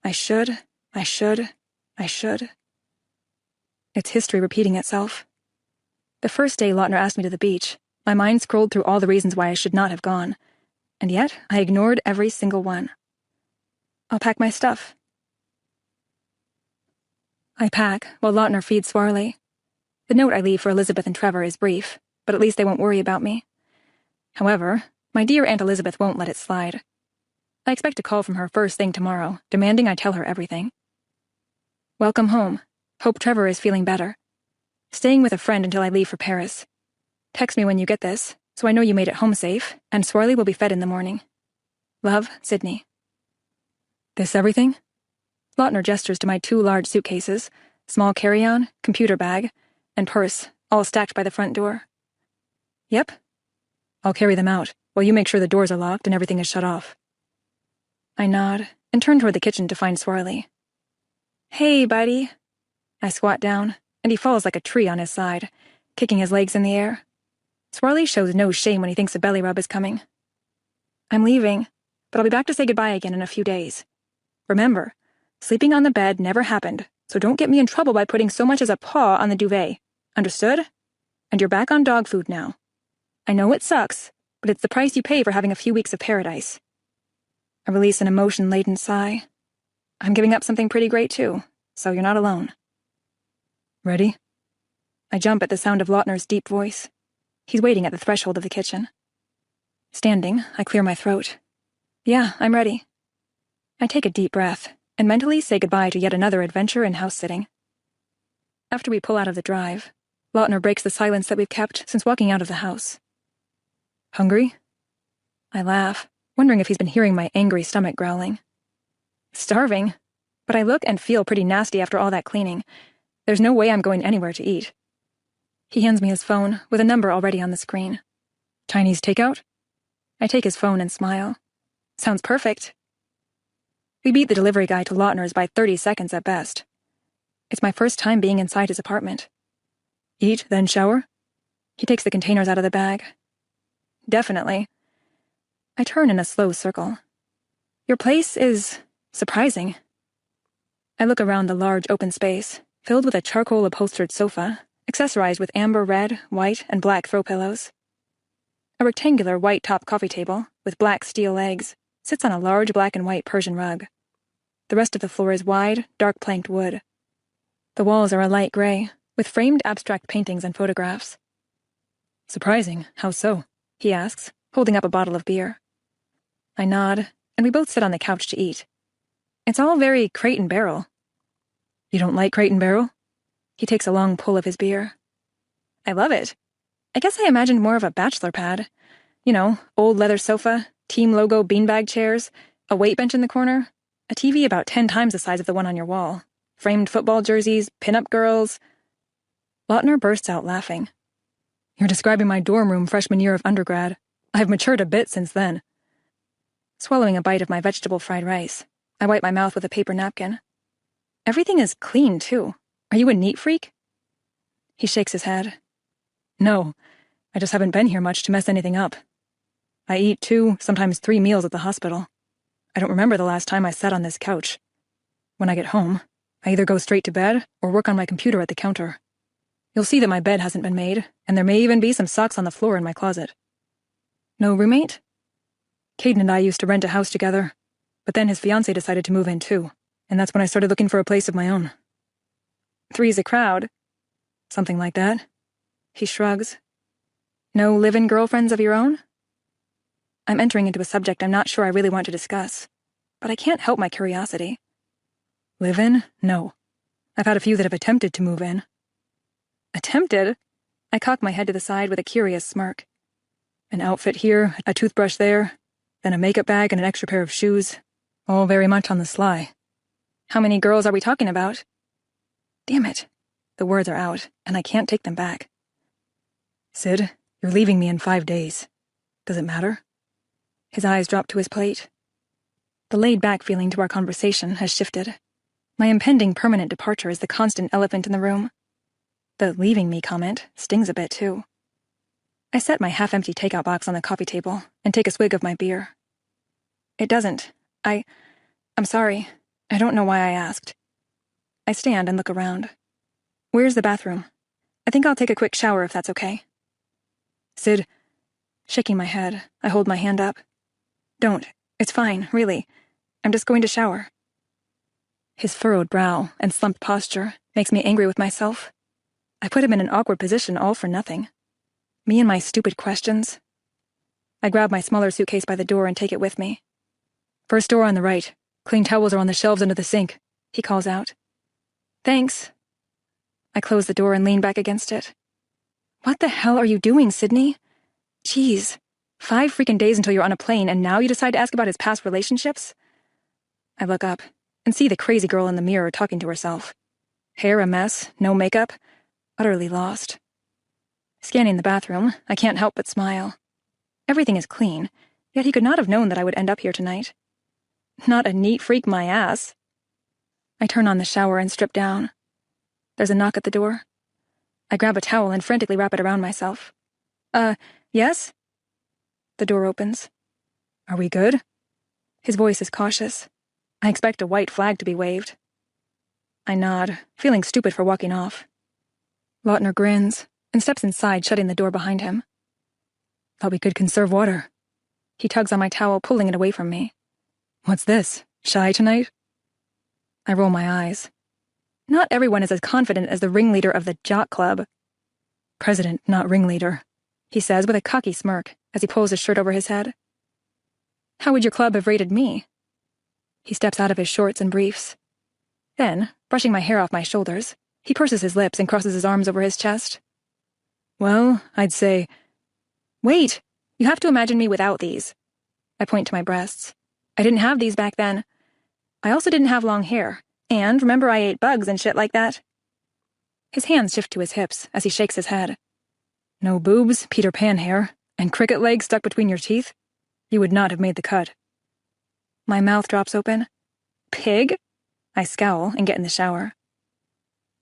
I should, I should, I should. It's history repeating itself. The first day Lautner asked me to the beach, my mind scrolled through all the reasons why I should not have gone, and yet I ignored every single one. I'll pack my stuff. I pack, while Lautner feeds Swarley. The note I leave for Elizabeth and Trevor is brief, but at least they won't worry about me. However, my dear Aunt Elizabeth won't let it slide. I expect a call from her first thing tomorrow, demanding I tell her everything. Welcome home. Hope Trevor is feeling better. Staying with a friend until I leave for Paris. Text me when you get this, so I know you made it home safe, and Swarley will be fed in the morning. Love, Sydney. This everything? Lautner gestures to my 2 large suitcases, small carry-on, computer bag, and purse, all stacked by the front door. Yep. I'll carry them out, while you make sure the doors are locked and everything is shut off. I nod, and turn toward the kitchen to find Swarley. Hey, buddy. I squat down, and he falls like a tree on his side, kicking his legs in the air. Swarley shows no shame when he thinks a belly rub is coming. I'm leaving, but I'll be back to say goodbye again in a few days. Remember, sleeping on the bed never happened, so don't get me in trouble by putting so much as a paw on the duvet. Understood? And you're back on dog food now. I know it sucks, but it's the price you pay for having a few weeks of paradise. I release an emotion-laden sigh. I'm giving up something pretty great, too, so you're not alone. Ready? I jump at the sound of Lautner's deep voice. He's waiting at the threshold of the kitchen. Standing, I clear my throat. Yeah, I'm ready. I take a deep breath and mentally say goodbye to yet another adventure in house-sitting. After we pull out of the drive, Lautner breaks the silence that we've kept since walking out of the house. Hungry? I laugh, wondering if he's been hearing my angry stomach growling. Starving, but I look and feel pretty nasty after all that cleaning. There's no way I'm going anywhere to eat. He hands me his phone, with a number already on the screen. Chinese takeout? I take his phone and smile. Sounds perfect. We beat the delivery guy to Lautner's by 30 seconds at best. It's my first time being inside his apartment. Eat, then shower? He takes the containers out of the bag. Definitely. I turn in a slow circle. Your place is surprising. I look around the large open space, filled with a charcoal-upholstered sofa, accessorized with amber red, white, and black throw pillows. A rectangular white-top coffee table, with black steel legs, sits on a large black and white Persian rug. The rest of the floor is wide, dark-planked wood. The walls are a light gray, with framed abstract paintings and photographs. Surprising, how so? He asks, holding up a bottle of beer. I nod, and we both sit on the couch to eat. It's all very Crate and Barrel. You don't like Crate and Barrel? He takes a long pull of his beer. I love it. I guess I imagined more of a bachelor pad. You know, old leather sofa, team logo beanbag chairs, a weight bench in the corner, a TV about 10 times the size of the one on your wall, framed football jerseys, pin-up girls. Lautner bursts out laughing. You're describing my dorm room freshman year of undergrad. I've matured a bit since then. Swallowing a bite of my vegetable fried rice, I wipe my mouth with a paper napkin. Everything is clean, too. Are you a neat freak? He shakes his head. No, I just haven't been here much to mess anything up. I eat 2, sometimes 3 meals at the hospital. I don't remember the last time I sat on this couch. When I get home, I either go straight to bed or work on my computer at the counter. You'll see that my bed hasn't been made, and there may even be some socks on the floor in my closet. No roommate? Caden and I used to rent a house together, but then his fiancée decided to move in too, and that's when I started looking for a place of my own. 3's a crowd. Something like that. He shrugs. No live-in girlfriends of your own? I'm entering into a subject I'm not sure I really want to discuss, but I can't help my curiosity. Live-in? No. I've had a few that have attempted to move in. Attempted? I cock my head to the side with a curious smirk. An outfit here, a toothbrush there, then a makeup bag and an extra pair of shoes, all very much on the sly. How many girls are we talking about? Damn it. The words are out, and I can't take them back. Sid, you're leaving me in 5 days. Does it matter? His eyes drop to his plate. The laid-back feeling to our conversation has shifted. My impending permanent departure is the constant elephant in the room. The leaving me comment stings a bit, too. I set my half-empty takeout box on the coffee table and take a swig of my beer. It doesn't. I'm sorry. I don't know why I asked. I stand and look around. Where's the bathroom? I think I'll take a quick shower if that's okay. Sid, shaking my head, I hold my hand up. Don't. It's fine, really. I'm just going to shower. His furrowed brow and slumped posture makes me angry with myself. I put him in an awkward position all for nothing. Me and my stupid questions. I grab my smaller suitcase by the door and take it with me. First door on the right. Clean towels are on the shelves under the sink, he calls out. Thanks. I close the door and lean back against it. What the hell are you doing, Sydney? Jeez. 5 freaking days until you're on a plane, and now you decide to ask about his past relationships? I look up and see the crazy girl in the mirror talking to herself. Hair a mess, no makeup, utterly lost. Scanning the bathroom, I can't help but smile. Everything is clean, yet he could not have known that I would end up here tonight. Not a neat freak, my ass. I turn on the shower and strip down. There's a knock at the door. I grab a towel and frantically wrap it around myself. Yes? The door opens. Are we good? His voice is cautious. I expect a white flag to be waved. I nod, feeling stupid for walking off. Lautner grins and steps inside, shutting the door behind him. Thought we could conserve water. He tugs on my towel, pulling it away from me. What's this? Shy tonight? I roll my eyes. Not everyone is as confident as the ringleader of the jock club. President, not ringleader, he says with a cocky smirk as he pulls his shirt over his head. How would your club have rated me? He steps out of his shorts and briefs. Then, brushing my hair off my shoulders, he purses his lips and crosses his arms over his chest. Well, I'd say... Wait! You have to imagine me without these. I point to my breasts. I didn't have these back then. I also didn't have long hair, and remember I ate bugs and shit like that? His hands shift to his hips as he shakes his head. No boobs, Peter Pan hair, and cricket legs stuck between your teeth? You would not have made the cut. My mouth drops open. Pig? I scowl and get in the shower.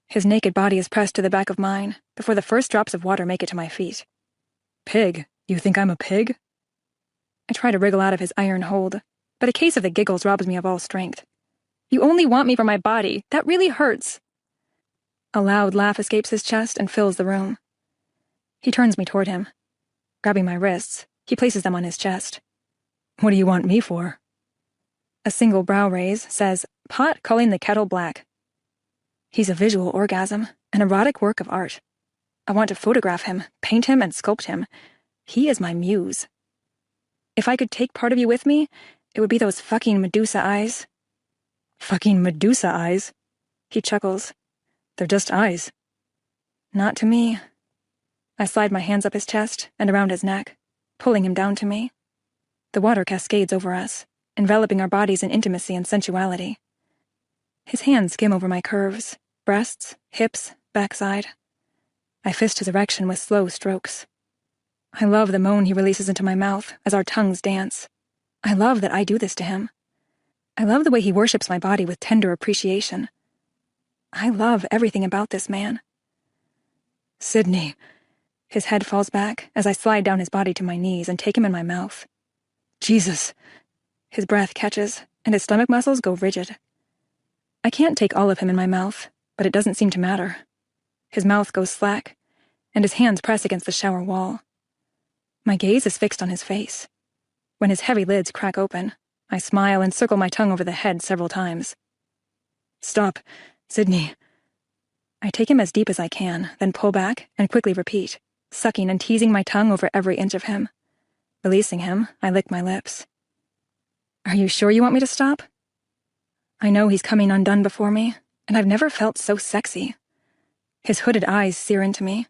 His naked body is pressed to the back of mine before the first drops of water make it to my feet. Pig? You think I'm a pig? I try to wriggle out of his iron hold, but a case of the giggles robs me of all strength. You only want me for my body. That really hurts. A loud laugh escapes his chest and fills the room. He turns me toward him. Grabbing my wrists, he places them on his chest. What do you want me for? A single brow raise says, Pot calling the kettle black. He's a visual orgasm, an erotic work of art. I want to photograph him, paint him, and sculpt him. He is my muse. If I could take part of you with me, it would be those fucking Medusa eyes. Fucking Medusa eyes? He chuckles. They're just eyes. Not to me. I slide my hands up his chest and around his neck, pulling him down to me. The water cascades over us, enveloping our bodies in intimacy and sensuality. His hands skim over my curves, breasts, hips, backside. I fist his erection with slow strokes. I love the moan he releases into my mouth as our tongues dance. I love that I do this to him. I love the way he worships my body with tender appreciation. I love everything about this man. Sydney. His head falls back as I slide down his body to my knees and take him in my mouth. Jesus. His breath catches, and his stomach muscles go rigid. I can't take all of him in my mouth, but it doesn't seem to matter. His mouth goes slack, and his hands press against the shower wall. My gaze is fixed on his face. When his heavy lids crack open, I smile and circle my tongue over the head several times. Stop, Sydney. I take him as deep as I can, then pull back and quickly repeat, sucking and teasing my tongue over every inch of him. Releasing him, I lick my lips. Are you sure you want me to stop? I know he's coming undone before me, and I've never felt so sexy. His hooded eyes sear into me.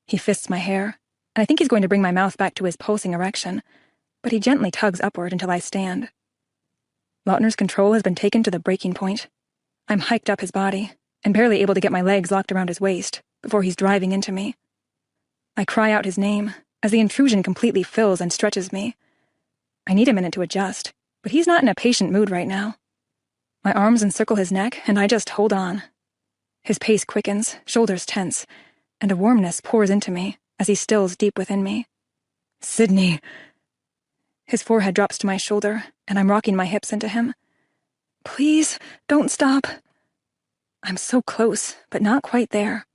He fists my hair, and I think he's going to bring my mouth back to his pulsing erection, but he gently tugs upward until I stand. Lautner's control has been taken to the breaking point. I'm hiked up his body, and barely able to get my legs locked around his waist before he's driving into me. I cry out his name as the intrusion completely fills and stretches me. I need a minute to adjust, but he's not in a patient mood right now. My arms encircle his neck, and I just hold on. His pace quickens, shoulders tense, and a warmness pours into me as he stills deep within me. Sydney! His forehead drops to my shoulder, and I'm rocking my hips into him. Please, don't stop. I'm so close, but not quite there.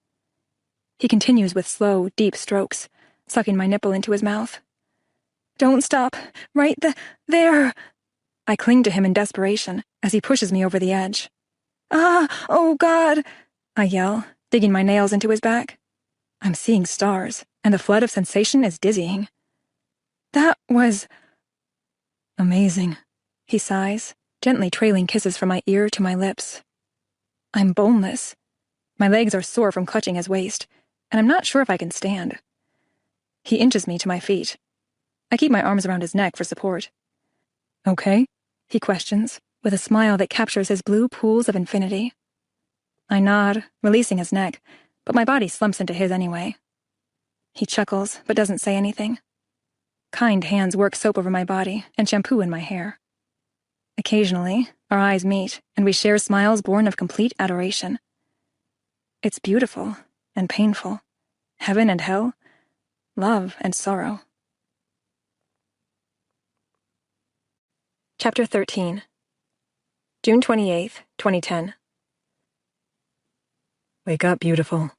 He continues with slow, deep strokes, sucking my nipple into his mouth. Don't stop. Right there. I cling to him in desperation as he pushes me over the edge. Ah, oh God, I yell, digging my nails into his back. I'm seeing stars, and the flood of sensation is dizzying. That was amazing, he sighs, gently trailing kisses from my ear to my lips. I'm boneless. My legs are sore from clutching his waist, and I'm not sure if I can stand. He inches me to my feet. I keep my arms around his neck for support. Okay? He questions, with a smile that captures his blue pools of infinity. I nod, releasing his neck, but my body slumps into his anyway. He chuckles, but doesn't say anything. Kind hands work soap over my body and shampoo in my hair. Occasionally, our eyes meet, and we share smiles born of complete adoration. It's beautiful and painful, heaven and hell, love and sorrow. Chapter 13. June 28th, 2010. Wake up, beautiful.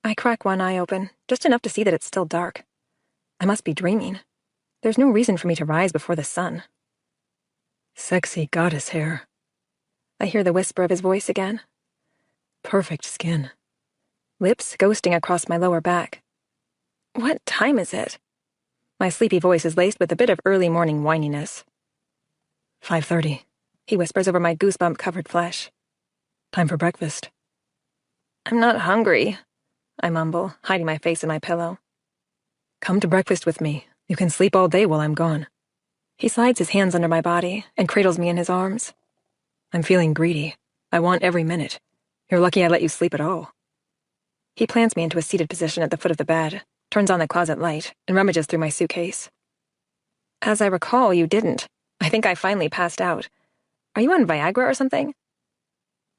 I crack one eye open, just enough to see that it's still dark. I must be dreaming. There's no reason for me to rise before the sun. Sexy goddess hair. I hear the whisper of his voice again. Perfect skin. Lips ghosting across my lower back. What time is it? My sleepy voice is laced with a bit of early morning whininess. 5:30, he whispers over my goosebump-covered flesh. Time for breakfast. I'm not hungry, I mumble, hiding my face in my pillow. Come to breakfast with me. You can sleep all day while I'm gone. He slides his hands under my body and cradles me in his arms. I'm feeling greedy. I want every minute. You're lucky I let you sleep at all. He plants me into a seated position at the foot of the bed, turns on the closet light, and rummages through my suitcase. As I recall, you didn't. I think I finally passed out. Are you on Viagra or something?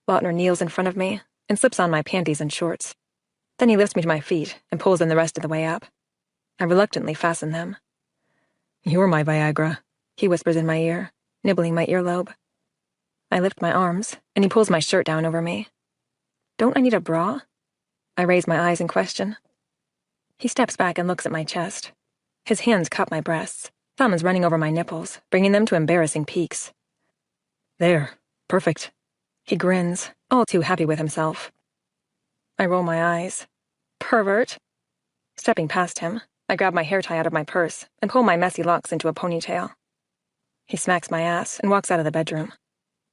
Lautner kneels in front of me and slips on my panties and shorts. Then he lifts me to my feet and pulls them the rest of the way up. I reluctantly fasten them. You're my Viagra, he whispers in my ear, nibbling my earlobe. I lift my arms, and he pulls my shirt down over me. Don't I need a bra? I raise my eyes in question. He steps back and looks at my chest. His hands cup my breasts, thumbs running over my nipples, bringing them to embarrassing peaks. There, perfect. He grins, all too happy with himself. I roll my eyes. Pervert. Stepping past him, I grab my hair tie out of my purse and pull my messy locks into a ponytail. He smacks my ass and walks out of the bedroom.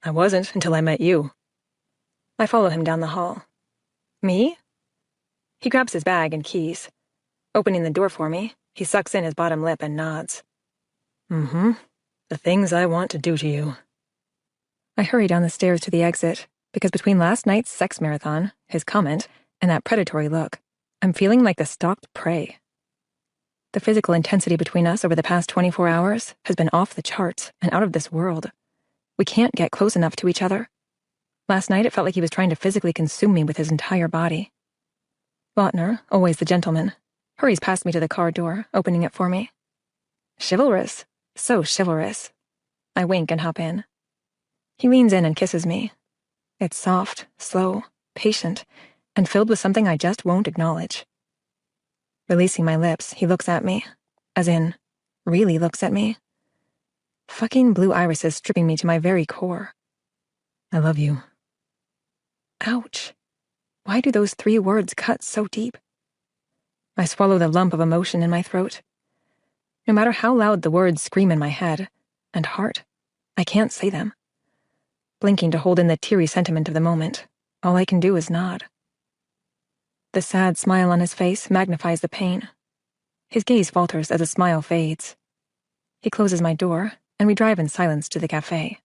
I wasn't until I met you. I follow him down the hall. Me? He grabs his bag and keys. Opening the door for me, he sucks in his bottom lip and nods. Mm-hmm. The things I want to do to you. I hurry down the stairs to the exit, because between last night's sex marathon, his comment, and that predatory look, I'm feeling like the stalked prey. The physical intensity between us over the past 24 hours has been off the charts and out of this world. We can't get close enough to each other. Last night it felt like he was trying to physically consume me with his entire body. Lautner, always the gentleman, hurries past me to the car door, opening it for me. Chivalrous. So chivalrous. I wink and hop in. He leans in and kisses me. It's soft, slow, patient, and filled with something I just won't acknowledge. Releasing my lips, he looks at me. As in, really looks at me. Fucking blue irises stripping me to my very core. I love you. Ouch. Why do those 3 words cut so deep? I swallow the lump of emotion in my throat. No matter how loud the words scream in my head and heart, I can't say them. Blinking to hold in the teary sentiment of the moment, all I can do is nod. The sad smile on his face magnifies the pain. His gaze falters as the smile fades. He closes my door, and we drive in silence to the cafe.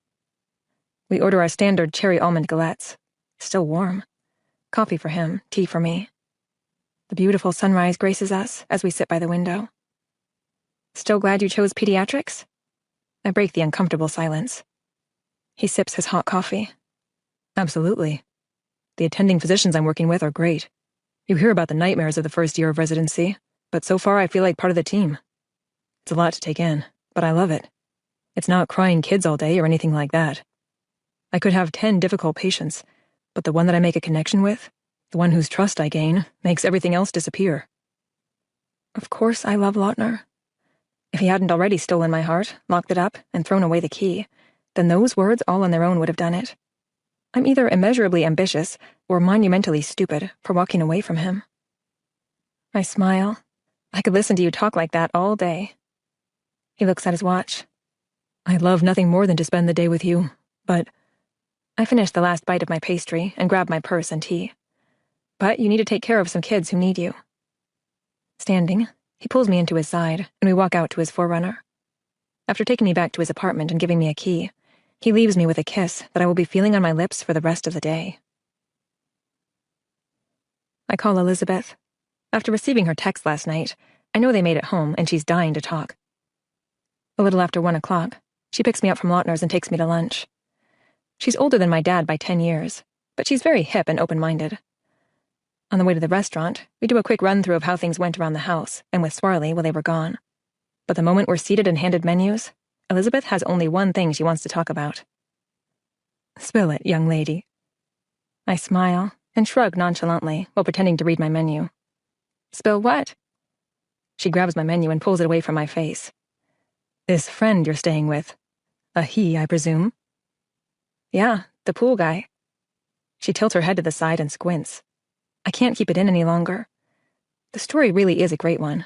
We order our standard cherry almond galettes, still warm. Coffee for him, tea for me. The beautiful sunrise graces us as we sit by the window. Still glad you chose pediatrics? I break the uncomfortable silence. He sips his hot coffee. Absolutely. The attending physicians I'm working with are great. You hear about the nightmares of the first year of residency, but so far I feel like part of the team. It's a lot to take in, but I love it. It's not crying kids all day or anything like that. I could have 10 difficult patients, but the one that I make a connection with, the one whose trust I gain, makes everything else disappear. Of course I love Lautner. If he hadn't already stolen my heart, locked it up, and thrown away the key, then those words all on their own would have done it. I'm either immeasurably ambitious or monumentally stupid for walking away from him. I smile. I could listen to you talk like that all day. He looks at his watch. I'd love nothing more than to spend the day with you, but... I finish the last bite of my pastry and grab my purse and tea. But you need to take care of some kids who need you. Standing, he pulls me into his side, and we walk out to his 4Runner. After taking me back to his apartment and giving me a key, he leaves me with a kiss that I will be feeling on my lips for the rest of the day. I call Elizabeth. After receiving her text last night, I know they made it home and she's dying to talk. A little after 1 o'clock, she picks me up from Lautner's and takes me to lunch. She's older than my dad by 10 years, but she's very hip and open-minded. On the way to the restaurant, we do a quick run-through of how things went around the house and with Swarley while they were gone. But the moment we're seated and handed menus, Elizabeth has only one thing she wants to talk about. Spill it, young lady. I smile and shrug nonchalantly while pretending to read my menu. Spill what? She grabs my menu and pulls it away from my face. This friend you're staying with. A he, I presume? Yeah, the pool guy. She tilts her head to the side and squints. I can't keep it in any longer. The story really is a great one.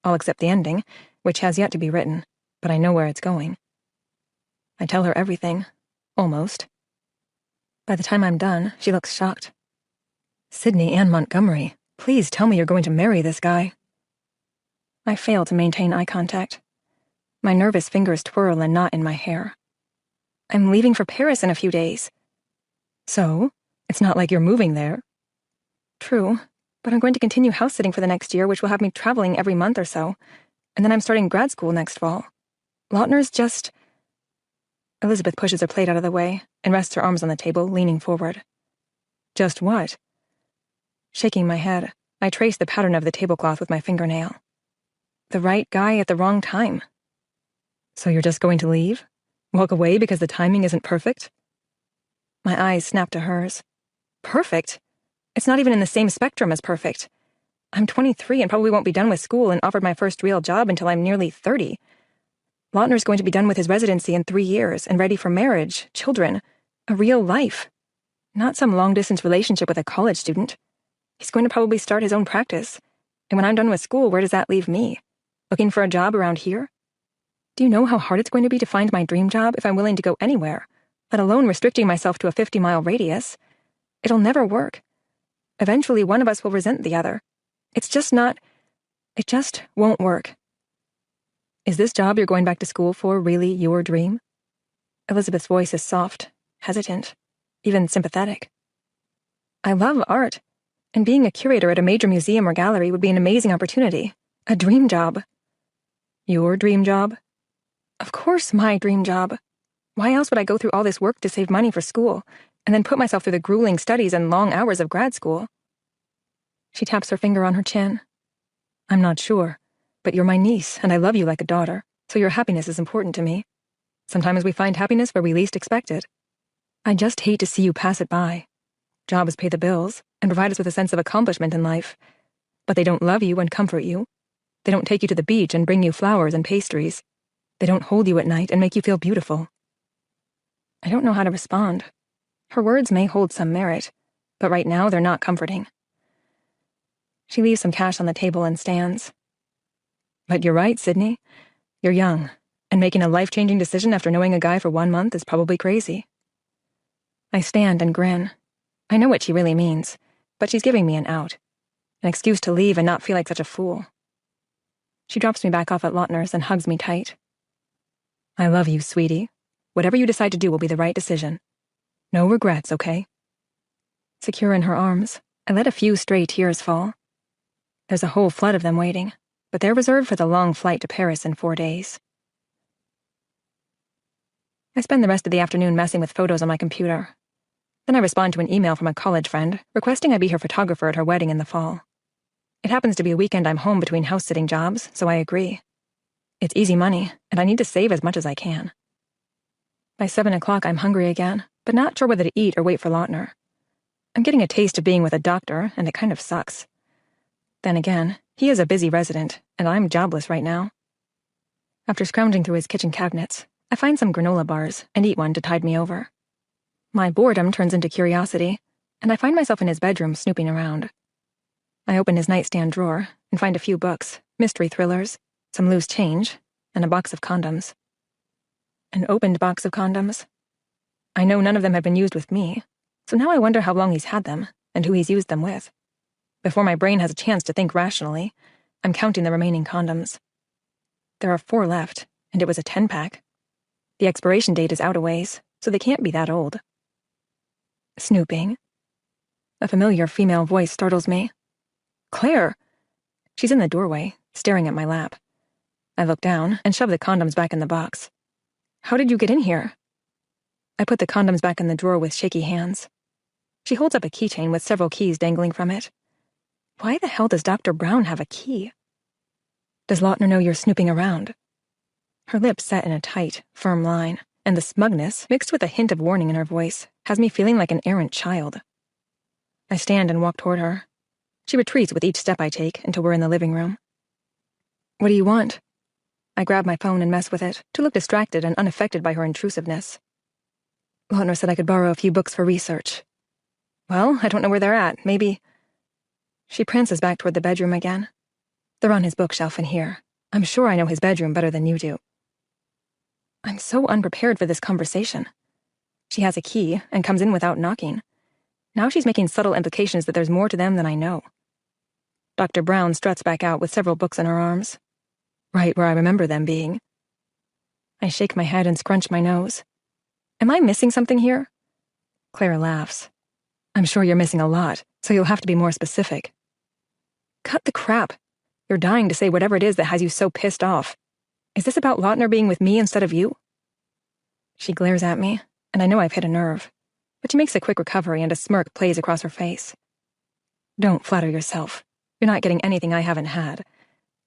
All except the ending, which has yet to be written, but I know where it's going. I tell her everything. Almost. By the time I'm done, she looks shocked. Sydney Ann Montgomery, please tell me you're going to marry this guy. I fail to maintain eye contact. My nervous fingers twirl and knot in my hair. I'm leaving for Paris in a few days. So? It's not like you're moving there. True, but I'm going to continue house-sitting for the next year, which will have me traveling every month or so, and then I'm starting grad school next fall. Lautner's just... Elizabeth pushes her plate out of the way and rests her arms on the table, leaning forward. Just what? Shaking my head, I trace the pattern of the tablecloth with my fingernail. The right guy at the wrong time. So you're just going to leave? Walk away because the timing isn't perfect? My eyes snap to hers. Perfect? It's not even in the same spectrum as perfect. I'm 23 and probably won't be done with school and offered my first real job until I'm nearly 30. Lautner's going to be done with his residency in 3 years and ready for marriage, children, a real life. Not some long-distance relationship with a college student. He's going to probably start his own practice. And when I'm done with school, where does that leave me? Looking for a job around here? Do you know how hard it's going to be to find my dream job if I'm willing to go anywhere, let alone restricting myself to a 50-mile radius? It'll never work. Eventually, one of us will resent the other. It just won't work. Is this job you're going back to school for really your dream? Elizabeth's voice is soft, hesitant, even sympathetic. I love art, and being a curator at a major museum or gallery would be an amazing opportunity. A dream job. Your dream job? Of course, my dream job. Why else would I go through all this work to save money for school, and then put myself through the grueling studies and long hours of grad school? She taps her finger on her chin. I'm not sure, but you're my niece, and I love you like a daughter, so your happiness is important to me. Sometimes we find happiness where we least expect it. I just hate to see you pass it by. Jobs pay the bills and provide us with a sense of accomplishment in life, but they don't love you and comfort you. They don't take you to the beach and bring you flowers and pastries. They don't hold you at night and make you feel beautiful. I don't know how to respond. Her words may hold some merit, but right now they're not comforting. She leaves some cash on the table and stands. But you're right, Sydney. You're young, and making a life-changing decision after knowing a guy for 1 month is probably crazy. I stand and grin. I know what she really means, but she's giving me an out. An excuse to leave and not feel like such a fool. She drops me back off at Lautner's and hugs me tight. I love you, sweetie. Whatever you decide to do will be the right decision. No regrets, okay? Secure in her arms, I let a few stray tears fall. There's a whole flood of them waiting, but they're reserved for the long flight to Paris in 4 days. I spend the rest of the afternoon messing with photos on my computer. Then I respond to an email from a college friend requesting I be her photographer at her wedding in the fall. It happens to be a weekend I'm home between house-sitting jobs, so I agree. It's easy money, and I need to save as much as I can. By 7 o'clock, I'm hungry again, but not sure whether to eat or wait for Lautner. I'm getting a taste of being with a doctor, and it kind of sucks. Then again, he is a busy resident, and I'm jobless right now. After scrounging through his kitchen cabinets, I find some granola bars and eat one to tide me over. My boredom turns into curiosity, and I find myself in his bedroom snooping around. I open his nightstand drawer and find a few books, mystery thrillers, some loose change, and a box of condoms. An opened box of condoms. I know none of them have been used with me, so now I wonder how long he's had them and who he's used them with. Before my brain has a chance to think rationally, I'm counting the remaining condoms. There are 4 left, and it was a 10-pack. The expiration date is out a ways, so they can't be that old. Snooping. A familiar female voice startles me. Claire! She's in the doorway, staring at my lap. I look down and shove the condoms back in the box. How did you get in here? I put the condoms back in the drawer with shaky hands. She holds up a keychain with several keys dangling from it. Why the hell does Dr. Brown have a key? Does Lautner know you're snooping around? Her lips set in a tight, firm line, and the smugness, mixed with a hint of warning in her voice, has me feeling like an errant child. I stand and walk toward her. She retreats with each step I take until we're in the living room. What do you want? I grab my phone and mess with it, to look distracted and unaffected by her intrusiveness. Lautner said I could borrow a few books for research. Well, I don't know where they're at. Maybe... She prances back toward the bedroom again. They're on his bookshelf in here. I'm sure I know his bedroom better than you do. I'm so unprepared for this conversation. She has a key and comes in without knocking. Now she's making subtle implications that there's more to them than I know. Dr. Brown struts back out with several books in her arms. Right where I remember them being. I shake my head and scrunch my nose. Am I missing something here? Clara laughs. I'm sure you're missing a lot, so you'll have to be more specific. Cut the crap. You're dying to say whatever it is that has you so pissed off. Is this about Lautner being with me instead of you? She glares at me, and I know I've hit a nerve, but she makes a quick recovery and a smirk plays across her face. Don't flatter yourself. You're not getting anything I haven't had.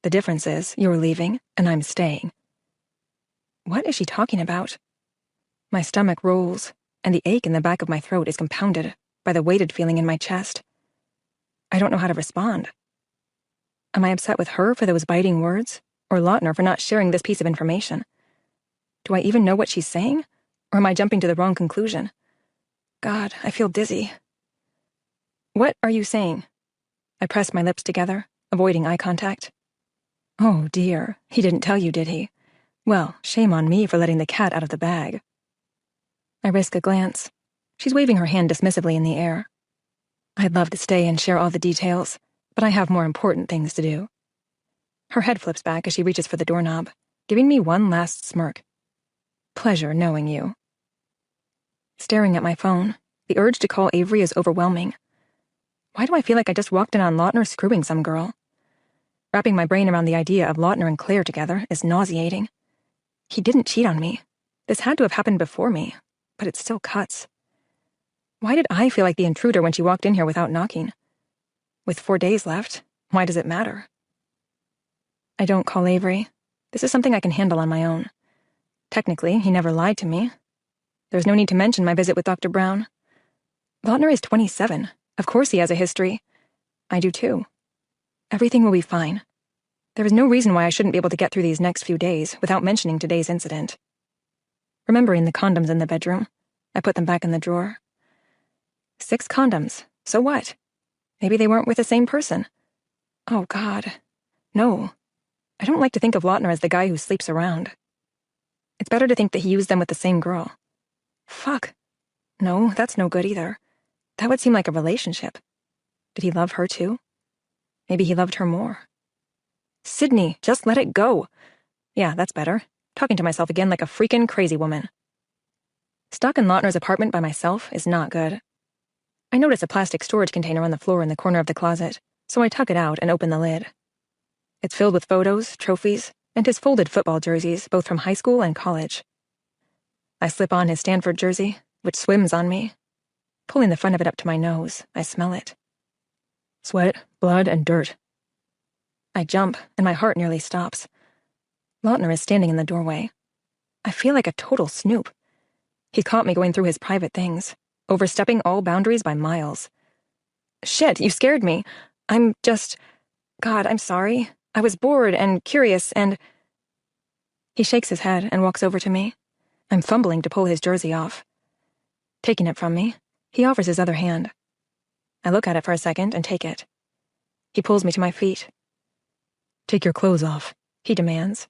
The difference is you're leaving, and I'm staying. What is she talking about? My stomach rolls, and the ache in the back of my throat is compounded by the weighted feeling in my chest. I don't know how to respond. Am I upset with her for those biting words, or Lautner for not sharing this piece of information? Do I even know what she's saying, or am I jumping to the wrong conclusion? God, I feel dizzy. What are you saying? I press my lips together, avoiding eye contact. Oh dear, he didn't tell you, did he? Well, shame on me for letting the cat out of the bag. I risk a glance. She's waving her hand dismissively in the air. I'd love to stay and share all the details, but I have more important things to do. Her head flips back as she reaches for the doorknob, giving me one last smirk. Pleasure knowing you. Staring at my phone, the urge to call Avery is overwhelming. Why do I feel like I just walked in on Lautner screwing some girl? Wrapping my brain around the idea of Lautner and Claire together is nauseating. He didn't cheat on me. This had to have happened before me, but it still cuts. Why did I feel like the intruder when she walked in here without knocking? With 4 days left, why does it matter? I don't call Avery. This is something I can handle on my own. Technically, he never lied to me. There's no need to mention my visit with Dr. Brown. Lautner is 27. Of course he has a history. I do too. Everything will be fine. There is no reason why I shouldn't be able to get through these next few days without mentioning today's incident. Remembering the condoms in the bedroom, I put them back in the drawer. 6 condoms. So what? Maybe they weren't with the same person. Oh, God. No. I don't like to think of Lautner as the guy who sleeps around. It's better to think that he used them with the same girl. Fuck. No, that's no good either. That would seem like a relationship. Did he love her too? Maybe he loved her more. Sydney, just let it go. Yeah, that's better. Talking to myself again like a freaking crazy woman. Stuck in Lautner's apartment by myself is not good. I notice a plastic storage container on the floor in the corner of the closet, so I tuck it out and open the lid. It's filled with photos, trophies, and his folded football jerseys, both from high school and college. I slip on his Stanford jersey, which swims on me. Pulling the front of it up to my nose, I smell it. Sweat, blood, and dirt. I jump, and my heart nearly stops. Lautner is standing in the doorway. I feel like a total snoop. He caught me going through his private things, overstepping all boundaries by miles. Shit, you scared me. God, I'm sorry. I was bored and curious and... He shakes his head and walks over to me. I'm fumbling to pull his jersey off. Taking it from me, he offers his other hand. I look at it for a second and take it. He pulls me to my feet. Take your clothes off, he demands.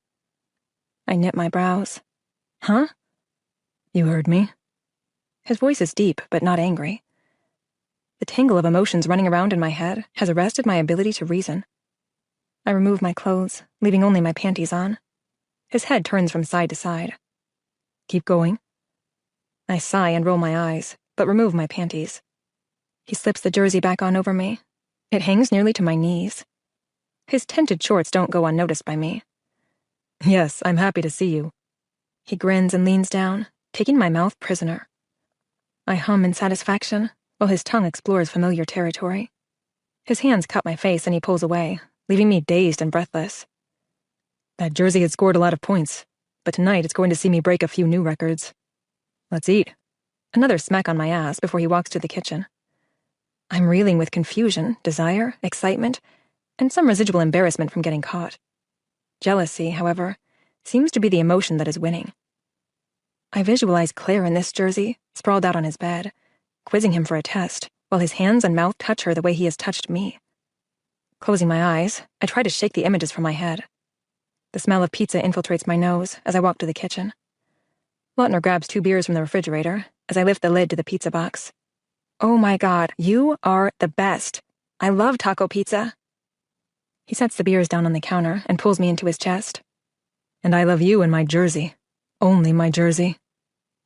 I knit my brows. Huh? You heard me. His voice is deep, but not angry. The tangle of emotions running around in my head has arrested my ability to reason. I remove my clothes, leaving only my panties on. His head turns from side to side. Keep going. I sigh and roll my eyes, but remove my panties. He slips the jersey back on over me. It hangs nearly to my knees. His tinted shorts don't go unnoticed by me. Yes, I'm happy to see you. He grins and leans down, taking my mouth prisoner. I hum in satisfaction, while his tongue explores familiar territory. His hands cut my face and he pulls away, leaving me dazed and breathless. That jersey had scored a lot of points, but tonight it's going to see me break a few new records. Let's eat. Another smack on my ass before he walks to the kitchen. I'm reeling with confusion, desire, excitement, and some residual embarrassment from getting caught. Jealousy, however, seems to be the emotion that is winning. I visualize Claire in this jersey, sprawled out on his bed, quizzing him for a test, while his hands and mouth touch her the way he has touched me. Closing my eyes, I try to shake the images from my head. The smell of pizza infiltrates my nose as I walk to the kitchen. Lautner grabs 2 beers from the refrigerator as I lift the lid to the pizza box. Oh my God, you are the best. I love taco pizza. He sets the beers down on the counter and pulls me into his chest. And I love you and my jersey. Only my jersey.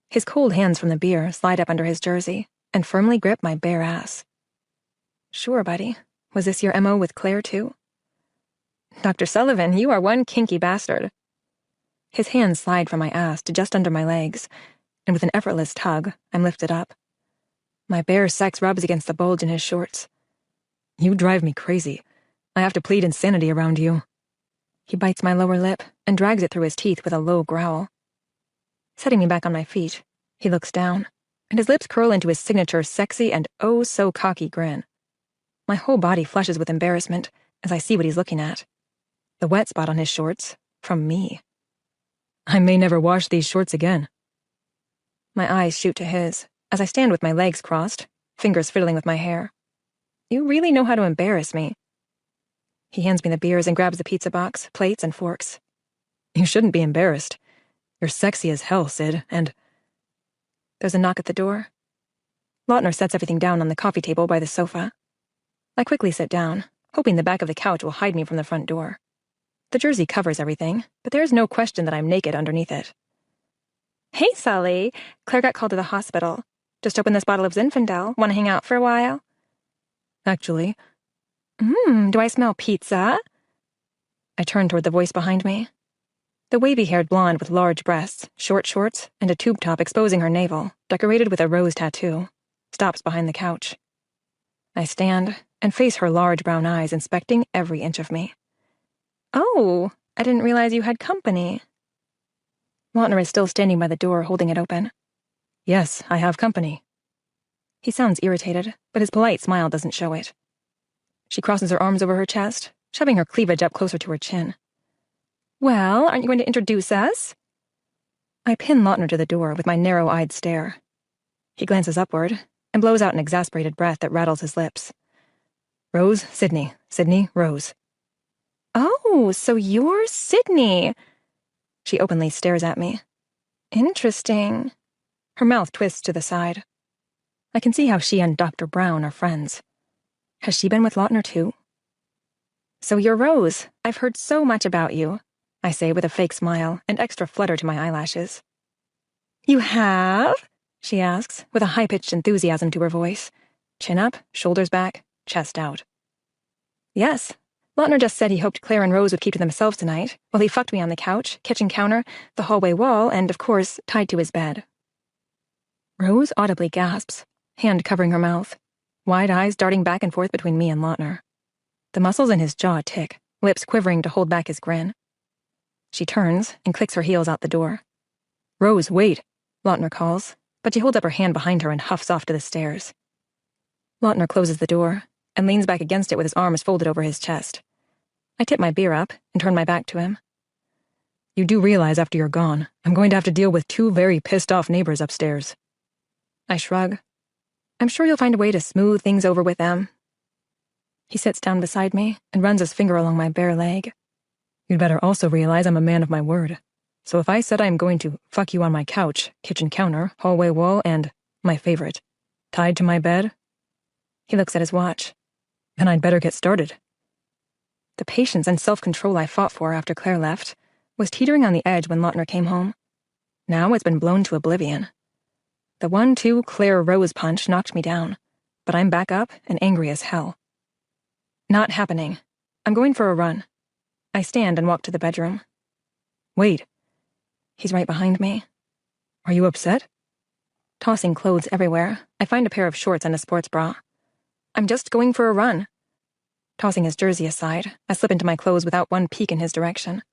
His cold hands from the beer slide up under his jersey and firmly grip my bare ass. Sure, buddy. Was this your MO with Claire, too? Dr. Sullivan, you are one kinky bastard. His hands slide from my ass to just under my legs, and with an effortless tug, I'm lifted up. My bare sex rubs against the bulge in his shorts. You drive me crazy. I have to plead insanity around you. He bites my lower lip and drags it through his teeth with a low growl. Setting me back on my feet, he looks down, and his lips curl into his signature sexy and oh-so-cocky grin. My whole body flushes with embarrassment as I see what he's looking at. The wet spot on his shorts, from me. I may never wash these shorts again. My eyes shoot to his, as I stand with my legs crossed, fingers fiddling with my hair. You really know how to embarrass me. He hands me the beers and grabs the pizza box, plates, and forks. You shouldn't be embarrassed. You're sexy as hell, Sid, and... There's a knock at the door. Lautner sets everything down on the coffee table by the sofa. I quickly sit down, hoping the back of the couch will hide me from the front door. The jersey covers everything, but there's no question that I'm naked underneath it. Hey, Sully. Claire got called to the hospital. Just opened this bottle of Zinfandel. Want to hang out for a while? Actually. Do I smell pizza? I turn toward the voice behind me. The wavy-haired blonde with large breasts, short shorts, and a tube top exposing her navel, decorated with a rose tattoo, stops behind the couch. I stand and face her large brown eyes inspecting every inch of me. Oh, I didn't realize you had company. Lautner is still standing by the door, holding it open. Yes, I have company. He sounds irritated, but his polite smile doesn't show it. She crosses her arms over her chest, shoving her cleavage up closer to her chin. Well, aren't you going to introduce us? I pin Lautner to the door with my narrow-eyed stare. He glances upward and blows out an exasperated breath that rattles his lips. Rose, Sydney. Sydney, Rose. Oh, so you're Sydney. She openly stares at me. Interesting. Her mouth twists to the side. I can see how she and Dr. Brown are friends. Has she been with Lautner too? So you're Rose. I've heard so much about you, I say with a fake smile and extra flutter to my eyelashes. You have? She asks, with a high-pitched enthusiasm to her voice. Chin up, shoulders back, chest out. Yes. Lautner just said he hoped Claire and Rose would keep to themselves tonight, while he fucked me on the couch, kitchen counter, the hallway wall, and, of course, tied to his bed. Rose audibly gasps, hand covering her mouth, wide eyes darting back and forth between me and Lautner. The muscles in his jaw tick, lips quivering to hold back his grin. She turns and clicks her heels out the door. Rose, wait, Lautner calls, but she holds up her hand behind her and huffs off to the stairs. Lautner closes the door and leans back against it with his arms folded over his chest. I tip my beer up and turn my back to him. You do realize after you're gone, I'm going to have to deal with 2 very pissed-off neighbors upstairs. I shrug. I'm sure you'll find a way to smooth things over with them. He sits down beside me and runs his finger along my bare leg. You'd better also realize I'm a man of my word. So if I said I'm going to fuck you on my couch, kitchen counter, hallway wall, and, my favorite, tied to my bed, he looks at his watch, then I'd better get started. The patience and self-control I fought for after Claire left was teetering on the edge when Lautner came home. Now it's been blown to oblivion. The 1-2 Claire Rose punch knocked me down, but I'm back up and angry as hell. Not happening. I'm going for a run. I stand and walk to the bedroom. Wait. He's right behind me. Are you upset? Tossing clothes everywhere, I find a pair of shorts and a sports bra. I'm just going for a run. Tossing his jersey aside, I slip into my clothes without one peek in his direction.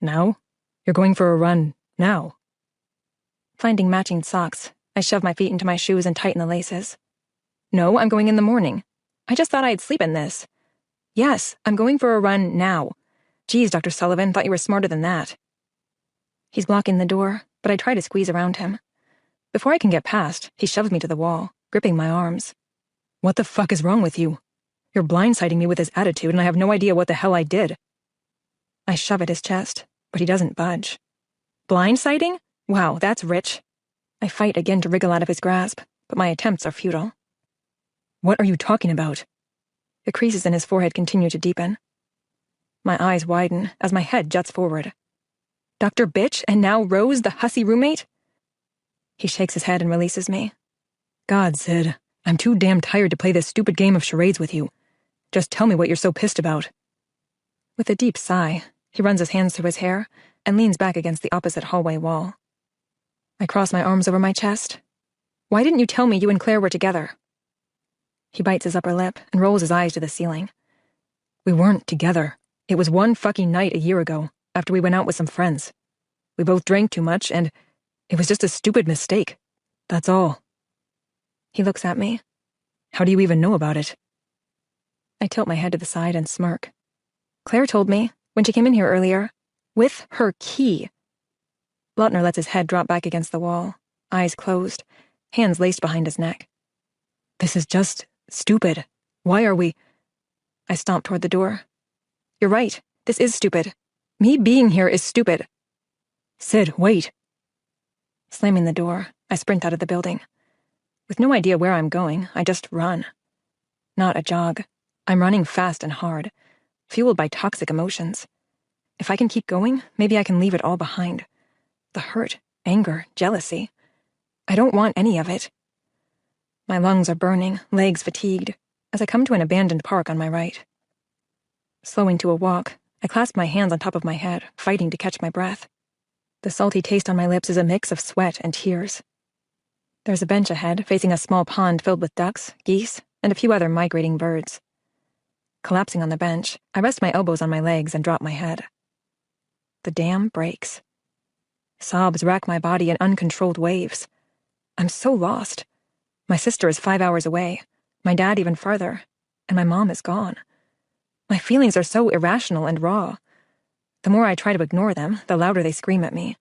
Now? You're going for a run now? Finding matching socks, I shove my feet into my shoes and tighten the laces. No, I'm going in the morning. I just thought I'd sleep in this. Yes, I'm going for a run now. Geez, Dr. Sullivan, thought you were smarter than that. He's blocking the door, but I try to squeeze around him. Before I can get past, he shoves me to the wall, gripping my arms. What the fuck is wrong with you? You're blindsiding me with his attitude, and I have no idea what the hell I did. I shove at his chest, but he doesn't budge. Blindsiding? Wow, that's rich. I fight again to wriggle out of his grasp, but my attempts are futile. What are you talking about? The creases in his forehead continue to deepen. My eyes widen as my head juts forward. Dr. Bitch, and now Rose, the hussy roommate? He shakes his head and releases me. God, Sid, I'm too damn tired to play this stupid game of charades with you. Just tell me what you're so pissed about. With a deep sigh, he runs his hands through his hair and leans back against the opposite hallway wall. I cross my arms over my chest. Why didn't you tell me you and Claire were together? He bites his upper lip and rolls his eyes to the ceiling. We weren't together. It was one fucking night a year ago, after we went out with some friends. We both drank too much, and it was just a stupid mistake. That's all. He looks at me. How do you even know about it? I tilt my head to the side and smirk. Claire told me, when she came in here earlier, with her key. Lautner lets his head drop back against the wall, eyes closed, hands laced behind his neck. This is just stupid. Why are we... I stomp toward the door. You're right. This is stupid. Me being here is stupid. Sid, wait. Slamming the door, I sprint out of the building. With no idea where I'm going, I just run. Not a jog. I'm running fast and hard, fueled by toxic emotions. If I can keep going, maybe I can leave it all behind. The hurt, anger, jealousy. I don't want any of it. My lungs are burning, legs fatigued, as I come to an abandoned park on my right. Slowing to a walk, I clasp my hands on top of my head, fighting to catch my breath. The salty taste on my lips is a mix of sweat and tears. There's a bench ahead, facing a small pond filled with ducks, geese, and a few other migrating birds. Collapsing on the bench, I rest my elbows on my legs and drop my head. The dam breaks. Sobs rack my body in uncontrolled waves. I'm so lost. My sister is 5 hours away, my dad even farther, and my mom is gone. My feelings are so irrational and raw. The more I try to ignore them, the louder they scream at me.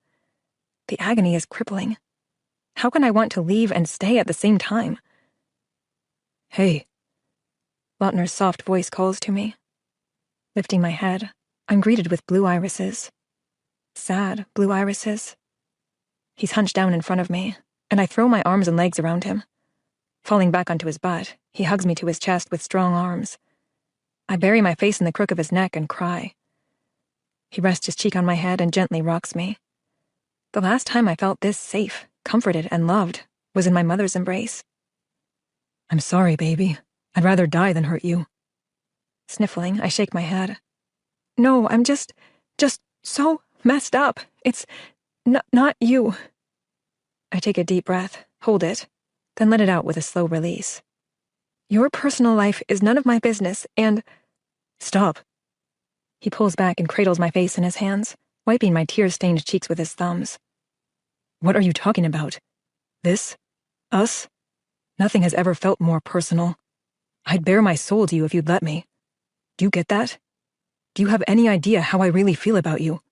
The agony is crippling. How can I want to leave and stay at the same time? Hey. Lautner's soft voice calls to me. Lifting my head, I'm greeted with blue irises. Sad blue irises. He's hunched down in front of me, and I throw my arms and legs around him. Falling back onto his butt, he hugs me to his chest with strong arms. I bury my face in the crook of his neck and cry. He rests his cheek on my head and gently rocks me. The last time I felt this safe, comforted, and loved was in my mother's embrace. I'm sorry, baby. I'd rather die than hurt you. Sniffling, I shake my head. No, I'm just so messed up. It's not you. I take a deep breath, hold it, then let it out with a slow release. Your personal life is none of my business, and... Stop. He pulls back and cradles my face in his hands, wiping my tear-stained cheeks with his thumbs. What are you talking about? This? Us? Nothing has ever felt more personal. I'd bare my soul to you if you'd let me. Do you get that? Do you have any idea how I really feel about you?"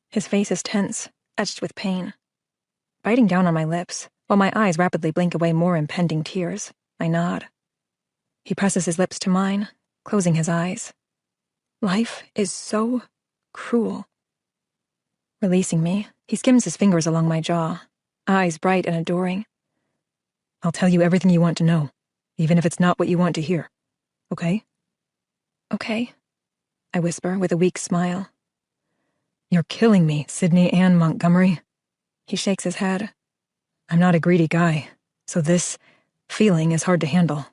His face is tense, etched with pain. Biting down on my lips, while my eyes rapidly blink away more impending tears, I nod. He presses his lips to mine, closing his eyes. Life is so cruel. Releasing me, he skims his fingers along my jaw, eyes bright and adoring. "I'll tell you everything you want to know, even if it's not what you want to hear. Okay?" "Okay," I whisper with a weak smile. "You're killing me, Sydney Ann Montgomery." He shakes his head. "I'm not a greedy guy, so this feeling is hard to handle."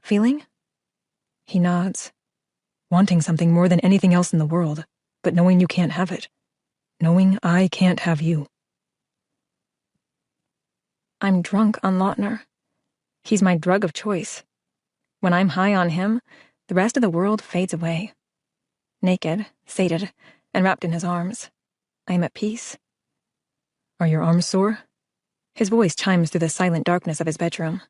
"Feeling?" He nods. "Wanting something more than anything else in the world, but knowing you can't have it. Knowing I can't have you." I'm drunk on Lautner. He's my drug of choice. When I'm high on him, the rest of the world fades away. Naked, sated, and wrapped in his arms, I am at peace. "Are your arms sore?" His voice chimes through the silent darkness of his bedroom.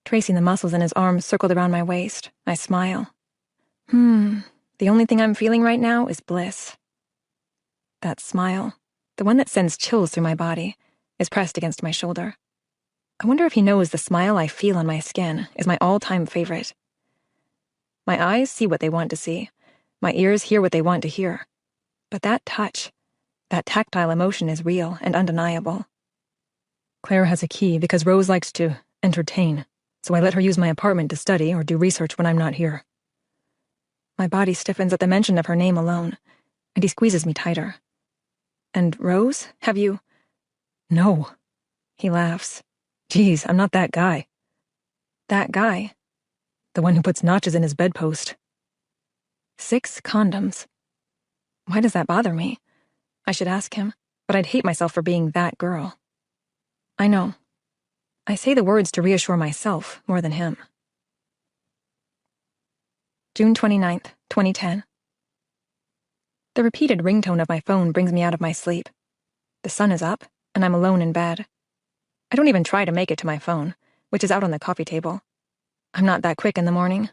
Tracing the muscles in his arms circled around my waist, I smile. The only thing I'm feeling right now is bliss. That smile, the one that sends chills through my body, is pressed against my shoulder. I wonder if he knows the smile I feel on my skin is my all-time favorite. My eyes see what they want to see. My ears hear what they want to hear. But that touch, that tactile emotion is real and undeniable. "Claire has a key because Rose likes to entertain, so I let her use my apartment to study or do research when I'm not here." My body stiffens at the mention of her name alone, and he squeezes me tighter. "And Rose, have you—" "No." He laughs. "Geez, I'm not that guy." "That guy?" "The one who puts notches in his bedpost." 6 condoms. Why does that bother me? I should ask him, but I'd hate myself for being that girl. I know. I say the words to reassure myself more than him. June 29th, 2010. The repeated ringtone of my phone brings me out of my sleep. The sun is up, and I'm alone in bed. I don't even try to make it to my phone, which is out on the coffee table. I'm not that quick in the morning.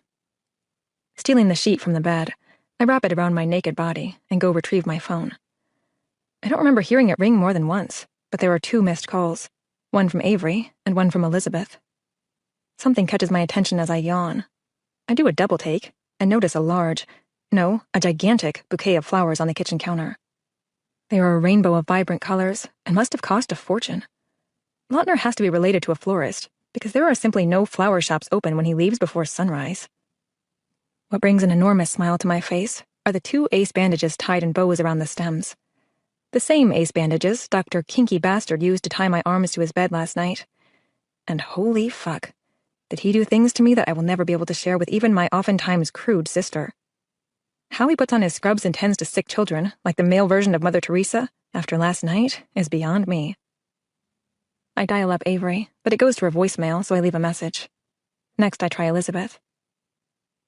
Stealing the sheet from the bed, I wrap it around my naked body and go retrieve my phone. I don't remember hearing it ring more than once, but there are 2 missed calls, one from Avery and one from Elizabeth. Something catches my attention as I yawn. I do a double take and notice a gigantic bouquet of flowers on the kitchen counter. They are a rainbow of vibrant colors and must have cost a fortune. Lautner has to be related to a florist, because there are simply no flower shops open when he leaves before sunrise. What brings an enormous smile to my face are the 2 ace bandages tied in bows around the stems. The same ace bandages Dr. Kinky Bastard used to tie my arms to his bed last night. And holy fuck, did he do things to me that I will never be able to share with even my oftentimes crude sister. How he puts on his scrubs and tends to sick children, like the male version of Mother Teresa, after last night, is beyond me. I dial up Avery, but it goes to her voicemail, so I leave a message. Next, I try Elizabeth.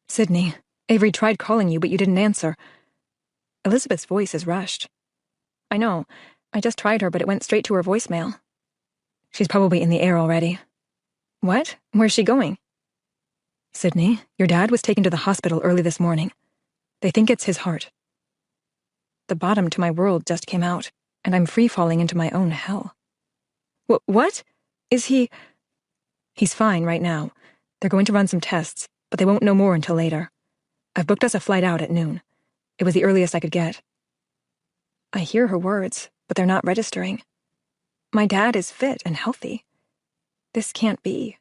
"Sydney, Avery tried calling you, but you didn't answer." Elizabeth's voice is rushed. I know. I just tried her, but it went straight to her voicemail. "She's probably in the air already." "What? Where's she going?" "Sydney, your dad was taken to the hospital early this morning. They think it's his heart." The bottom to my world just came out, and I'm free-falling into my own hell. What? Is he... "He's fine right now. They're going to run some tests, but they won't know more until later. I've booked us a flight out at noon. It was the earliest I could get." I hear her words, but they're not registering. My dad is fit and healthy. This can't be.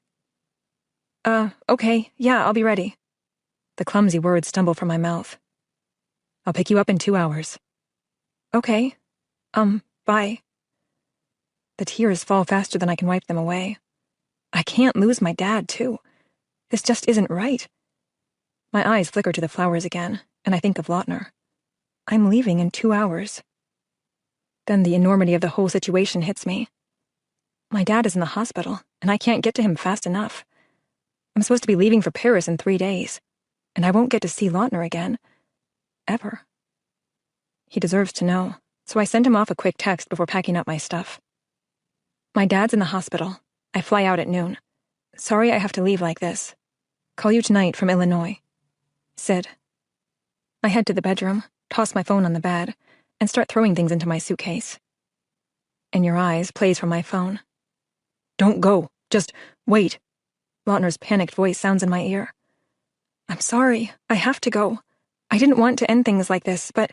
Okay, yeah, I'll be ready." The clumsy words stumble from my mouth. "I'll pick you up in 2 hours." Okay. Bye. The tears fall faster than I can wipe them away. I can't lose my dad, too. This just isn't right. My eyes flicker to the flowers again, and I think of Lautner. I'm leaving in 2 hours. Then the enormity of the whole situation hits me. My dad is in the hospital, and I can't get to him fast enough. I'm supposed to be leaving for Paris in 3 days, and I won't get to see Lautner again. Ever. He deserves to know, so I sent him off a quick text before packing up my stuff. My dad's in the hospital. I fly out at noon. Sorry I have to leave like this. Call you tonight from Illinois. Sid. I head to the bedroom, toss my phone on the bed, and start throwing things into my suitcase. In Your Eyes plays from my phone. Don't go. Just wait. Lautner's panicked voice sounds in my ear. I'm sorry. I have to go. I didn't want to end things like this, but...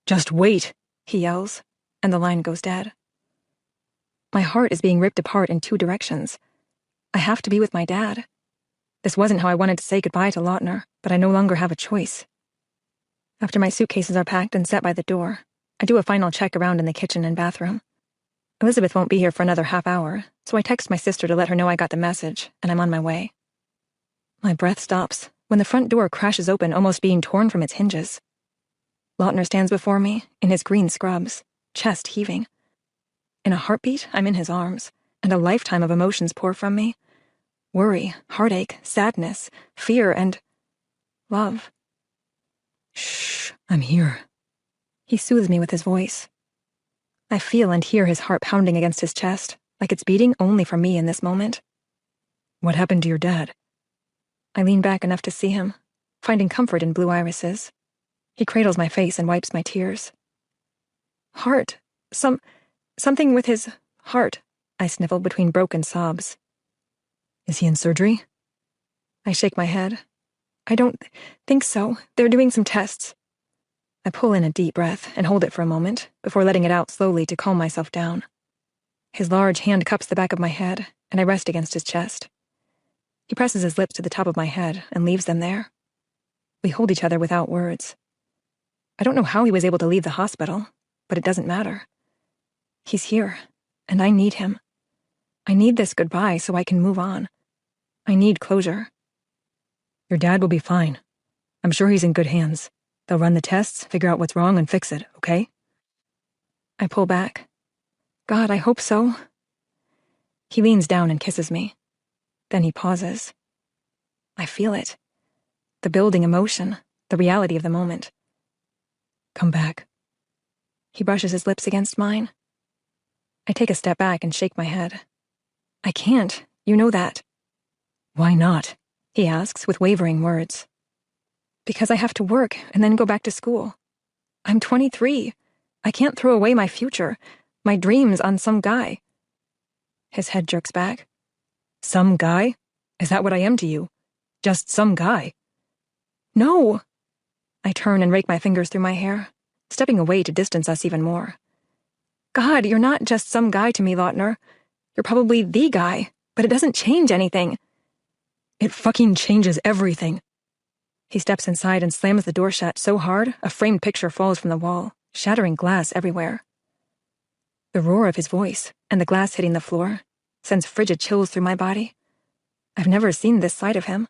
Just wait, he yells, and the line goes dead. My heart is being ripped apart in 2 directions. I have to be with my dad. This wasn't how I wanted to say goodbye to Lautner, but I no longer have a choice. After my suitcases are packed and set by the door, I do a final check around in the kitchen and bathroom. Elizabeth won't be here for another half hour, so I text my sister to let her know I got the message, and I'm on my way. My breath stops when the front door crashes open, almost being torn from its hinges. Lautner stands before me, in his green scrubs, chest heaving. In a heartbeat, I'm in his arms, and a lifetime of emotions pour from me. Worry, heartache, sadness, fear, and... love. Shh, I'm here. He soothes me with his voice. I feel and hear his heart pounding against his chest, like it's beating only for me in this moment. What happened to your dad? I lean back enough to see him, finding comfort in blue irises. He cradles my face and wipes my tears. Heart. Something with his heart, I sniffle between broken sobs. Is he in surgery? I shake my head. I don't think so. They're doing some tests. I pull in a deep breath and hold it for a moment before letting it out slowly to calm myself down. His large hand cups the back of my head, and I rest against his chest. He presses his lips to the top of my head and leaves them there. We hold each other without words. I don't know how he was able to leave the hospital, but it doesn't matter. He's here, and I need him. I need this goodbye so I can move on. I need closure. Your dad will be fine. I'm sure he's in good hands. They'll run the tests, figure out what's wrong, and fix it, okay? I pull back. God, I hope so. He leans down and kisses me. Then he pauses. I feel it. The building emotion, the reality of the moment. Come back. He brushes his lips against mine. I take a step back and shake my head. I can't. You know that. Why not? He asks with wavering words. Because I have to work and then go back to school. I'm 23. I can't throw away my future, my dreams on some guy. His head jerks back. Some guy? Is that what I am to you? Just some guy? No! I turn and rake my fingers through my hair, stepping away to distance us even more. God, you're not just some guy to me, Lautner. You're probably the guy, but it doesn't change anything. It fucking changes everything. He steps inside and slams the door shut so hard a framed picture falls from the wall, shattering glass everywhere. The roar of his voice and the glass hitting the floor sends frigid chills through my body. I've never seen this side of him.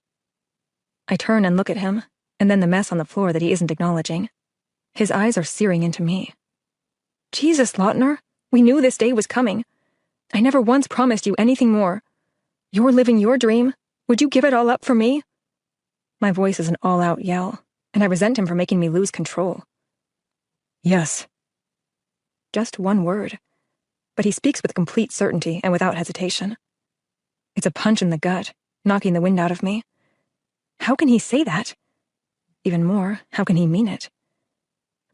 I turn and look at him, and then the mess on the floor that he isn't acknowledging. His eyes are searing into me. Jesus, Lautner, we knew this day was coming. I never once promised you anything more. You're living your dream. Would you give it all up for me? My voice is an all-out yell, and I resent him for making me lose control. Yes. Just one word. But he speaks with complete certainty and without hesitation. It's a punch in the gut, knocking the wind out of me. How can he say that? Even more, how can he mean it?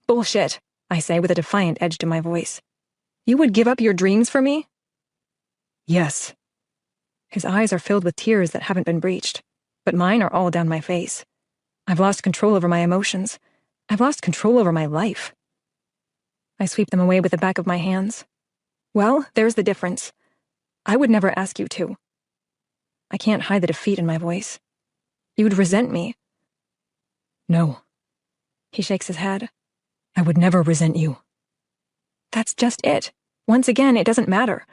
Bullshit, I say with a defiant edge to my voice. You would give up your dreams for me? Yes. His eyes are filled with tears that haven't been breached, but mine are all down my face. I've lost control over my emotions. I've lost control over my life. I sweep them away with the back of my hands. Well, there's the difference. I would never ask you to. I can't hide the defeat in my voice. You'd resent me. No. He shakes his head. I would never resent you. That's just it. Once again, it doesn't matter.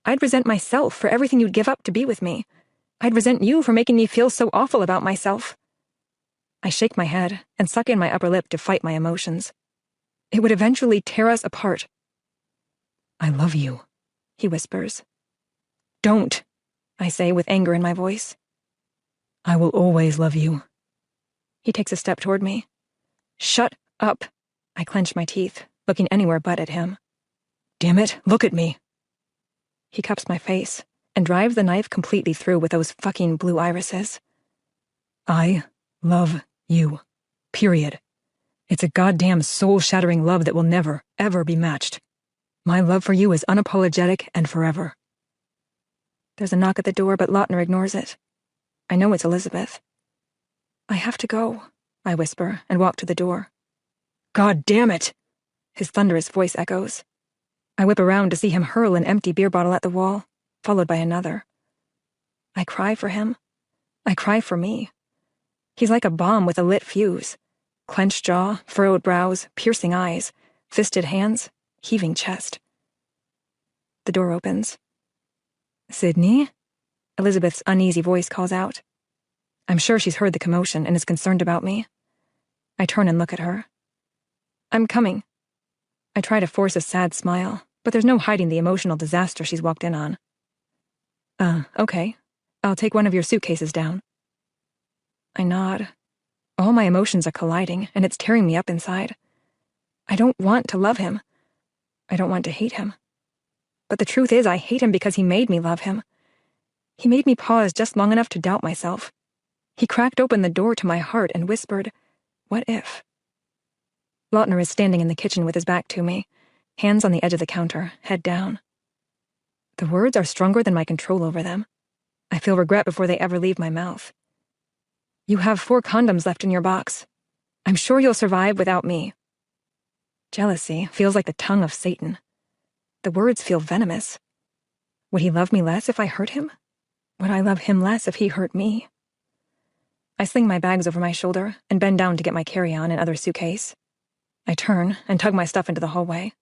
I'd resent myself for everything you'd give up to be with me. I'd resent you for making me feel so awful about myself. I shake my head and suck in my upper lip to fight my emotions. It would eventually tear us apart. I love you, he whispers. Don't, I say with anger in my voice. I will always love you. He takes a step toward me. Shut up. I clench my teeth, looking anywhere but at him. Damn it, look at me. He cups my face and drives the knife completely through with those fucking blue irises. I love you. Period. It's a goddamn soul-shattering love that will never, ever be matched. My love for you is unapologetic and forever. There's a knock at the door, but Lautner ignores it. I know it's Elizabeth. I have to go, I whisper, and walk to the door. God damn it! His thunderous voice echoes. I whip around to see him hurl an empty beer bottle at the wall, followed by another. I cry for him. I cry for me. He's like a bomb with a lit fuse. Clenched jaw, furrowed brows, piercing eyes, fisted hands, heaving chest. The door opens. Sydney? Elizabeth's uneasy voice calls out. I'm sure she's heard the commotion and is concerned about me. I turn and look at her. I'm coming. I try to force a sad smile, but there's no hiding the emotional disaster she's walked in on. Okay. I'll take one of your suitcases down. I nod. All my emotions are colliding, and it's tearing me up inside. I don't want to love him. I don't want to hate him. But the truth is, I hate him because he made me love him. He made me pause just long enough to doubt myself. He cracked open the door to my heart and whispered, "What if?" Lautner is standing in the kitchen with his back to me, hands on the edge of the counter, head down. The words are stronger than my control over them. I feel regret before they ever leave my mouth. You have 4 condoms left in your box. I'm sure you'll survive without me. Jealousy feels like the tongue of Satan. The words feel venomous. Would he love me less if I hurt him? Would I love him less if he hurt me? I sling my bags over my shoulder and bend down to get my carry-on and other suitcase. I turn and tug my stuff into the hallway.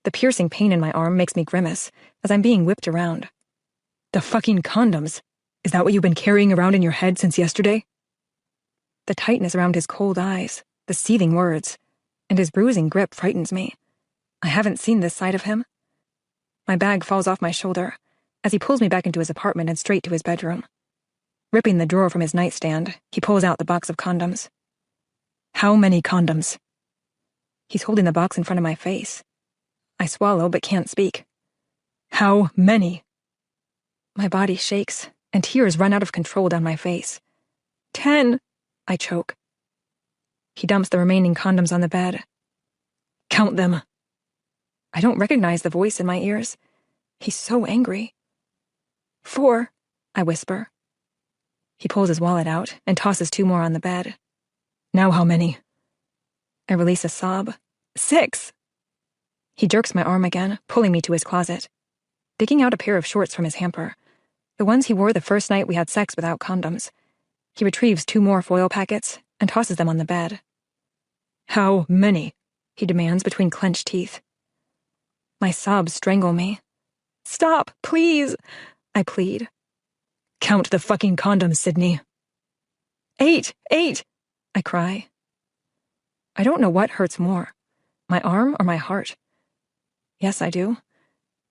The piercing pain in my arm makes me grimace as I'm being whipped around. The fucking condoms. Is that what you've been carrying around in your head since yesterday? The tightness around his cold eyes, the seething words, and his bruising grip frightens me. I haven't seen this side of him. My bag falls off my shoulder as he pulls me back into his apartment and straight to his bedroom. Ripping the drawer from his nightstand, he pulls out the box of condoms. How many condoms? He's holding the box in front of my face. I swallow but can't speak. How many? My body shakes, and tears run out of control down my face. 10, I choke. He dumps the remaining condoms on the bed. Count them. I don't recognize the voice in my ears. He's so angry. 4, I whisper. He pulls his wallet out and tosses 2 more on the bed. Now how many? I release a sob. 6. He jerks my arm again, pulling me to his closet. Digging out a pair of shorts from his hamper, the ones he wore the first night we had sex without condoms. He retrieves 2 more foil packets and tosses them on the bed. How many? He demands between clenched teeth. My sobs strangle me. Stop, please, I plead. Count the fucking condoms, Sydney. 8, I cry. I don't know what hurts more, my arm or my heart. Yes, I do.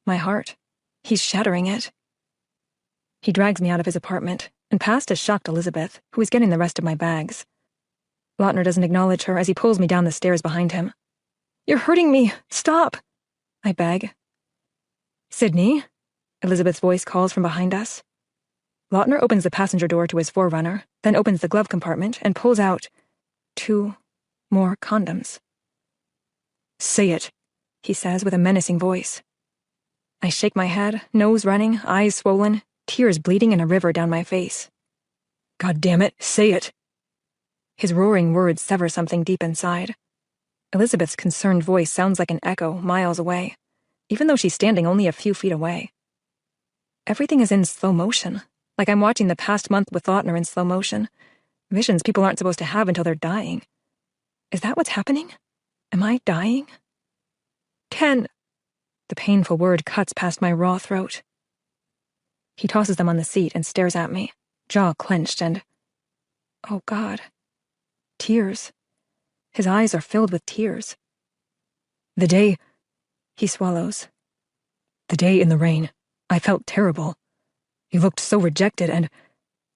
My heart. He's shattering it. He drags me out of his apartment and past a shocked Elizabeth, who is getting the rest of my bags. Lautner doesn't acknowledge her as he pulls me down the stairs behind him. You're hurting me. Stop, I beg. Sydney? Elizabeth's voice calls from behind us. Lautner opens the passenger door to his Forerunner, then opens the glove compartment and pulls out 2 more condoms. Say it, he says with a menacing voice. I shake my head, nose running, eyes swollen, tears bleeding in a river down my face. God damn it, say it. His roaring words sever something deep inside. Elizabeth's concerned voice sounds like an echo miles away, even though she's standing only a few feet away. Everything is in slow motion, like I'm watching the past month with Lautner in slow motion, visions people aren't supposed to have until they're dying. Is that what's happening? Am I dying? 10. The painful word cuts past my raw throat. He tosses them on the seat and stares at me, jaw clenched and... oh God. Tears. His eyes are filled with tears. The day... He swallows. The day in the rain, I felt terrible. You looked so rejected and...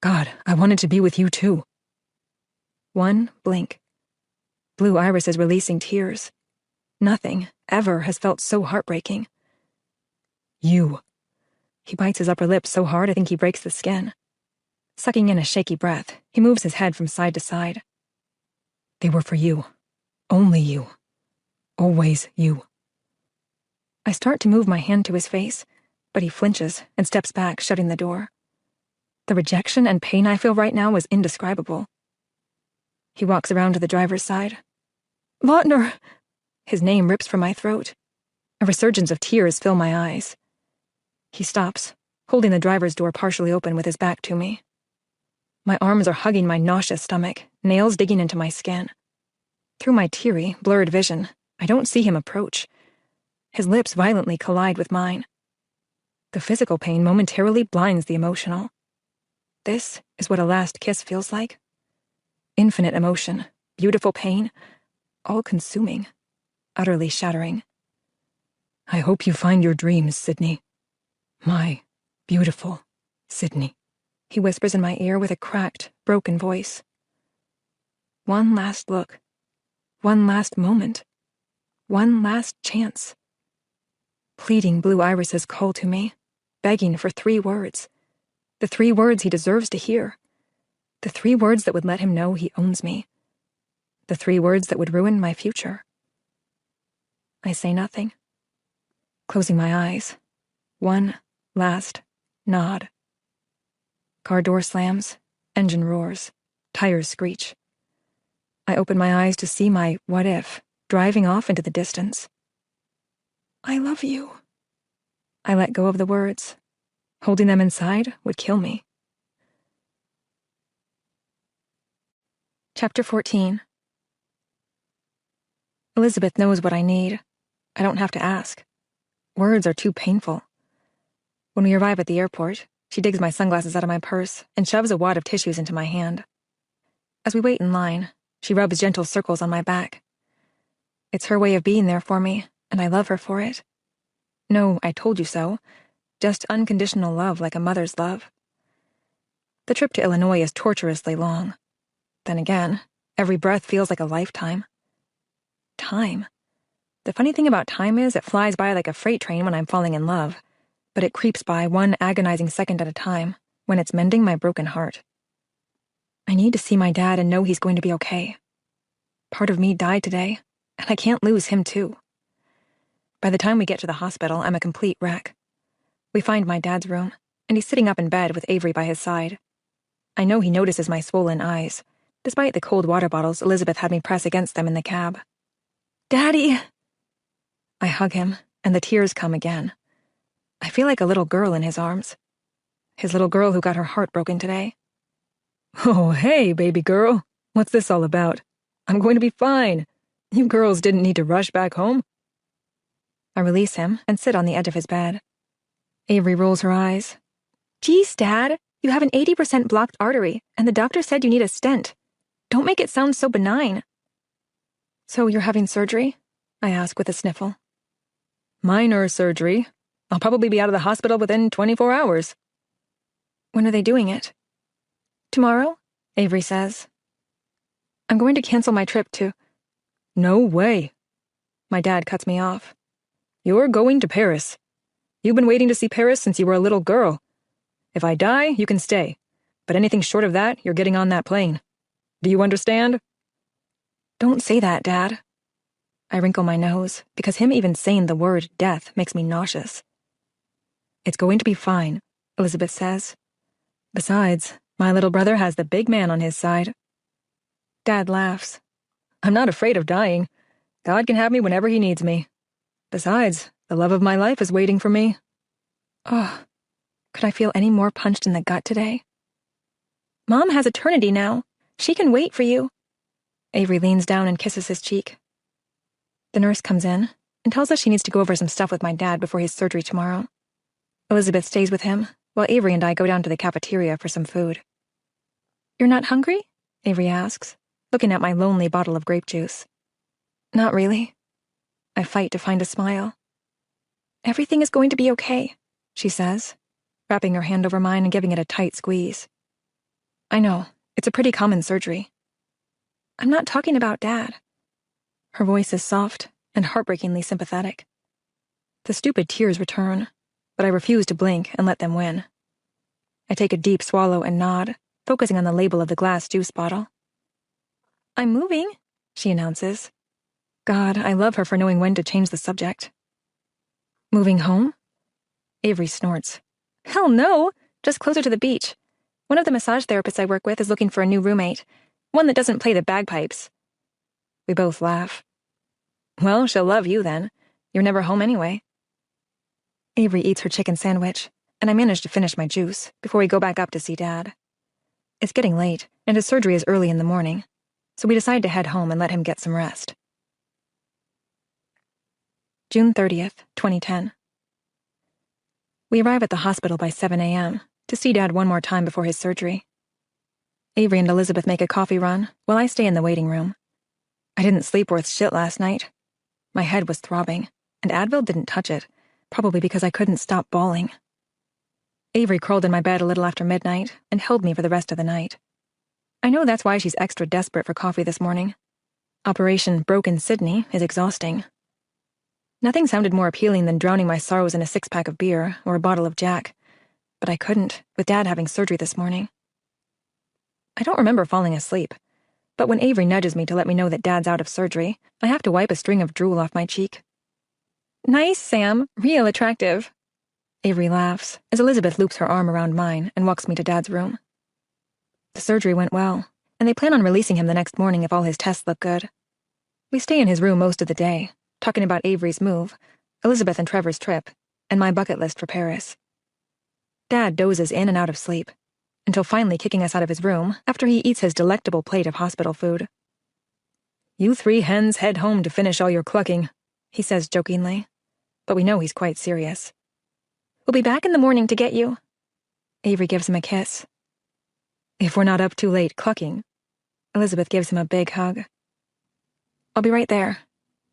God, I wanted to be with you too. One blink. Blue irises releasing tears. Nothing, ever, has felt so heartbreaking. You, He bites his upper lip so hard I think he breaks the skin. Sucking in a shaky breath, he moves his head from side to side. They were for you. Only you. Always you. I start to move my hand to his face, but he flinches and steps back, shutting the door. The rejection and pain I feel right now is indescribable. He walks around to the driver's side. Lautner! His name rips from my throat. A resurgence of tears fill my eyes. He stops, holding the driver's door partially open with his back to me. My arms are hugging my nauseous stomach, nails digging into my skin. Through my teary, blurred vision, I don't see him approach. His lips violently collide with mine. The physical pain momentarily blinds the emotional. This is what a last kiss feels like. Infinite emotion, beautiful pain, all-consuming, utterly shattering. I hope you find your dreams, Sydney. My beautiful Sydney. He whispers in my ear with a cracked, broken voice. One last look. One last moment. One last chance. Pleading blue irises call to me, begging for 3 words. The 3 words he deserves to hear. The 3 words that would let him know he owns me. The 3 words that would ruin my future. I say nothing. Closing my eyes. One last nod. Car door slams, engine roars, tires screech. I open my eyes to see my what if driving off into the distance. I love you. I let go of the words. Holding them inside would kill me. Chapter 14. Elizabeth knows what I need. I don't have to ask. Words are too painful. When we arrive at the airport, she digs my sunglasses out of my purse and shoves a wad of tissues into my hand. As we wait in line, she rubs gentle circles on my back. It's her way of being there for me, and I love her for it. No, I told you so. Just unconditional love like a mother's love. The trip to Illinois is torturously long. Then again, every breath feels like a lifetime. Time. The funny thing about time is it flies by like a freight train when I'm falling in love, but it creeps by one agonizing second at a time when it's mending my broken heart. I need to see my dad and know he's going to be okay. Part of me died today, and I can't lose him too. By the time we get to the hospital, I'm a complete wreck. We find my dad's room, and he's sitting up in bed with Avery by his side. I know he notices my swollen eyes, despite the cold water bottles Elizabeth had me press against them in the cab. Daddy! I hug him, and the tears come again. I feel like a little girl in his arms. His little girl who got her heart broken today. Oh, hey, baby girl. What's this all about? I'm going to be fine. You girls didn't need to rush back home. I release him and sit on the edge of his bed. Avery rolls her eyes. Geez, Dad, you have an 80% blocked artery, and the doctor said you need a stent. Don't make it sound so benign. So you're having surgery? I ask with a sniffle. Minor surgery. I'll probably be out of the hospital within 24 hours. When are they doing it? Tomorrow, Avery says. I'm going to cancel my trip to... No way. My dad cuts me off. You're going to Paris. You've been waiting to see Paris since you were a little girl. If I die, you can stay. But anything short of that, you're getting on that plane. Do you understand? Don't say that, Dad. I wrinkle my nose, because him even saying the word death makes me nauseous. It's going to be fine, Elizabeth says. Besides, my little brother has the big man on his side. Dad laughs. I'm not afraid of dying. God can have me whenever he needs me. Besides, the love of my life is waiting for me. Oh, could I feel any more punched in the gut today? Mom has eternity now. She can wait for you. Avery leans down and kisses his cheek. The nurse comes in and tells us she needs to go over some stuff with my dad before his surgery tomorrow. Elizabeth stays with him, while Avery and I go down to the cafeteria for some food. You're not hungry? Avery asks, looking at my lonely bottle of grape juice. Not really. I fight to find a smile. Everything is going to be okay, she says, wrapping her hand over mine and giving it a tight squeeze. I know, it's a pretty common surgery. I'm not talking about Dad. Her voice is soft and heartbreakingly sympathetic. The stupid tears return, but I refuse to blink and let them win. I take a deep swallow and nod, focusing on the label of the glass juice bottle. "I'm moving," she announces. God, I love her for knowing when to change the subject. "Moving home?" Avery snorts. "Hell no, just closer to the beach. One of the massage therapists I work with is looking for a new roommate, one that doesn't play the bagpipes." We both laugh. "Well, she'll love you then. You're never home anyway." Avery eats her chicken sandwich, and I manage to finish my juice before we go back up to see Dad. It's getting late, and his surgery is early in the morning, so we decide to head home and let him get some rest. June 30th, 2010. We arrive at the hospital by 7 a.m. to see Dad one more time before his surgery. Avery and Elizabeth make a coffee run while I stay in the waiting room. I didn't sleep worth shit last night. My head was throbbing, and Advil didn't touch it, probably because I couldn't stop bawling. Avery crawled in my bed a little after midnight and held me for the rest of the night. I know that's why she's extra desperate for coffee this morning. Operation Broken Sydney is exhausting. Nothing sounded more appealing than drowning my sorrows in a six-pack of beer or a bottle of Jack, but I couldn't, with Dad having surgery this morning. I don't remember falling asleep, but when Avery nudges me to let me know that Dad's out of surgery, I have to wipe a string of drool off my cheek. "Nice, Sam. Real attractive." Avery laughs as Elizabeth loops her arm around mine and walks me to Dad's room. The surgery went well, and they plan on releasing him the next morning if all his tests look good. We stay in his room most of the day, talking about Avery's move, Elizabeth and Trevor's trip, and my bucket list for Paris. Dad dozes in and out of sleep, until finally kicking us out of his room after he eats his delectable plate of hospital food. "You three hens head home to finish all your clucking," he says jokingly, but we know he's quite serious. "We'll be back in the morning to get you." Avery gives him a kiss. "If we're not up too late clucking." Elizabeth gives him a big hug. "I'll be right there,"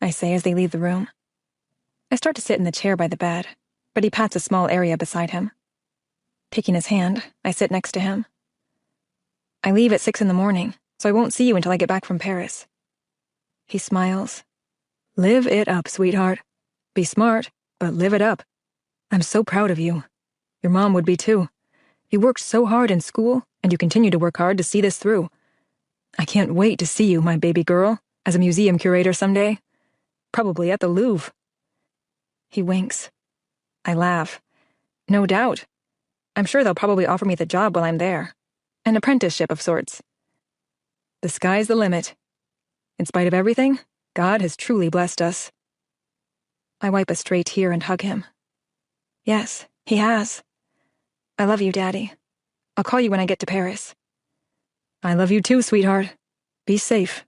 I say as they leave the room. I start to sit in the chair by the bed, but he pats a small area beside him. Taking his hand, I sit next to him. "I leave at 6 in the morning, so I won't see you until I get back from Paris." He smiles. "Live it up, sweetheart. Be smart, but live it up. I'm so proud of you. Your mom would be too. You worked so hard in school, and you continue to work hard to see this through. I can't wait to see you, my baby girl, as a museum curator someday. Probably at the Louvre." He winks. I laugh. "No doubt. I'm sure they'll probably offer me the job while I'm there. An apprenticeship of sorts. The sky's the limit. In spite of everything, God has truly blessed us." I wipe a stray tear and hug him. "Yes, he has. I love you, Daddy. I'll call you when I get to Paris." "I love you too, sweetheart. Be safe."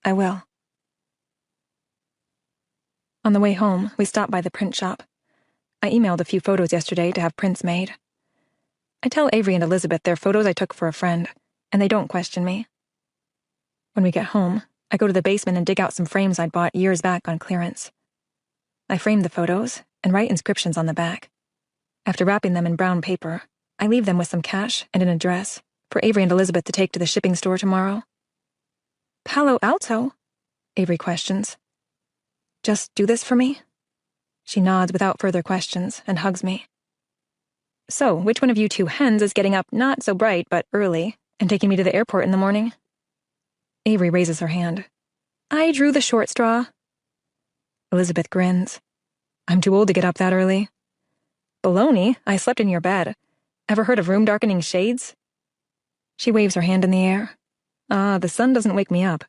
"I will." On the way home, we stopped by the print shop. I emailed a few photos yesterday to have prints made. I tell Avery and Elizabeth they're photos I took for a friend, and they don't question me. When we get home, I go to the basement and dig out some frames I'd bought years back on clearance. I frame the photos and write inscriptions on the back. After wrapping them in brown paper, I leave them with some cash and an address for Avery and Elizabeth to take to the shipping store tomorrow. "Palo Alto?" Avery questions. "Just do this for me?" She nods without further questions and hugs me. "So, which one of you two hens is getting up not so bright but early and taking me to the airport in the morning?" Avery raises her hand. "I drew the short straw." Elizabeth grins. "I'm too old to get up that early." "Baloney, I slept in your bed. Ever heard of room-darkening shades?" She waves her hand in the air. "The sun doesn't wake me up."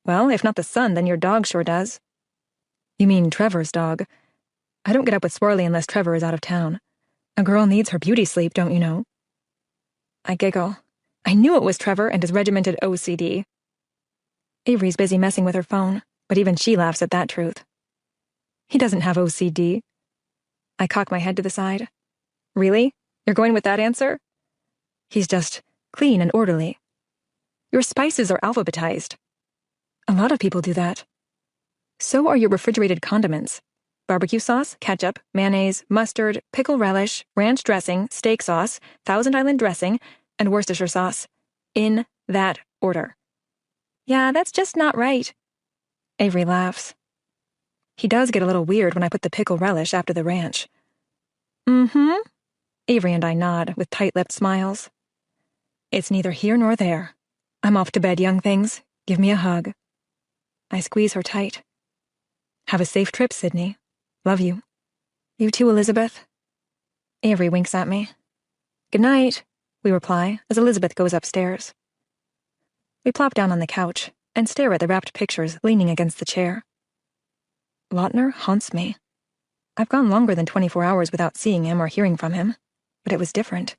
"Well, if not the sun, then your dog sure does." "You mean Trevor's dog. I don't get up with Swarley unless Trevor is out of town. A girl needs her beauty sleep, don't you know?" I giggle. I knew it was Trevor and his regimented OCD. Avery's busy messing with her phone, but even she laughs at that truth. "He doesn't have OCD." I cock my head to the side. "Really? You're going with that answer?" "He's just clean and orderly." "Your spices are alphabetized." "A lot of people do that." "So are your refrigerated condiments. Barbecue sauce, ketchup, mayonnaise, mustard, pickle relish, ranch dressing, steak sauce, Thousand Island dressing, and Worcestershire sauce. In that order." "Yeah, that's just not right." Avery laughs. "He does get a little weird when I put the pickle relish after the ranch. Mm-hmm. Avery and I nod with tight-lipped smiles. It's neither here nor there. I'm off to bed, young things. Give me a hug. I squeeze her tight. Have a safe trip, Sydney. Love you. You too, Elizabeth. Avery winks at me. Good night, we reply as Elizabeth goes upstairs. We plop down on the couch and stare at the wrapped pictures leaning against the chair. Lautner haunts me. I've gone longer than 24 hours without seeing him or hearing from him, but it was different.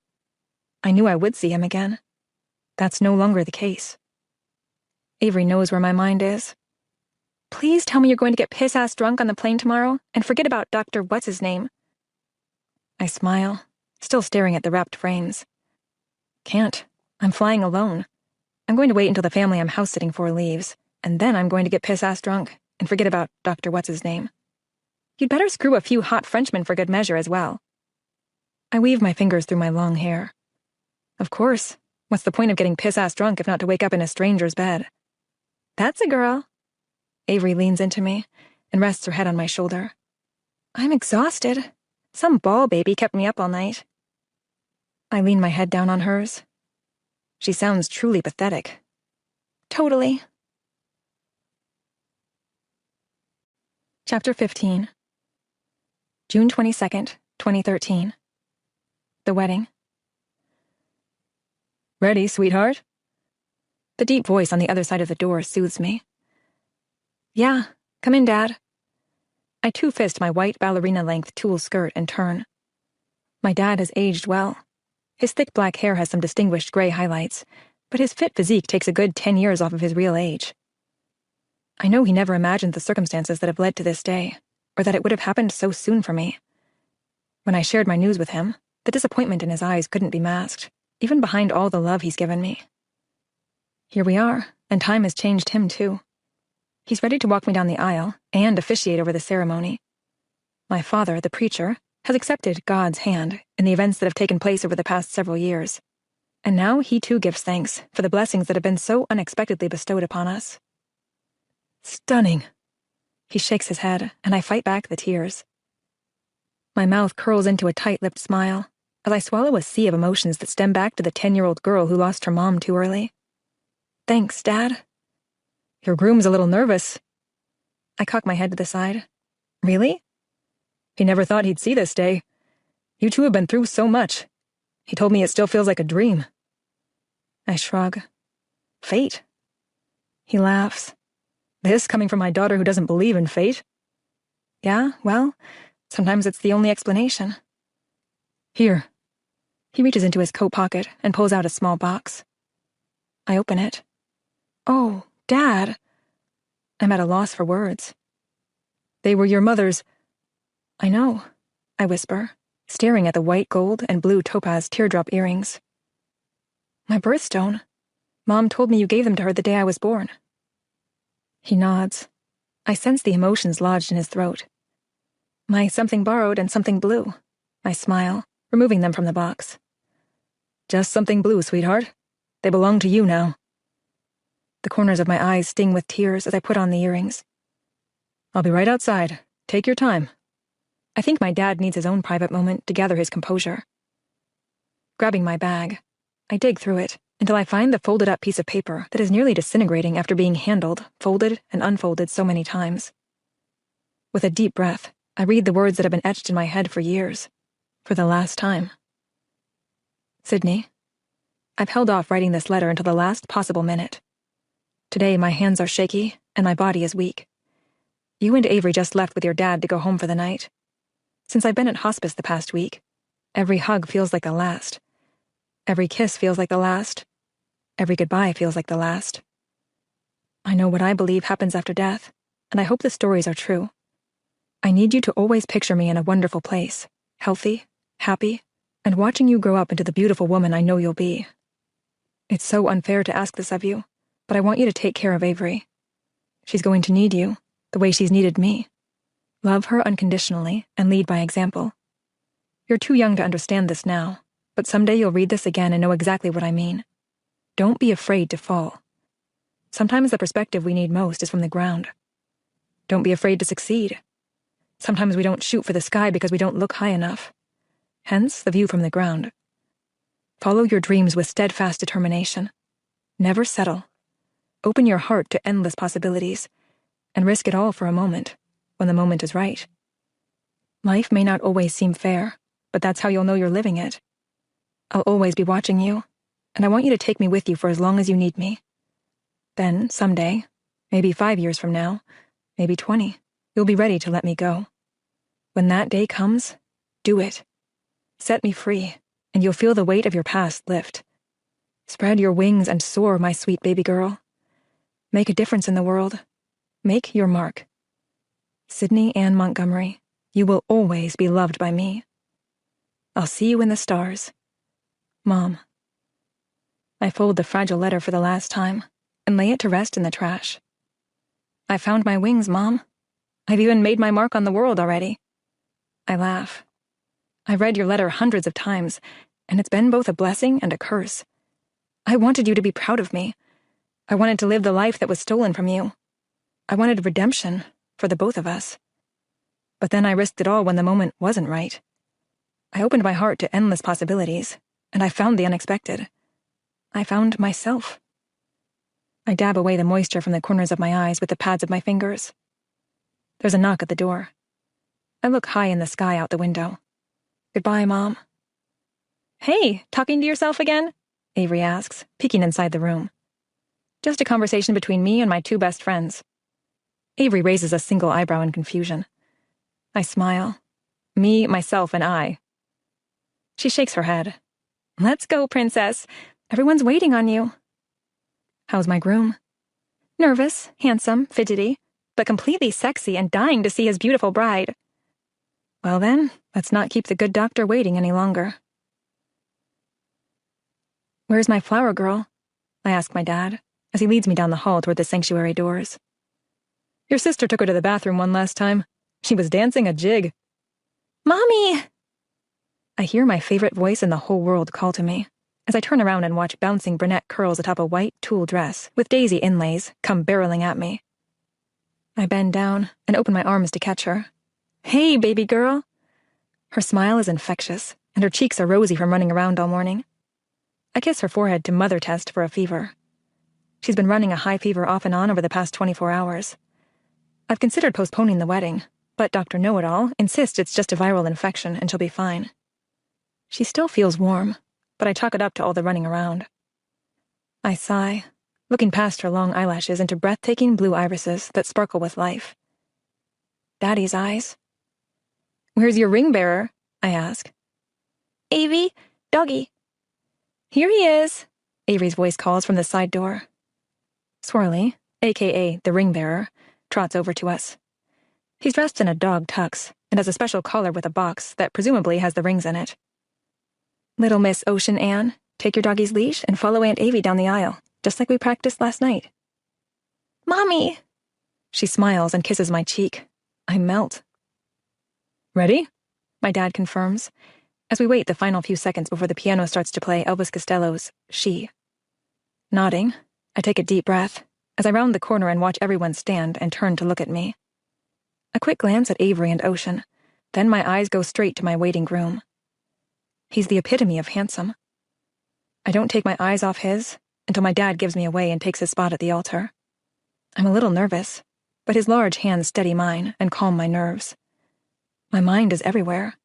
I knew I would see him again. That's no longer the case. Avery knows where my mind is. Please tell me you're going to get piss-ass drunk on the plane tomorrow and forget about Dr. What's-His-Name. I smile, still staring at the wrapped frames. Can't. I'm flying alone. I'm going to wait until the family I'm house-sitting for leaves, and then I'm going to get piss-ass drunk and forget about Dr. What's-His-Name. You'd better screw a few hot Frenchmen for good measure as well. I weave my fingers through my long hair. Of course. What's the point of getting piss-ass drunk if not to wake up in a stranger's bed? That's a girl. Avery leans into me and rests her head on my shoulder. I'm exhausted. Some ball baby kept me up all night. I lean my head down on hers. She sounds truly pathetic. Totally. Chapter 15. June 22nd, 2013. The wedding. Ready, sweetheart? The deep voice on the other side of the door soothes me. Yeah, come in, Dad. I two-fist my white ballerina-length tulle skirt and turn. My dad has aged well. His thick black hair has some distinguished gray highlights, but his fit physique takes a good 10 years off of his real age. I know he never imagined the circumstances that have led to this day, or that it would have happened so soon for me. When I shared my news with him, the disappointment in his eyes couldn't be masked, even behind all the love he's given me. Here we are, and time has changed him too. He's ready to walk me down the aisle and officiate over the ceremony. My father, the preacher, has accepted God's hand in the events that have taken place over the past several years, and now he too gives thanks for the blessings that have been so unexpectedly bestowed upon us. Stunning. He shakes his head, and I fight back the tears. My mouth curls into a tight-lipped smile as I swallow a sea of emotions that stem back to the 10-year-old girl who lost her mom too early. Thanks, Dad. Your groom's a little nervous. I cock my head to the side. Really? He never thought he'd see this day. You two have been through so much. He told me it still feels like a dream. I shrug. Fate? He laughs. This coming from my daughter who doesn't believe in fate? Yeah, well, sometimes it's the only explanation. Here. He reaches into his coat pocket and pulls out a small box. I open it. Oh, Dad. I'm at a loss for words. They were your mother's. I know, I whisper, staring at the white gold and blue topaz teardrop earrings. My birthstone. Mom told me you gave them to her the day I was born. He nods. I sense the emotions lodged in his throat. My something borrowed and something blue. I smile, removing them from the box. Just something blue, sweetheart. They belong to you now. The corners of my eyes sting with tears as I put on the earrings. I'll be right outside. Take your time. I think my dad needs his own private moment to gather his composure. Grabbing my bag, I dig through it until I find the folded-up piece of paper that is nearly disintegrating after being handled, folded, and unfolded so many times. With a deep breath, I read the words that have been etched in my head for years. For the last time. Sydney, I've held off writing this letter until the last possible minute. Today my hands are shaky and my body is weak. You and Avery just left with your dad to go home for the night. Since I've been at hospice the past week, every hug feels like the last. Every kiss feels like the last. Every goodbye feels like the last. I know what I believe happens after death, and I hope the stories are true. I need you to always picture me in a wonderful place, healthy, happy, and watching you grow up into the beautiful woman I know you'll be. It's so unfair to ask this of you, but I want you to take care of Avery. She's going to need you, the way she's needed me. Love her unconditionally and lead by example. You're too young to understand this now, but someday you'll read this again and know exactly what I mean. Don't be afraid to fall. Sometimes the perspective we need most is from the ground. Don't be afraid to succeed. Sometimes we don't shoot for the sky because we don't look high enough. hence the view from the ground. Follow your dreams with steadfast determination. Never settle. Open your heart to endless possibilities, and risk it all for a moment, when the moment is right. Life may not always seem fair, but that's how you'll know you're living it. I'll always be watching you, and I want you to take me with you for as long as you need me. Then, someday, maybe 5 years from now, maybe 20, you'll be ready to let me go. When that day comes, do it. Set me free, and you'll feel the weight of your past lift. Spread your wings and soar, my sweet baby girl. Make a difference in the world. Make your mark. Sydney Ann Montgomery, you will always be loved by me. I'll see you in the stars. Mom. I fold the fragile letter for the last time and lay it to rest in the trash. I found my wings, Mom. I've even made my mark on the world already. I laugh. I read your letter hundreds of times, and it's been both a blessing and a curse. I wanted you to be proud of me. I wanted to live the life that was stolen from you. I wanted redemption for the both of us. But then I risked it all when the moment wasn't right. I opened my heart to endless possibilities, and I found the unexpected. I found myself. I dab away the moisture from the corners of my eyes with the pads of my fingers. There's a knock at the door. I look high in the sky out the window. Goodbye, Mom. Hey, talking to yourself again? Avery asks, peeking inside the room. Just a conversation between me and my 2 best friends. Avery raises a single eyebrow in confusion. I smile. Me, myself, and I. She shakes her head. Let's go, princess. Everyone's waiting on you. How's my groom? Nervous, handsome, fidgety, but completely sexy and dying to see his beautiful bride. Well then, let's not keep the good doctor waiting any longer. Where's my flower girl? I ask my dad, as he leads me down the hall toward the sanctuary doors. Your sister took her to the bathroom one last time. She was dancing a jig. Mommy! I hear my favorite voice in the whole world call to me, as I turn around and watch bouncing brunette curls atop a white tulle dress with daisy inlays come barreling at me. I bend down and open my arms to catch her. Hey, baby girl! Her smile is infectious, and her cheeks are rosy from running around all morning. I kiss her forehead to mother test for a fever. She's been running a high fever off and on over the past 24 hours. I've considered postponing the wedding, but Dr. Know-It-All insists it's just a viral infection and she'll be fine. She still feels warm, but I chalk it up to all the running around. I sigh, looking past her long eyelashes into breathtaking blue irises that sparkle with life. Daddy's eyes. Where's your ring bearer? I ask. Avy, doggy. Here he is, Avery's voice calls from the side door. Swirly, a.k.a. the ring bearer, trots over to us. He's dressed in a dog tux and has a special collar with a box that presumably has the rings in it. Little Miss Ocean Ann, take your doggy's leash and follow Aunt Avy down the aisle, just like we practiced last night. Mommy! She smiles and kisses my cheek. I melt. Ready? My dad confirms, as we wait the final few seconds before the piano starts to play Elvis Costello's She. Nodding, I take a deep breath as I round the corner and watch everyone stand and turn to look at me. A quick glance at Avery and Ocean, then my eyes go straight to my waiting groom. He's the epitome of handsome. I don't take my eyes off his until my dad gives me away and takes his spot at the altar. I'm a little nervous, but his large hands steady mine and calm my nerves. My mind is everywhere.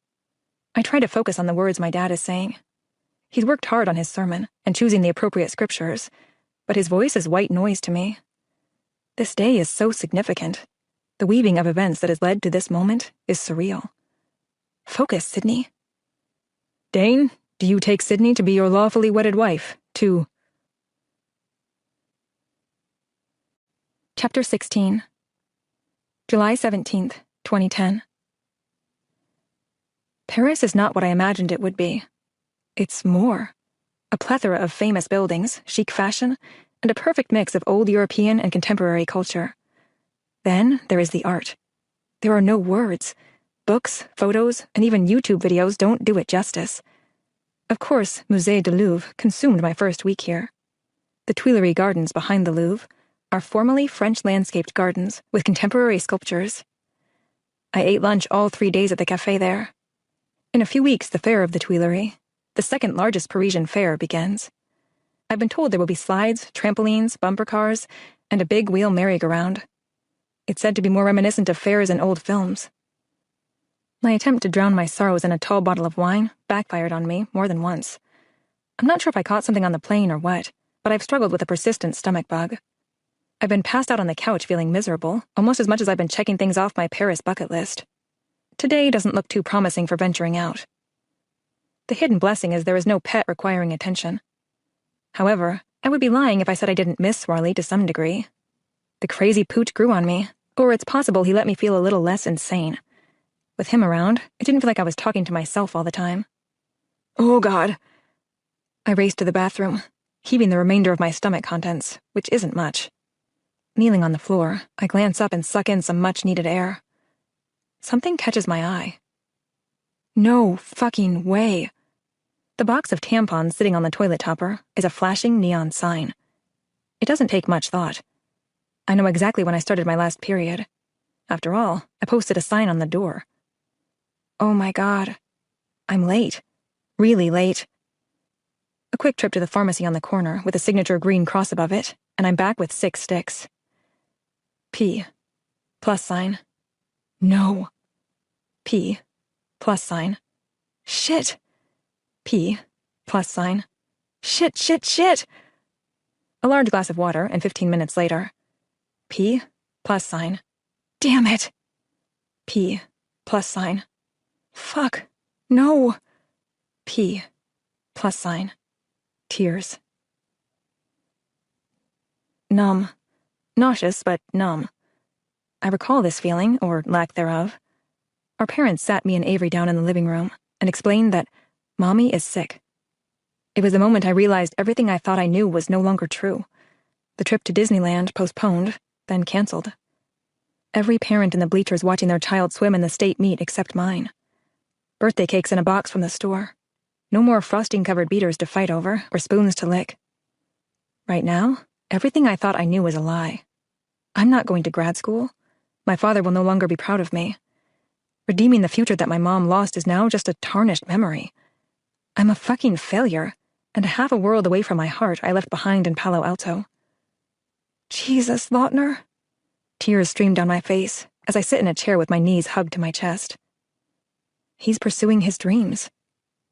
I try to focus on the words my dad is saying. He's worked hard on his sermon and choosing the appropriate scriptures, but his voice is white noise to me. This day is so significant. The weaving of events that has led to this moment is surreal. Focus, Sydney. Dane, do you take Sydney to be your lawfully wedded wife, to... Chapter 16. July 17th, 2010. Paris is not what I imagined it would be. It's more. A plethora of famous buildings, chic fashion, and a perfect mix of old European and contemporary culture. Then there is the art. There are no words. Books, photos, and even YouTube videos don't do it justice. Of course, Musée du Louvre consumed my first week here. The Tuileries Gardens behind the Louvre are formerly French landscaped gardens with contemporary sculptures. I ate lunch all 3 days at the cafe there. In a few weeks, the fair of the Tuileries, the second largest Parisian fair, begins. I've been told there will be slides, trampolines, bumper cars, and a big wheel merry-go-round. It's said to be more reminiscent of fairs in old films. My attempt to drown my sorrows in a tall bottle of wine backfired on me more than once. I'm not sure if I caught something on the plane or what, but I've struggled with a persistent stomach bug. I've been passed out on the couch feeling miserable, almost as much as I've been checking things off my Paris bucket list. Today doesn't look too promising for venturing out. The hidden blessing is there is no pet requiring attention. However, I would be lying if I said I didn't miss Swarley to some degree. The crazy pooch grew on me, or it's possible he let me feel a little less insane. With him around, it didn't feel like I was talking to myself all the time. Oh, God. I raced to the bathroom, heaving the remainder of my stomach contents, which isn't much. Kneeling on the floor, I glance up and suck in some much-needed air. Something catches my eye. No fucking way. The box of tampons sitting on the toilet topper is a flashing neon sign. It doesn't take much thought. I know exactly when I started my last period. After all, I posted a sign on the door. Oh my God. I'm late. Really late. A quick trip to the pharmacy on the corner with a signature green cross above it, and I'm back with 6 sticks. P. Plus sign. No. P. Plus sign. Shit. P. Plus sign. Shit, shit, shit. A large glass of water, and 15 minutes later. P. Plus sign. Damn it. P. Plus sign. Fuck. No. P. Plus sign. Tears. Numb. Nauseous, but numb. I recall this feeling, or lack thereof. Our parents sat me and Avery down in the living room and explained that Mommy is sick. It was the moment I realized everything I thought I knew was no longer true. The trip to Disneyland postponed, then canceled. Every parent in the bleachers watching their child swim in the state meet except mine. Birthday cakes in a box from the store. No more frosting-covered beaters to fight over or spoons to lick. Right now, everything I thought I knew was a lie. I'm not going to grad school. My father will no longer be proud of me. Redeeming the future that my mom lost is now just a tarnished memory. I'm a fucking failure, and half a world away from my heart I left behind in Palo Alto. Jesus, Lautner. Tears stream down my face as I sit in a chair with my knees hugged to my chest. He's pursuing his dreams.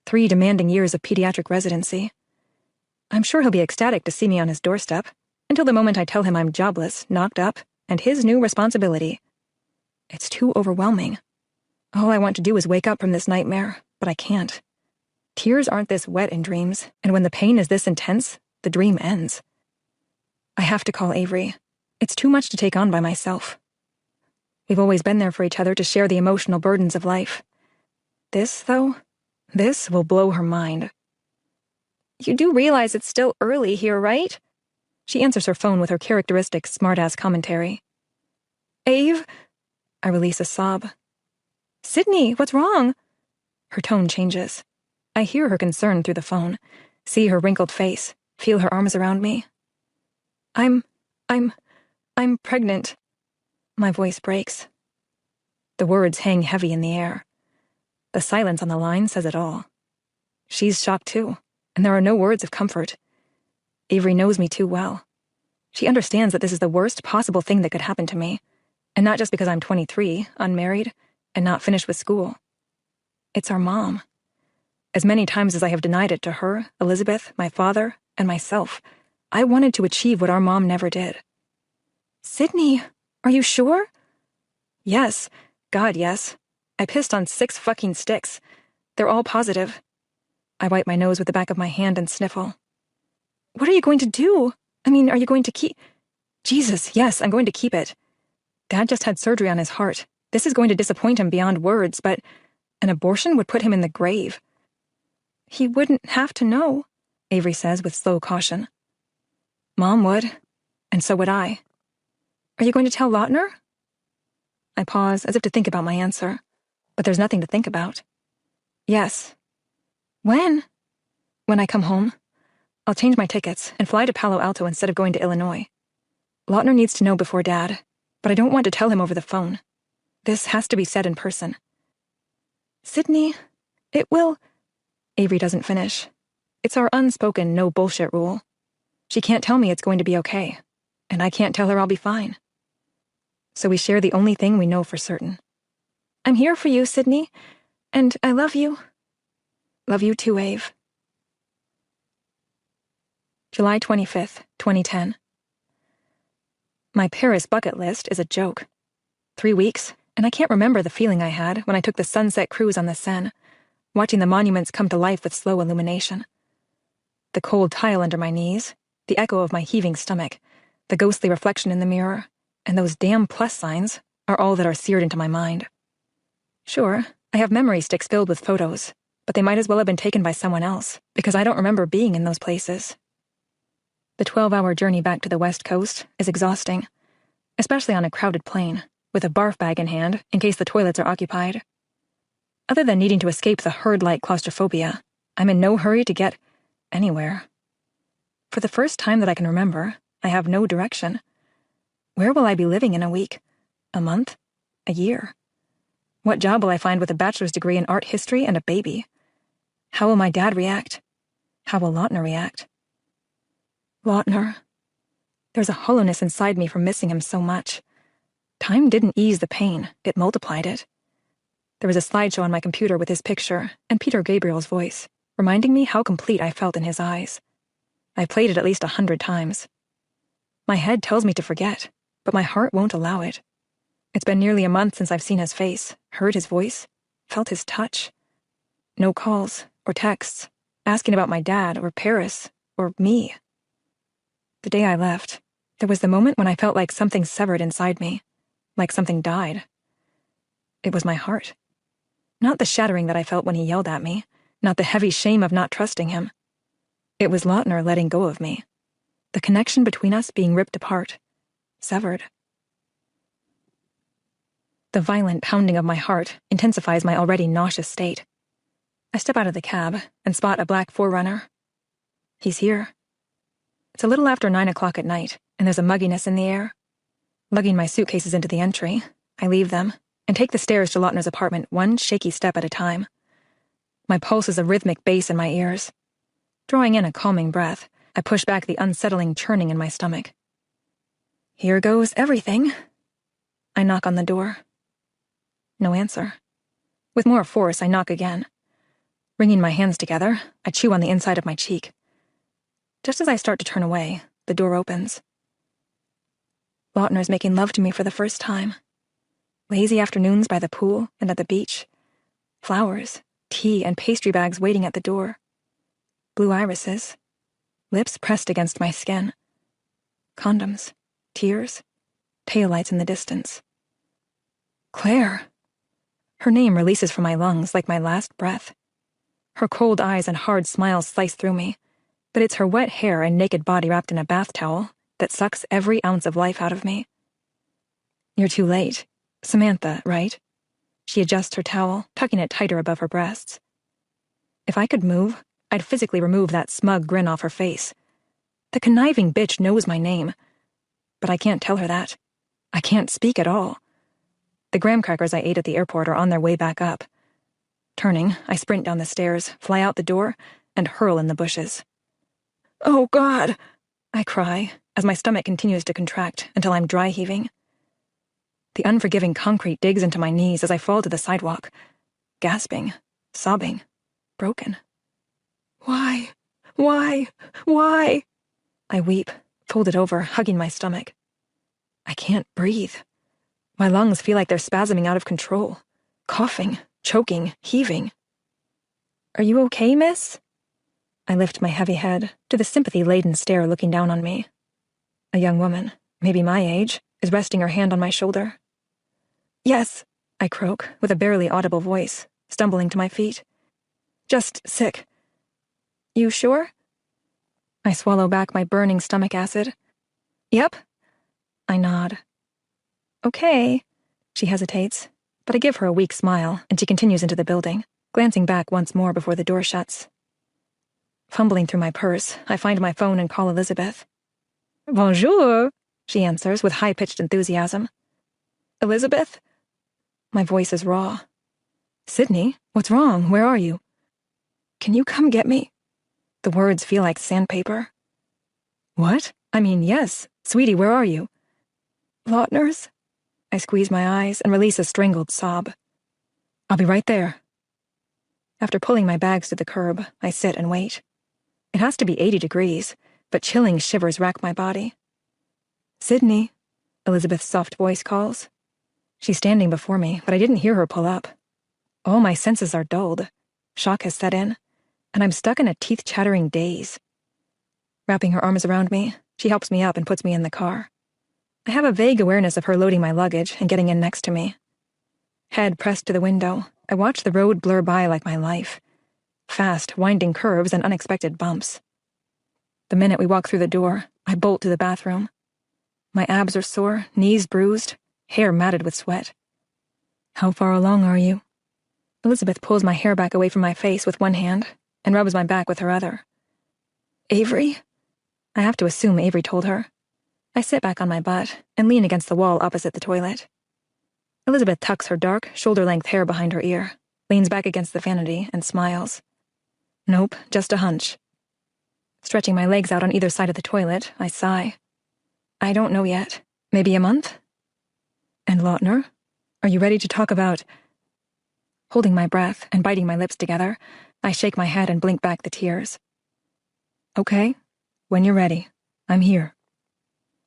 3 demanding years of pediatric residency. I'm sure he'll be ecstatic to see me on his doorstep, until the moment I tell him I'm jobless, knocked up, and his new responsibility. It's too overwhelming. All I want to do is wake up from this nightmare, but I can't. Tears aren't this wet in dreams, and when the pain is this intense, the dream ends. I have to call Avery. It's too much to take on by myself. We've always been there for each other to share the emotional burdens of life. This, though, this will blow her mind. You do realize it's still early here, right? She answers her phone with her characteristic smart-ass commentary. Ave? I release a sob. Sydney, what's wrong? Her tone changes. I hear her concern through the phone, see her wrinkled face, feel her arms around me. I'm pregnant. My voice breaks. The words hang heavy in the air. The silence on the line says it all. She's shocked too, and there are no words of comfort. Avery knows me too well. She understands that this is the worst possible thing that could happen to me, and not just because I'm 23, unmarried, and not finished with school. It's our mom. As many times as I have denied it to her, Elizabeth, my father, and myself, I wanted to achieve what our mom never did. Sydney, are you sure? Yes. God, yes. I pissed on 6 fucking sticks. They're all positive. I wipe my nose with the back of my hand and sniffle. What are you going to do? I mean, are you going to keep... Jesus, yes, I'm going to keep it. Dad just had surgery on his heart. This is going to disappoint him beyond words, but an abortion would put him in the grave. He wouldn't have to know, Avery says with slow caution. Mom would, and so would I. Are you going to tell Lautner? I pause as if to think about my answer, but there's nothing to think about. Yes. When? When I come home. I'll change my tickets and fly to Palo Alto instead of going to Illinois. Lautner needs to know before Dad, but I don't want to tell him over the phone. This has to be said in person. Sydney, It will. Avery doesn't finish. It's our unspoken no bullshit rule. She can't tell me it's going to be okay, and I can't tell her I'll be fine. So we share the only thing we know for certain. I'm here for you, Sydney, and I love you. Love you too, Ave. July 25th, 2010. My Paris bucket list is a joke. 3 weeks, and I can't remember the feeling I had when I took the sunset cruise on the Seine, watching the monuments come to life with slow illumination. The cold tile under my knees, the echo of my heaving stomach, the ghostly reflection in the mirror, and those damn plus signs are all that are seared into my mind. Sure, I have memory sticks filled with photos, but they might as well have been taken by someone else, because I don't remember being in those places. The 12-hour journey back to the West Coast is exhausting, especially on a crowded plane, with a barf bag in hand in case the toilets are occupied. Other than needing to escape the herd-like claustrophobia, I'm in no hurry to get anywhere. For the first time that I can remember, I have no direction. Where will I be living in a week? A month? A year? What job will I find with a bachelor's degree in art history and a baby? How will my dad react? How will Lautner react? Lautner. There's a hollowness inside me from missing him so much. Time didn't ease the pain, it multiplied it. There was a slideshow on my computer with his picture and Peter Gabriel's voice, reminding me how complete I felt in his eyes. I've played it at least 100 times. My head tells me to forget, but my heart won't allow it. It's been nearly a month since I've seen his face, heard his voice, felt his touch. No calls or texts, asking about my dad or Paris or me. The day I left, there was the moment when I felt like something severed inside me, like something died. It was my heart. Not the shattering that I felt when he yelled at me, not the heavy shame of not trusting him. It was Lautner letting go of me, the connection between us being ripped apart, severed. The violent pounding of my heart intensifies my already nauseous state. I step out of the cab and spot a black 4Runner. He's here. It's a little after 9 o'clock at night, and there's a mugginess in the air. Lugging my suitcases into the entry, I leave them and take the stairs to Lautner's apartment one shaky step at a time. My pulse is a rhythmic bass in my ears. Drawing in a calming breath, I push back the unsettling churning in my stomach. Here goes everything. I knock on the door. No answer. With more force, I knock again. Wringing my hands together, I chew on the inside of my cheek. Just as I start to turn away, the door opens. Lautner's making love to me for the first time. Lazy afternoons by the pool and at the beach. Flowers, tea, and pastry bags waiting at the door. Blue irises. Lips pressed against my skin. Condoms. Tears. Taillights in the distance. Claire. Her name releases from my lungs like my last breath. Her cold eyes and hard smile slice through me, but it's her wet hair and naked body wrapped in a bath towel that sucks every ounce of life out of me. You're too late. Samantha, right? She adjusts her towel, tucking it tighter above her breasts. If I could move, I'd physically remove that smug grin off her face. The conniving bitch knows my name. But I can't tell her that. I can't speak at all. The graham crackers I ate at the airport are on their way back up. Turning, I sprint down the stairs, fly out the door, and hurl in the bushes. Oh, God! I cry, as my stomach continues to contract until I'm dry heaving. The unforgiving concrete digs into my knees as I fall to the sidewalk, gasping, sobbing, broken. Why? Why? Why? I weep, folded over, hugging my stomach. I can't breathe. My lungs feel like they're spasming out of control, coughing, choking, heaving. Are you okay, miss? I lift my heavy head to the sympathy-laden stare looking down on me. A young woman, maybe my age, is resting her hand on my shoulder. Yes, I croak with a barely audible voice, stumbling to my feet. Just sick. You sure? I swallow back my burning stomach acid. Yep. I nod. Okay. She hesitates, but I give her a weak smile, and she continues into the building, glancing back once more before the door shuts. Fumbling through my purse, I find my phone and call Elizabeth. Bonjour, she answers with high-pitched enthusiasm. Elizabeth? My voice is raw. Sydney, what's wrong? Where are you? Can you come get me? The words feel like sandpaper. What? I mean, yes. Sweetie, where are you? Lautner's? I squeeze my eyes and release a strangled sob. I'll be right there. After pulling my bags to the curb, I sit and wait. It has to be 80 degrees, but chilling shivers rack my body. Sydney, Elizabeth's soft voice calls. She's standing before me, but I didn't hear her pull up. All my senses are dulled. Shock has set in, and I'm stuck in a teeth-chattering daze. Wrapping her arms around me, she helps me up and puts me in the car. I have a vague awareness of her loading my luggage and getting in next to me. Head pressed to the window, I watch the road blur by like my life. Fast, winding curves and unexpected bumps. The minute we walk through the door, I bolt to the bathroom. My abs are sore, knees bruised, hair matted with sweat. How far along are you? Elizabeth pulls my hair back away from my face with one hand and rubs my back with her other. Avery? I have to assume Avery told her. I sit back on my butt and lean against the wall opposite the toilet. Elizabeth tucks her dark, shoulder-length hair behind her ear, leans back against the vanity, and smiles. Nope, just a hunch. Stretching my legs out on either side of the toilet, I sigh. I don't know yet. Maybe a month? And Lautner? Are you ready to talk about... Holding my breath and biting my lips together, I shake my head and blink back the tears. Okay, when you're ready. I'm here.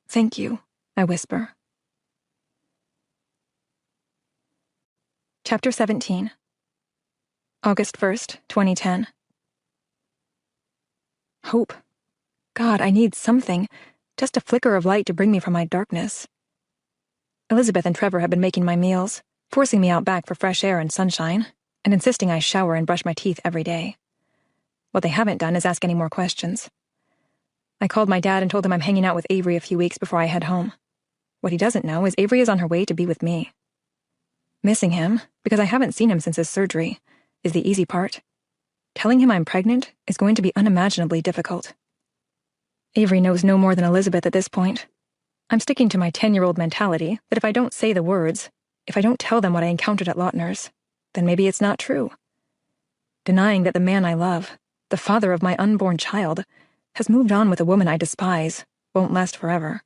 Thank you, I whisper. Chapter 17. August 1st, 2010. Hope. God, I need something, just a flicker of light to bring me from my darkness. Elizabeth and Trevor have been making my meals, forcing me out back for fresh air and sunshine, and insisting I shower and brush my teeth every day. What they haven't done is ask any more questions. I called my dad and told him I'm hanging out with Avery a few weeks before I head home. What he doesn't know is Avery is on her way to be with me. Missing him, because I haven't seen him since his surgery, is the easy part. Telling him I'm pregnant is going to be unimaginably difficult. Avery knows no more than Elizabeth at this point. I'm sticking to my 10-year-old mentality that if I don't say the words, if I don't tell them what I encountered at Lautner's, then maybe it's not true. Denying that the man I love, the father of my unborn child, has moved on with a woman I despise won't last forever.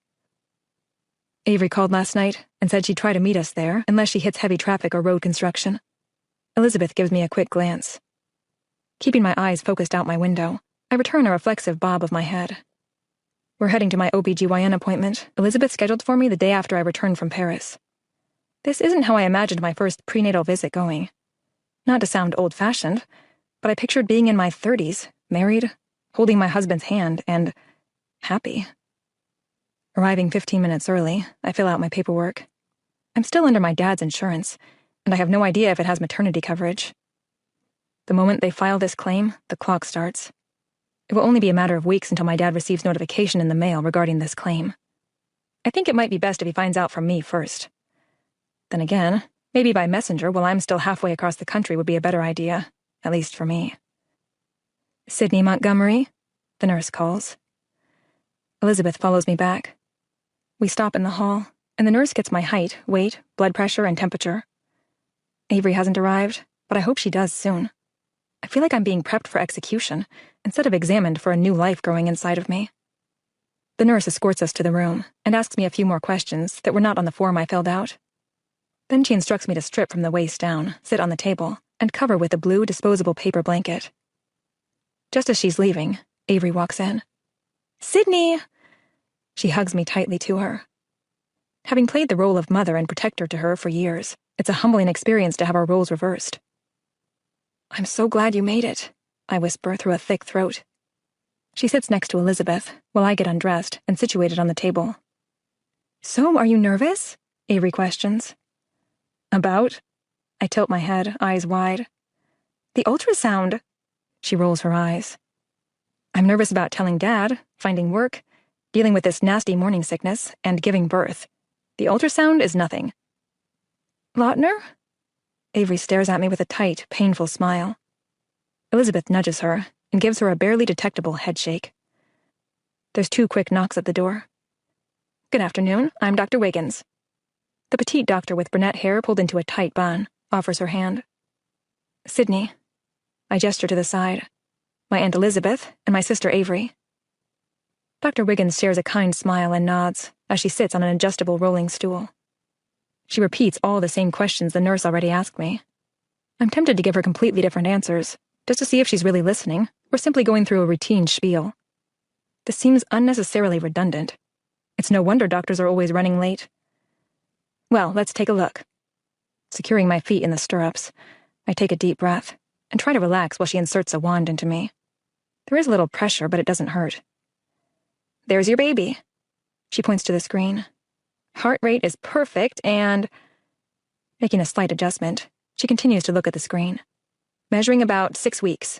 Avery called last night and said she'd try to meet us there unless she hits heavy traffic or road construction. Elizabeth gives me a quick glance. Keeping my eyes focused out my window, I return a reflexive bob of my head. We're heading to my OB/GYN appointment Elizabeth scheduled for me the day after I returned from Paris. This isn't how I imagined my first prenatal visit going. Not to sound old-fashioned, but I pictured being in my 30s, married, holding my husband's hand, and happy. Arriving 15 minutes early, I fill out my paperwork. I'm still under my dad's insurance, and I have no idea if it has maternity coverage. The moment they file this claim, the clock starts. It will only be a matter of weeks until my dad receives notification in the mail regarding this claim. I think it might be best if he finds out from me first. Then again, maybe by messenger while I'm still halfway across the country would be a better idea, at least for me. Sydney Montgomery, the nurse calls. Elizabeth follows me back. We stop in the hall, and the nurse gets my height, weight, blood pressure, and temperature. Avery hasn't arrived, but I hope she does soon. I feel like I'm being prepped for execution, instead of examined for a new life growing inside of me. The nurse escorts us to the room, and asks me a few more questions that were not on the form I filled out. Then she instructs me to strip from the waist down, sit on the table, and cover with a blue disposable paper blanket. Just as she's leaving, Avery walks in. Sydney! She hugs me tightly to her. Having played the role of mother and protector to her for years, it's a humbling experience to have our roles reversed. I'm so glad you made it, I whisper through a thick throat. She sits next to Elizabeth, while I get undressed and situated on the table. So, are you nervous? Avery questions. About? I tilt my head, eyes wide. The ultrasound. She rolls her eyes. I'm nervous about telling Dad, finding work, dealing with this nasty morning sickness, and giving birth. The ultrasound is nothing. Lautner? Avery stares at me with a tight, painful smile. Elizabeth nudges her and gives her a barely detectable headshake. There's 2 quick knocks at the door. Good afternoon, I'm Dr. Wiggins. The petite doctor with brunette hair pulled into a tight bun offers her hand. Sydney. I gesture to the side. My Aunt Elizabeth and my sister Avery. Dr. Wiggins shares a kind smile and nods as she sits on an adjustable rolling stool. She repeats all the same questions the nurse already asked me. I'm tempted to give her completely different answers, just to see if she's really listening or simply going through a routine spiel. This seems unnecessarily redundant. It's no wonder doctors are always running late. Well, let's take a look. Securing my feet in the stirrups, I take a deep breath and try to relax while she inserts a wand into me. There is a little pressure, but it doesn't hurt. There's your baby. She points to the screen. Heart rate is perfect and... Making a slight adjustment, she continues to look at the screen. Measuring about 6 weeks.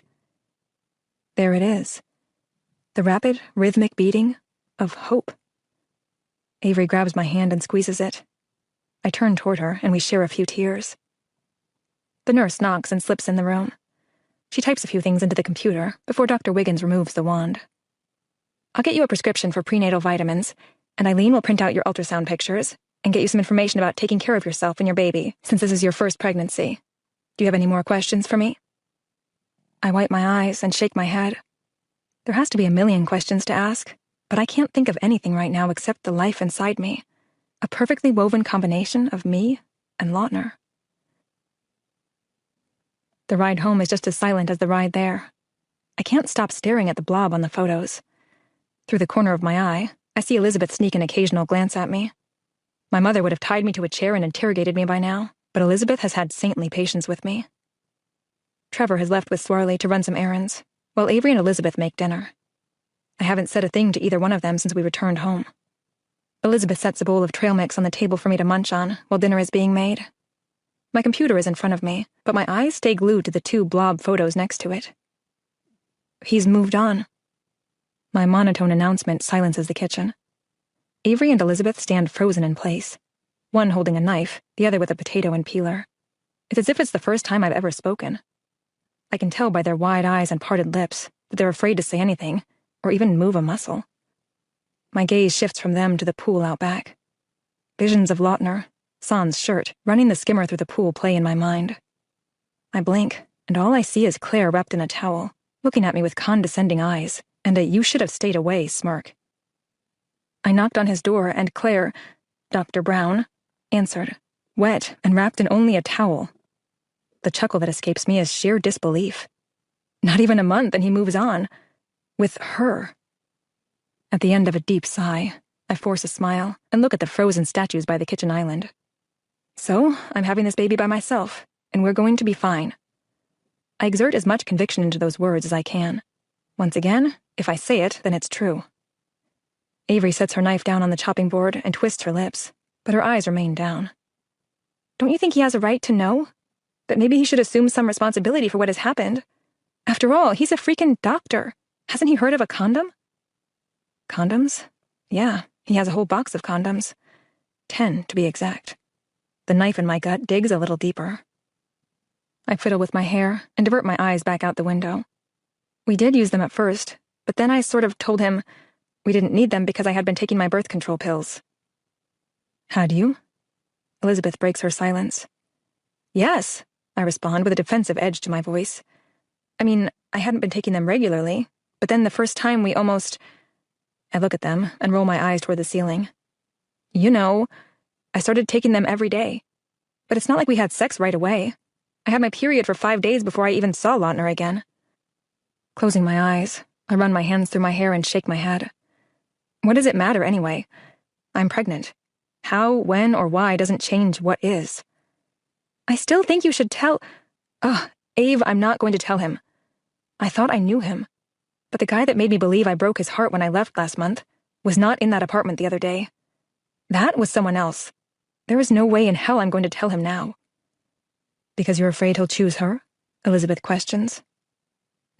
There it is. The rapid, rhythmic beating of hope. Avery grabs my hand and squeezes it. I turn toward her and we share a few tears. The nurse knocks and slips in the room. She types a few things into the computer before Dr. Wiggins removes the wand. I'll get you a prescription for prenatal vitamins, and Eileen will print out your ultrasound pictures and get you some information about taking care of yourself and your baby, since this is your first pregnancy. Do you have any more questions for me? I wipe my eyes and shake my head. There has to be a million questions to ask, but I can't think of anything right now except the life inside me, a perfectly woven combination of me and Lautner. The ride home is just as silent as the ride there. I can't stop staring at the blob on the photos. Through the corner of my eye, I see Elizabeth sneak an occasional glance at me. My mother would have tied me to a chair and interrogated me by now, but Elizabeth has had saintly patience with me. Trevor has left with Swarley to run some errands, while Avery and Elizabeth make dinner. I haven't said a thing to either one of them since we returned home. Elizabeth sets a bowl of trail mix on the table for me to munch on while dinner is being made. My computer is in front of me, but my eyes stay glued to the 2 blob photos next to it. He's moved on. My monotone announcement silences the kitchen. Avery and Elizabeth stand frozen in place, one holding a knife, the other with a potato and peeler. It's as if it's the first time I've ever spoken. I can tell by their wide eyes and parted lips that they're afraid to say anything, or even move a muscle. My gaze shifts from them to the pool out back. Visions of Lautner, sans shirt, running the skimmer through the pool play in my mind. I blink, and all I see is Claire wrapped in a towel, looking at me with condescending eyes, and a you-should-have-stayed-away smirk. I knocked on his door, and Claire, Dr. Brown, answered, wet and wrapped in only a towel. The chuckle that escapes me is sheer disbelief. Not even a month, and he moves on. With her. At the end of a deep sigh, I force a smile and look at the frozen statues by the kitchen island. So, I'm having this baby by myself, and we're going to be fine. I exert as much conviction into those words as I can. Once again, if I say it, then it's true. Avery sets her knife down on the chopping board and twists her lips, but her eyes remain down. Don't you think he has a right to know? That maybe he should assume some responsibility for what has happened? After all, he's a freaking doctor. Hasn't he heard of a condom? Condoms? Yeah, he has a whole box of condoms. 10, to be exact. The knife in my gut digs a little deeper. I fiddle with my hair and divert my eyes back out the window. We did use them at first, but then I sort of told him we didn't need them because I had been taking my birth control pills. Had you? Elizabeth breaks her silence. Yes, I respond with a defensive edge to my voice. I mean, I hadn't been taking them regularly, but then the first time we almost... I look at them and roll my eyes toward the ceiling. You know, I started taking them every day. But it's not like we had sex right away. I had my period for 5 days before I even saw Lautner again. Closing my eyes, I run my hands through my hair and shake my head. What does it matter anyway? I'm pregnant. How, when, or why doesn't change what is. I still think you should tell... Ugh, Ave, I'm not going to tell him. I thought I knew him. But the guy that made me believe I broke his heart when I left last month was not in that apartment the other day. That was someone else. There is no way in hell I'm going to tell him now. Because you're afraid he'll choose her? Elizabeth questions.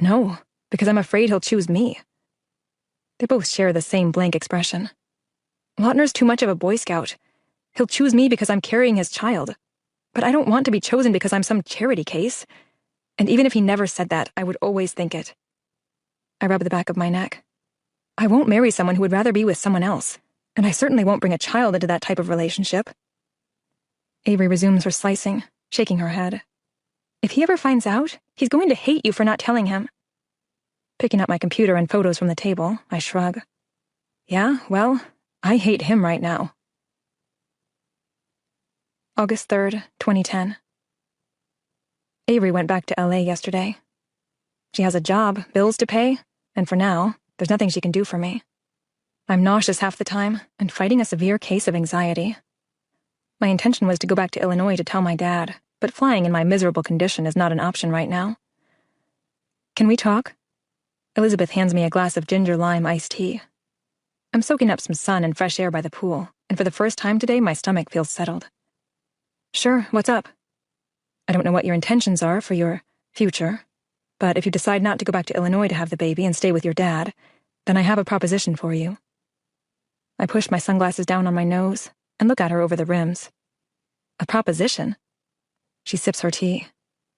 No, because I'm afraid he'll choose me. They both share the same blank expression. Lautner's too much of a Boy Scout. He'll choose me because I'm carrying his child. But I don't want to be chosen because I'm some charity case. And even if he never said that, I would always think it. I rub the back of my neck. I won't marry someone who would rather be with someone else, and I certainly won't bring a child into that type of relationship. Avery resumes her slicing, shaking her head. If he ever finds out, he's going to hate you for not telling him. Picking up my computer and photos from the table, I shrug. Yeah, well, I hate him right now. August 3rd, 2010. Avery went back to LA yesterday. She has a job, bills to pay, and for now, there's nothing she can do for me. I'm nauseous half the time and fighting a severe case of anxiety. My intention was to go back to Illinois to tell my dad, but flying in my miserable condition is not an option right now. Can we talk? Elizabeth hands me a glass of ginger lime iced tea. I'm soaking up some sun and fresh air by the pool, and for the first time today, my stomach feels settled. Sure, what's up? I don't know what your intentions are for your future, but if you decide not to go back to Illinois to have the baby and stay with your dad, then I have a proposition for you. I push my sunglasses down on my nose and look at her over the rims. A proposition? She sips her tea.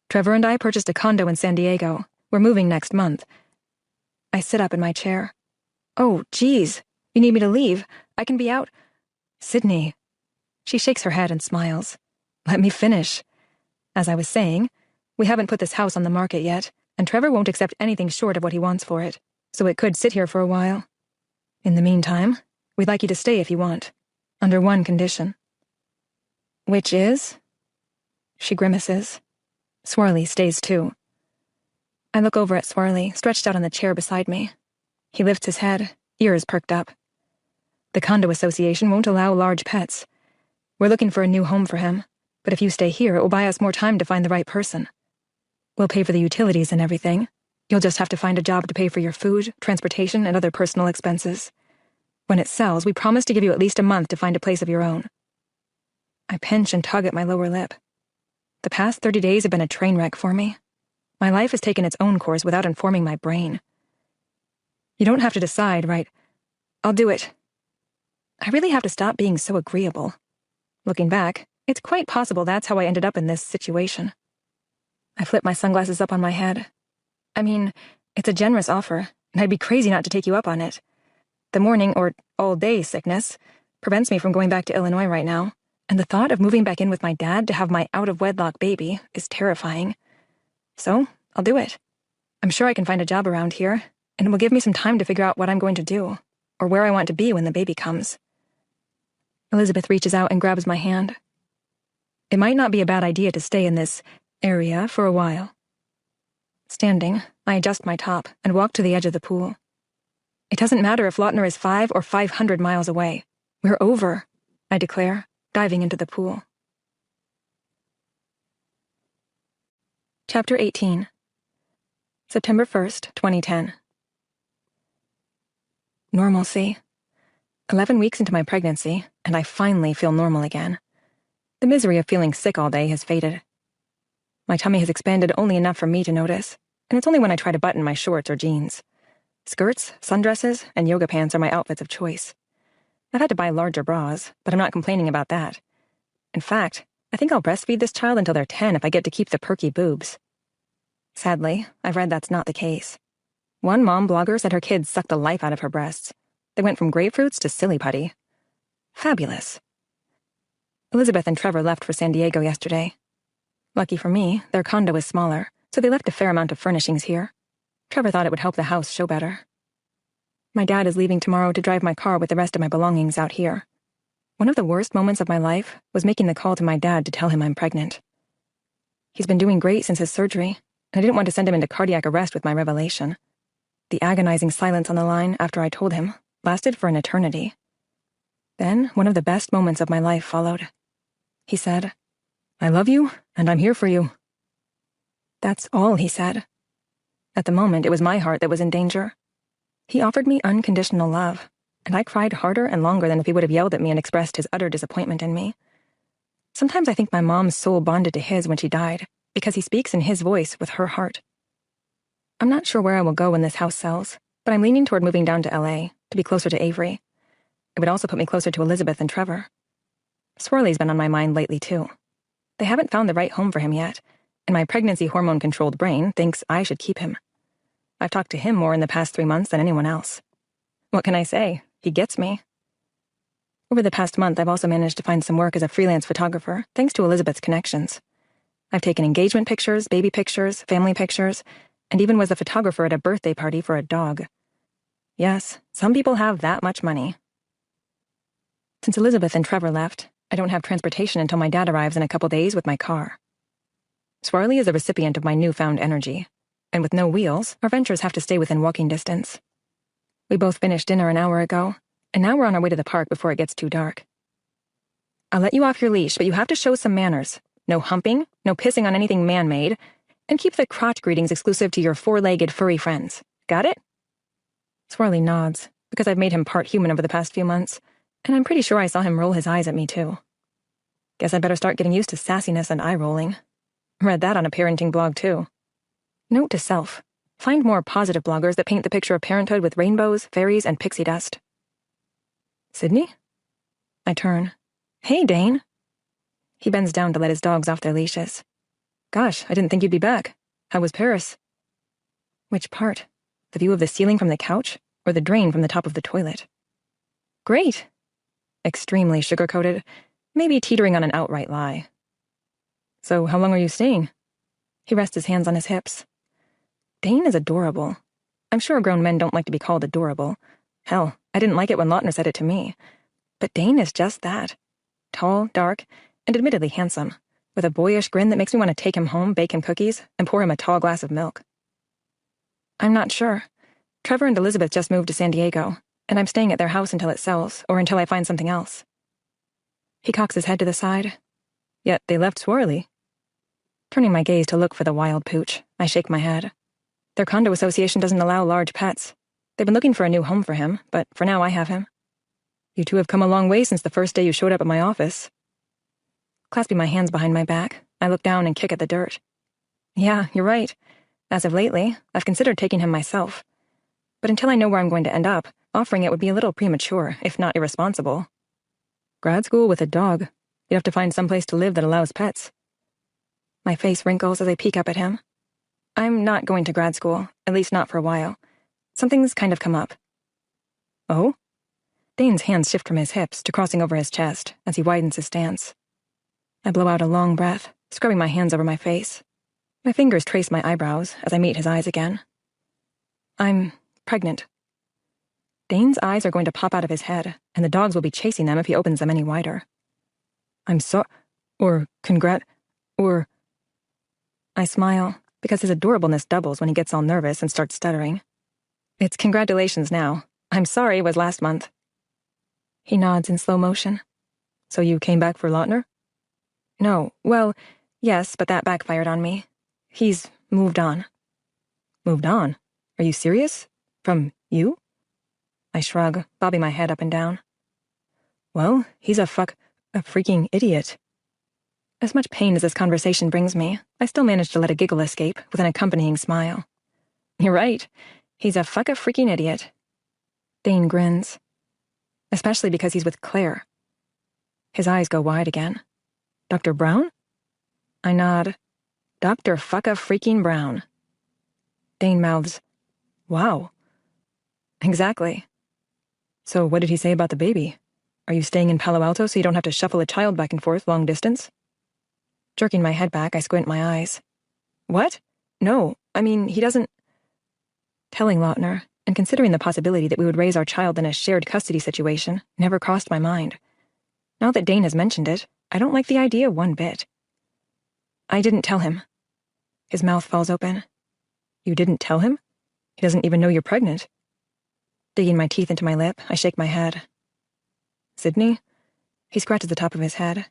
Trevor and I purchased a condo in San Diego. We're moving next month. I sit up in my chair. Oh, geez. You need me to leave? I can be out. Sydney. She shakes her head and smiles. Let me finish. As I was saying, we haven't put this house on the market yet, and Trevor won't accept anything short of what he wants for it, so it could sit here for a while. In the meantime, we'd like you to stay if you want, under one condition. Which is? She grimaces. Swirly stays too. I look over at Swirly, stretched out on the chair beside me. He lifts his head, ears perked up. The condo association won't allow large pets. We're looking for a new home for him, but if you stay here, it will buy us more time to find the right person. We'll pay for the utilities and everything. You'll just have to find a job to pay for your food, transportation, and other personal expenses. When it sells, we promise to give you at least a month to find a place of your own. I pinch and tug at my lower lip. The past 30 days have been a train wreck for me. My life has taken its own course without informing my brain. You don't have to decide, right? I'll do it. I really have to stop being so agreeable. Looking back, it's quite possible that's how I ended up in this situation. I flip my sunglasses up on my head. I mean, it's a generous offer, and I'd be crazy not to take you up on it. The morning, or all-day sickness, prevents me from going back to Illinois right now, and the thought of moving back in with my dad to have my out-of-wedlock baby is terrifying. So, I'll do it. I'm sure I can find a job around here, and it will give me some time to figure out what I'm going to do, or where I want to be when the baby comes. Elizabeth reaches out and grabs my hand. It might not be a bad idea to stay in this area for a while. Standing, I adjust my top and walk to the edge of the pool. It doesn't matter if Lautner is 5 or 500 miles away. We're over, I declare, diving into the pool. Chapter 18. September 1st, 2010. Normalcy. 11 weeks into my pregnancy, and I finally feel normal again. The misery of feeling sick all day has faded. My tummy has expanded only enough for me to notice, and it's only when I try to button my shorts or jeans. Skirts, sundresses, and yoga pants are my outfits of choice. I've had to buy larger bras, but I'm not complaining about that. In fact, I think I'll breastfeed this child until they're 10 if I get to keep the perky boobs. Sadly, I've read that's not the case. One mom blogger said her kids sucked the life out of her breasts. They went from grapefruits to silly putty. Fabulous. Elizabeth and Trevor left for San Diego yesterday. Lucky for me, their condo is smaller, so they left a fair amount of furnishings here. Trevor thought it would help the house show better. My dad is leaving tomorrow to drive my car with the rest of my belongings out here. One of the worst moments of my life was making the call to my dad to tell him I'm pregnant. He's been doing great since his surgery, and I didn't want to send him into cardiac arrest with my revelation. The agonizing silence on the line after I told him lasted for an eternity. Then, one of the best moments of my life followed. He said, "I love you, and I'm here for you." That's all he said. At the moment, it was my heart that was in danger. He offered me unconditional love, and I cried harder and longer than if he would have yelled at me and expressed his utter disappointment in me. Sometimes I think my mom's soul bonded to his when she died, because he speaks in his voice with her heart. I'm not sure where I will go when this house sells, but I'm leaning toward moving down to LA, to be closer to Avery. It would also put me closer to Elizabeth and Trevor. Swirly's been on my mind lately, too. They haven't found the right home for him yet, and my pregnancy hormone-controlled brain thinks I should keep him. I've talked to him more in the past 3 months than anyone else. What can I say? He gets me. Over the past month, I've also managed to find some work as a freelance photographer, thanks to Elizabeth's connections. I've taken engagement pictures, baby pictures, family pictures, and even was a photographer at a birthday party for a dog. Yes, some people have that much money. Since Elizabeth and Trevor left, I don't have transportation until my dad arrives in a couple days with my car. Swarley is a recipient of my newfound energy, and with no wheels, our ventures have to stay within walking distance. We both finished dinner an hour ago, and now we're on our way to the park before it gets too dark. I'll let you off your leash, but you have to show some manners. No humping, no pissing on anything man-made, and keep the crotch greetings exclusive to your four-legged furry friends. Got it? Swarley nods, because I've made him part human over the past few months, and I'm pretty sure I saw him roll his eyes at me too. Guess I better start getting used to sassiness and eye-rolling. Read that on a parenting blog too. Note to self, find more positive bloggers that paint the picture of parenthood with rainbows, fairies, and pixie dust. Sydney? I turn. Hey, Dane. He bends down to let his dogs off their leashes. Gosh, I didn't think you'd be back. How was Paris? Which part? The view of the ceiling from the couch, or the drain from the top of the toilet? Great. Extremely sugar-coated, maybe teetering on an outright lie. So how long are you staying? He rests his hands on his hips. Dane is adorable. I'm sure grown men don't like to be called adorable. Hell, I didn't like it when Lautner said it to me. But Dane is just that. Tall, dark, and admittedly handsome, with a boyish grin that makes me want to take him home, bake him cookies, and pour him a tall glass of milk. I'm not sure. Trevor and Elizabeth just moved to San Diego, and I'm staying at their house until it sells, or until I find something else. He cocks his head to the side. Yet they left Swarley. Turning my gaze to look for the wild pooch, I shake my head. Their condo association doesn't allow large pets. They've been looking for a new home for him, but for now I have him. You two have come a long way since the first day you showed up at my office. Clasping my hands behind my back, I look down and kick at the dirt. Yeah, you're right. As of lately, I've considered taking him myself. But until I know where I'm going to end up, offering it would be a little premature, if not irresponsible. Grad school with a dog. You'd have to find someplace to live that allows pets. My face wrinkles as I peek up at him. I'm not going to grad school, at least not for a while. Something's kind of come up. Oh? Dane's hands shift from his hips to crossing over his chest as he widens his stance. I blow out a long breath, scrubbing my hands over my face. My fingers trace my eyebrows as I meet his eyes again. I'm pregnant. Dane's eyes are going to pop out of his head, and the dogs will be chasing them if he opens them any wider. I'm so... I smile, because his adorableness doubles when he gets all nervous and starts stuttering. It's congratulations now. I'm sorry it was last month. He nods in slow motion. So you came back for Lautner? No, well, yes, but that backfired on me. He's moved on. Moved on? Are you serious? From you? I shrug, bobbing my head up and down. Well, he's a freaking idiot. As much pain as this conversation brings me, I still manage to let a giggle escape with an accompanying smile. You're right. He's a freaking idiot. Dane grins. Especially because he's with Claire. His eyes go wide again. Dr. Brown? I nod. Dr. freaking Brown. Dane mouths. Wow. Exactly. So what did he say about the baby? Are you staying in Palo Alto so you don't have to shuffle a child back and forth long distance? Jerking my head back, I squint my eyes. What? No, I mean, he doesn't... Telling Lautner, and considering the possibility that we would raise our child in a shared custody situation, never crossed my mind. Now that Dane has mentioned it, I don't like the idea one bit. I didn't tell him. His mouth falls open. You didn't tell him? He doesn't even know you're pregnant. Digging my teeth into my lip, I shake my head. Sydney? He scratches the top of his head.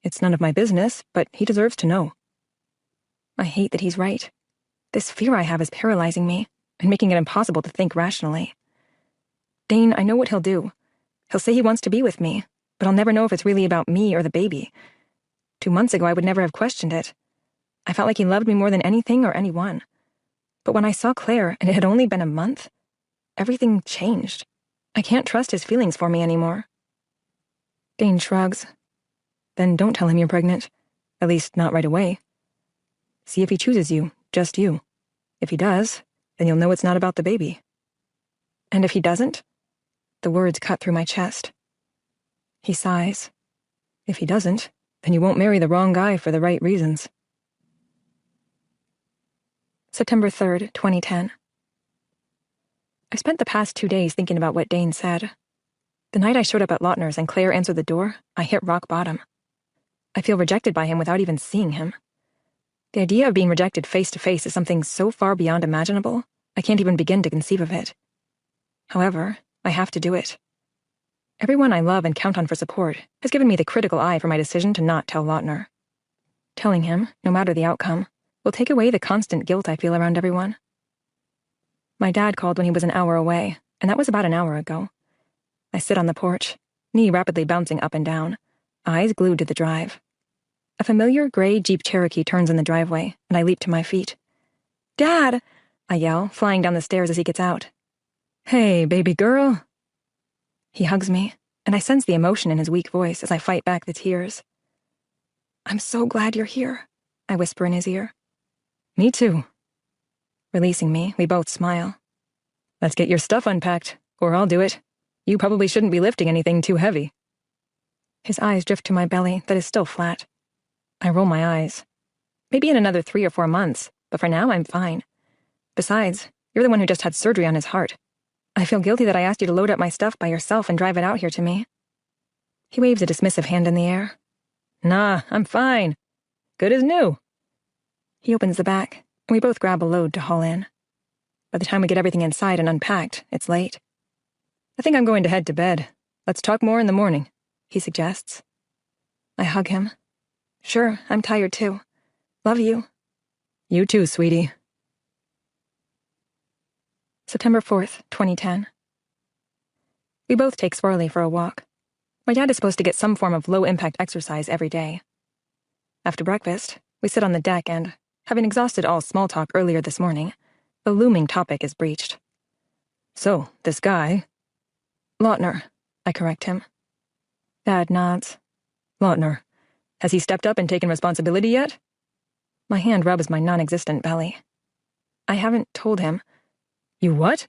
It's none of my business, but he deserves to know. I hate that he's right. This fear I have is paralyzing me and making it impossible to think rationally. Dane, I know what he'll do. He'll say he wants to be with me, but I'll never know if it's really about me or the baby. 2 months ago, I would never have questioned it. I felt like he loved me more than anything or anyone. But when I saw Claire, and it had only been a month, everything changed. I can't trust his feelings for me anymore. Dane shrugs. Then don't tell him you're pregnant. At least not right away. See if he chooses you, just you. If he does, then you'll know it's not about the baby. And if he doesn't? The words cut through my chest. He sighs. If he doesn't, then you won't marry the wrong guy for the right reasons. September 3rd, 2010. I spent the past 2 days thinking about what Dane said. The night I showed up at Lautner's and Claire answered the door, I hit rock bottom. I feel rejected by him without even seeing him. The idea of being rejected face to face is something so far beyond imaginable, I can't even begin to conceive of it. However, I have to do it. Everyone I love and count on for support has given me the critical eye for my decision to not tell Lautner. Telling him, no matter the outcome, will take away the constant guilt I feel around everyone. My dad called when he was an hour away, and that was about an hour ago. I sit on the porch, knee rapidly bouncing up and down, eyes glued to the drive. A familiar gray Jeep Cherokee turns in the driveway, and I leap to my feet. "Dad!" I yell, flying down the stairs as he gets out. "Hey, baby girl." He hugs me, and I sense the emotion in his weak voice as I fight back the tears. "I'm so glad you're here," I whisper in his ear. "Me too." Releasing me, we both smile. "Let's get your stuff unpacked, or I'll do it. You probably shouldn't be lifting anything too heavy." His eyes drift to my belly that is still flat. I roll my eyes. Maybe in another 3 or 4 months, but for now I'm fine. Besides, you're the one who just had surgery on his heart. I feel guilty that I asked you to load up my stuff by yourself and drive it out here to me. He waves a dismissive hand in the air. "Nah, I'm fine. Good as new." He opens the back, and we both grab a load to haul in. By the time we get everything inside and unpacked, it's late. "I think I'm going to head to bed. Let's talk more in the morning," he suggests. I hug him. "Sure, I'm tired too. Love you." "You too, sweetie." September 4th, 2010. We both take Swirly for a walk. My dad is supposed to get some form of low-impact exercise every day. After breakfast, we sit on the deck and, having exhausted all small talk earlier this morning, the looming topic is breached. "So, this guy—" "Lautner," I correct him. Dad nods. "Lautner. Has he stepped up and taken responsibility yet?" My hand rubs my non-existent belly. "I haven't told him." "You what?"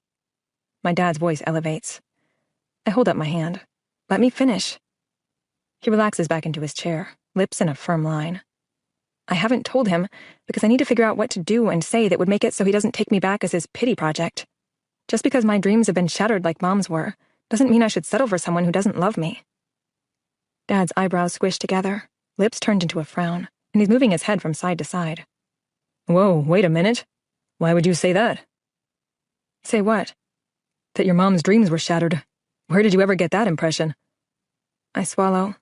My dad's voice elevates. I hold up my hand. "Let me finish." He relaxes back into his chair, lips in a firm line. "I haven't told him because I need to figure out what to do and say that would make it so he doesn't take me back as his pity project. Just because my dreams have been shattered like Mom's were, doesn't mean I should settle for someone who doesn't love me." Dad's eyebrows squish together, lips turned into a frown, and he's moving his head from side to side. "Whoa, wait a minute. Why would you say that?" "Say what?" "That your mom's dreams were shattered. Where did you ever get that impression?" I swallow,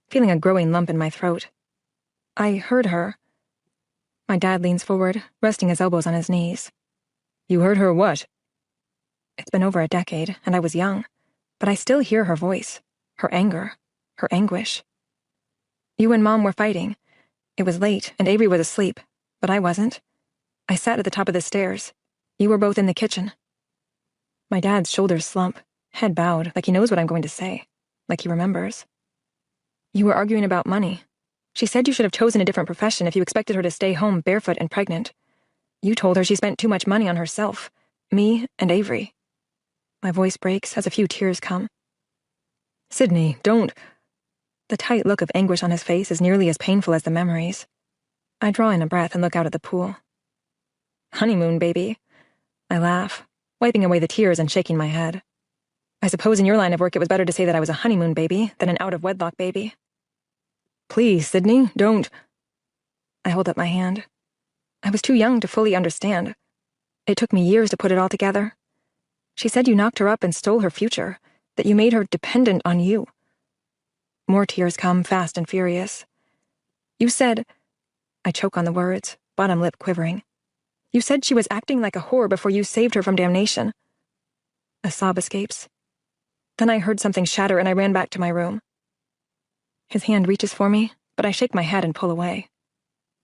feeling a growing lump in my throat. "I heard her." My dad leans forward, resting his elbows on his knees. "You heard her what?" It's been over a decade, and I was young, but I still hear her voice, her anger, her anguish. "You and Mom were fighting. It was late, and Avery was asleep, but I wasn't. I sat at the top of the stairs. You were both in the kitchen." My dad's shoulders slump, head bowed, like he knows what I'm going to say, like he remembers. "You were arguing about money. She said you should have chosen a different profession if you expected her to stay home barefoot and pregnant. You told her she spent too much money on herself, me, and Avery." My voice breaks as a few tears come. "Sydney, don't—" The tight look of anguish on his face is nearly as painful as the memories. I draw in a breath and look out at the pool. "Honeymoon, baby." I laugh, wiping away the tears and shaking my head. "I suppose in your line of work it was better to say that I was a honeymoon baby than an out-of-wedlock baby." "Please, Sydney, don't—" I hold up my hand. I was too young to fully understand. It took me years to put it all together. She said you knocked her up and stole her future, that you made her dependent on you. More tears come, fast and furious. "You said—" I choke on the words, bottom lip quivering. "You said she was acting like a whore before you saved her from damnation." A sob escapes. Then I heard something shatter and I ran back to my room. His hand reaches for me, but I shake my head and pull away.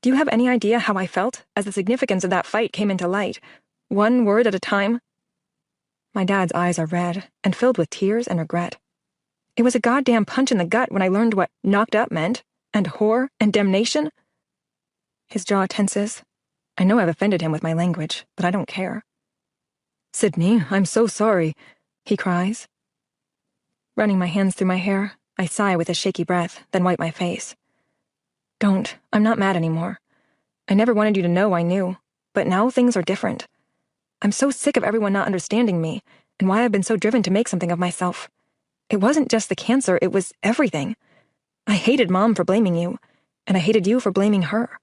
Do you have any idea how I felt as the significance of that fight came into light, one word at a time? My dad's eyes are red and filled with tears and regret. It was a goddamn punch in the gut when I learned what knocked up meant, and whore, and damnation. His jaw tenses. I know I've offended him with my language, but I don't care. "Sydney, I'm so sorry," he cries. Running my hands through my hair, I sigh with a shaky breath, then wipe my face. "Don't. I'm not mad anymore. I never wanted you to know I knew. but now things are different. I'm so sick of everyone not understanding me and why I've been so driven to make something of myself. It wasn't just the cancer, it was everything. I hated Mom for blaming you, and I hated you for blaming her.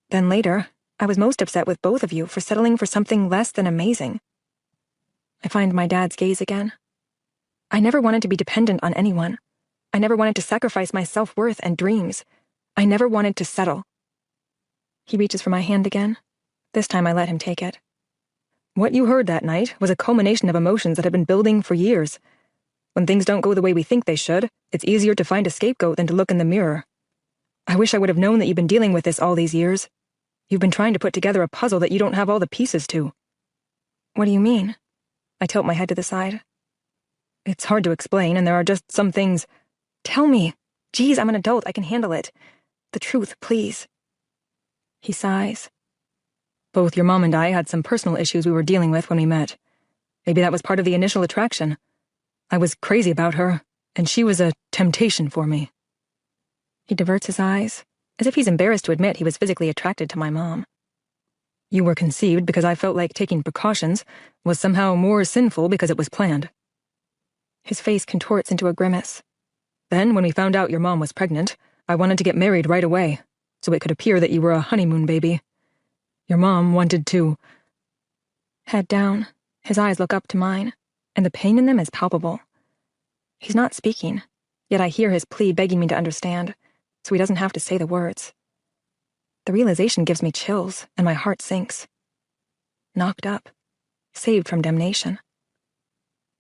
Then later, I was most upset with both of you for settling for something less than amazing. I find my dad's gaze again. I never wanted to be dependent on anyone. I never wanted to sacrifice my self-worth and dreams. I never wanted to settle. He reaches for my hand again. This time I let him take it. What you heard that night was a culmination of emotions that had been building for years. When things don't go the way we think they should, it's easier to find a scapegoat than to look in the mirror. I wish I would have known that you've been dealing with this all these years. You've been trying to put together a puzzle that you don't have all the pieces to. What do you mean? I tilt my head to the side. It's hard to explain, and there are just some things. Tell me. Geez, I'm an adult. I can handle it. The truth, please. He sighs. Both your mom and I had some personal issues we were dealing with when we met. Maybe that was part of the initial attraction. I was crazy about her, and she was a temptation for me. He diverts his eyes, as if he's embarrassed to admit he was physically attracted to my mom. You were conceived because I felt like taking precautions was somehow more sinful because it was planned. His face contorts into a grimace. Then, when we found out your mom was pregnant, I wanted to get married right away, so it could appear that you were a honeymoon baby. Your mom wanted to. Head down, his eyes look up to mine, and the pain in them is palpable. He's not speaking, yet I hear his plea begging me to understand, so he doesn't have to say the words. The realization gives me chills, and my heart sinks. Knocked up. Saved from damnation.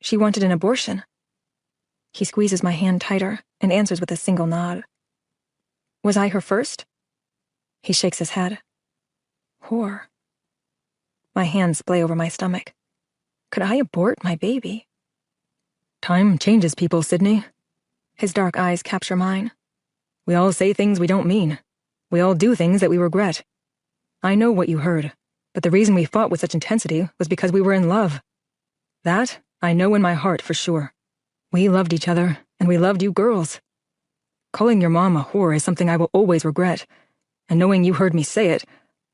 She wanted an abortion. He squeezes my hand tighter and answers with a single nod. Was I her first? He shakes his head. Whore. My hands splay over my stomach. Could I abort my baby? Time changes people, Sydney. His dark eyes capture mine. We all say things we don't mean. We all do things that we regret. I know what you heard, but the reason we fought with such intensity was because we were in love. That I know in my heart for sure. We loved each other, and we loved you girls. Calling your mom a whore is something I will always regret, and knowing you heard me say it,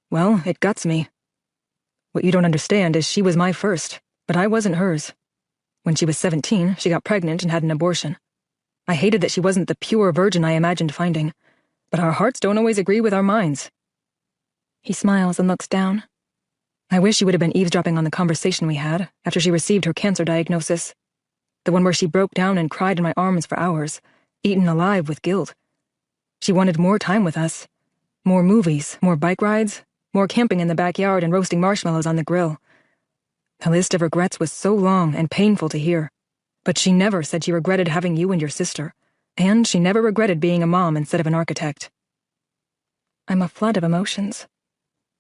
well, it guts me. What you don't understand is she was my first, but I wasn't hers. When she was 17, she got pregnant and had an abortion. I hated that she wasn't the pure virgin I imagined finding, but our hearts don't always agree with our minds. He smiles and looks down. I wish you would have been eavesdropping on the conversation we had after she received her cancer diagnosis. The one where she broke down and cried in my arms for hours, eaten alive with guilt. She wanted more time with us. More movies, more bike rides, more camping in the backyard and roasting marshmallows on the grill. The list of regrets was so long and painful to hear, but she never said she regretted having you and your sister, and she never regretted being a mom instead of an architect. I'm a flood of emotions.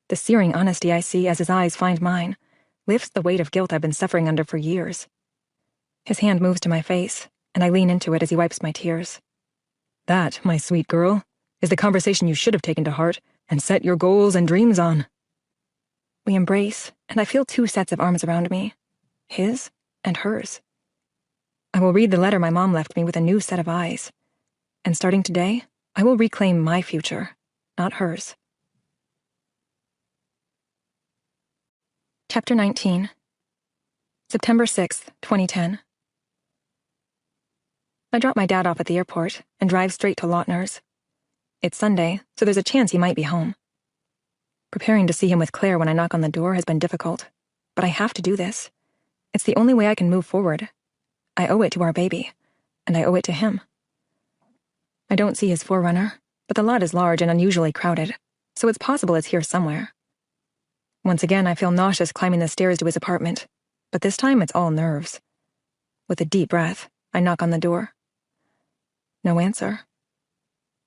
The searing honesty I see as his eyes find mine lifts the weight of guilt I've been suffering under for years. His hand moves to my face, and I lean into it as he wipes my tears. That, my sweet girl, is the conversation you should have taken to heart and set your goals and dreams on. We embrace, and I feel two sets of arms around me, his and hers. I will read the letter my mom left me with a new set of eyes, and starting today, I will reclaim my future, not hers. Chapter 19. September 6th, 2010. I drop my dad off at the airport and drive straight to Lautner's. It's Sunday, so there's a chance he might be home. Preparing to see him with Claire when I knock on the door has been difficult, but I have to do this. It's the only way I can move forward. I owe it to our baby, and I owe it to him. I don't see his forerunner, but the lot is large and unusually crowded, so it's possible it's here somewhere. Once again, I feel nauseous climbing the stairs to his apartment, but this time it's all nerves. With a deep breath, I knock on the door. No answer.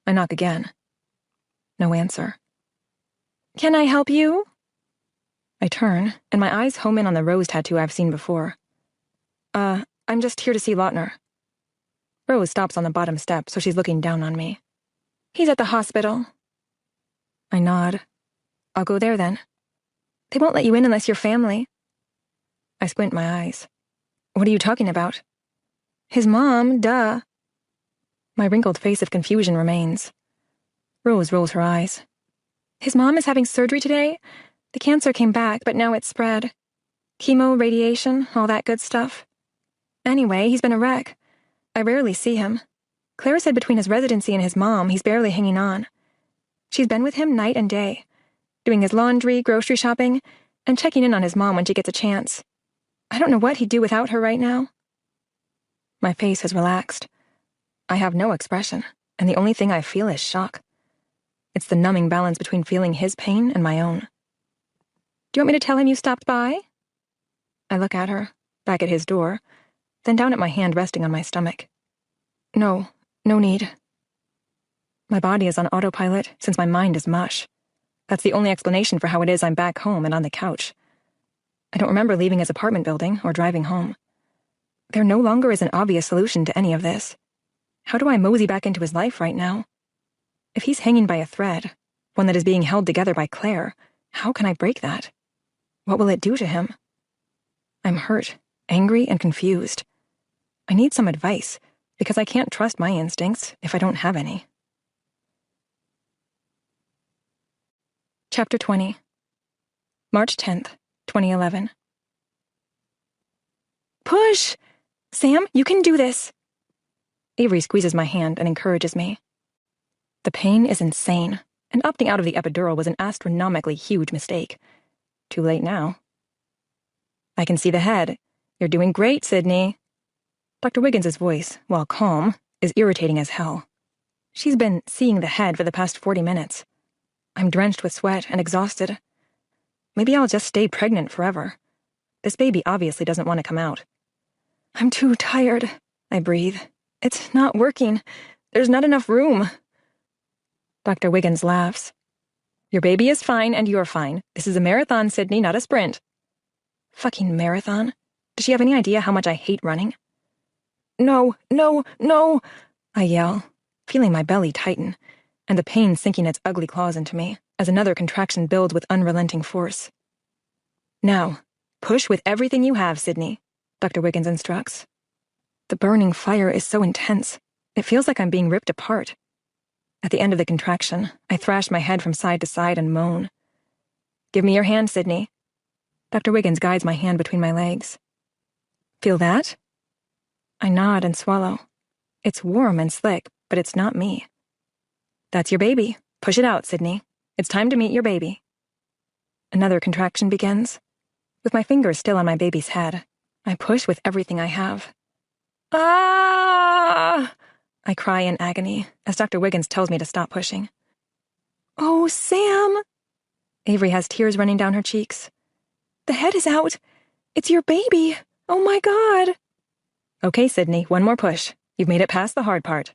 I knock again. No answer. Can I help you? I turn, and my eyes home in on the rose tattoo I've seen before. I'm just here to see Lautner. Rose stops on the bottom step, so she's looking down on me. He's at the hospital. I nod. I'll go there then. They won't let you in unless you're family. I squint my eyes. What are you talking about? His mom, duh. My wrinkled face of confusion remains. Rose rolls her eyes. His mom is having surgery today. The cancer came back, but now it's spread. Chemo, radiation, all that good stuff. Anyway, he's been a wreck. I rarely see him. Claire said between his residency and his mom, he's barely hanging on. She's been with him night and day, doing his laundry, grocery shopping, and checking in on his mom when she gets a chance. I don't know what he'd do without her right now. My face has relaxed. I have no expression, and the only thing I feel is shock. It's the numbing balance between feeling his pain and my own. Do you want me to tell him you stopped by? I look at her, back at his door, then down at my hand resting on my stomach. No need. My body is on autopilot since my mind is mush. That's the only explanation for how it is I'm back home and on the couch. I don't remember leaving his apartment building or driving home. There no longer is an obvious solution to any of this. How do I mosey back into his life right now? If he's hanging by a thread, one that is being held together by Claire, how can I break that? What will it do to him? I'm hurt, angry, and confused. I need some advice, because I can't trust my instincts if I don't have any. Chapter 20. March 10th, 2011. Push! Sam, you can do this! Avery squeezes my hand and encourages me. The pain is insane, and opting out of the epidural was an astronomically huge mistake. Too late now. I can see the head. You're doing great, Sydney. Dr. Wiggins's voice, while calm, is irritating as hell. She's been seeing the head for the past 40 minutes. I'm drenched with sweat and exhausted. Maybe I'll just stay pregnant forever. This baby obviously doesn't want to come out. I'm too tired, I breathe. It's not working. There's not enough room. Dr. Wiggins laughs. Your baby is fine and you're fine. This is a marathon, Sydney, not a sprint. Fucking marathon? Does she have any idea how much I hate running? No, I yell, feeling my belly tighten, and the pain sinking its ugly claws into me as another contraction builds with unrelenting force. Now, push with everything you have, Sydney, Dr. Wiggins instructs. The burning fire is so intense, it feels like I'm being ripped apart. At the end of the contraction, I thrash my head from side to side and moan. Give me your hand, Sydney. Dr. Wiggins guides my hand between my legs. Feel that? I nod and swallow. It's warm and slick, but it's not me. That's your baby. Push it out, Sydney. It's time to meet your baby. Another contraction begins. With my fingers still on my baby's head, I push with everything I have. Ah! I cry in agony as Dr. Wiggins tells me to stop pushing. Oh, Sam! Avery has tears running down her cheeks. The head is out. It's your baby. Oh my God. Okay, Sydney, one more push. You've made it past the hard part.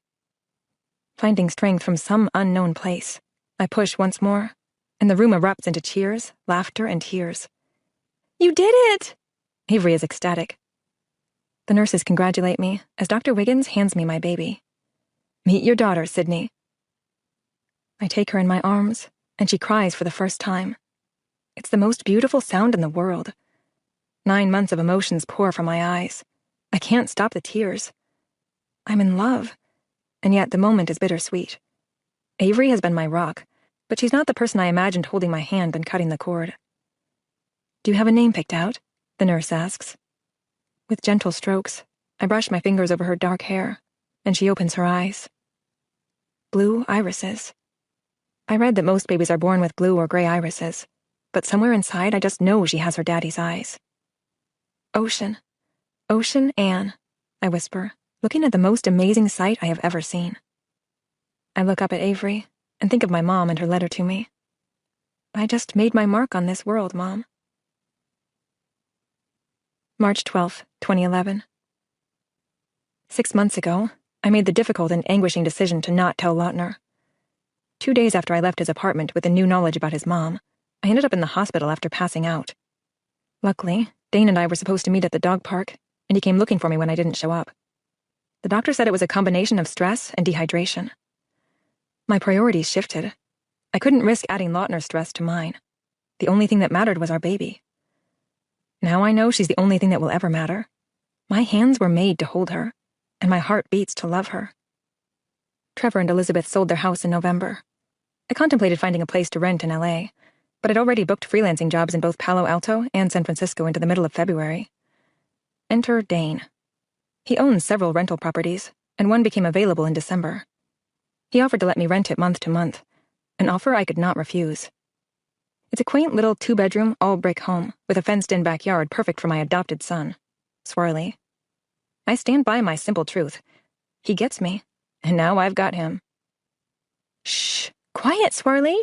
Finding strength from some unknown place, I push once more, and the room erupts into cheers, laughter, and tears. You did it! Avery is ecstatic. The nurses congratulate me as Dr. Wiggins hands me my baby. Meet your daughter, Sydney. I take her in my arms, and she cries for the first time. It's the most beautiful sound in the world. 9 months of emotions pour from my eyes. I can't stop the tears. I'm in love, and yet the moment is bittersweet. Avery has been my rock, but she's not the person I imagined holding my hand and cutting the cord. Do you have a name picked out? The nurse asks. With gentle strokes, I brush my fingers over her dark hair, and she opens her eyes. Blue irises. I read that most babies are born with blue or gray irises, but somewhere inside I just know she has her daddy's eyes. Ocean Anne, I whisper, looking at the most amazing sight I have ever seen. I look up at Avery and think of my mom and her letter to me. I just made my mark on this world, Mom. March 12th, 2011. 6 months ago, I made the difficult and anguishing decision to not tell Lautner. 2 days after I left his apartment with the new knowledge about his mom, I ended up in the hospital after passing out. Luckily, Dane and I were supposed to meet at the dog park, and he came looking for me when I didn't show up. The doctor said it was a combination of stress and dehydration. My priorities shifted. I couldn't risk adding Lautner's stress to mine. The only thing that mattered was our baby. Now I know she's the only thing that will ever matter. My hands were made to hold her, and my heart beats to love her. Trevor and Elizabeth sold their house in November. I contemplated finding a place to rent in LA, but I'd already booked freelancing jobs in both Palo Alto and San Francisco into the middle of February. Enter Dane. He owns several rental properties, and one became available in December. He offered to let me rent it month to month, an offer I could not refuse. It's a quaint little 2-bedroom, all-brick home with a fenced-in backyard perfect for my adopted son, Swirly. I stand by my simple truth. He gets me, and now I've got him. Shh! Quiet, Swirly!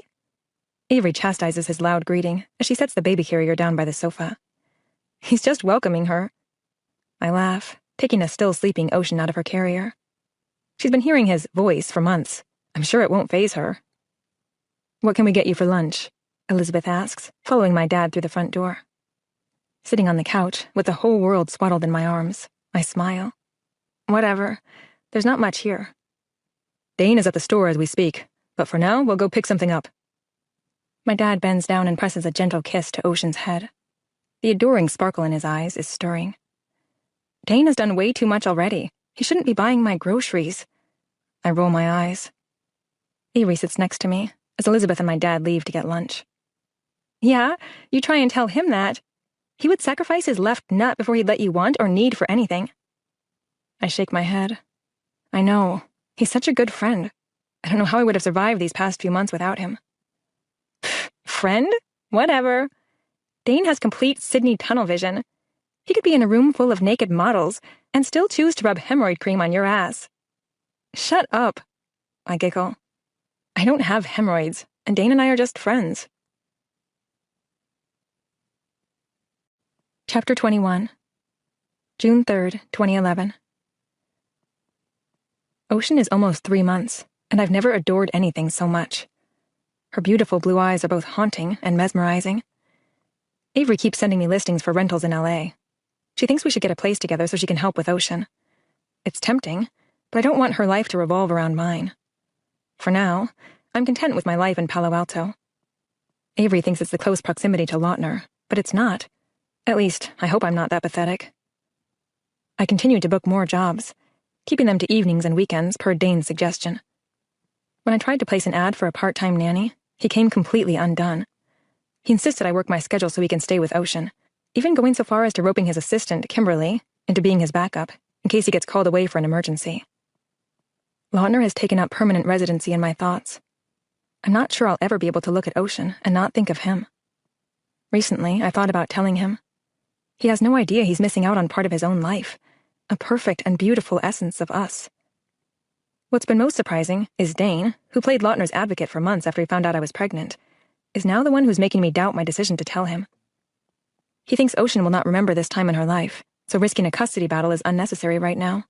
Avery chastises his loud greeting as she sets the baby carrier down by the sofa. He's just welcoming her. I laugh, taking a still-sleeping Ocean out of her carrier. She's been hearing his voice for months. I'm sure it won't faze her. What can we get you for lunch? Elizabeth asks, following my dad through the front door. Sitting on the couch, with the whole world swaddled in my arms, I smile. Whatever. There's not much here. Dane is at the store as we speak, but for now, we'll go pick something up. My dad bends down and presses a gentle kiss to Ocean's head. The adoring sparkle in his eyes is stirring. Dane has done way too much already. He shouldn't be buying my groceries. I roll my eyes. Avery sits next to me as Elizabeth and my dad leave to get lunch. Yeah, you try and tell him that. He would sacrifice his left nut before he'd let you want or need for anything. I shake my head. I know. He's such a good friend. I don't know how I would have survived these past few months without him. Pfft, friend? Whatever. Dane has complete Sydney tunnel vision. He could be in a room full of naked models and still choose to rub hemorrhoid cream on your ass. Shut up, I giggle. I don't have hemorrhoids, and Dane and I are just friends. Chapter 21. June 3rd, 2011. Ocean is almost 3 months, and I've never adored anything so much. Her beautiful blue eyes are both haunting and mesmerizing. Avery keeps sending me listings for rentals in LA. She thinks we should get a place together so she can help with Ocean. It's tempting, but I don't want her life to revolve around mine. For now, I'm content with my life in Palo Alto. Avery thinks it's the close proximity to Lautner, but it's not. At least, I hope I'm not that pathetic. I continue to book more jobs, keeping them to evenings and weekends per Dane's suggestion. When I tried to place an ad for a part-time nanny, he came completely undone. He insisted I work my schedule so he can stay with Ocean, even going so far as to roping his assistant, Kimberly, into being his backup, in case he gets called away for an emergency. Lautner has taken up permanent residency in my thoughts. I'm not sure I'll ever be able to look at Ocean and not think of him. Recently, I thought about telling him. He has no idea he's missing out on part of his own life, a perfect and beautiful essence of us. What's been most surprising is Dane, who played Lautner's advocate for months after he found out I was pregnant, is now the one who's making me doubt my decision to tell him. He thinks Ocean will not remember this time in her life, so risking a custody battle is unnecessary right now.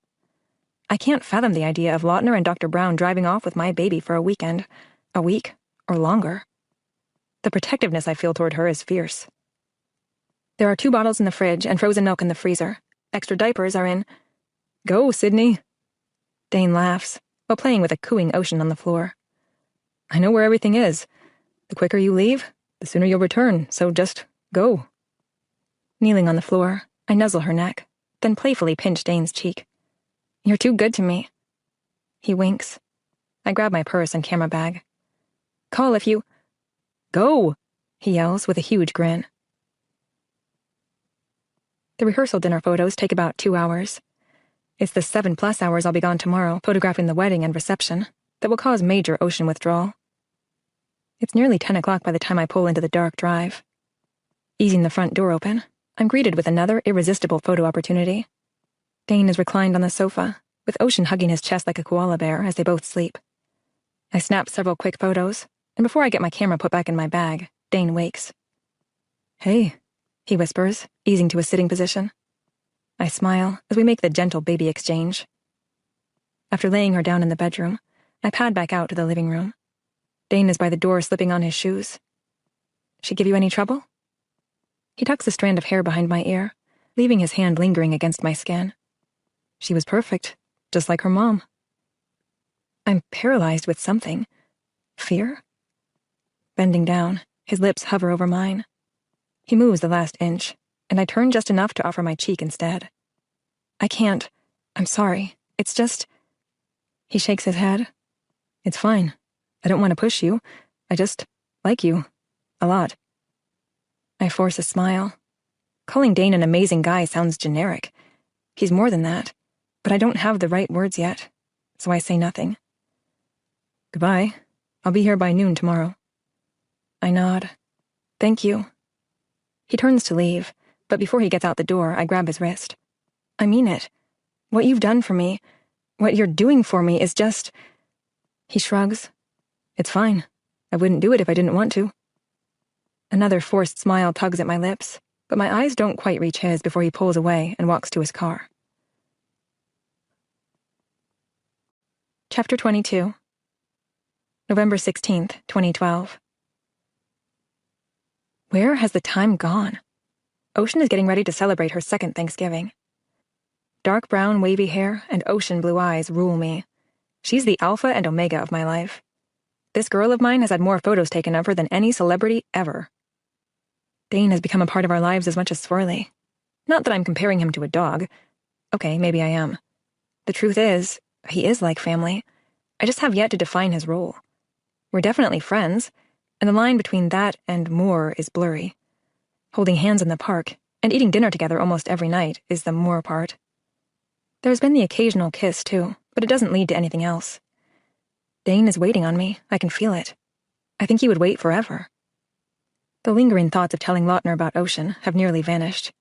I can't fathom the idea of Lautner and Dr. Brown driving off with my baby for a weekend, a week, or longer. The protectiveness I feel toward her is fierce. There are 2 bottles in the fridge and frozen milk in the freezer. Extra diapers are in. Go, Sydney. Dane laughs, while playing with a cooing Ocean on the floor. I know where everything is. The quicker you leave, the sooner you'll return, so just go. Kneeling on the floor, I nuzzle her neck, then playfully pinch Dane's cheek. You're too good to me. He winks. I grab my purse and camera bag. Call if you... Go, he yells with a huge grin. The rehearsal dinner photos take about 2 hours. It's the 7+ hours I'll be gone tomorrow, photographing the wedding and reception, that will cause major Ocean withdrawal. It's nearly 10 o'clock by the time I pull into the dark drive. Easing the front door open, I'm greeted with another irresistible photo opportunity. Dane is reclined on the sofa, with Ocean hugging his chest like a koala bear as they both sleep. I snap several quick photos, and before I get my camera put back in my bag, Dane wakes. Hey, he whispers, easing to a sitting position. I smile as we make the gentle baby exchange. After laying her down in the bedroom, I pad back out to the living room. Dane is by the door slipping on his shoes. She give you any trouble? He tucks a strand of hair behind my ear, leaving his hand lingering against my skin. She was perfect, just like her mom. I'm paralyzed with something. Fear? Bending down, his lips hover over mine. He moves the last inch, and I turn just enough to offer my cheek instead. I can't. I'm sorry. It's just... He shakes his head. It's fine. I don't want to push you. I just like you. A lot. I force a smile. Calling Dane an amazing guy sounds generic. He's more than that, but I don't have the right words yet, so I say nothing. Goodbye. I'll be here by noon tomorrow. I nod. Thank you. He turns to leave, but before he gets out the door, I grab his wrist. I mean it. What you've done for me, what you're doing for me is just... He shrugs. It's fine. I wouldn't do it if I didn't want to. Another forced smile tugs at my lips, but my eyes don't quite reach his before he pulls away and walks to his car. Chapter 22. November 16th, 2012. Where has the time gone? Ocean is getting ready to celebrate her second Thanksgiving. Dark brown, wavy hair and ocean blue eyes rule me. She's the alpha and omega of my life. This girl of mine has had more photos taken of her than any celebrity ever. Dane has become a part of our lives as much as Swirly. Not that I'm comparing him to a dog. Okay, maybe I am. The truth is, he is like family. I just have yet to define his role. We're definitely friends, and the line between that and more is blurry. Holding hands in the park and eating dinner together almost every night is the more part. There's been the occasional kiss, too, but it doesn't lead to anything else. Dane is waiting on me. I can feel it. I think he would wait forever. The lingering thoughts of telling Lautner about Ocean have nearly vanished.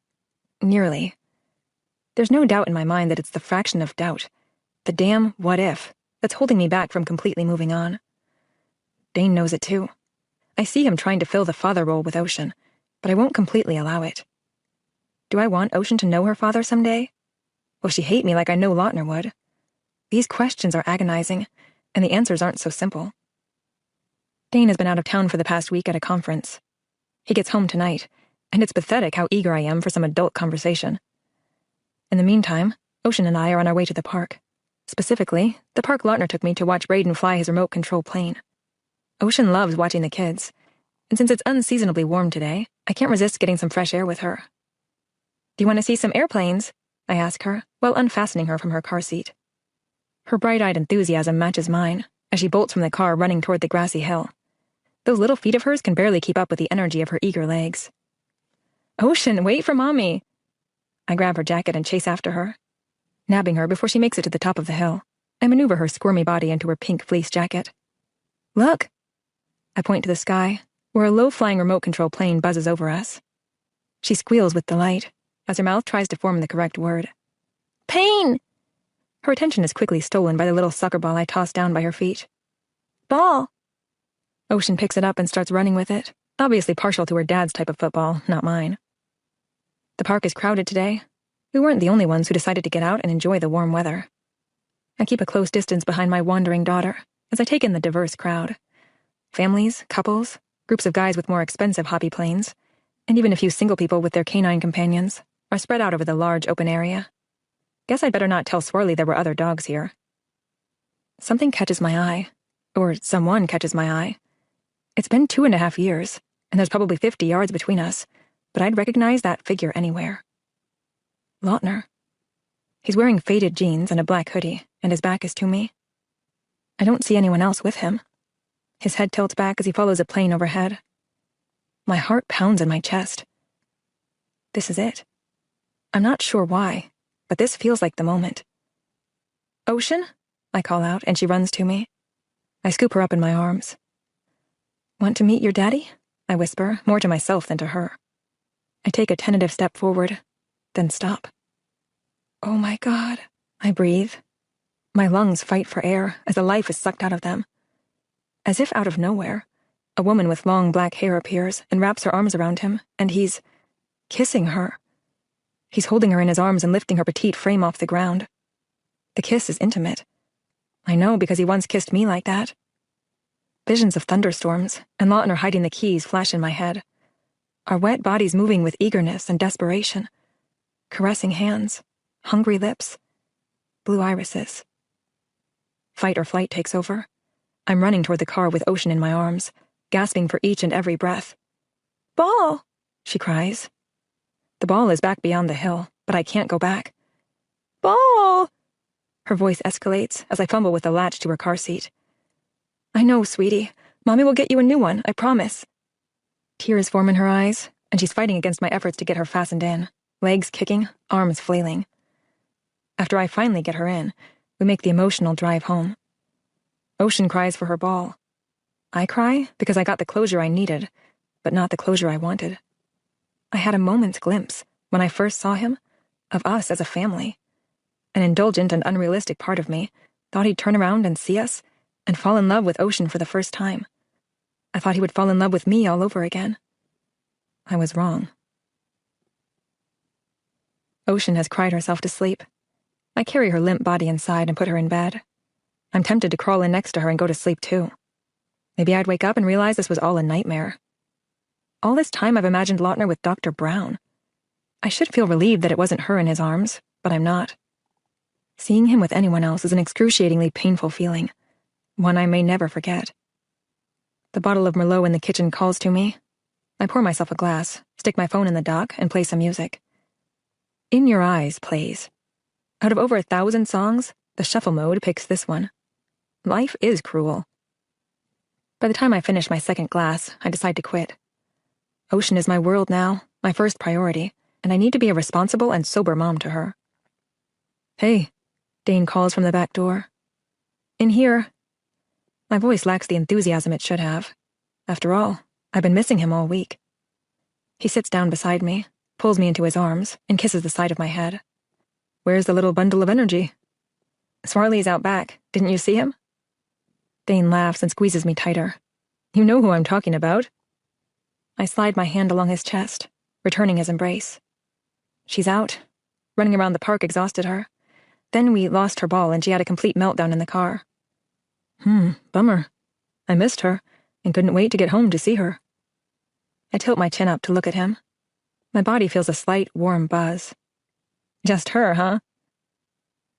Nearly. There's no doubt in my mind that it's the fraction of doubt, the damn what if, that's holding me back from completely moving on. Dane knows it too. I see him trying to fill the father role with Ocean, but I won't completely allow it. Do I want Ocean to know her father someday? Will she hate me like I know Lautner would? These questions are agonizing, and the answers aren't so simple. Dane has been out of town for the past week at a conference. He gets home tonight, and it's pathetic how eager I am for some adult conversation. In the meantime, Ocean and I are on our way to the park. Specifically, the park Lautner took me to watch Brayden fly his remote control plane. Ocean loves watching the kids, and since it's unseasonably warm today, I can't resist getting some fresh air with her. Do you want to see some airplanes? I ask her, while unfastening her from her car seat. Her bright-eyed enthusiasm matches mine, as she bolts from the car running toward the grassy hill. Those little feet of hers can barely keep up with the energy of her eager legs. Ocean, wait for Mommy! I grab her jacket and chase after her. Nabbing her before she makes it to the top of the hill, I maneuver her squirmy body into her pink fleece jacket. Look! I point to the sky, where a low-flying remote control plane buzzes over us. She squeals with delight, as her mouth tries to form the correct word. Pain! Her attention is quickly stolen by the little soccer ball I toss down by her feet. Ball! Ocean picks it up and starts running with it, obviously partial to her dad's type of football, not mine. The park is crowded today. We weren't the only ones who decided to get out and enjoy the warm weather. I keep a close distance behind my wandering daughter as I take in the diverse crowd. Families, couples, groups of guys with more expensive hobby planes, and even a few single people with their canine companions are spread out over the large open area. Guess I'd better not tell Swirly there were other dogs here. Something catches my eye, or someone catches my eye. It's been 2.5 years, and there's probably 50 yards between us, but I'd recognize that figure anywhere. Lautner. He's wearing faded jeans and a black hoodie, and his back is to me. I don't see anyone else with him. His head tilts back as he follows a plane overhead. My heart pounds in my chest. This is it. I'm not sure why, but this feels like the moment. Ocean? I call out, and she runs to me. I scoop her up in my arms. Want to meet your daddy? I whisper, more to myself than to her. I take a tentative step forward, then stop. Oh my God, I breathe. My lungs fight for air as the life is sucked out of them. As if out of nowhere, a woman with long black hair appears and wraps her arms around him, and he's kissing her. He's holding her in his arms and lifting her petite frame off the ground. The kiss is intimate. I know because he once kissed me like that. Visions of thunderstorms and Lautner hiding the keys flash in my head. Our wet bodies moving with eagerness and desperation. Caressing hands, hungry lips, blue irises. Fight or flight takes over. I'm running toward the car with Ocean in my arms, gasping for each and every breath. Ball! She cries. The ball is back beyond the hill, but I can't go back. Ball! Her voice escalates as I fumble with the latch to her car seat. I know, sweetie. Mommy will get you a new one, I promise. Tears form in her eyes, and she's fighting against my efforts to get her fastened in, legs kicking, arms flailing. After I finally get her in, we make the emotional drive home. Ocean cries for her ball. I cry because I got the closure I needed, but not the closure I wanted. I had a moment's glimpse, when I first saw him, of us as a family. An indulgent and unrealistic part of me thought he'd turn around and see us and fall in love with Ocean for the first time. I thought he would fall in love with me all over again. I was wrong. Ocean has cried herself to sleep. I carry her limp body inside and put her in bed. I'm tempted to crawl in next to her and go to sleep too. Maybe I'd wake up and realize this was all a nightmare. All this time I've imagined Lautner with Dr. Brown. I should feel relieved that it wasn't her in his arms, but I'm not. Seeing him with anyone else is an excruciatingly painful feeling, one I may never forget. The bottle of Merlot in the kitchen calls to me. I pour myself a glass, stick my phone in the dock, and play some music. In Your Eyes plays. Out of over 1,000 songs, the shuffle mode picks this one. Life is cruel. By the time I finish my second glass, I decide to quit. Ocean is my world now, my first priority, and I need to be a responsible and sober mom to her. Hey, Dane calls from the back door. In here. My voice lacks the enthusiasm it should have. After all, I've been missing him all week. He sits down beside me, pulls me into his arms, and kisses the side of my head. Where's the little bundle of energy? Swarley's out back. Didn't you see him? Dane laughs and squeezes me tighter. You know who I'm talking about. I slide my hand along his chest, returning his embrace. She's out. Running around the park exhausted her. Then we lost her ball and she had a complete meltdown in the car. Bummer. I missed her and couldn't wait to get home to see her. I tilt my chin up to look at him. My body feels a slight, warm buzz. Just her, huh?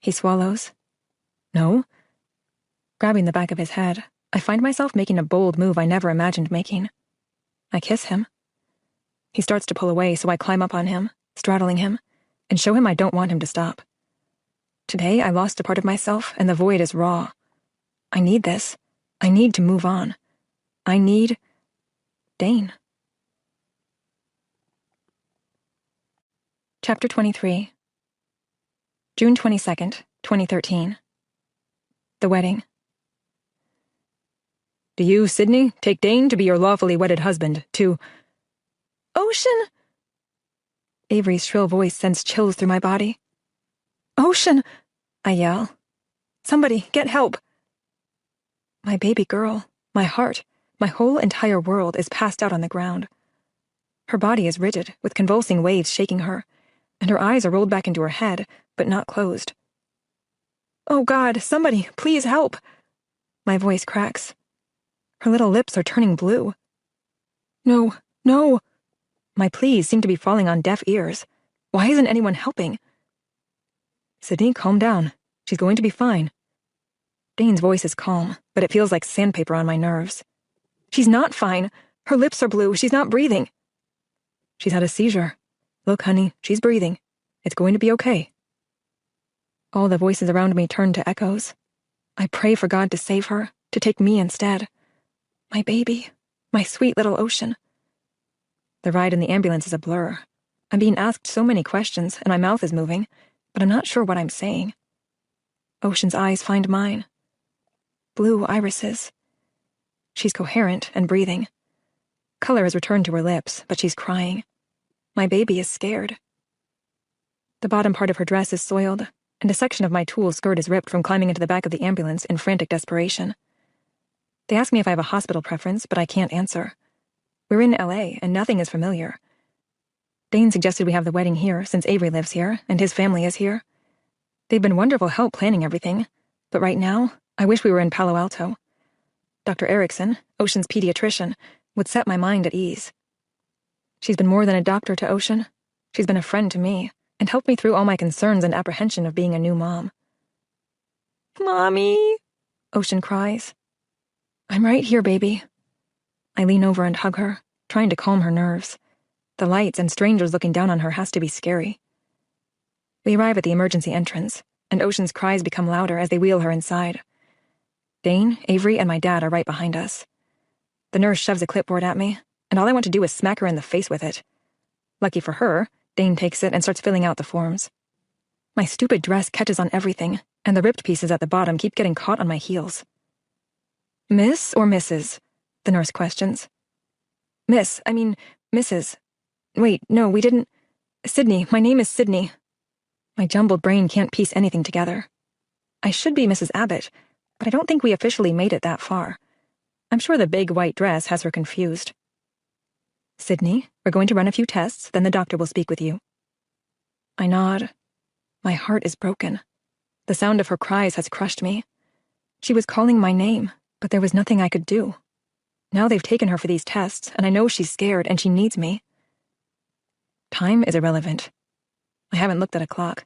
He swallows. No. Grabbing the back of his head, I find myself making a bold move I never imagined making. I kiss him. He starts to pull away, so I climb up on him, straddling him, and show him I don't want him to stop. Today, I lost a part of myself, and the void is raw. I need this. I need to move on. I need Dane. Chapter 23. June 22nd, 2013. The wedding. Do you, Sydney, take Dane to be your lawfully wedded husband, to... Ocean! Avery's shrill voice sends chills through my body. Ocean! I yell. Somebody, get help! My baby girl, my heart, my whole entire world is passed out on the ground. Her body is rigid, with convulsing waves shaking her, and her eyes are rolled back into her head, but not closed. Oh God, somebody, please help! My voice cracks. Her little lips are turning blue. No, no! My pleas seem to be falling on deaf ears. Why isn't anyone helping? Sydney, calm down. She's going to be fine. Dane's voice is calm, but it feels like sandpaper on my nerves. She's not fine. Her lips are blue. She's not breathing. She's had a seizure. Look, honey, she's breathing. It's going to be okay. All the voices around me turn to echoes. I pray for God to save her, to take me instead. My baby, my sweet little Ocean. The ride in the ambulance is a blur. I'm being asked so many questions, and my mouth is moving, but I'm not sure what I'm saying. Ocean's eyes find mine. Blue irises. She's coherent and breathing. Color has returned to her lips, but she's crying. My baby is scared. The bottom part of her dress is soiled, and a section of my tulle skirt is ripped from climbing into the back of the ambulance in frantic desperation. They ask me if I have a hospital preference, but I can't answer. We're in LA, and nothing is familiar. Dane suggested we have the wedding here, since Avery lives here, and his family is here. They've been wonderful help planning everything, but right now, I wish we were in Palo Alto. Dr. Erickson, Ocean's pediatrician, would set my mind at ease. She's been more than a doctor to Ocean. She's been a friend to me, and helped me through all my concerns and apprehension of being a new mom. Mommy, Ocean cries. I'm right here, baby. I lean over and hug her, trying to calm her nerves. The lights and strangers looking down on her has to be scary. We arrive at the emergency entrance, and Ocean's cries become louder as they wheel her inside. Dane, Avery, and my dad are right behind us. The nurse shoves a clipboard at me, and all I want to do is smack her in the face with it. Lucky for her, Dane takes it and starts filling out the forms. My stupid dress catches on everything, and the ripped pieces at the bottom keep getting caught on my heels. Miss or Mrs.? The nurse questions. Mrs. Wait, no, we didn't. Sydney, my name is Sydney. My jumbled brain can't piece anything together. I should be Mrs. Abbott, but I don't think we officially made it that far. I'm sure the big white dress has her confused. Sydney, we're going to run a few tests, then the doctor will speak with you. I nod. My heart is broken. The sound of her cries has crushed me. She was calling my name, but there was nothing I could do. Now they've taken her for these tests, and I know she's scared and she needs me. Time is irrelevant. I haven't looked at a clock.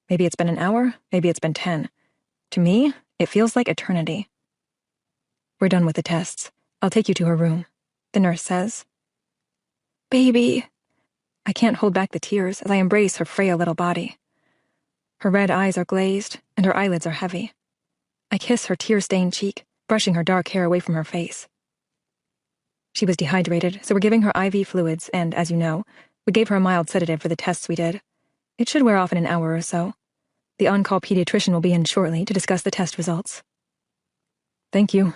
Maybe it's been an hour, maybe it's been 10. To me, it feels like eternity. We're done with the tests. I'll take you to her room, the nurse says. Baby. I can't hold back the tears as I embrace her frail little body. Her red eyes are glazed, and her eyelids are heavy. I kiss her tear-stained cheek, brushing her dark hair away from her face. She was dehydrated, so we're giving her IV fluids, and, as you know, we gave her a mild sedative for the tests we did. It should wear off in an hour or so. The on-call pediatrician will be in shortly to discuss the test results. Thank you,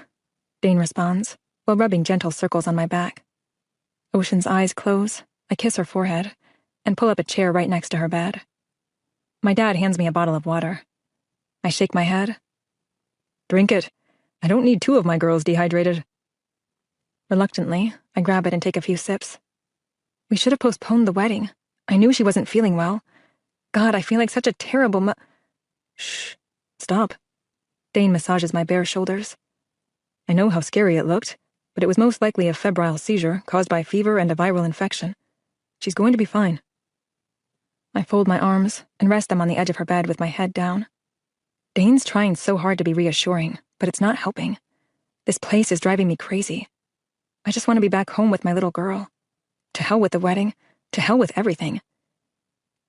Dane responds, while rubbing gentle circles on my back. Ocean's eyes close, I kiss her forehead, and pull up a chair right next to her bed. My dad hands me a bottle of water. I shake my head. Drink it. I don't need 2 of my girls dehydrated. Reluctantly, I grab it and take a few sips. We should have postponed the wedding. I knew she wasn't feeling well. God, I feel like such a terrible Shh. Stop. Dane massages my bare shoulders. I know how scary it looked, but it was most likely a febrile seizure caused by fever and a viral infection. She's going to be fine. I fold my arms and rest them on the edge of her bed with my head down. Dane's trying so hard to be reassuring, but it's not helping. This place is driving me crazy. I just want to be back home with my little girl. To hell with the wedding. To hell with everything.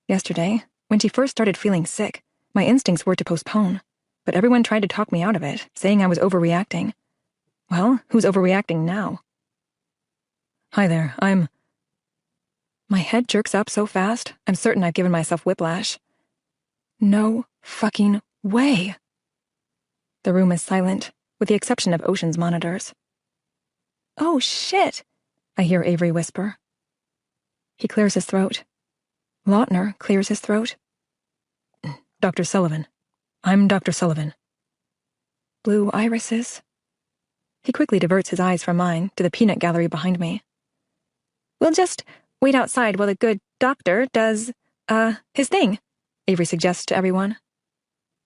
Yesterday, when she first started feeling sick, my instincts were to postpone, but everyone tried to talk me out of it, saying I was overreacting. Well, who's overreacting now? Hi there, My head jerks up so fast, I'm certain I've given myself whiplash. No fucking way. The room is silent, with the exception of Ocean's monitors. Oh, shit, I hear Avery whisper. He clears his throat. Lautner clears his throat. Dr. Sullivan. I'm Dr. Sullivan. Blue irises. He quickly diverts his eyes from mine to the peanut gallery behind me. We'll just wait outside while the good doctor does, his thing, Avery suggests to everyone.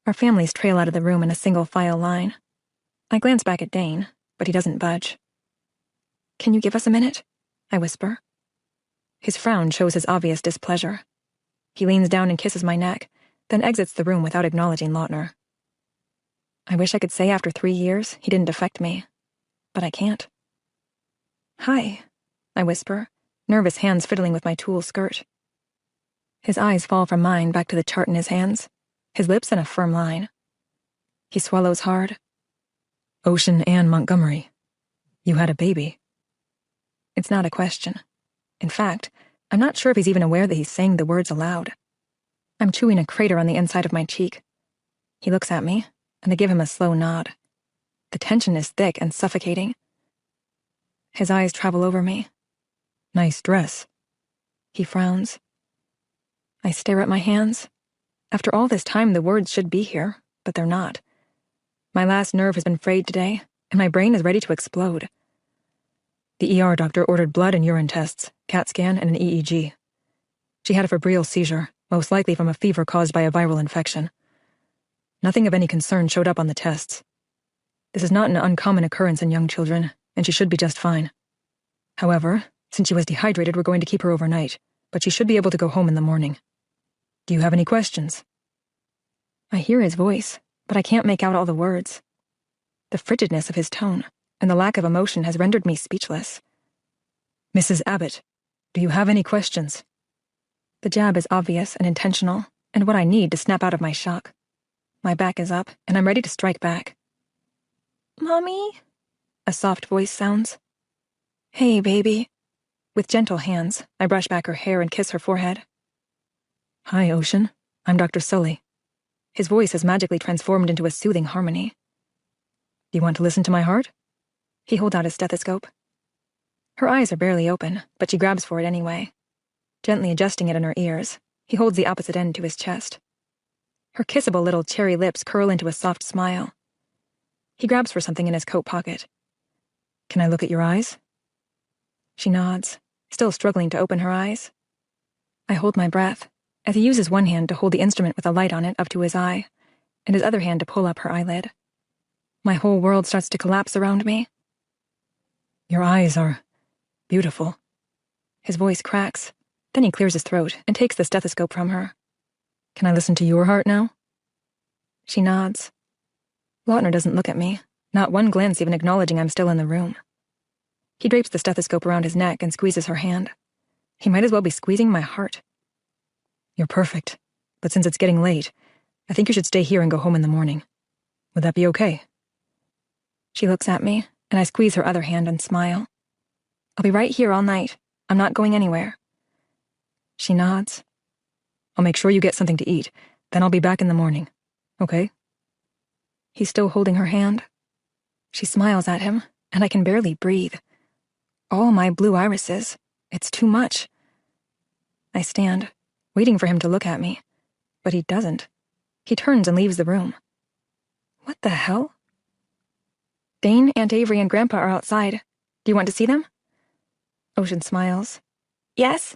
Our families trail out of the room in a single file line. I glance back at Dane, but he doesn't budge. Can you give us a minute? I whisper. His frown shows his obvious displeasure. He leans down and kisses my neck, then exits the room without acknowledging Lautner. I wish I could say after 3 years he didn't affect me, but I can't. Hi, I whisper, nervous hands fiddling with my tulle skirt. His eyes fall from mine back to the chart in his hands, his lips in a firm line. He swallows hard. Ocean Ann Montgomery, you had a baby. It's not a question. In fact, I'm not sure if he's even aware that he's saying the words aloud. I'm chewing a crater on the inside of my cheek. He looks at me, and I give him a slow nod. The tension is thick and suffocating. His eyes travel over me. Nice dress. He frowns. I stare at my hands. After all this time, the words should be here, but they're not. My last nerve has been frayed today, and my brain is ready to explode. The ER doctor ordered blood and urine tests, CAT scan, and an EEG. She had a febrile seizure, most likely from a fever caused by a viral infection. Nothing of any concern showed up on the tests. This is not an uncommon occurrence in young children, and she should be just fine. However, since she was dehydrated, we're going to keep her overnight, but she should be able to go home in the morning. Do you have any questions? I hear his voice, but I can't make out all the words. The frigidness of his tone and the lack of emotion has rendered me speechless. Mrs. Abbott, do you have any questions? The jab is obvious and intentional, and what I need to snap out of my shock. My back is up, and I'm ready to strike back. Mommy? A soft voice sounds. Hey, baby. With gentle hands, I brush back her hair and kiss her forehead. Hi, Ocean. I'm Dr. Sully. His voice has magically transformed into a soothing harmony. Do you want to listen to my heart? He holds out his stethoscope. Her eyes are barely open, but she grabs for it anyway. Gently adjusting it in her ears, he holds the opposite end to his chest. Her kissable little cherry lips curl into a soft smile. He grabs for something in his coat pocket. Can I look at your eyes? She nods, still struggling to open her eyes. I hold my breath, as he uses one hand to hold the instrument with a light on it up to his eye, and his other hand to pull up her eyelid. My whole world starts to collapse around me. Your eyes are beautiful. His voice cracks, then he clears his throat and takes the stethoscope from her. Can I listen to your heart now? She nods. Lautner doesn't look at me, not one glance even acknowledging I'm still in the room. He drapes the stethoscope around his neck and squeezes her hand. He might as well be squeezing my heart. You're perfect, but since it's getting late, I think you should stay here and go home in the morning. Would that be okay? She looks at me, and I squeeze her other hand and smile. I'll be right here all night. I'm not going anywhere. She nods. I'll make sure you get something to eat, then I'll be back in the morning. Okay? He's still holding her hand. She smiles at him, and I can barely breathe. All my blue irises. It's too much. I stand, waiting for him to look at me, but he doesn't. He turns and leaves the room. What the hell? Dane, Aunt Avery, and Grandpa are outside. Do you want to see them? Ocean smiles. Yes?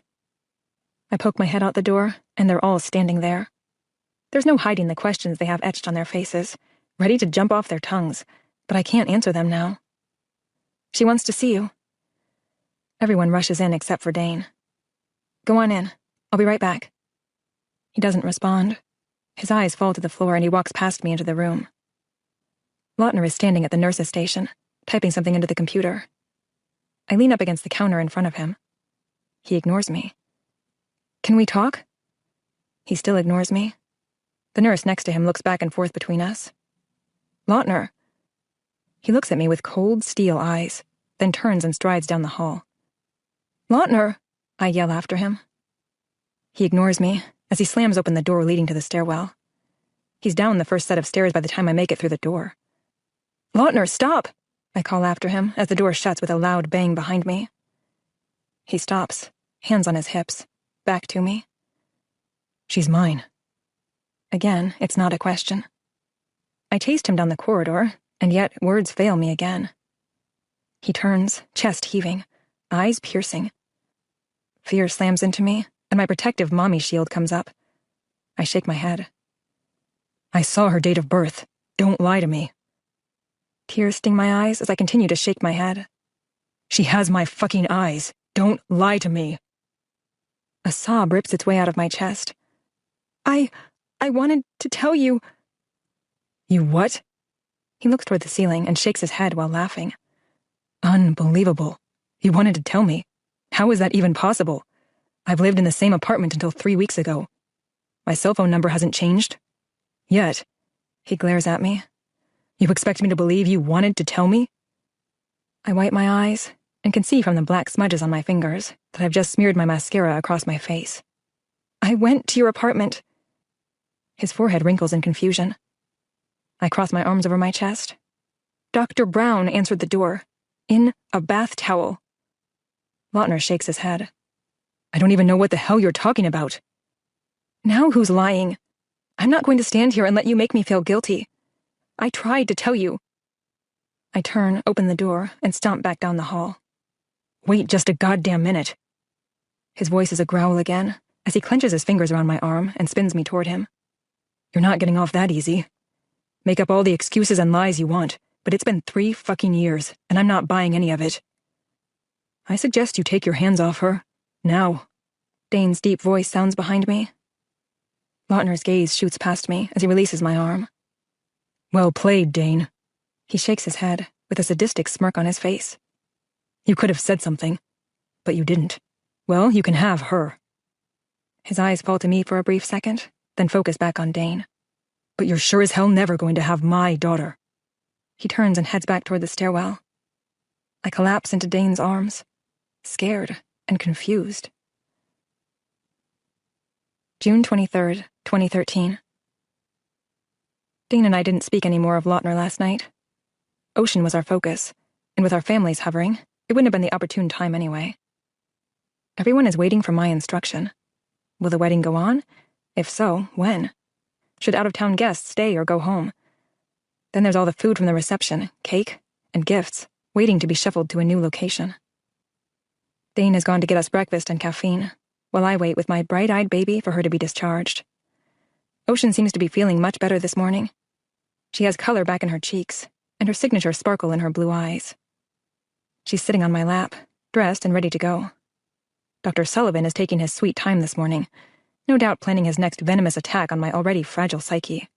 I poke my head out the door, and they're all standing there. There's no hiding the questions they have etched on their faces, ready to jump off their tongues, but I can't answer them now. She wants to see you. Everyone rushes in except for Dane. Go on in. I'll be right back. He doesn't respond. His eyes fall to the floor and he walks past me into the room. Lautner is standing at the nurse's station, typing something into the computer. I lean up against the counter in front of him. He ignores me. Can we talk? He still ignores me. The nurse next to him looks back and forth between us. Lautner. He looks at me with cold steel eyes, then turns and strides down the hall. Lautner, I yell after him. He ignores me as he slams open the door leading to the stairwell. He's down the first set of stairs by the time I make it through the door. Lautner, stop! I call after him as the door shuts with a loud bang behind me. He stops, hands on his hips, back to me. She's mine. Again, it's not a question. I chased him down the corridor, and yet words fail me again. He turns, chest heaving, eyes piercing. Fear slams into me, and my protective mommy shield comes up. I shake my head. I saw her date of birth. Don't lie to me. Tears sting my eyes as I continue to shake my head. She has my fucking eyes. Don't lie to me. A sob rips its way out of my chest. I wanted to tell you. You what? He looks toward the ceiling and shakes his head while laughing. Unbelievable. You wanted to tell me. How is that even possible? I've lived in the same apartment until 3 weeks ago. My cell phone number hasn't changed. Yet. He glares at me. You expect me to believe you wanted to tell me? I wipe my eyes and can see from the black smudges on my fingers that I've just smeared my mascara across my face. I went to your apartment. His forehead wrinkles in confusion. I cross my arms over my chest. Dr. Brown answered the door, in a bath towel. Lautner shakes his head. I don't even know what the hell you're talking about. Now who's lying? I'm not going to stand here and let you make me feel guilty. I tried to tell you. I turn, open the door, and stomp back down the hall. Wait just a goddamn minute. His voice is a growl again, as he clenches his fingers around my arm and spins me toward him. You're not getting off that easy. Make up all the excuses and lies you want, but it's been 3 fucking years, and I'm not buying any of it. I suggest you take your hands off her. Now. Dane's deep voice sounds behind me. Lautner's gaze shoots past me as he releases my arm. Well played, Dane. He shakes his head, with a sadistic smirk on his face. You could have said something, but you didn't. Well, you can have her. His eyes fall to me for a brief second, then focus back on Dane. But you're sure as hell never going to have my daughter. He turns and heads back toward the stairwell. I collapse into Dane's arms, scared, and confused. June 23rd, 2013. Dane and I didn't speak any more of Lautner last night. Ocean was our focus, and with our families hovering, it wouldn't have been the opportune time anyway. Everyone is waiting for my instruction. Will the wedding go on? If so, when? Should out-of-town guests stay or go home? Then there's all the food from the reception, cake, and gifts, waiting to be shuffled to a new location. Dane has gone to get us breakfast and caffeine, while I wait with my bright-eyed baby for her to be discharged. Ocean seems to be feeling much better this morning. She has color back in her cheeks, and her signature sparkle in her blue eyes. She's sitting on my lap, dressed and ready to go. Dr. Sullivan is taking his sweet time this morning, no doubt planning his next venomous attack on my already fragile psyche.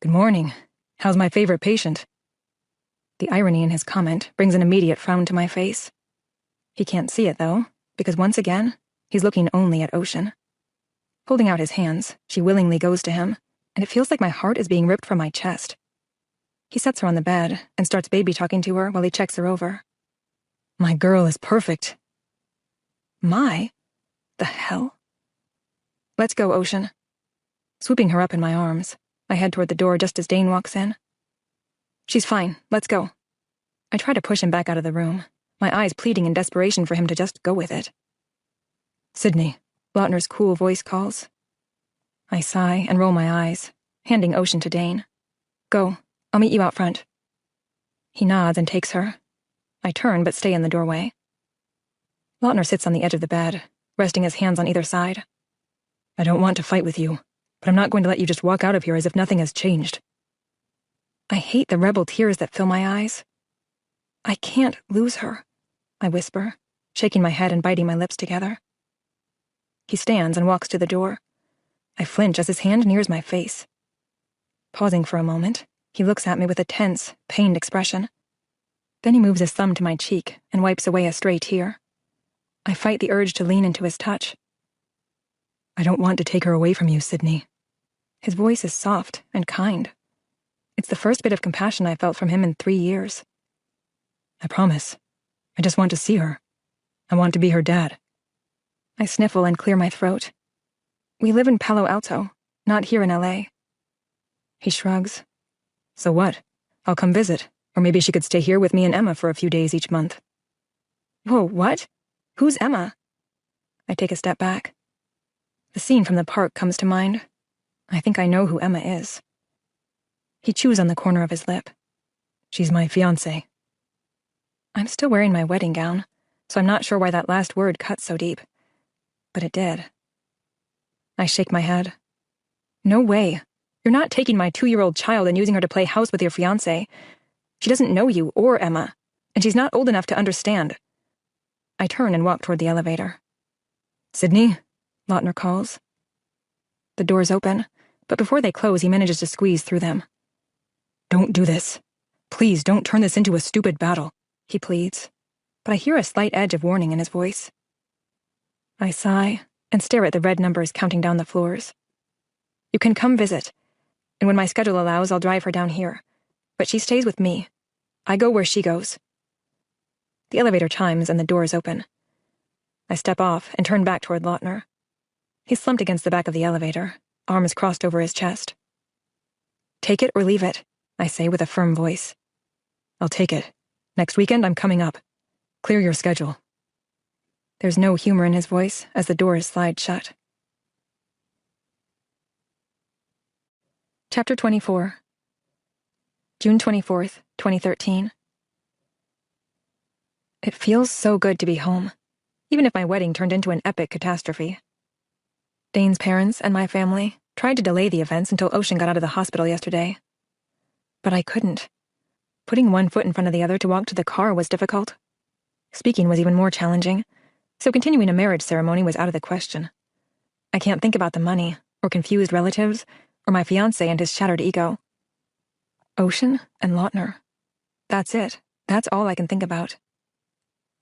"Good morning. How's my favorite patient?" The irony in his comment brings an immediate frown to my face. He can't see it, though, because once again, he's looking only at Ocean. Holding out his hands, she willingly goes to him, and it feels like my heart is being ripped from my chest. He sets her on the bed and starts baby-talking to her while he checks her over. "My girl is perfect." My? The hell? "Let's go, Ocean." Swooping her up in my arms, I head toward the door just as Dane walks in. "She's fine. Let's go." I try to push him back out of the room, my eyes pleading in desperation for him to just go with it. "Sydney," Lautner's cool voice calls. I sigh and roll my eyes, handing Ocean to Dane. "Go. I'll meet you out front." He nods and takes her. I turn but stay in the doorway. Lautner sits on the edge of the bed, resting his hands on either side. "I don't want to fight with you, but I'm not going to let you just walk out of here as if nothing has changed." I hate the rebel tears that fill my eyes. "I can't lose her," I whisper, shaking my head and biting my lips together. He stands and walks to the door. I flinch as his hand nears my face. Pausing for a moment, he looks at me with a tense, pained expression. Then he moves his thumb to my cheek and wipes away a stray tear. I fight the urge to lean into his touch. "I don't want to take her away from you, Sydney." His voice is soft and kind. It's the first bit of compassion I felt from him in 3 years. "I promise. I just want to see her. I want to be her dad." I sniffle and clear my throat. "We live in Palo Alto, not here in LA. He shrugs. "So what? I'll come visit, or maybe she could stay here with me and Emma for a few days each month." "Whoa, what? Who's Emma?" I take a step back. The scene from the park comes to mind. I think I know who Emma is. He chews on the corner of his lip. "She's my fiancée." I'm still wearing my wedding gown, so I'm not sure why that last word cut so deep. But it did. I shake my head. "No way. You're not taking my 2-year-old child and using her to play house with your fiancé. She doesn't know you or Emma, and she's not old enough to understand." I turn and walk toward the elevator. "Sydney?" Lautner calls. The doors open, but before they close, he manages to squeeze through them. "Don't do this. Please don't turn this into a stupid battle," he pleads, but I hear a slight edge of warning in his voice. I sigh and stare at the red numbers counting down the floors. "You can come visit, and when my schedule allows, I'll drive her down here. But she stays with me. I go where she goes." The elevator chimes and the doors open. I step off and turn back toward Lautner. He's slumped against the back of the elevator, arms crossed over his chest. "Take it or leave it," I say with a firm voice. "I'll take it. Next weekend I'm coming up. Clear your schedule." There's no humor in his voice as the doors slide shut. Chapter 24. June 24th, 2013. It feels so good to be home, even if my wedding turned into an epic catastrophe. Dane's parents and my family tried to delay the events until Ocean got out of the hospital yesterday. But I couldn't. Putting one foot in front of the other to walk to the car was difficult. Speaking was even more challenging, so continuing a marriage ceremony was out of the question. I can't think about the money, or confused relatives, or my fiancé and his shattered ego. Ocean and Lautner. That's it. That's all I can think about.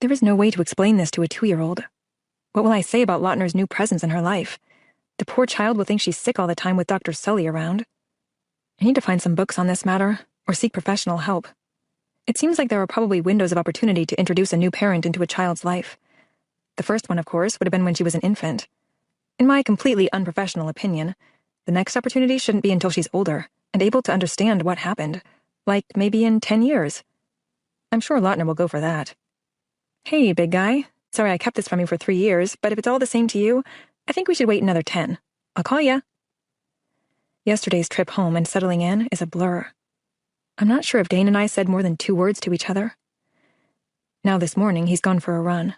There is no way to explain this to a 2-year-old. What will I say about Lautner's new presence in her life? The poor child will think she's sick all the time with Dr. Sully around. I need to find some books on this matter, or seek professional help. It seems like there are probably windows of opportunity to introduce a new parent into a child's life. The first one, of course, would have been when she was an infant. In my completely unprofessional opinion, the next opportunity shouldn't be until she's older and able to understand what happened, like maybe in 10 years. I'm sure Lautner will go for that. Hey, big guy. Sorry I kept this from you for 3 years, but if it's all the same to you, I think we should wait another 10. I'll call ya. Yesterday's trip home and settling in is a blur. I'm not sure if Dane and I said more than 2 words to each other. Now this morning, he's gone for a run.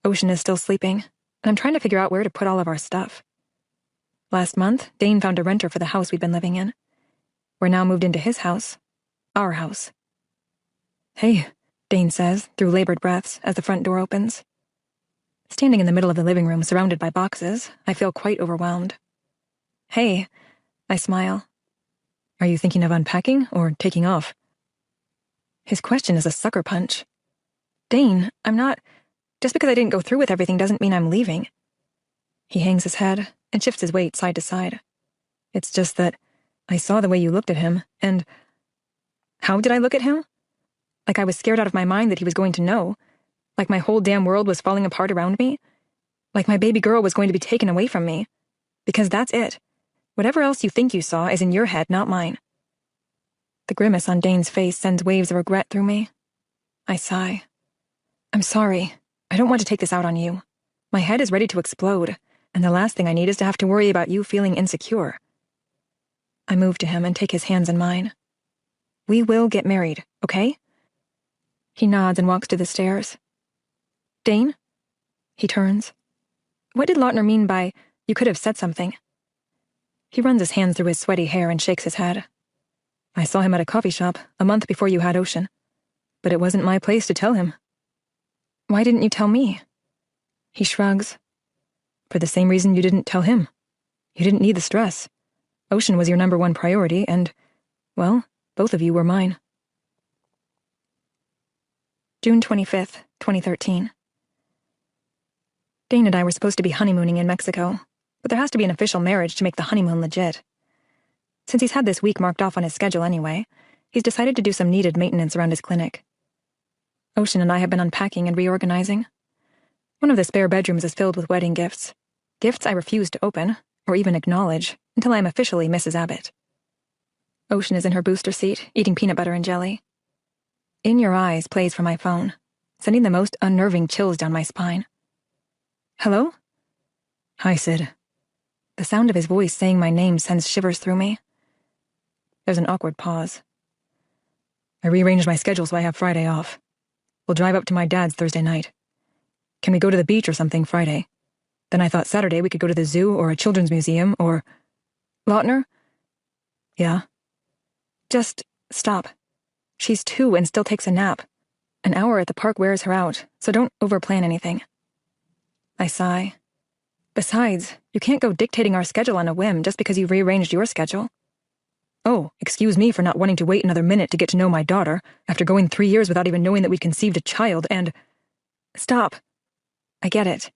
Ocean is still sleeping, and I'm trying to figure out where to put all of our stuff. Last month, Dane found a renter for the house we'd been living in. We're now moved into his house. Our house. Hey, Dane says, through labored breaths, as the front door opens. Standing in the middle of the living room, surrounded by boxes, I feel quite overwhelmed. Hey, I smile. Are you thinking of unpacking or taking off? His question is a sucker punch. Dane, I'm not... Just because I didn't go through with everything doesn't mean I'm leaving. He hangs his head and shifts his weight side to side. It's just that I saw the way you looked at him, and... How did I look at him? Like I was scared out of my mind that he was going to know. Like my whole damn world was falling apart around me. Like my baby girl was going to be taken away from me. Because that's it. Whatever else you think you saw is in your head, not mine. The grimace on Dane's face sends waves of regret through me. I sigh. I'm sorry. I don't want to take this out on you. My head is ready to explode, and the last thing I need is to have to worry about you feeling insecure. I move to him and take his hands in mine. We will get married, okay? He nods and walks to the stairs. Dane? He turns. What did Lautner mean by, you could have said something? He runs his hands through his sweaty hair and shakes his head. I saw him at a coffee shop a month before you had Ocean, but it wasn't my place to tell him. Why didn't you tell me? He shrugs. For the same reason you didn't tell him. You didn't need the stress. Ocean was your #1 priority, and, well, both of you were mine. June 25th, 2013. Dane and I were supposed to be honeymooning in Mexico, but there has to be an official marriage to make the honeymoon legit. Since he's had this week marked off on his schedule anyway, he's decided to do some needed maintenance around his clinic. Ocean and I have been unpacking and reorganizing. One of the spare bedrooms is filled with wedding gifts. Gifts I refuse to open, or even acknowledge, until I am officially Mrs. Abbott. Ocean is in her booster seat, eating peanut butter and jelly. In Your Eyes plays from my phone, sending the most unnerving chills down my spine. Hello? Hi, Sid. The sound of his voice saying my name sends shivers through me. There's an awkward pause. I rearranged my schedule so I have Friday off. We'll drive up to my dad's Thursday night. Can we go to the beach or something Friday? Then I thought Saturday we could go to the zoo or a children's museum or... Lautner? Yeah? Just stop. She's 2 and still takes a nap. An hour at the park wears her out, so don't overplan anything. I sigh. Besides, you can't go dictating our schedule on a whim just because you've rearranged your schedule. Oh, excuse me for not wanting to wait another minute to get to know my daughter, after going 3 years without even knowing that we'd conceived a child, and... Stop. I get it.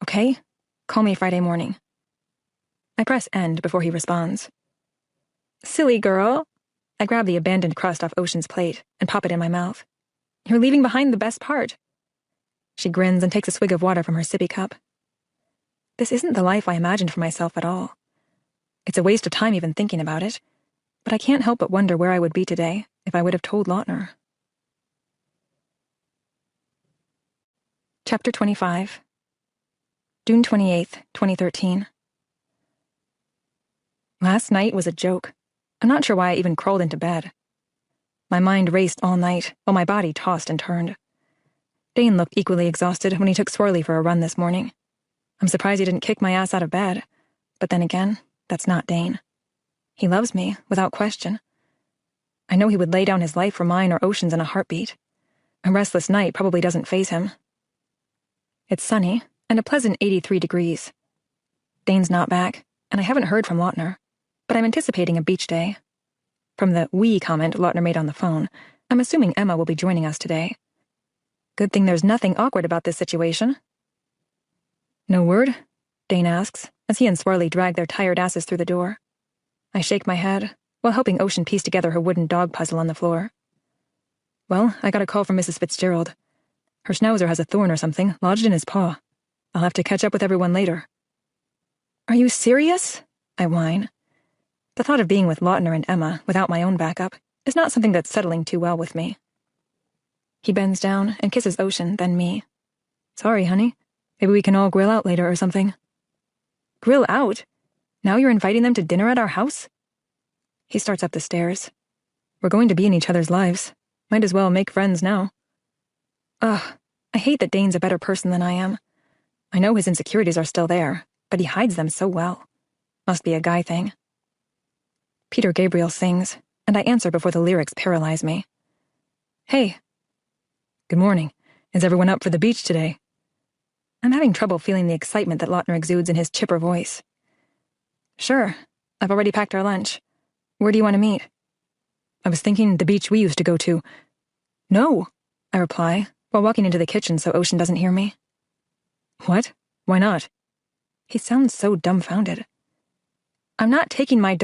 Okay? Call me Friday morning. I press end before he responds. Silly girl. I grab the abandoned crust off Ocean's plate and pop it in my mouth. You're leaving behind the best part. She grins and takes a swig of water from her sippy cup. This isn't the life I imagined for myself at all. It's a waste of time even thinking about it, but I can't help but wonder where I would be today if I would have told Lautner. Chapter 25. June 28th, 2013. Last night was a joke. I'm not sure why I even crawled into bed. My mind raced all night, while my body tossed and turned. Dane looked equally exhausted when he took Swirly for a run this morning. I'm surprised he didn't kick my ass out of bed, but then again, that's not Dane. He loves me, without question. I know he would lay down his life for mine or Ocean's in a heartbeat. A restless night probably doesn't faze him. It's sunny, and a pleasant 83 degrees. Dane's not back, and I haven't heard from Lautner, but I'm anticipating a beach day. From the "we" comment Lautner made on the phone, I'm assuming Emma will be joining us today. Good thing there's nothing awkward about this situation. No word? Dane asks, as he and Swirly drag their tired asses through the door. I shake my head, while helping Ocean piece together her wooden dog puzzle on the floor. Well, I got a call from Mrs. Fitzgerald. Her schnauzer has a thorn or something lodged in his paw. I'll have to catch up with everyone later. Are you serious? I whine. The thought of being with Lautner and Emma without my own backup is not something that's settling too well with me. He bends down and kisses Ocean, then me. Sorry, honey. Maybe we can all grill out later or something. Grill out? Now you're inviting them to dinner at our house? He starts up the stairs. We're going to be in each other's lives. Might as well make friends now. Ugh, I hate that Dane's a better person than I am. I know his insecurities are still there, but he hides them so well. Must be a guy thing. Peter Gabriel sings, and I answer before the lyrics paralyze me. Hey. Good morning. Is everyone up for the beach today? I'm having trouble feeling the excitement that Lautner exudes in his chipper voice. Sure. I've already packed our lunch. Where do you want to meet? I was thinking the beach we used to go to. No, I reply, while walking into the kitchen so Ocean doesn't hear me. What? Why not? He sounds so dumbfounded. I'm not taking my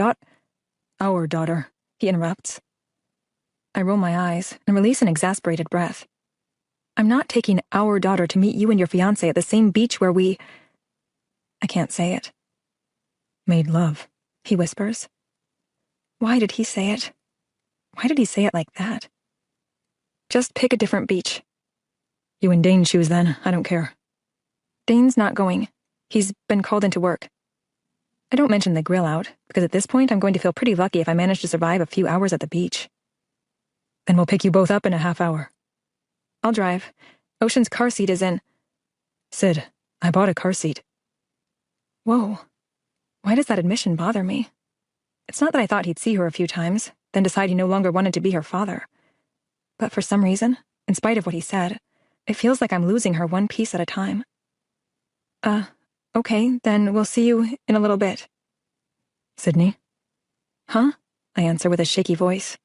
Our daughter, he interrupts. I roll my eyes and release an exasperated breath. I'm not taking our daughter to meet you and your fiancé at the same beach where we... I can't say it. Made love, he whispers. Why did he say it? Why did he say it like that? Just pick a different beach. You and Dane choose then, I don't care. Dane's not going. He's been called into work. I don't mention the grill out, because at this point I'm going to feel pretty lucky if I manage to survive a few hours at the beach. Then we'll pick you both up in a half hour. I'll drive. Ocean's car seat is in. Sid, I bought a car seat. Whoa. Why does that admission bother me? It's not that I thought he'd see her a few times, then decide he no longer wanted to be her father. But for some reason, in spite of what he said, it feels like I'm losing her one piece at a time. Okay, then we'll see you in a little bit. Sydney? Huh? I answer with a shaky voice.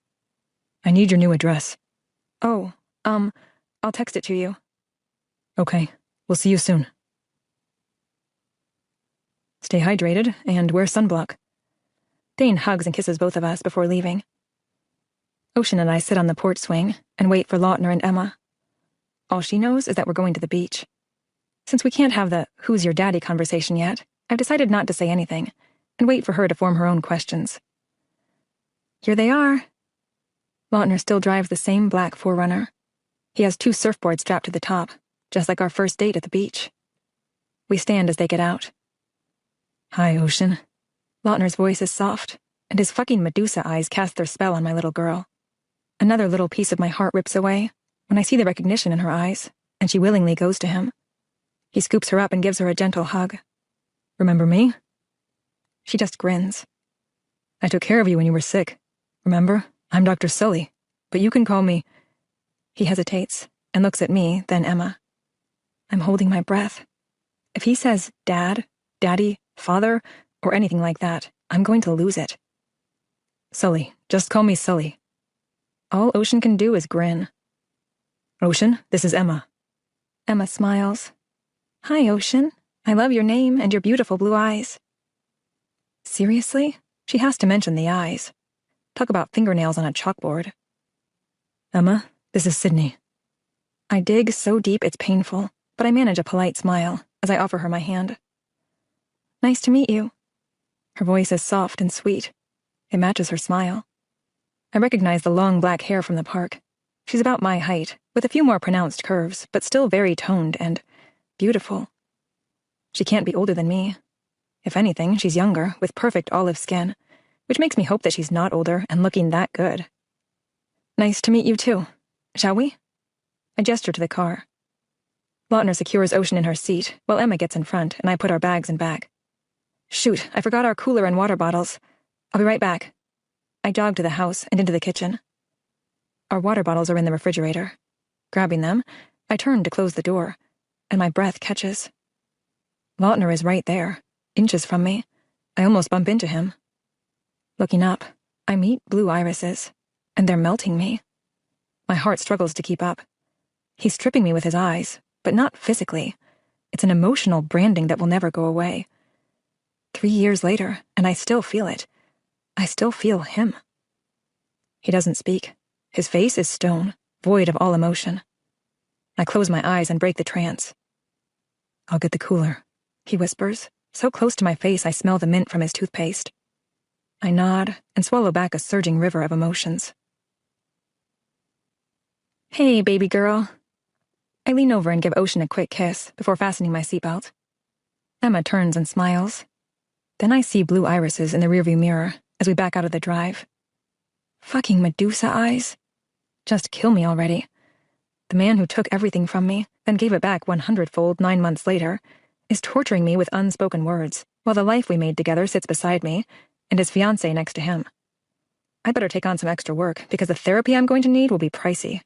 I need your new address. Oh, I'll text it to you. Okay, we'll see you soon. Stay hydrated and wear sunblock. Dane hugs and kisses both of us before leaving. Ocean and I sit on the porch swing and wait for Lautner and Emma. All she knows is that we're going to the beach. Since we can't have the who's your daddy conversation yet, I've decided not to say anything and wait for her to form her own questions. Here they are. Lautner still drives the same black 4Runner. He has 2 surfboards strapped to the top, just like our first date at the beach. We stand as they get out. Hi, Ocean. Lautner's voice is soft, and his fucking Medusa eyes cast their spell on my little girl. Another little piece of my heart rips away when I see the recognition in her eyes, and she willingly goes to him. He scoops her up and gives her a gentle hug. Remember me? She just grins. I took care of you when you were sick. Remember? I'm Dr. Sully, but you can call me... He hesitates and looks at me, then Emma. I'm holding my breath. If he says dad, daddy, father, or anything like that, I'm going to lose it. Sully, just call me Sully. All Ocean can do is grin. Ocean, this is Emma. Emma smiles. Hi, Ocean. I love your name and your beautiful blue eyes. Seriously? She has to mention the eyes. Talk about fingernails on a chalkboard. Emma, this is Sydney. I dig so deep it's painful, but I manage a polite smile as I offer her my hand. Nice to meet you. Her voice is soft and sweet. It matches her smile. I recognize the long black hair from the park. She's about my height, with a few more pronounced curves, but still very toned and beautiful. She can't be older than me. If anything, she's younger, with perfect olive skin, which makes me hope that she's not older and looking that good. Nice to meet you too. Shall we? I gesture to the car. Lautner secures Ocean in her seat, while Emma gets in front, and I put our bags in back. Shoot, I forgot our cooler and water bottles. I'll be right back. I jog to the house and into the kitchen. Our water bottles are in the refrigerator. Grabbing them, I turn to close the door, and my breath catches. Lautner is right there, inches from me. I almost bump into him. Looking up, I meet blue irises, and they're melting me. My heart struggles to keep up. He's tripping me with his eyes, but not physically. It's an emotional branding that will never go away. 3 years later, and I still feel it. I still feel him. He doesn't speak. His face is stone, void of all emotion. I close my eyes and break the trance. "I'll get the cooler," he whispers, so close to my face I smell the mint from his toothpaste. I nod and swallow back a surging river of emotions. "Hey, baby girl." I lean over and give Ocean a quick kiss before fastening my seatbelt. Emma turns and smiles. Then I see blue irises in the rearview mirror as we back out of the drive. Fucking Medusa eyes. Just kill me already. The man who took everything from me, then gave it back 100-fold 9 months later, is torturing me with unspoken words, while the life we made together sits beside me, and his fiancée next to him. I'd better take on some extra work, because the therapy I'm going to need will be pricey.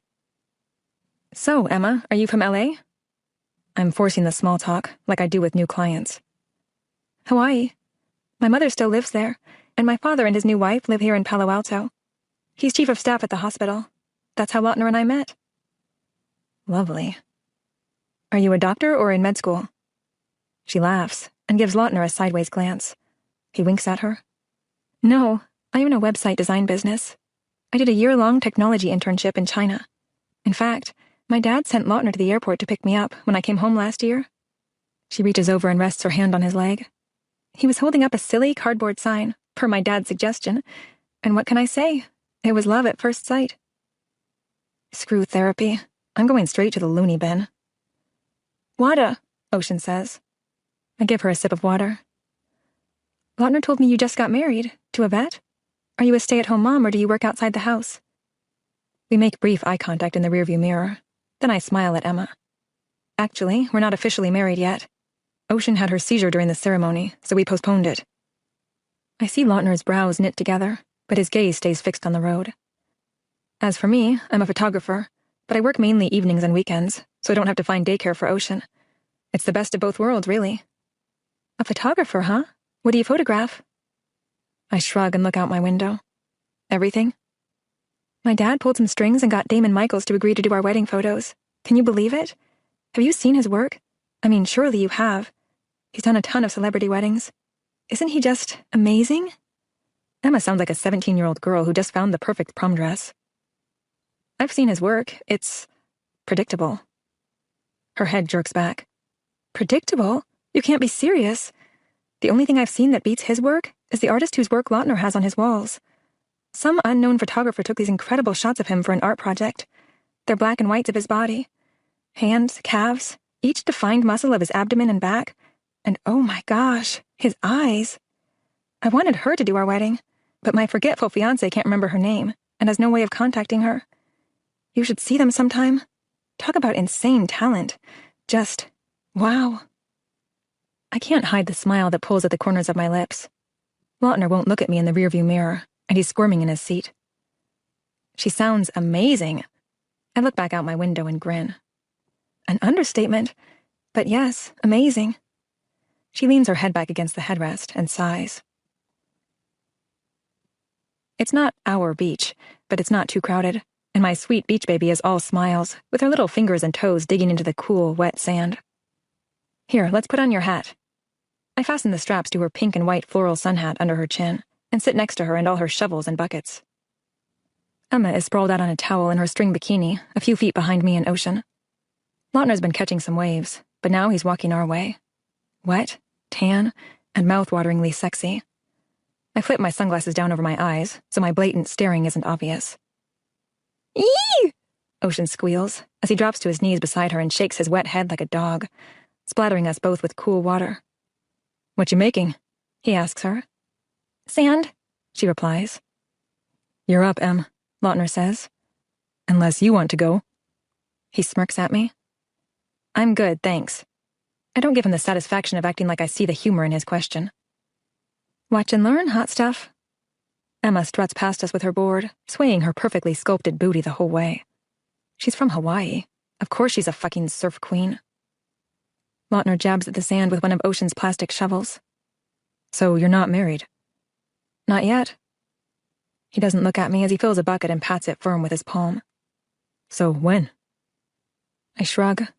"So, Emma, are you from LA? I'm forcing the small talk, like I do with new clients. "Hawaii. My mother still lives there, and my father and his new wife live here in Palo Alto. He's chief of staff at the hospital. That's how Lautner and I met." "Lovely. Are you a doctor or in med school?" She laughs and gives Lautner a sideways glance. He winks at her. "No, I am in a website design business. I did a year-long technology internship in China. In fact, my dad sent Lautner to the airport to pick me up when I came home last year." She reaches over and rests her hand on his leg. "He was holding up a silly cardboard sign, per my dad's suggestion, and what can I say? It was love at first sight." Screw therapy. I'm going straight to the loony bin. "Wada," Ocean says. I give her a sip of water. "Lautner told me you just got married. To a vet? Are you a stay-at-home mom or do you work outside the house?" We make brief eye contact in the rearview mirror. Then I smile at Emma. "Actually, we're not officially married yet. Ocean had her seizure during the ceremony, so we postponed it." I see Lautner's brows knit together, but his gaze stays fixed on the road. As for me, I'm a photographer, but I work mainly evenings and weekends, so I don't have to find daycare for Ocean. It's the best of both worlds, really. "A photographer, huh? What do you photograph?" I shrug and look out my window. "Everything. My dad pulled some strings and got Damon Michaels to agree to do our wedding photos. Can you believe it? Have you seen his work? I mean, surely you have. He's done a ton of celebrity weddings. Isn't he just amazing?" Emma sounds like a 17-year-old girl who just found the perfect prom dress. "I've seen his work. It's predictable." Her head jerks back. "Predictable? You can't be serious. The only thing I've seen that beats his work is the artist whose work Lautner has on his walls. Some unknown photographer took these incredible shots of him for an art project. They're black and whites of his body. Hands, calves, each defined muscle of his abdomen and back. And oh my gosh, his eyes. I wanted her to do our wedding, but my forgetful fiancé can't remember her name and has no way of contacting her. You should see them sometime. Talk about insane talent. Just, wow." I can't hide the smile that pulls at the corners of my lips. Lautner won't look at me in the rearview mirror, and he's squirming in his seat. "She sounds amazing." I look back out my window and grin. An understatement, but yes, amazing. She leans her head back against the headrest and sighs. It's not our beach, but it's not too crowded, and my sweet beach baby is all smiles, with her little fingers and toes digging into the cool, wet sand. "Here, let's put on your hat." I fasten the straps to her pink and white floral sun hat under her chin, and sit next to her and all her shovels and buckets. Emma is sprawled out on a towel in her string bikini, a few feet behind me and Ocean. Lautner's been catching some waves, but now he's walking our way. Wet, tan, and mouth-wateringly sexy. I flip my sunglasses down over my eyes, so my blatant staring isn't obvious. "Eee!" Ocean squeals, as he drops to his knees beside her and shakes his wet head like a dog, splattering us both with cool water. "What you making?" he asks her. "Sand," she replies. "You're up, Em," Lautner says. "Unless you want to go." He smirks at me. I'm good, thanks. I don't give him the satisfaction of acting like I see the humor in his question. "Watch and learn, hot stuff." Emma struts past us with her board, swaying her perfectly sculpted booty the whole way. She's from Hawaii. Of course she's a fucking surf queen. Lautner jabs at the sand with one of Ocean's plastic shovels. "So you're not married?" "Not yet." He doesn't look at me as he fills a bucket and pats it firm with his palm. "So when?" I shrug.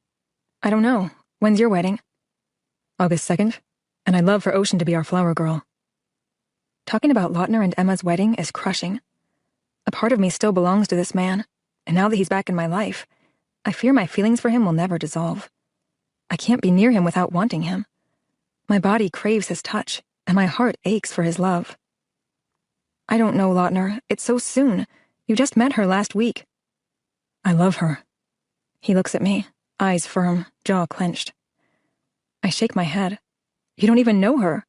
"I don't know. When's your wedding?" "August 2nd, and I'd love for Ocean to be our flower girl." Talking about Lautner and Emma's wedding is crushing. A part of me still belongs to this man, and now that he's back in my life, I fear my feelings for him will never dissolve. I can't be near him without wanting him. My body craves his touch, and my heart aches for his love. I don't know, Lautner. It's so soon. You just met her last week. I love her. He looks at me, eyes firm, jaw clenched. I shake my head. You don't even know her.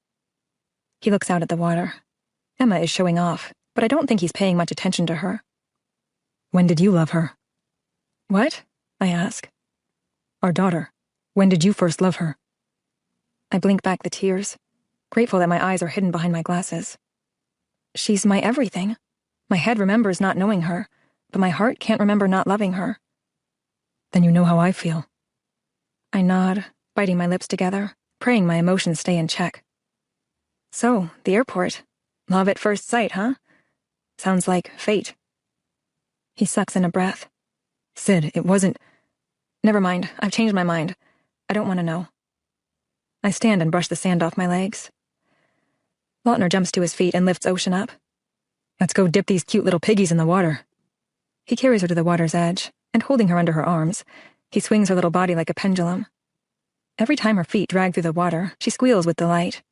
He looks out at the water. Emma is showing off, but I don't think he's paying much attention to her. When did you love her? What? I ask. Our daughter. When did you first love her? I blink back the tears, grateful that my eyes are hidden behind my glasses. She's my everything. My head remembers not knowing her, but my heart can't remember not loving her. Then you know how I feel. I nod, biting my lips together, praying my emotions stay in check. So, the airport. Love at first sight, huh? Sounds like fate. He sucks in a breath. Sid, it wasn't... Never mind, I've changed my mind. I don't want to know. I stand and brush the sand off my legs. Lautner jumps to his feet and lifts Ocean up. Let's go dip these cute little piggies in the water. He carries her to the water's edge, and holding her under her arms, he swings her little body like a pendulum. Every time her feet drag through the water, she squeals with delight.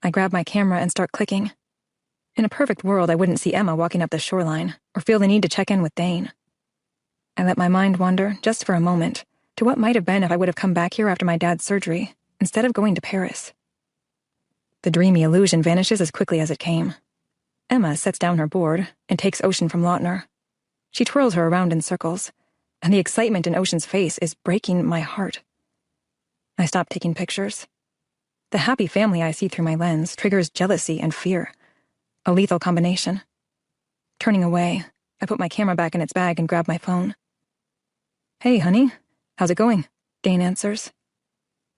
I grab my camera and start clicking. In a perfect world, I wouldn't see Emma walking up the shoreline, or feel the need to check in with Dane. I let my mind wander, just for a moment, to what might have been if I would have come back here after my dad's surgery, instead of going to Paris. The dreamy illusion vanishes as quickly as it came. Emma sets down her board and takes Ocean from Lautner. She twirls her around in circles, and the excitement in Ocean's face is breaking my heart. I stop taking pictures. The happy family I see through my lens triggers jealousy and fear, a lethal combination. Turning away, I put my camera back in its bag and grab my phone. Hey, honey, how's it going? Dane answers.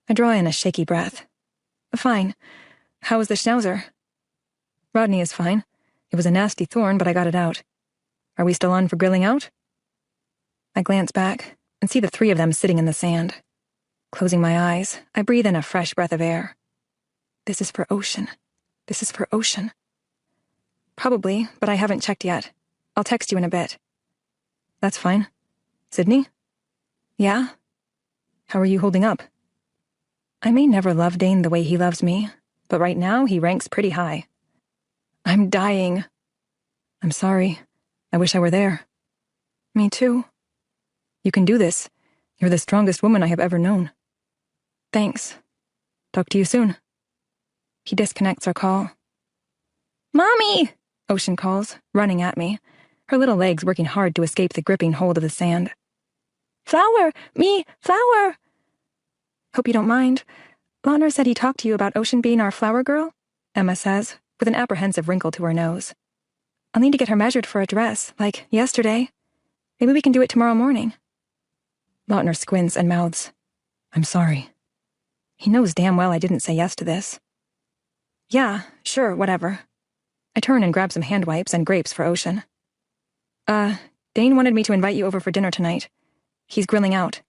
I draw in a shaky breath. Fine. How was the schnauzer? Rodney is fine. It was a nasty thorn, but I got it out. Are we still on for grilling out? I glance back and see the three of them sitting in the sand. Closing my eyes, I breathe in a fresh breath of air. This is for Ocean. This is for Ocean. Probably, but I haven't checked yet. I'll text you in a bit. That's fine. Sydney? Yeah? How are you holding up? I may never love Dane the way he loves me, but right now he ranks pretty high. I'm dying. I'm sorry. I wish I were there. Me too. You can do this. You're the strongest woman I have ever known. Thanks. Talk to you soon. He disconnects our call. Mommy! Ocean calls, running at me, her little legs working hard to escape the gripping hold of the sand. Flower! Me! Flower! Hope you don't mind. Lautner said he talked to you about Ocean being our flower girl, Emma says, with an apprehensive wrinkle to her nose. I'll need to get her measured for a dress, like yesterday. Maybe we can do it tomorrow morning. Lautner squints and mouths, I'm sorry. He knows damn well I didn't say yes to this. Yeah, sure, whatever. I turn and grab some hand wipes and grapes for Ocean. Dane wanted me to invite you over for dinner tonight. He's grilling out.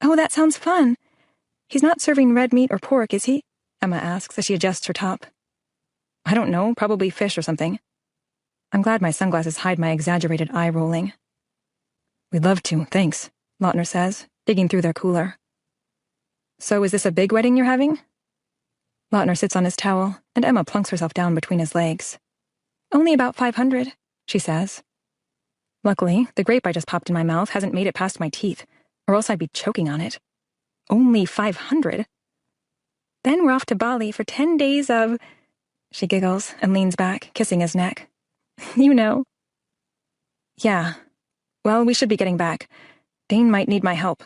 Oh, that sounds fun. He's not serving red meat or pork, is he? Emma asks as she adjusts her top. I don't know, probably fish or something. I'm glad my sunglasses hide my exaggerated eye rolling. We'd love to, thanks, Lautner says, digging through their cooler. So is this a big wedding you're having? Lautner sits on his towel, and Emma plunks herself down between his legs. Only about 500, she says. Luckily, the grape I just popped in my mouth hasn't made it past my teeth, or else I'd be choking on it. Only 500? Then we're off to Bali for 10 days of... She giggles and leans back, kissing his neck. You know. Yeah. Well, we should be getting back. Dane might need my help.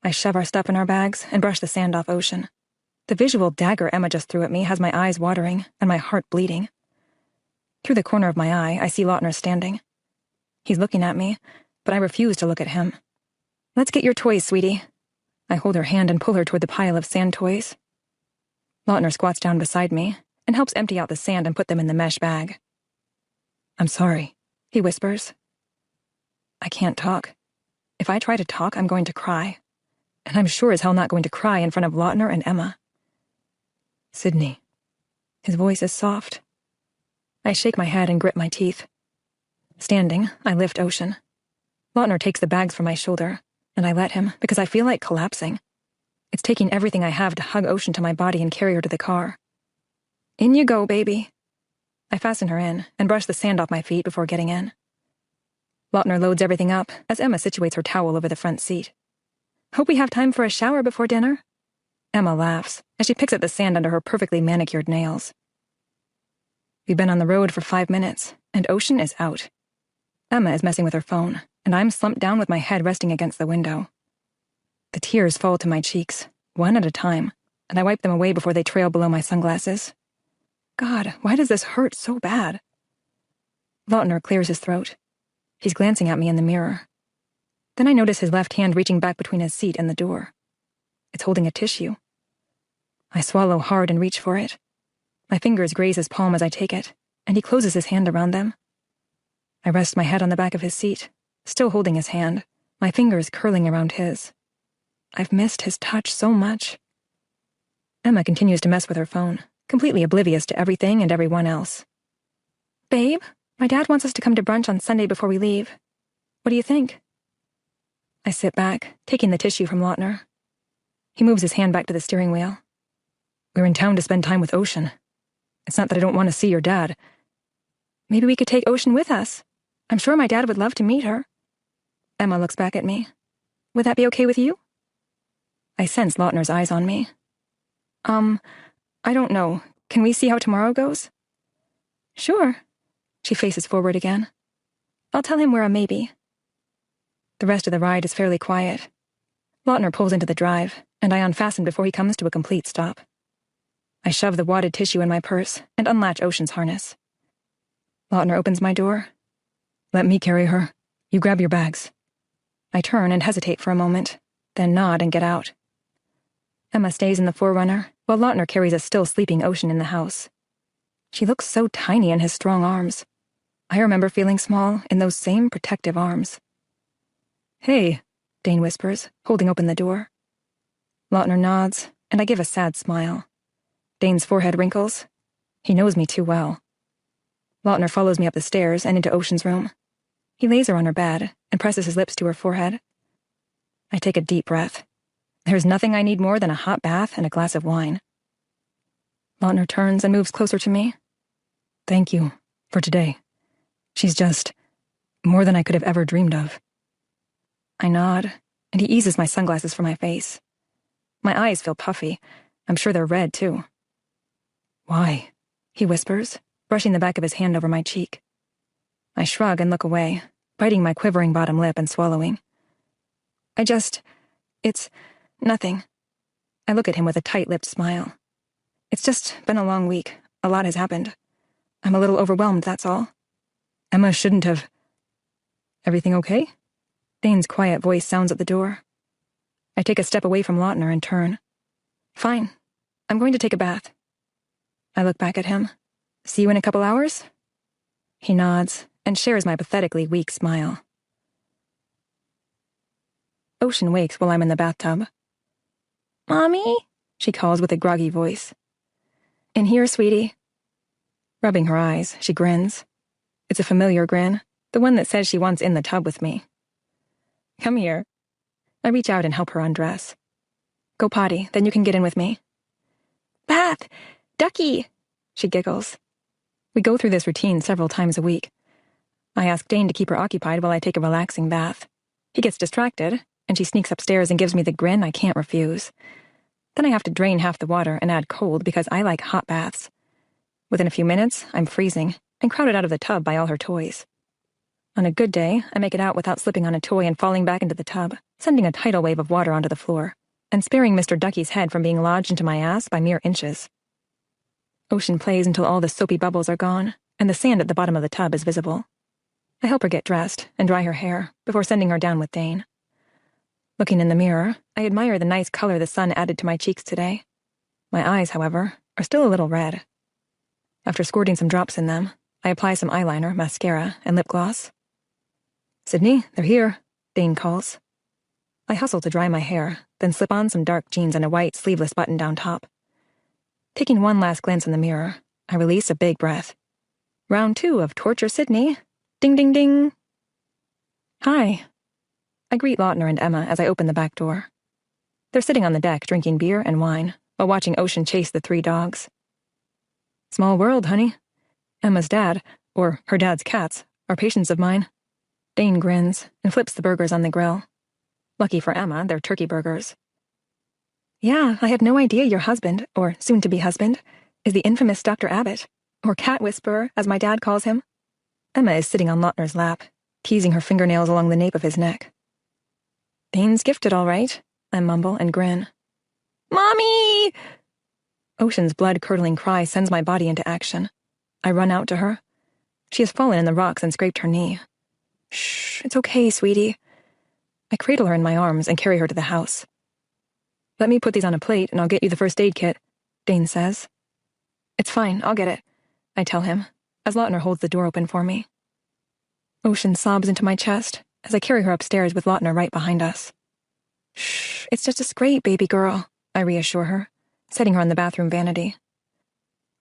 I shove our stuff in our bags and brush the sand off Ocean. The visual dagger Emma just threw at me has my eyes watering and my heart bleeding. Through the corner of my eye, I see Lautner standing. He's looking at me, but I refuse to look at him. Let's get your toys, sweetie. I hold her hand and pull her toward the pile of sand toys. Lautner squats down beside me and helps empty out the sand and put them in the mesh bag. I'm sorry, he whispers. I can't talk. If I try to talk, I'm going to cry. And I'm sure as hell not going to cry in front of Lautner and Emma. Sydney. His voice is soft. I shake my head and grit my teeth. Standing, I lift Ocean. Lautner takes the bags from my shoulder, and I let him because I feel like collapsing. It's taking everything I have to hug Ocean to my body and carry her to the car. In you go, baby. I fasten her in and brush the sand off my feet before getting in. Lautner loads everything up as Emma situates her towel over the front seat. Hope we have time for a shower before dinner? Emma laughs as she picks at the sand under her perfectly manicured nails. We've been on the road for 5 minutes, and Ocean is out. Emma is messing with her phone, and I'm slumped down with my head resting against the window. The tears fall to my cheeks, one at a time, and I wipe them away before they trail below my sunglasses. God, why does this hurt so bad? Lautner clears his throat. He's glancing at me in the mirror. Then I notice his left hand reaching back between his seat and the door. It's holding a tissue. I swallow hard and reach for it. My fingers graze his palm as I take it, and he closes his hand around them. I rest my head on the back of his seat, still holding his hand, my fingers curling around his. I've missed his touch so much. Emma continues to mess with her phone, completely oblivious to everything and everyone else. Babe, my dad wants us to come to brunch on Sunday before we leave. What do you think? I sit back, taking the tissue from Lautner. He moves his hand back to the steering wheel. We're in town to spend time with Ocean. It's not that I don't want to see your dad. Maybe we could take Ocean with us. I'm sure my dad would love to meet her. Emma looks back at me. Would that be okay with you? I sense Lautner's eyes on me. I don't know. Can we see how tomorrow goes? Sure. She faces forward again. I'll tell him we're a maybe. The rest of the ride is fairly quiet. Lautner pulls into the drive, and I unfasten before he comes to a complete stop. I shove the wadded tissue in my purse and unlatch Ocean's harness. Lautner opens my door. Let me carry her. You grab your bags. I turn and hesitate for a moment, then nod and get out. Emma stays in the Forerunner, while Lautner carries a still sleeping Ocean in the house. She looks so tiny in his strong arms. I remember feeling small in those same protective arms. Hey, Dane whispers, holding open the door. Lautner nods, and I give a sad smile. Dane's forehead wrinkles. He knows me too well. Lautner follows me up the stairs and into Ocean's room. He lays her on her bed and presses his lips to her forehead. I take a deep breath. There's nothing I need more than a hot bath and a glass of wine. Lautner turns and moves closer to me. Thank you for today. She's just more than I could have ever dreamed of. I nod, and he eases my sunglasses from my face. My eyes feel puffy. I'm sure they're red, too. Why? He whispers, brushing the back of his hand over my cheek. I shrug and look away, biting my quivering bottom lip and swallowing. It's nothing. I look at him with a tight-lipped smile. It's just been a long week. A lot has happened. I'm a little overwhelmed, that's all. Emma shouldn't have... Everything okay? Dane's quiet voice sounds at the door. I take a step away from Lautner and turn. Fine. I'm going to take a bath. I look back at him. See you in a couple hours? He nods and shares my pathetically weak smile. Ocean wakes while I'm in the bathtub. Mommy? She calls with a groggy voice. In here, sweetie. Rubbing her eyes, she grins. It's a familiar grin, the one that says she wants in the tub with me. Come here. I reach out and help her undress. Go potty, then you can get in with me. Bath! Ducky! She giggles. We go through this routine several times a week. I ask Dane to keep her occupied while I take a relaxing bath. He gets distracted, and she sneaks upstairs and gives me the grin I can't refuse. Then I have to drain half the water and add cold because I like hot baths. Within a few minutes, I'm freezing and crowded out of the tub by all her toys. On a good day, I make it out without slipping on a toy and falling back into the tub, sending a tidal wave of water onto the floor, and sparing Mr. Ducky's head from being lodged into my ass by mere inches. Ocean plays until all the soapy bubbles are gone, and the sand at the bottom of the tub is visible. I help her get dressed and dry her hair before sending her down with Dane. Looking in the mirror, I admire the nice color the sun added to my cheeks today. My eyes, however, are still a little red. After squirting some drops in them, I apply some eyeliner, mascara, and lip gloss. Sydney, they're here, Dane calls. I hustle to dry my hair, then slip on some dark jeans and a white, sleeveless button-down top. Taking one last glance in the mirror, I release a big breath. Round 2 of Torture Sydney. Ding, ding, ding. Hi, I greet Lautner and Emma as I open the back door. They're sitting on the deck drinking beer and wine while watching Ocean chase the 3 dogs. Small world, honey. Emma's dad, or her dad's cats, are patients of mine. Dane grins and flips the burgers on the grill. Lucky for Emma, they're turkey burgers. Yeah, I had no idea your husband, or soon-to-be husband, is the infamous Dr. Abbott, or cat whisperer, as my dad calls him. Emma is sitting on Lautner's lap, teasing her fingernails along the nape of his neck. Dane's gifted, all right, I mumble and grin. Mommy! Ocean's blood-curdling cry sends my body into action. I run out to her. She has fallen in the rocks and scraped her knee. Shh, it's okay, sweetie. I cradle her in my arms and carry her to the house. Let me put these on a plate and I'll get you the first aid kit, Dane says. It's fine, I'll get it, I tell him, as Lautner holds the door open for me. Ocean sobs into my chest as I carry her upstairs with Lautner right behind us. Shh, it's just a scrape, baby girl, I reassure her, setting her on the bathroom vanity.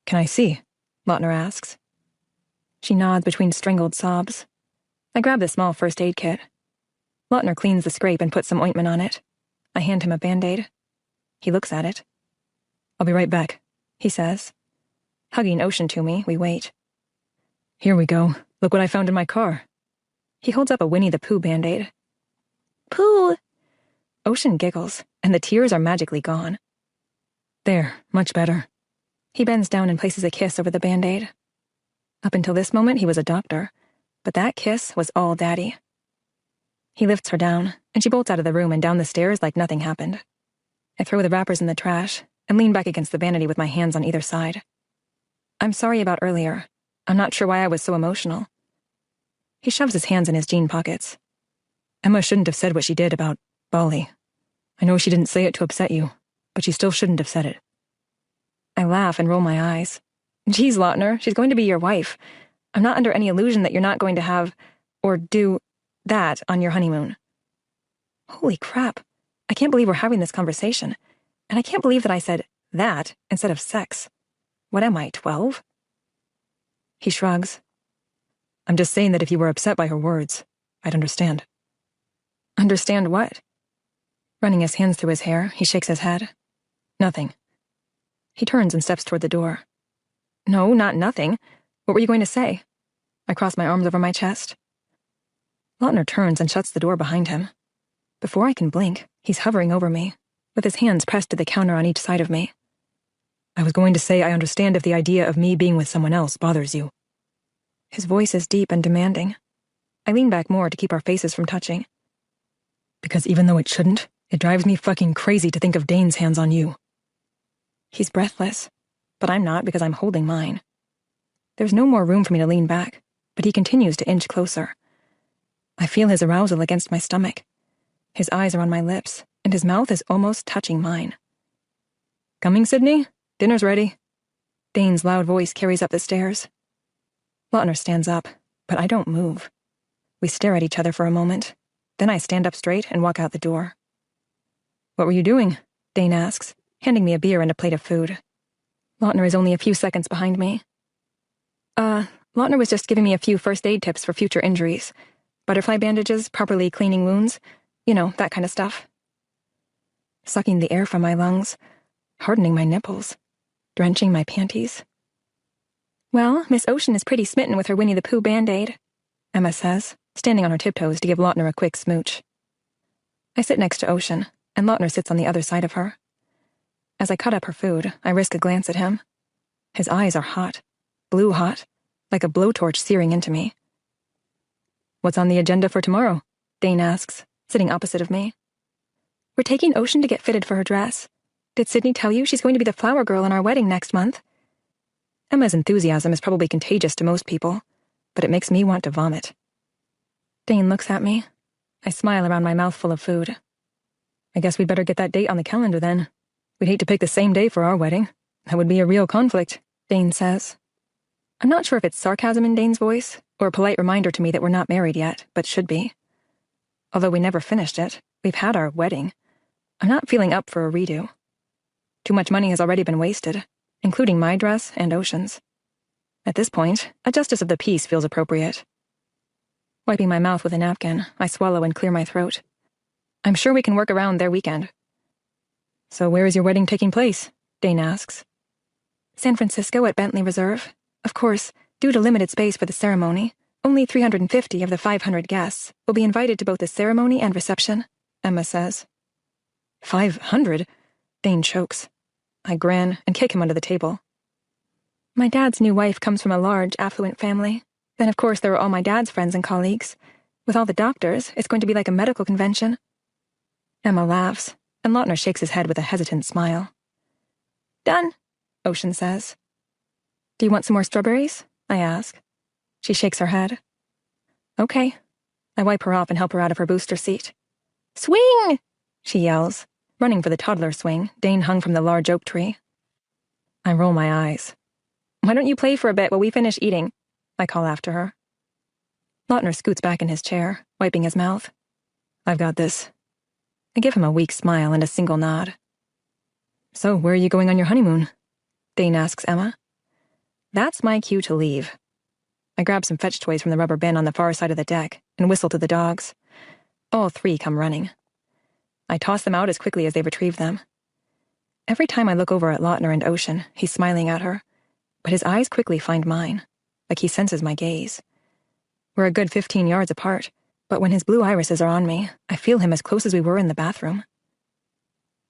Can I see? Lautner asks. She nods between strangled sobs. I grab the small first aid kit. Lautner cleans the scrape and puts some ointment on it. I hand him a Band-Aid. He looks at it. I'll be right back, he says. Hugging Ocean to me, we wait. Here we go. Look what I found in my car. He holds up a Winnie the Pooh Band-Aid. Pooh! Ocean giggles, and the tears are magically gone. There, much better. He bends down and places a kiss over the Band-Aid. Up until this moment, he was a doctor, but that kiss was all Daddy. He lifts her down, and she bolts out of the room and down the stairs like nothing happened. I throw the wrappers in the trash and lean back against the vanity with my hands on either side. I'm sorry about earlier. I'm not sure why I was so emotional. He shoves his hands in his jean pockets. Emma shouldn't have said what she did about Bali. I know she didn't say it to upset you, but she still shouldn't have said it. I laugh and roll my eyes. Geez, Lautner, she's going to be your wife. I'm not under any illusion that you're not going to have, or do, that on your honeymoon. Holy crap. I can't believe we're having this conversation. And I can't believe that I said that instead of sex. What am I, 12? He shrugs. I'm just saying that if you were upset by her words, I'd understand. Understand what? Running his hands through his hair, he shakes his head. Nothing. He turns and steps toward the door. No, not nothing. What were you going to say? I cross my arms over my chest. Lautner turns and shuts the door behind him. Before I can blink, he's hovering over me, with his hands pressed to the counter on each side of me. I was going to say I understand if the idea of me being with someone else bothers you. His voice is deep and demanding. I lean back more to keep our faces from touching. Because even though it shouldn't, it drives me fucking crazy to think of Dane's hands on you. He's breathless, but I'm not because I'm holding mine. There's no more room for me to lean back, but he continues to inch closer. I feel his arousal against my stomach. His eyes are on my lips, and his mouth is almost touching mine. Coming, Sydney? Dinner's ready. Dane's loud voice carries up the stairs. Lautner stands up, but I don't move. We stare at each other for a moment. Then I stand up straight and walk out the door. What were you doing? Dane asks, handing me a beer and a plate of food. Lautner is only a few seconds behind me. Lautner was just giving me a few first aid tips for future injuries. Butterfly bandages, properly cleaning wounds, you know, that kind of stuff. Sucking the air from my lungs, hardening my nipples, drenching my panties. Well, Miss Ocean is pretty smitten with her Winnie the Pooh Band-Aid, Emma says, standing on her tiptoes to give Lautner a quick smooch. I sit next to Ocean, and Lautner sits on the other side of her. As I cut up her food, I risk a glance at him. His eyes are hot, blue hot, like a blowtorch searing into me. What's on the agenda for tomorrow? Dane asks, sitting opposite of me. We're taking Ocean to get fitted for her dress. Did Sydney tell you she's going to be the flower girl in our wedding next month? Emma's enthusiasm is probably contagious to most people, but it makes me want to vomit. Dane looks at me. I smile around my mouth full of food. I guess we'd better get that date on the calendar then. We'd hate to pick the same day for our wedding. That would be a real conflict, Dane says. I'm not sure if it's sarcasm in Dane's voice, or a polite reminder to me that we're not married yet, but should be. Although we never finished it, we've had our wedding. I'm not feeling up for a redo. Too much money has already been wasted, including my dress and Ocean's. At this point, a justice of the peace feels appropriate. Wiping my mouth with a napkin, I swallow and clear my throat. I'm sure we can work around their weekend. So where is your wedding taking place? Dane asks. San Francisco at Bentley Reserve. Of course, due to limited space for the ceremony, only 350 of the 500 guests will be invited to both the ceremony and reception, Emma says. 500? Dane chokes. I grin and kick him under the table. My dad's new wife comes from a large, affluent family. Then, of course, there are all my dad's friends and colleagues. With all the doctors, it's going to be like a medical convention. Emma laughs, and Lautner shakes his head with a hesitant smile. Done, Ocean says. Do you want some more strawberries? I ask. She shakes her head. Okay. I wipe her off and help her out of her booster seat. Swing! She yells, running for the toddler swing Dane hung from the large oak tree. I roll my eyes. Why don't you play for a bit while we finish eating? I call after her. Lautner scoots back in his chair, wiping his mouth. I've got this. I give him a weak smile and a single nod. So, where are you going on your honeymoon? Dane asks Emma. That's my cue to leave. I grab some fetch toys from the rubber bin on the far side of the deck and whistle to the dogs. All three come running. I toss them out as quickly as they retrieve them. Every time I look over at Lautner and Ocean, he's smiling at her, but his eyes quickly find mine, like he senses my gaze. We're a good 15 yards apart, but when his blue irises are on me, I feel him as close as we were in the bathroom.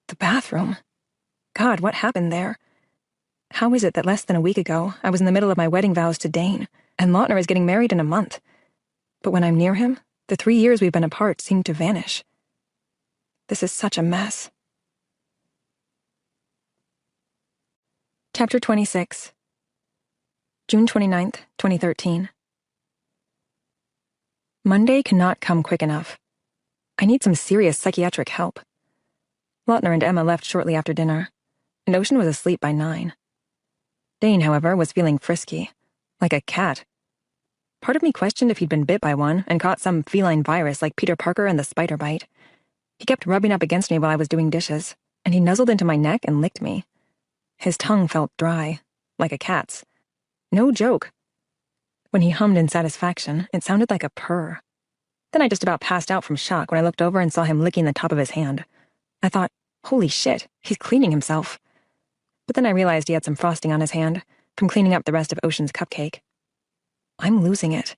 The bathroom? God, what happened there? How is it that less than a week ago, I was in the middle of my wedding vows to Dane, and Lautner is getting married in a month? But when I'm near him, the 3 years we've been apart seem to vanish. This is such a mess. Chapter 26. June 29th, 2013. Monday cannot come quick enough. I need some serious psychiatric help. Lautner and Emma left shortly after dinner, and Ocean was asleep by 9. Dane, however, was feeling frisky, like a cat. Part of me questioned if he'd been bit by one and caught some feline virus like Peter Parker and the spider bite. He kept rubbing up against me while I was doing dishes, and he nuzzled into my neck and licked me. His tongue felt dry, like a cat's. No joke. When he hummed in satisfaction, it sounded like a purr. Then I just about passed out from shock when I looked over and saw him licking the top of his hand. I thought, holy shit, he's cleaning himself. But then I realized he had some frosting on his hand from cleaning up the rest of Ocean's cupcake. I'm losing it.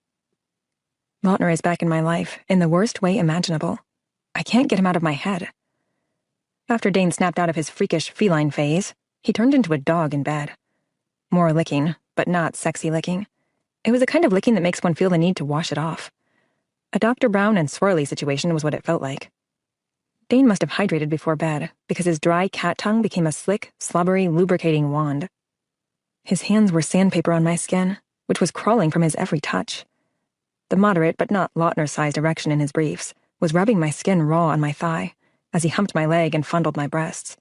Lautner is back in my life in the worst way imaginable. I can't get him out of my head. After Dane snapped out of his freakish feline phase, he turned into a dog in bed. More licking, but not sexy licking. It was the kind of licking that makes one feel the need to wash it off. A Dr. Brown and Swirly situation was what it felt like. Dane must have hydrated before bed, because his dry cat tongue became a slick, slobbery, lubricating wand. His hands were sandpaper on my skin, which was crawling from his every touch. The moderate but not Lautner-sized erection in his briefs was rubbing my skin raw on my thigh as he humped my leg and fondled my breasts.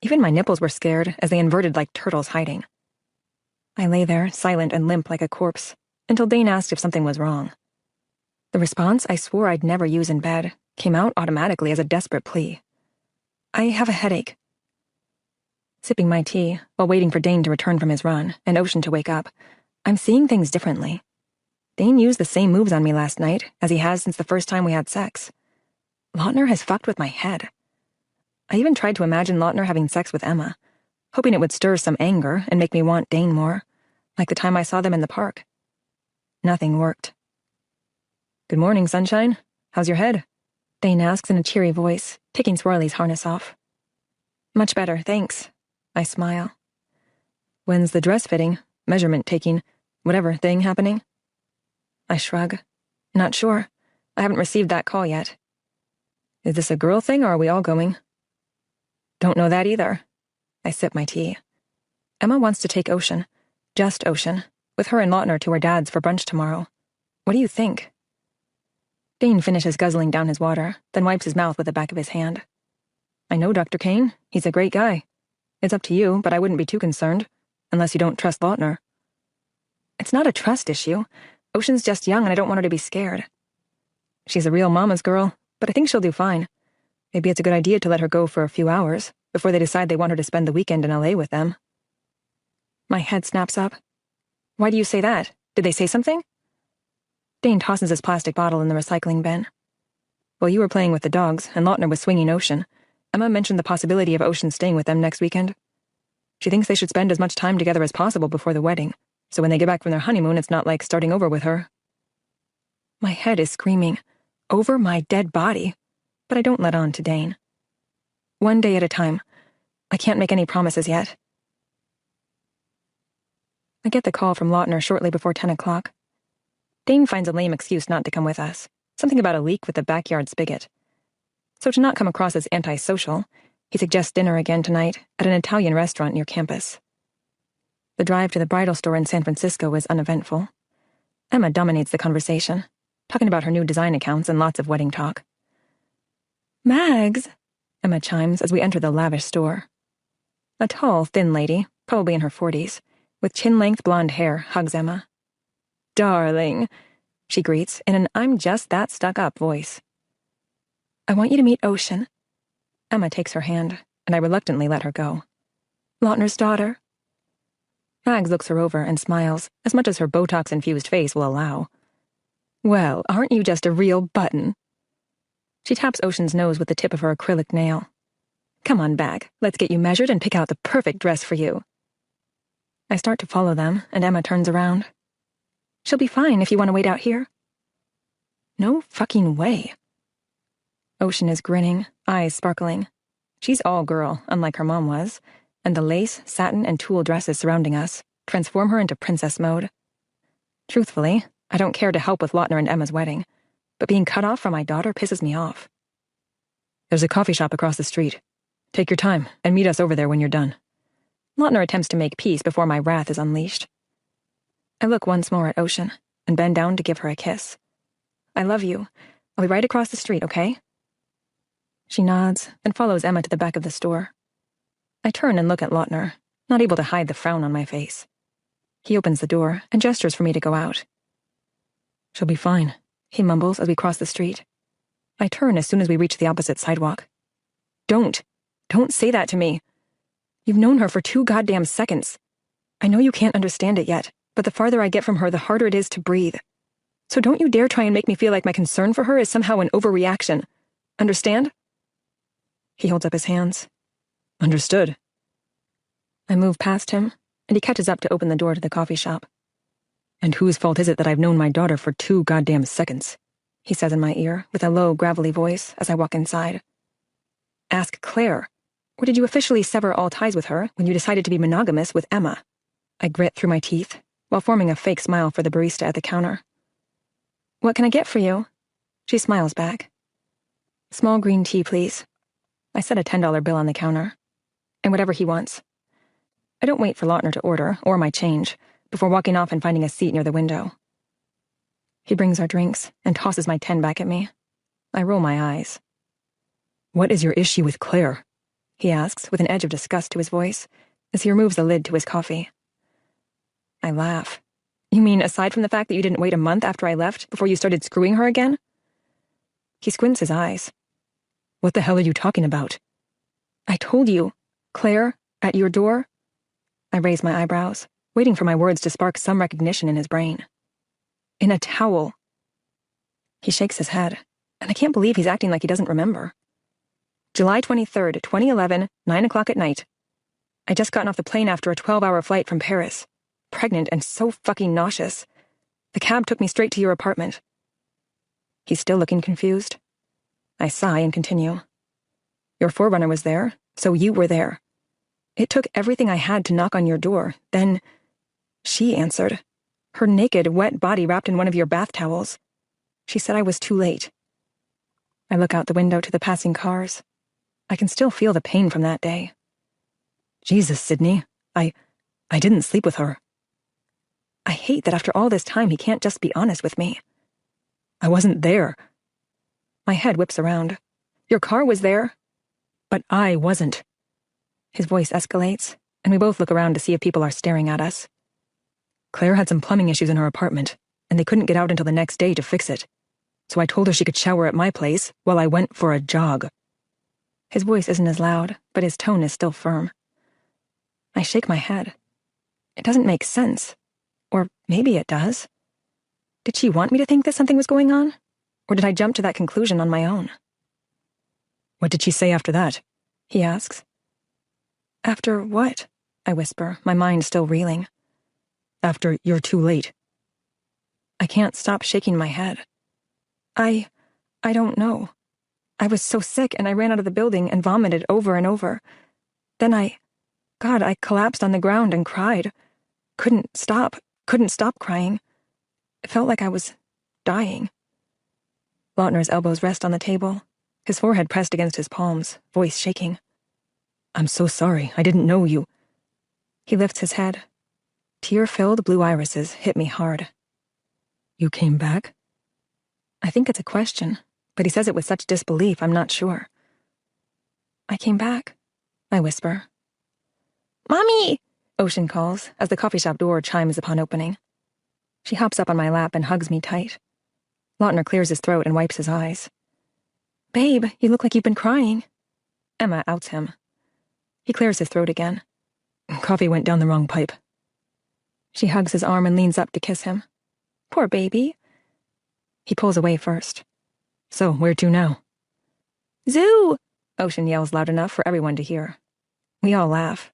Even my nipples were scared as they inverted like turtles hiding. I lay there, silent and limp like a corpse, until Dane asked if something was wrong. The response I swore I'd never use in bed came out automatically as a desperate plea. I have a headache. Sipping my tea while waiting for Dane to return from his run and Ocean to wake up, I'm seeing things differently. Dane used the same moves on me last night as he has since the first time we had sex. Lautner has fucked with my head. I even tried to imagine Lautner having sex with Emma, hoping it would stir some anger and make me want Dane more, like the time I saw them in the park. Nothing worked. Good morning, sunshine. How's your head? Dane asks in a cheery voice, taking Swirly's harness off. Much better, thanks. I smile. When's the dress fitting, measurement taking, whatever thing happening? I shrug. Not sure. I haven't received that call yet. Is this a girl thing or are we all going? Don't know that either. I sip my tea. Emma wants to take Ocean, just Ocean, with her and Lautner to her dad's for brunch tomorrow. What do you think? Dane finishes guzzling down his water, then wipes his mouth with the back of his hand. I know Dr. Kane. He's a great guy. It's up to you, but I wouldn't be too concerned, unless you don't trust Lautner. It's not a trust issue. Ocean's just young and I don't want her to be scared. She's a real mama's girl, but I think she'll do fine. Maybe it's a good idea to let her go for a few hours before they decide they want her to spend the weekend in LA with them. My head snaps up. Why do you say that? Did they say something? Dane tosses his plastic bottle in the recycling bin. While you were playing with the dogs and Lautner was swinging Ocean, Emma mentioned the possibility of Ocean staying with them next weekend. She thinks they should spend as much time together as possible before the wedding, so when they get back from their honeymoon, it's not like starting over with her. My head is screaming, over my dead body, but I don't let on to Dane. One day at a time. I can't make any promises yet. I get the call from Lautner shortly before 10 o'clock. Dane finds a lame excuse not to come with us, something about a leak with the backyard spigot. So to not come across as antisocial, he suggests dinner again tonight at an Italian restaurant near campus. The drive to the bridal store in San Francisco is uneventful. Emma dominates the conversation, talking about her new design accounts and lots of wedding talk. "Mags," Emma chimes as we enter the lavish store. A tall, thin lady, probably in her 40s, with chin-length blonde hair, hugs Emma. "Darling," she greets in an I'm just that stuck-up voice. "I want you to meet Ocean." Emma takes her hand, and I reluctantly let her go. "Lautner's daughter." Mags looks her over and smiles, as much as her Botox-infused face will allow. "Well, aren't you just a real button?" She taps Ocean's nose with the tip of her acrylic nail. "Come on back, let's get you measured and pick out the perfect dress for you." I start to follow them, and Emma turns around. "She'll be fine if you want to wait out here." No fucking way. Ocean is grinning, eyes sparkling. She's all girl, unlike her mom was, and the lace, satin, and tulle dresses surrounding us transform her into princess mode. Truthfully, I don't care to help with Lautner and Emma's wedding, but being cut off from my daughter pisses me off. "There's a coffee shop across the street. Take your time and meet us over there when you're done." Lautner attempts to make peace before my wrath is unleashed. I look once more at Ocean and bend down to give her a kiss. "I love you. I'll be right across the street, okay?" She nods and follows Emma to the back of the store. I turn and look at Lautner, not able to hide the frown on my face. He opens the door and gestures for me to go out. "She'll be fine," he mumbles as we cross the street. I turn as soon as we reach the opposite sidewalk. Don't say that to me. You've known her for 2 goddamn seconds. I know you can't understand it yet, but the farther I get from her, the harder it is to breathe. So don't you dare try and make me feel like my concern for her is somehow an overreaction. Understand?" He holds up his hands. "Understood." I move past him, and he catches up to open the door to the coffee shop. "And whose fault is it that I've known my daughter for 2 goddamn seconds?" he says in my ear with a low, gravelly voice as I walk inside. "Ask Claire. Or did you officially sever all ties with her when you decided to be monogamous with Emma?" I grit through my teeth, while forming a fake smile for the barista at the counter. "What can I get for you?" She smiles back. "Small green tea, please." I set a $10 bill on the counter. "And whatever he wants." I don't wait for Lautner to order, or my change, before walking off and finding a seat near the window. He brings our drinks and tosses my 10 back at me. I roll my eyes. "What is your issue with Claire?" he asks with an edge of disgust to his voice as he removes the lid to his coffee. I laugh. "You mean aside from the fact that you didn't wait a month after I left before you started screwing her again?" He squints his eyes. "What the hell are you talking about?" "I told you. Claire, at your door." I raise my eyebrows, waiting for my words to spark some recognition in his brain. "In a towel." He shakes his head, and I can't believe he's acting like he doesn't remember. "July 23rd, 2011, 9 o'clock at night. I just gotten off the plane after a 12-hour flight from Paris. Pregnant and so fucking nauseous. The cab took me straight to your apartment." He's still looking confused. I sigh and continue. "Your forerunner was there, so you were there. It took everything I had to knock on your door. Then she answered. Her naked, wet body wrapped in one of your bath towels. She said I was too late." I look out the window to the passing cars. I can still feel the pain from that day. "Jesus, Sydney. I didn't sleep with her." I hate that after all this time he can't just be honest with me. "I wasn't there." My head whips around. "Your car was there." "But I wasn't." His voice escalates, and we both look around to see if people are staring at us. "Claire had some plumbing issues in her apartment, and they couldn't get out until the next day to fix it. So I told her she could shower at my place while I went for a jog." His voice isn't as loud, but his tone is still firm. I shake my head. It doesn't make sense. Or maybe it does. Did she want me to think that something was going on? Or did I jump to that conclusion on my own? What did she say after that? He asks. After what? I whisper, my mind still reeling. After you're too late. I can't stop shaking my head. I don't know. I was so sick and I ran out of the building and vomited over and over. Then I collapsed on the ground and cried. Couldn't stop crying. It felt like I was dying. Lautner's elbows rest on the table, his forehead pressed against his palms, voice shaking. I'm so sorry. I didn't know you. He lifts his head. Tear-filled blue irises hit me hard. You came back? I think it's a question, but he says it with such disbelief I'm not sure. I came back, I whisper. Mommy! Ocean calls as the coffee shop door chimes upon opening. She hops up on my lap and hugs me tight. Lautner clears his throat and wipes his eyes. Babe, you look like you've been crying. Emma outs him. He clears his throat again. Coffee went down the wrong pipe. She hugs his arm and leans up to kiss him. Poor baby. He pulls away first. So, where to now? Zoo! Ocean yells loud enough for everyone to hear. We all laugh.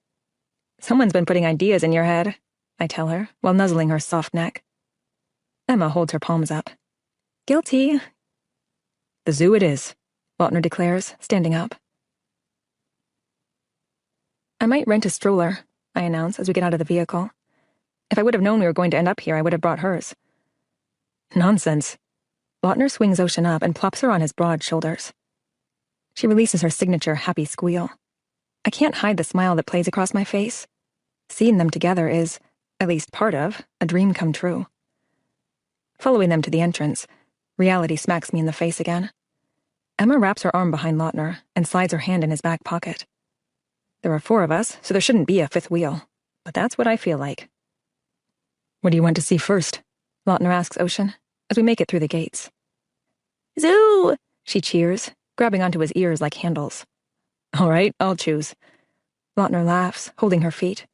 Someone's been putting ideas in your head, I tell her, while nuzzling her soft neck. Emma holds her palms up. Guilty. The zoo it is, Lautner declares, standing up. I might rent a stroller, I announce as we get out of the vehicle. If I would have known we were going to end up here, I would have brought hers. Nonsense. Lautner swings Ocean up and plops her on his broad shoulders. She releases her signature happy squeal. I can't hide the smile that plays across my face. Seeing them together is, at least part of, a dream come true. Following them to the entrance, reality smacks me in the face again. Emma wraps her arm behind Lautner and slides her hand in his back pocket. There are 4 of us, so there shouldn't be a 5th wheel, but that's what I feel like. What do you want to see first? Lautner asks Ocean, as we make it through the gates. Zoo! She cheers, grabbing onto his ears like handles. All right, I'll choose. Lautner laughs, holding her feet.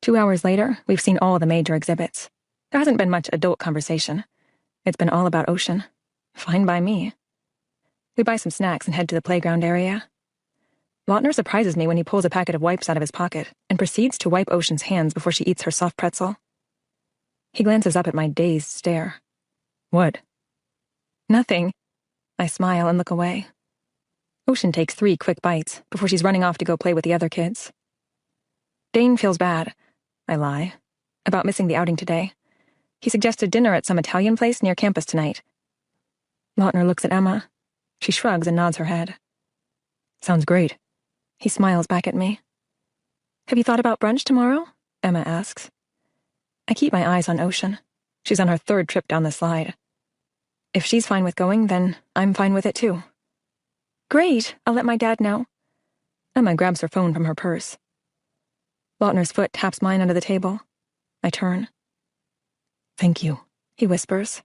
2 hours later, we've seen all the major exhibits. There hasn't been much adult conversation. It's been all about Ocean. Fine by me. We buy some snacks and head to the playground area. Lautner surprises me when he pulls a packet of wipes out of his pocket and proceeds to wipe Ocean's hands before she eats her soft pretzel. He glances up at my dazed stare. What? Nothing. I smile and look away. Ocean takes 3 quick bites before she's running off to go play with the other kids. Dane feels bad, I lie, about missing the outing today. He suggested dinner at some Italian place near campus tonight. Lautner looks at Emma. She shrugs and nods her head. Sounds great. He smiles back at me. Have you thought about brunch tomorrow? Emma asks. I keep my eyes on Ocean. She's on her 3rd trip down the slide. If she's fine with going, then I'm fine with it too. Great, I'll let my dad know. Emma grabs her phone from her purse. Lautner's foot taps mine under the table. I turn. Thank you, he whispers.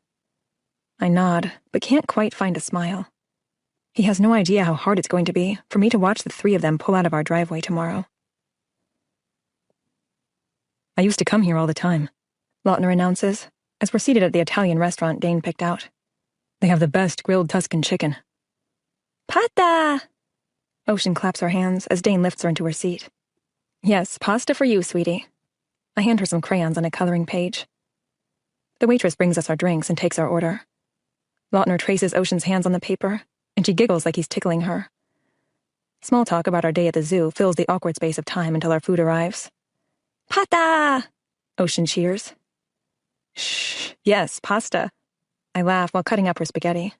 I nod, but can't quite find a smile. He has no idea how hard it's going to be for me to watch the 3 of them pull out of our driveway tomorrow. I used to come here all the time, Lautner announces, as we're seated at the Italian restaurant Dane picked out. They have the best grilled Tuscan chicken. Pasta! Ocean claps her hands as Dane lifts her into her seat. Yes, pasta for you, sweetie. I hand her some crayons on a coloring page. The waitress brings us our drinks and takes our order. Lautner traces Ocean's hands on the paper, and she giggles like he's tickling her. Small talk about our day at the zoo fills the awkward space of time until our food arrives. Pasta! Ocean cheers. Shh, yes, pasta. I laugh while cutting up her spaghetti.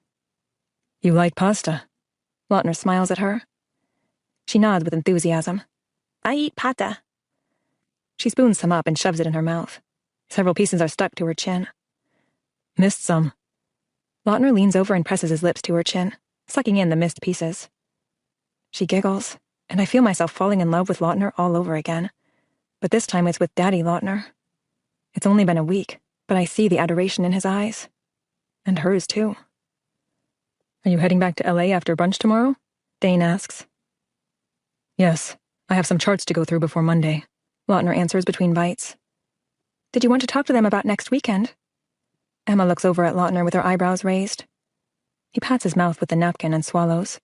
You like pasta? Lautner smiles at her. She nods with enthusiasm. I eat pasta. She spoons some up and shoves it in her mouth. Several pieces are stuck to her chin. Missed some. Lautner leans over and presses his lips to her chin, sucking in the missed pieces. She giggles, and I feel myself falling in love with Lautner all over again. But this time it's with Daddy Lautner. It's only been a week, but I see the adoration in his eyes. And hers, too. Are you heading back to LA after brunch tomorrow? Dane asks. Yes, I have some charts to go through before Monday, Lautner answers between bites. Did you want to talk to them about next weekend? Emma looks over at Lautner with her eyebrows raised. He pats his mouth with the napkin and swallows.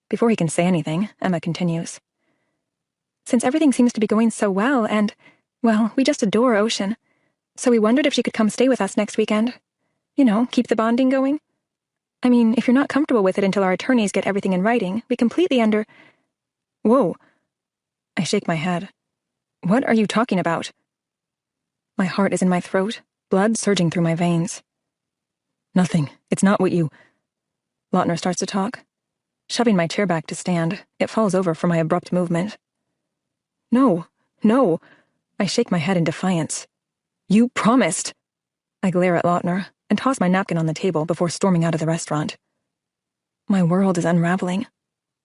Before he can say anything, Emma continues. Since everything seems to be going so well and, well, we just adore Ocean, so we wondered if she could come stay with us next weekend. You know, keep the bonding going. I mean, if you're not comfortable with it until our attorneys get everything in writing, we completely Whoa. I shake my head. What are you talking about? My heart is in my throat, blood surging through my veins. Nothing. It's not what you... Lautner starts to talk. Shoving my chair back to stand, it falls over for my abrupt movement. No. I shake my head in defiance. You promised. I glare at Lautner and toss my napkin on the table before storming out of the restaurant. My world is unraveling.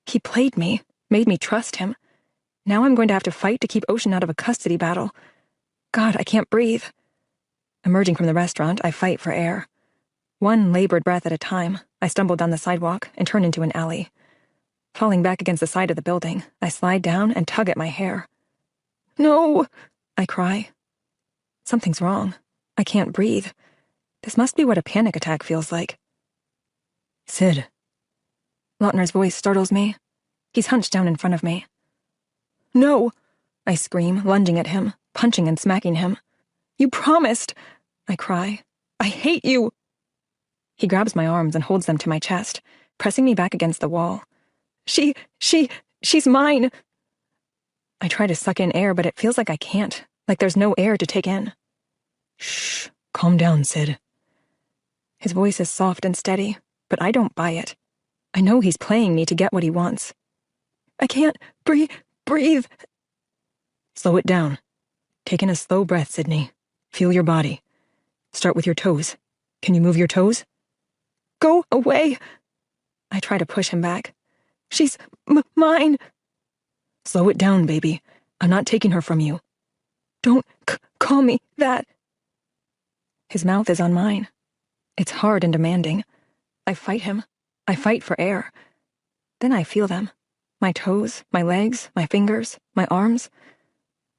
He played me, made me trust him. Now I'm going to have to fight to keep Ocean out of a custody battle. God, I can't breathe. Emerging from the restaurant, I fight for air. One labored breath at a time, I stumble down the sidewalk and turn into an alley. Falling back against the side of the building, I slide down and tug at my hair. No, I cry. Something's wrong. I can't breathe. This must be what a panic attack feels like. Sid. Lautner's voice startles me. He's hunched down in front of me. No, I scream, lunging at him, punching and smacking him. You promised, I cry. I hate you. He grabs my arms and holds them to my chest, pressing me back against the wall. She's mine. I try to suck in air, but it feels like I can't, like there's no air to take in. Shh, calm down, Sid. His voice is soft and steady, but I don't buy it. I know he's playing me to get what he wants. I can't breathe. Slow it down. Take in a slow breath, Sydney. Feel your body. Start with your toes. Can you move your toes? Go away. I try to push him back. She's mine. Slow it down, baby. I'm not taking her from you. Don't call me that. His mouth is on mine. It's hard and demanding. I fight him. I fight for air. Then I feel them. My toes, my legs, my fingers, my arms.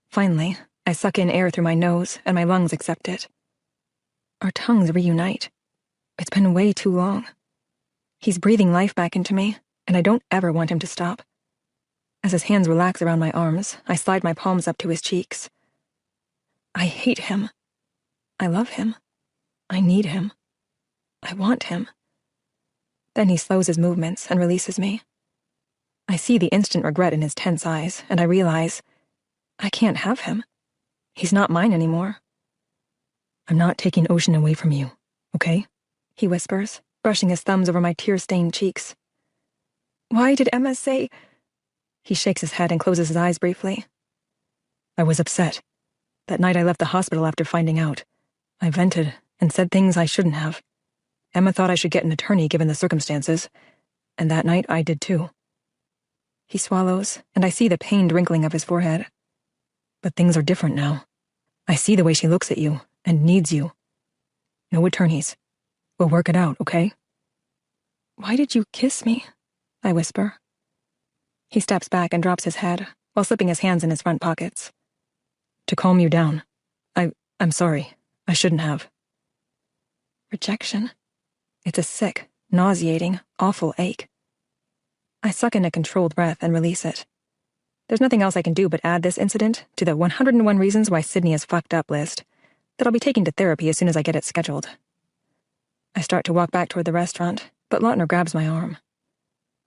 Finally, I suck in air through my nose and my lungs accept it. Our tongues reunite. It's been way too long. He's breathing life back into me, and I don't ever want him to stop. As his hands relax around my arms, I slide my palms up to his cheeks. I hate him. I love him. I need him. I want him. Then he slows his movements and releases me. I see the instant regret in his tense eyes, and I realize I can't have him. He's not mine anymore. I'm not taking Ocean away from you, okay? He whispers, brushing his thumbs over my tear-stained cheeks. Why did Emma say... He shakes his head and closes his eyes briefly. I was upset. That night I left the hospital after finding out. I vented and said things I shouldn't have. Emma thought I should get an attorney given the circumstances, and that night I did too. He swallows, and I see the pained wrinkling of his forehead. But things are different now. I see the way she looks at you and needs you. No attorneys. We'll work it out, okay? Why did you kiss me? I whisper. He steps back and drops his head, while slipping his hands in his front pockets. To calm you down. I'm sorry. I shouldn't have. Rejection. It's a sick, nauseating, awful ache. I suck in a controlled breath and release it. There's nothing else I can do but add this incident to the 101 reasons why Sydney is fucked up list that I'll be taking to therapy as soon as I get it scheduled. I start to walk back toward the restaurant, but Lautner grabs my arm.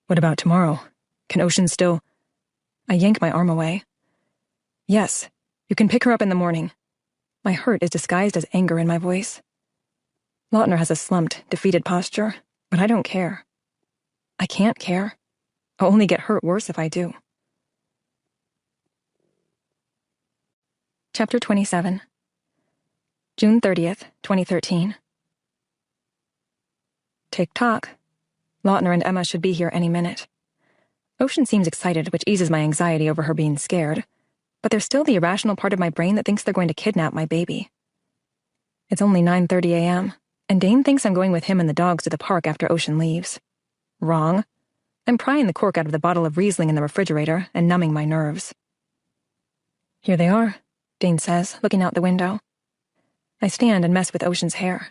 What about tomorrow? Can Ocean still... I yank my arm away. Yes, you can pick her up in the morning. My hurt is disguised as anger in my voice. Lautner has a slumped, defeated posture, but I don't care. I can't care. I'll only get hurt worse if I do. Chapter 27. June 30th, 2013. Tick-tock. Lautner and Emma should be here any minute. Ocean seems excited, which eases my anxiety over her being scared, but there's still the irrational part of my brain that thinks they're going to kidnap my baby. It's only 9:30 a.m., and Dane thinks I'm going with him and the dogs to the park after Ocean leaves. Wrong. I'm prying the cork out of the bottle of Riesling in the refrigerator and numbing my nerves. Here they are, Dane says, looking out the window. I stand and mess with Ocean's hair.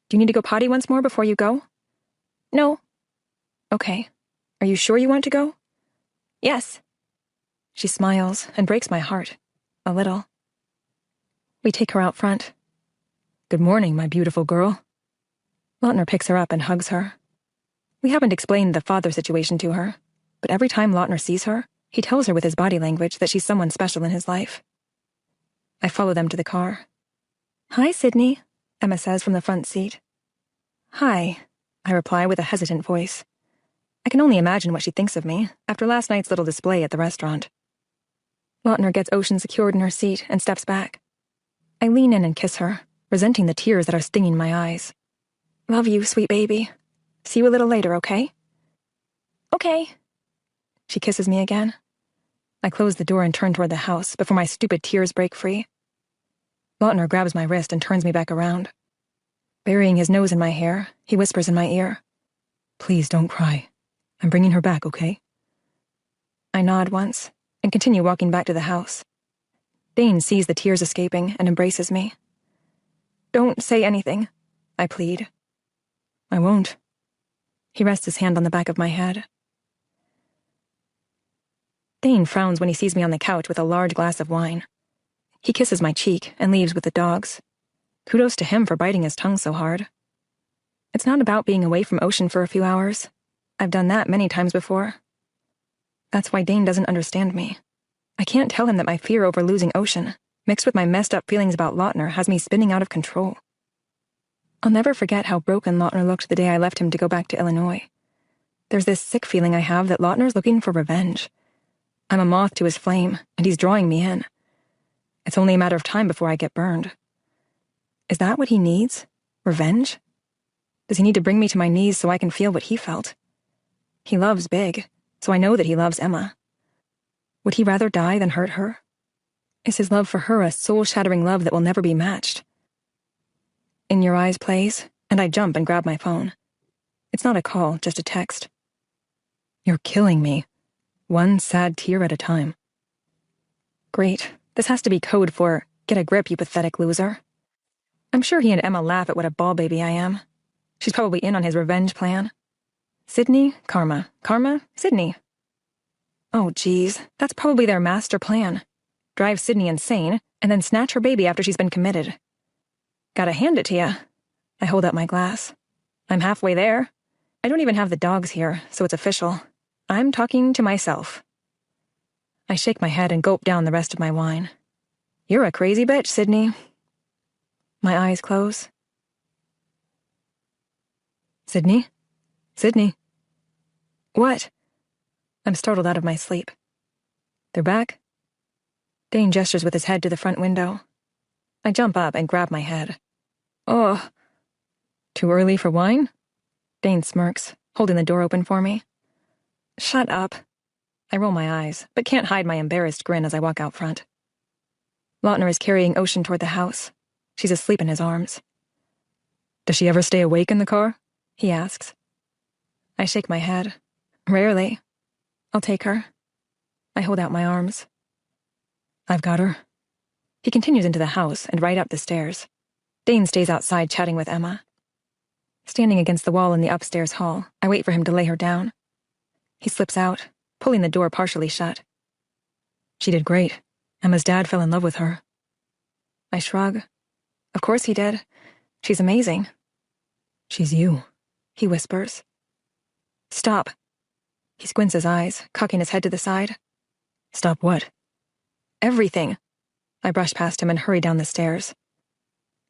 Do you need to go potty once more before you go? No. Okay. Are you sure you want to go? Yes. She smiles and breaks my heart. A little. We take her out front. Good morning, my beautiful girl. Lautner picks her up and hugs her. We haven't explained the father situation to her, but every time Lautner sees her, he tells her with his body language that she's someone special in his life. I follow them to the car. Hi, Sydney, Emma says from the front seat. Hi, I reply with a hesitant voice. I can only imagine what she thinks of me after last night's little display at the restaurant. Lautner gets Ocean secured in her seat and steps back. I lean in and kiss her, resenting the tears that are stinging my eyes. Love you, sweet baby. See you a little later, okay? Okay. She kisses me again. I close the door and turn toward the house before my stupid tears break free. Lautner grabs my wrist and turns me back around. Burying his nose in my hair, he whispers in my ear. Please don't cry. I'm bringing her back, okay? I nod once and continue walking back to the house. Dane sees the tears escaping and embraces me. Don't say anything, I plead. I won't. He rests his hand on the back of my head. Dane frowns when he sees me on the couch with a large glass of wine. He kisses my cheek and leaves with the dogs. Kudos to him for biting his tongue so hard. It's not about being away from Ocean for a few hours. I've done that many times before. That's why Dane doesn't understand me. I can't tell him that my fear over losing Ocean, mixed with my messed up feelings about Lautner, has me spinning out of control. I'll never forget how broken Lautner looked the day I left him to go back to Illinois. There's this sick feeling I have that Lautner's looking for revenge. I'm a moth to his flame, and he's drawing me in. It's only a matter of time before I get burned. Is that what he needs? Revenge? Does he need to bring me to my knees so I can feel what he felt? He loves Big, so I know that he loves Emma. Would he rather die than hurt her? Is his love for her a soul-shattering love that will never be matched? In Your Eyes plays, and I jump and grab my phone. It's not a call, just a text. You're killing me. One sad tear at a time. Great. This has to be code for, get a grip, you pathetic loser. I'm sure he and Emma laugh at what a ball baby I am. She's probably in on his revenge plan. Sydney, Karma. Karma, Sydney. Oh, geez, that's probably their master plan. Drive Sydney insane, and then snatch her baby after she's been committed. Gotta hand it to ya. I hold up my glass. I'm halfway there. I don't even have the dogs here, so it's official. I'm talking to myself. I shake my head and gulp down the rest of my wine. You're a crazy bitch, Sydney. My eyes close. Sydney? Sydney? What? I'm startled out of my sleep. They're back? Dane gestures with his head to the front window. I jump up and grab my head. Oh. Too early for wine? Dane smirks, holding the door open for me. Shut up. I roll my eyes, but can't hide my embarrassed grin as I walk out front. Lautner is carrying Ocean toward the house. She's asleep in his arms. Does she ever stay awake in the car? He asks. I shake my head. Rarely. I'll take her. I hold out my arms. I've got her. He continues into the house and right up the stairs. Dane stays outside chatting with Emma. Standing against the wall in the upstairs hall, I wait for him to lay her down. He slips out, pulling the door partially shut. She did great. Emma's dad fell in love with her. I shrug. Of course he did. She's amazing. She's you, he whispers. Stop. He squints his eyes, cocking his head to the side. Stop what? Everything. I brush past him and hurry down the stairs.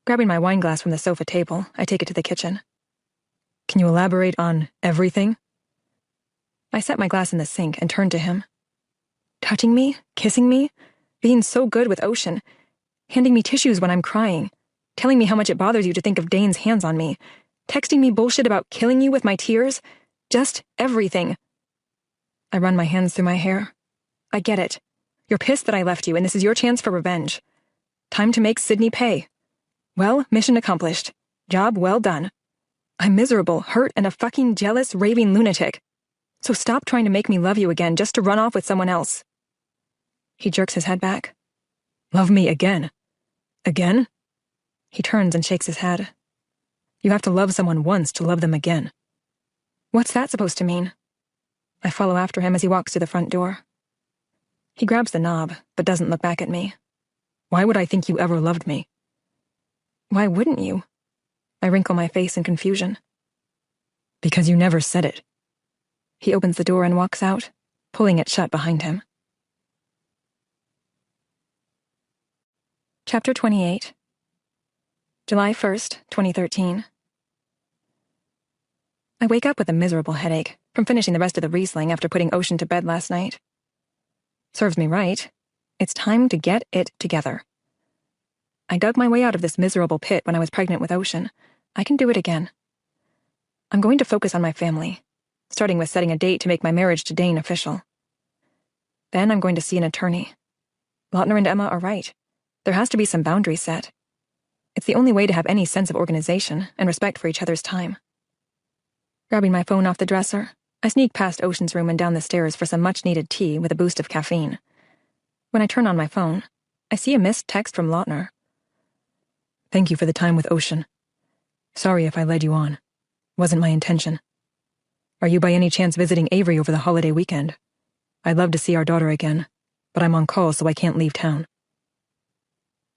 Grabbing my wine glass from the sofa table, I take it to the kitchen. Can you elaborate on everything? I set my glass in the sink and turn to him. Touching me, kissing me, being so good with Ocean, handing me tissues when I'm crying, telling me how much it bothers you to think of Dane's hands on me, texting me bullshit about killing you with my tears, just everything. I run my hands through my hair. I get it. You're pissed that I left you, and this is your chance for revenge. Time to make Sydney pay. Well, mission accomplished. Job well done. I'm miserable, hurt, and a fucking jealous, raving lunatic. So stop trying to make me love you again just to run off with someone else. He jerks his head back. Love me again. Again? He turns and shakes his head. You have to love someone once to love them again. What's that supposed to mean? I follow after him as he walks to the front door. He grabs the knob, but doesn't look back at me. Why would I think you ever loved me? Why wouldn't you? I wrinkle my face in confusion. Because you never said it. He opens the door and walks out, pulling it shut behind him. Chapter 28. July 1st, 2013. I wake up with a miserable headache from finishing the rest of the Riesling after putting Ocean to bed last night. Serves me right. It's time to get it together. I dug my way out of this miserable pit when I was pregnant with Ocean. I can do it again. I'm going to focus on my family, starting with setting a date to make my marriage to Dane official. Then I'm going to see an attorney. Lautner and Emma are right. There has to be some boundaries set. It's the only way to have any sense of organization and respect for each other's time. Grabbing my phone off the dresser, I sneak past Ocean's room and down the stairs for some much-needed tea with a boost of caffeine. When I turn on my phone, I see a missed text from Lautner. Thank you for the time with Ocean. Sorry if I led you on. Wasn't my intention. Are you by any chance visiting Avery over the holiday weekend? I'd love to see our daughter again, but I'm on call so I can't leave town.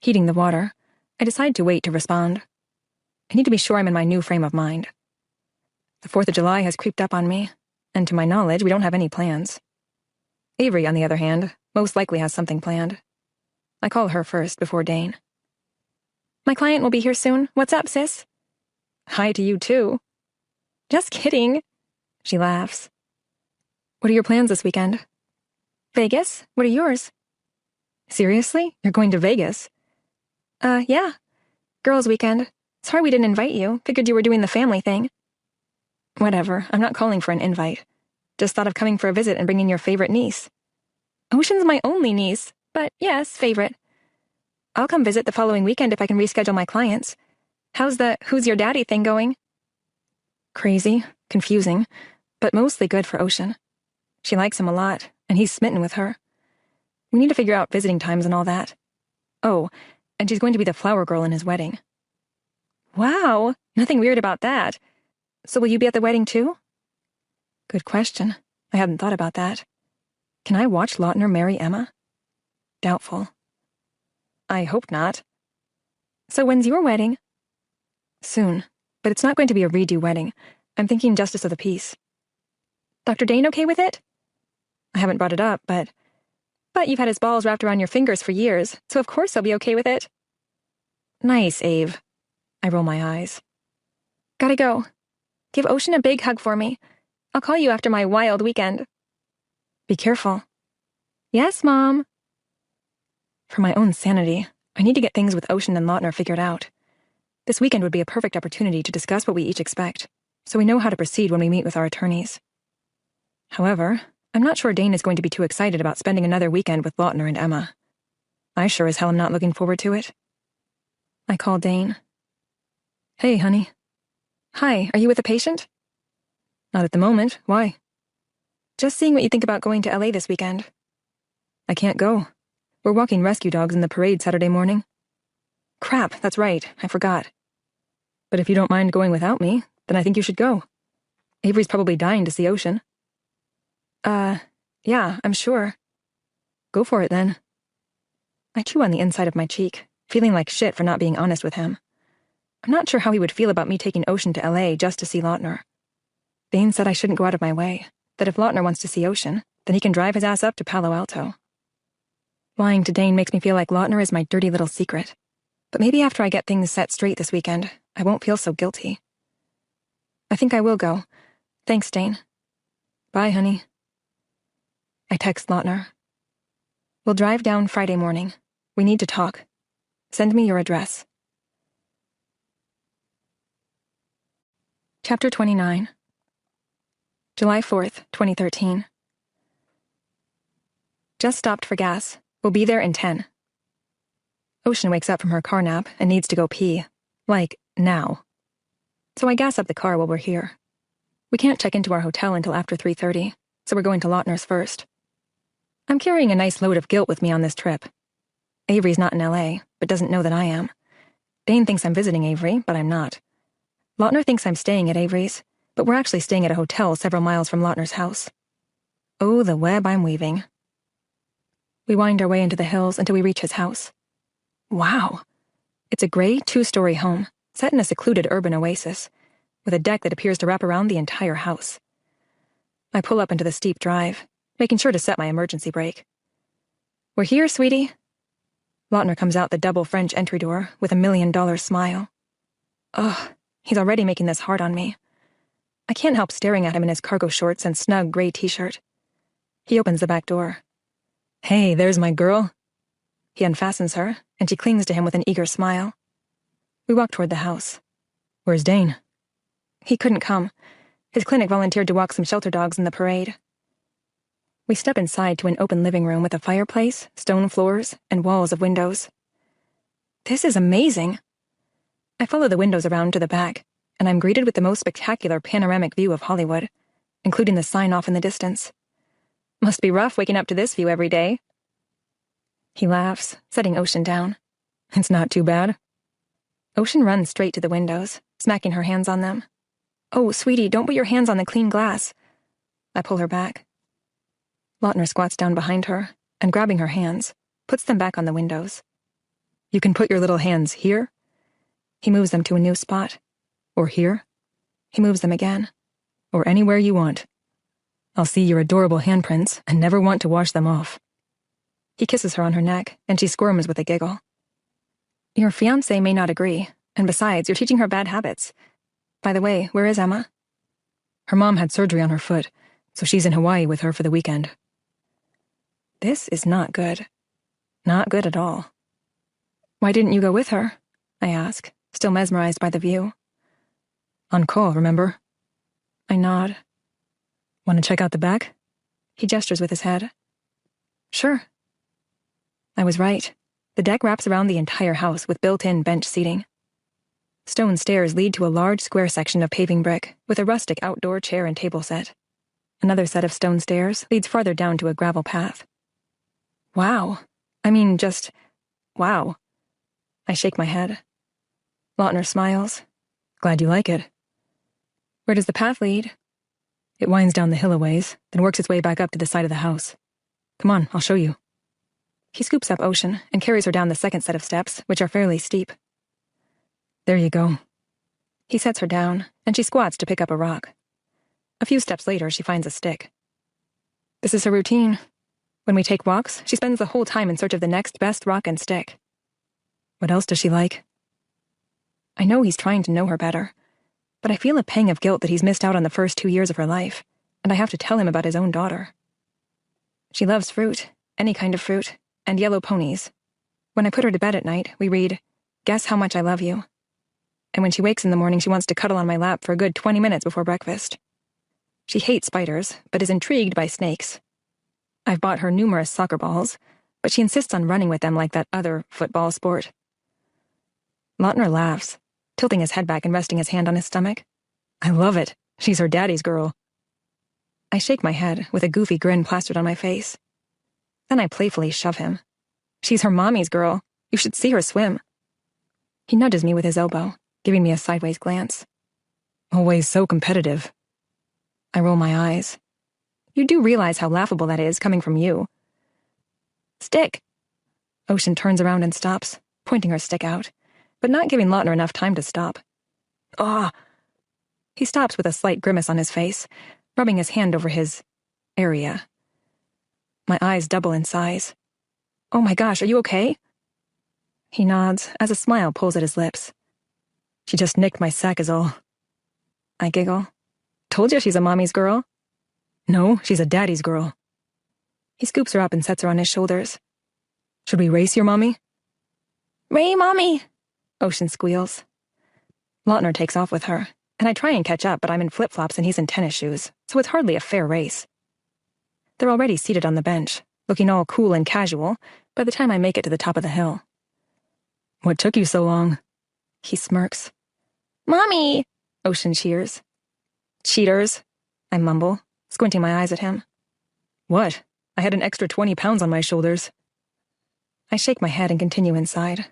Heating the water, I decide to wait to respond. I need to be sure I'm in my new frame of mind. The 4th of July has creeped up on me, and to my knowledge, we don't have any plans. Avery, on the other hand, most likely has something planned. I call her first before Dane. My client will be here soon. What's up, sis? Hi to you, too. Just kidding. She laughs. What are your plans this weekend? Vegas. What are yours? Seriously? You're going to Vegas? Yeah. Girls' weekend. Sorry we didn't invite you. Figured you were doing the family thing. Whatever. I'm not calling for an invite. Just thought of coming for a visit and bringing your favorite niece. Ocean's my only niece, but yes, favorite. I'll come visit the following weekend if I can reschedule my clients. How's the who's your daddy thing going? Crazy, confusing, but mostly good for Ocean. She likes him a lot, and he's smitten with her. We need to figure out visiting times and all that. Oh, and she's going to be the flower girl in his wedding. Wow, nothing weird about that. So will you be at the wedding too? Good question. I hadn't thought about that. Can I watch Lautner marry Emma? Doubtful. I hope not. So when's your wedding? Soon, but it's not going to be a redo wedding. I'm thinking justice of the peace. Dr. Dane okay with it? I haven't brought it up, but you've had his balls wrapped around your fingers for years, so of course he'll be okay with it. Nice, Ave. I roll my eyes. Gotta go. Give Ocean a big hug for me. I'll call you after my wild weekend. Be careful. Yes, Mom. For my own sanity, I need to get things with Ocean and Lautner figured out. This weekend would be a perfect opportunity to discuss what we each expect, so we know how to proceed when we meet with our attorneys. However, I'm not sure Dane is going to be too excited about spending another weekend with Lautner and Emma. I sure as hell am not looking forward to it. I call Dane. Hey, honey. Hi, are you with a patient? Not at the moment. Why? Just seeing what you think about going to LA this weekend. I can't go. We're walking rescue dogs in the parade Saturday morning. Crap, that's right. I forgot. But if you don't mind going without me, then I think you should go. Avery's probably dying to see Ocean. Yeah, I'm sure. Go for it, then. I chew on the inside of my cheek, feeling like shit for not being honest with him. I'm not sure how he would feel about me taking Ocean to LA just to see Lautner. Dane said I shouldn't go out of my way, that if Lautner wants to see Ocean, then he can drive his ass up to Palo Alto. Lying to Dane makes me feel like Lautner is my dirty little secret. But maybe after I get things set straight this weekend, I won't feel so guilty. I think I will go. Thanks, Dane. Bye, honey. I text Lautner. We'll drive down Friday morning. We need to talk. Send me your address. Chapter 29. July 4th, 2013. Just stopped for gas. We'll be there in 10. Ocean wakes up from her car nap and needs to go pee. Like, now. So I gas up the car while we're here. We can't check into our hotel until after 3:30, so we're going to Lautner's first. I'm carrying a nice load of guilt with me on this trip. Avery's not in LA, but doesn't know that I am. Dane thinks I'm visiting Avery, but I'm not. Lautner thinks I'm staying at Avery's. but we're actually staying at a hotel several miles from Lautner's house. Oh, the web I'm weaving. We wind our way into the hills until we reach his house. Wow. It's a gray, 2-story home, set in a secluded urban oasis, with a deck that appears to wrap around the entire house. I pull up into the steep drive, making sure to set my emergency brake. We're here, sweetie. Lautner comes out the double French entry door with a $1 million smile. Ugh, he's already making this hard on me. I can't help staring at him in his cargo shorts and snug gray t-shirt. He opens the back door. Hey, there's my girl. He unfastens her, and she clings to him with an eager smile. We walk toward the house. Where's Dane? He couldn't come. His clinic volunteered to walk some shelter dogs in the parade. We step inside to an open living room with a fireplace, stone floors, and walls of windows. This is amazing. I follow the windows around to the back, and I'm greeted with the most spectacular panoramic view of Hollywood, including the sign off in the distance. Must be rough waking up to this view every day. He laughs, setting Ocean down. It's not too bad. Ocean runs straight to the windows, smacking her hands on them. Oh, sweetie, don't put your hands on the clean glass. I pull her back. Lautner squats down behind her, and grabbing her hands, puts them back on the windows. You can put your little hands here. He moves them to a new spot. Or here. He moves them again. Or anywhere you want. I'll see your adorable handprints and never want to wash them off. He kisses her on her neck, and she squirms with a giggle. Your fiancé may not agree, and besides, you're teaching her bad habits. By the way, where is Emma? Her mom had surgery on her foot, so she's in Hawaii with her for the weekend. This is not good. Not good at all. Why didn't you go with her? I ask, still mesmerized by the view. On call, remember? I nod. Want to check out the back? He gestures with his head. Sure. I was right. The deck wraps around the entire house with built-in bench seating. Stone stairs lead to a large square section of paving brick with a rustic outdoor chair and table set. Another set of stone stairs leads farther down to a gravel path. Wow. I mean, just wow. I shake my head. Lautner smiles. Glad you like it. Where does the path lead? It winds down the hill a ways, then works its way back up to the side of the house. Come on, I'll show you. He scoops up Ocean and carries her down the second set of steps, which are fairly steep. There you go. He sets her down, and she squats to pick up a rock. A few steps later, she finds a stick. This is her routine. When we take walks, she spends the whole time in search of the next best rock and stick. What else does she like? I know he's trying to know her better, but I feel a pang of guilt that he's missed out on the first 2 years of her life, and I have to tell him about his own daughter. She loves fruit, any kind of fruit, and yellow ponies. When I put her to bed at night, we read, Guess How Much I Love You. And when she wakes in the morning, she wants to cuddle on my lap for a good 20 minutes before breakfast. She hates spiders, but is intrigued by snakes. I've bought her numerous soccer balls, but she insists on running with them like that other football sport. Lautner laughs, tilting his head back and resting his hand on his stomach. I love it. She's her daddy's girl. I shake my head, with a goofy grin plastered on my face. Then I playfully shove him. She's her mommy's girl. You should see her swim. He nudges me with his elbow, giving me a sideways glance. Always so competitive. I roll my eyes. You do realize how laughable that is coming from you. Stick! Ocean turns around and stops, pointing her stick out, but not giving Lautner enough time to stop. Ah! He stops with a slight grimace on his face, rubbing his hand over his area. My eyes double in size. Oh my gosh, are you okay? He nods as a smile pulls at his lips. She just nicked my sack is all. I giggle. Told you she's a mommy's girl. No, she's a daddy's girl. He scoops her up and sets her on his shoulders. Should we race your mommy? Ray, mommy! Ocean squeals. Lautner takes off with her, and I try and catch up, but I'm in flip-flops and he's in tennis shoes, so it's hardly a fair race. They're already seated on the bench, looking all cool and casual, by the time I make it to the top of the hill. What took you so long? He smirks. Mommy! Ocean cheers. Cheaters, I mumble, squinting my eyes at him. What? I had an extra 20 pounds on my shoulders. I shake my head and continue inside.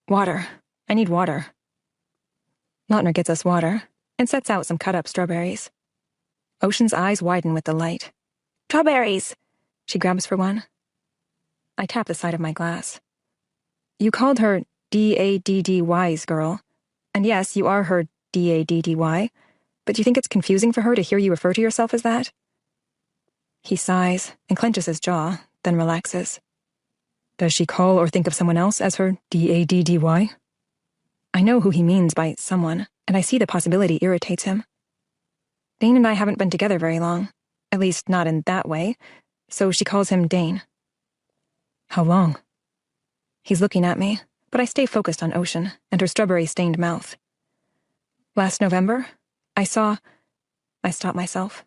Water. I need water. Lautner gets us water, and sets out some cut-up strawberries. Ocean's eyes widen with delight. "Strawberries!" She grabs for one. I tap the side of my glass. "You called her D-A-D-D-Y's girl. And yes, you are her D-A-D-D-Y. But do you think it's confusing for her to hear you refer to yourself as that?" He sighs and clenches his jaw, then relaxes. Does she call or think of someone else as her D-A-D-D-Y? I know who he means by someone, and I see the possibility irritates him. Dane and I haven't been together very long, at least not in that way, so she calls him Dane. How long? He's looking at me, but I stay focused on Ocean and her strawberry-stained mouth. Last November, I stopped myself.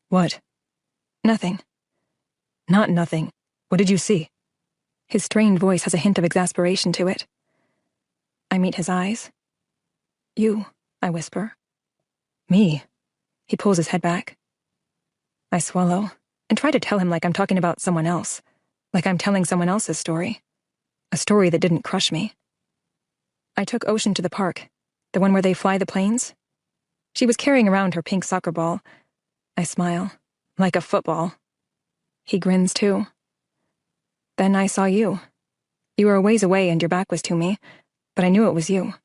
What? Nothing. Not nothing. What did you see? His strained voice has a hint of exasperation to it. I meet his eyes. "You," I whisper. Me? He pulls his head back. I swallow and try to tell him like I'm talking about someone else, like I'm telling someone else's story, a story that didn't crush me. I took Ocean to the park, the one where they fly the planes. She was carrying around her pink soccer ball. I smile, like a football. He grins too. Then I saw you. You were a ways away and your back was to me, but I knew it was you.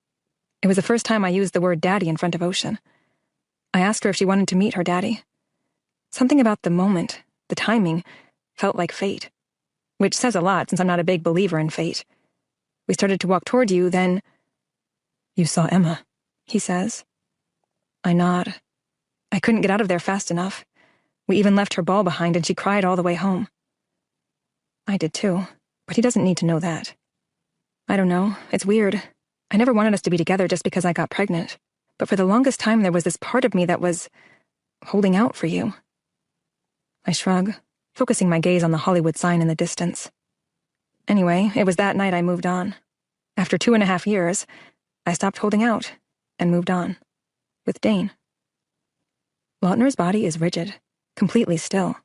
It was the first time I used the word daddy in front of Ocean. I asked her if she wanted to meet her daddy. Something about the moment, the timing, felt like fate, which says a lot since I'm not a big believer in fate. We started to walk toward you, then... You saw Emma, he says. I nod. I couldn't get out of there fast enough. We even left her ball behind and she cried all the way home. I did too, but he doesn't need to know that. I don't know, it's weird. I never wanted us to be together just because I got pregnant, but for the longest time there was this part of me that was holding out for you. I shrug, focusing my gaze on the Hollywood sign in the distance. Anyway, it was that night I moved on. After 2.5 years, I stopped holding out and moved on. With Dane. Lautner's body is rigid, completely still.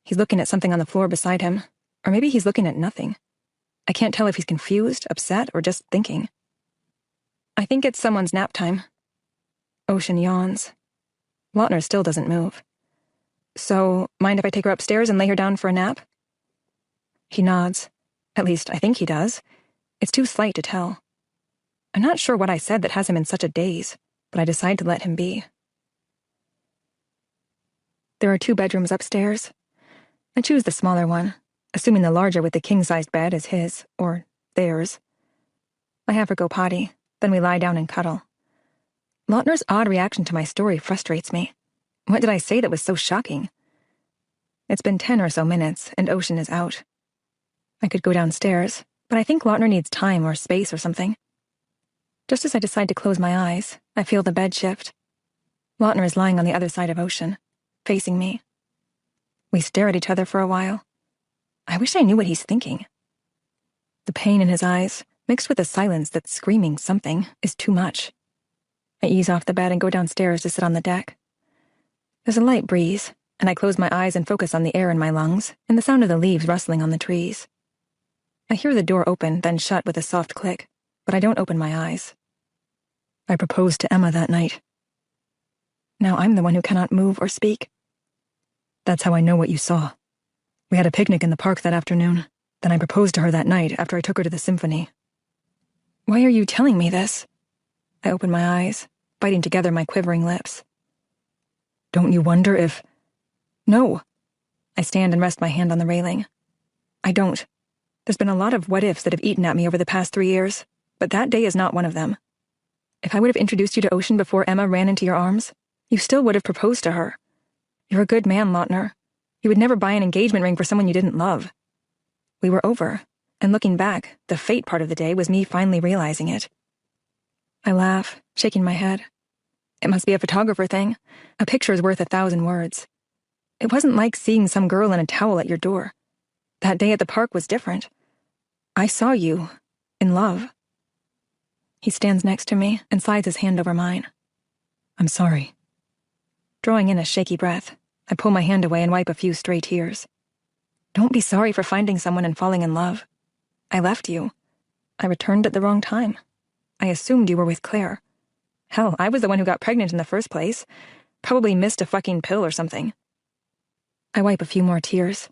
He's looking at something on the floor beside him, or maybe he's looking at nothing. I can't tell if he's confused, upset, or just thinking. I think it's someone's nap time. Ocean yawns. Lautner still doesn't move. So, mind if I take her upstairs and lay her down for a nap? He nods. At least, I think he does. It's too slight to tell. I'm not sure what I said that has him in such a daze, but I decide to let him be. There are 2 bedrooms upstairs. I choose the smaller one, assuming the larger with the king-sized bed is his, or theirs. I have her go potty, then we lie down and cuddle. Lautner's odd reaction to my story frustrates me. What did I say that was so shocking? It's been 10 or so minutes, and Ocean is out. I could go downstairs, but I think Lautner needs time or space or something. Just as I decide to close my eyes, I feel the bed shift. Lautner is lying on the other side of Ocean, facing me. We stare at each other for a while. I wish I knew what he's thinking. The pain in his eyes, mixed with the silence that's screaming something, is too much. I ease off the bed and go downstairs to sit on the deck. There's a light breeze, and I close my eyes and focus on the air in my lungs and the sound of the leaves rustling on the trees. I hear the door open, then shut with a soft click, but I don't open my eyes. I proposed to Emma that night. Now I'm the one who cannot move or speak. That's how I know what you saw. We had a picnic in the park that afternoon. Then I proposed to her that night after I took her to the symphony. Why are you telling me this? I open my eyes, biting together my quivering lips. Don't you wonder if... No. I stand and rest my hand on the railing. I don't. There's been a lot of what-ifs that have eaten at me over the past 3 years, but that day is not one of them. If I would have introduced you to Ocean before Emma ran into your arms, you still would have proposed to her. You're a good man, Lautner. You would never buy an engagement ring for someone you didn't love. We were over, and looking back, the fate part of the day was me finally realizing it. I laugh, shaking my head. It must be a photographer thing. A picture is worth 1,000 words. It wasn't like seeing some girl in a towel at your door. That day at the park was different. I saw you, in love. He stands next to me and slides his hand over mine. I'm sorry. Drawing in a shaky breath, I pull my hand away and wipe a few stray tears. Don't be sorry for finding someone and falling in love. I left you. I returned at the wrong time. I assumed you were with Claire. Hell, I was the one who got pregnant in the first place. Probably missed a fucking pill or something. I wipe a few more tears.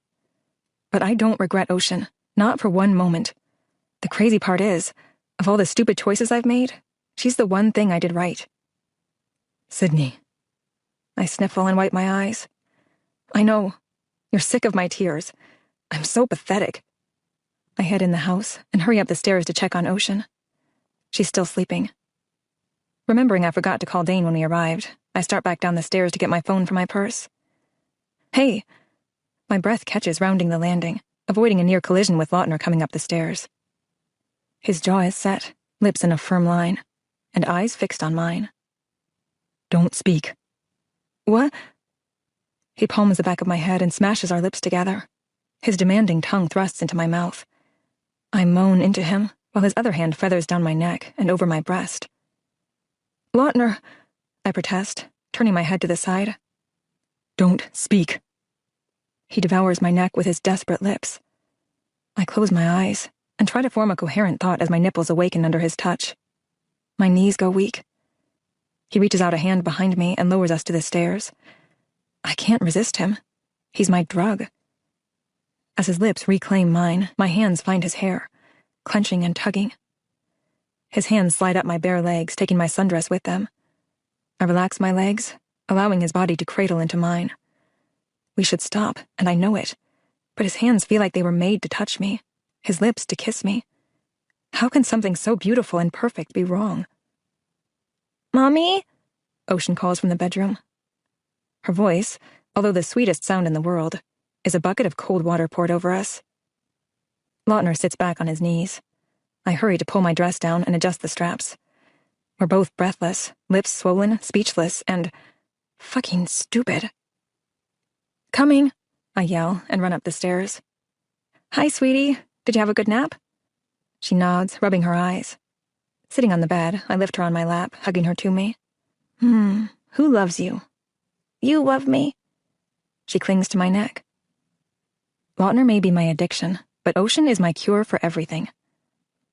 But I don't regret Ocean, not for one moment. The crazy part is, of all the stupid choices I've made, she's the one thing I did right. Sydney. I sniffle and wipe my eyes. I know. You're sick of my tears. I'm so pathetic. I head in the house and hurry up the stairs to check on Ocean. She's still sleeping. Remembering I forgot to call Dane when we arrived, I start back down the stairs to get my phone from my purse. Hey! My breath catches rounding the landing, avoiding a near collision with Lautner coming up the stairs. His jaw is set, lips in a firm line, and eyes fixed on mine. Don't speak. What? He palms the back of my head and smashes our lips together. His demanding tongue thrusts into my mouth. I moan into him, while his other hand feathers down my neck and over my breast. Lautner, I protest, turning my head to the side. Don't speak. He devours my neck with his desperate lips. I close my eyes and try to form a coherent thought as my nipples awaken under his touch. My knees go weak. He reaches out a hand behind me and lowers us to the stairs. I can't resist him. He's my drug. As his lips reclaim mine, my hands find his hair, clenching and tugging. His hands slide up my bare legs, taking my sundress with them. I relax my legs, allowing his body to cradle into mine. We should stop, and I know it, but his hands feel like they were made to touch me, his lips to kiss me. How can something so beautiful and perfect be wrong? Mommy? Ocean calls from the bedroom. Her voice, although the sweetest sound in the world, is a bucket of cold water poured over us. Lautner sits back on his knees. I hurry to pull my dress down and adjust the straps. We're both breathless, lips swollen, speechless, and fucking stupid. Coming, I yell and run up the stairs. Hi, sweetie. Did you have a good nap? She nods, rubbing her eyes. Sitting on the bed, I lift her on my lap, hugging her to me. Who loves you? You love me. She clings to my neck. Lautner may be my addiction, but Ocean is my cure for everything.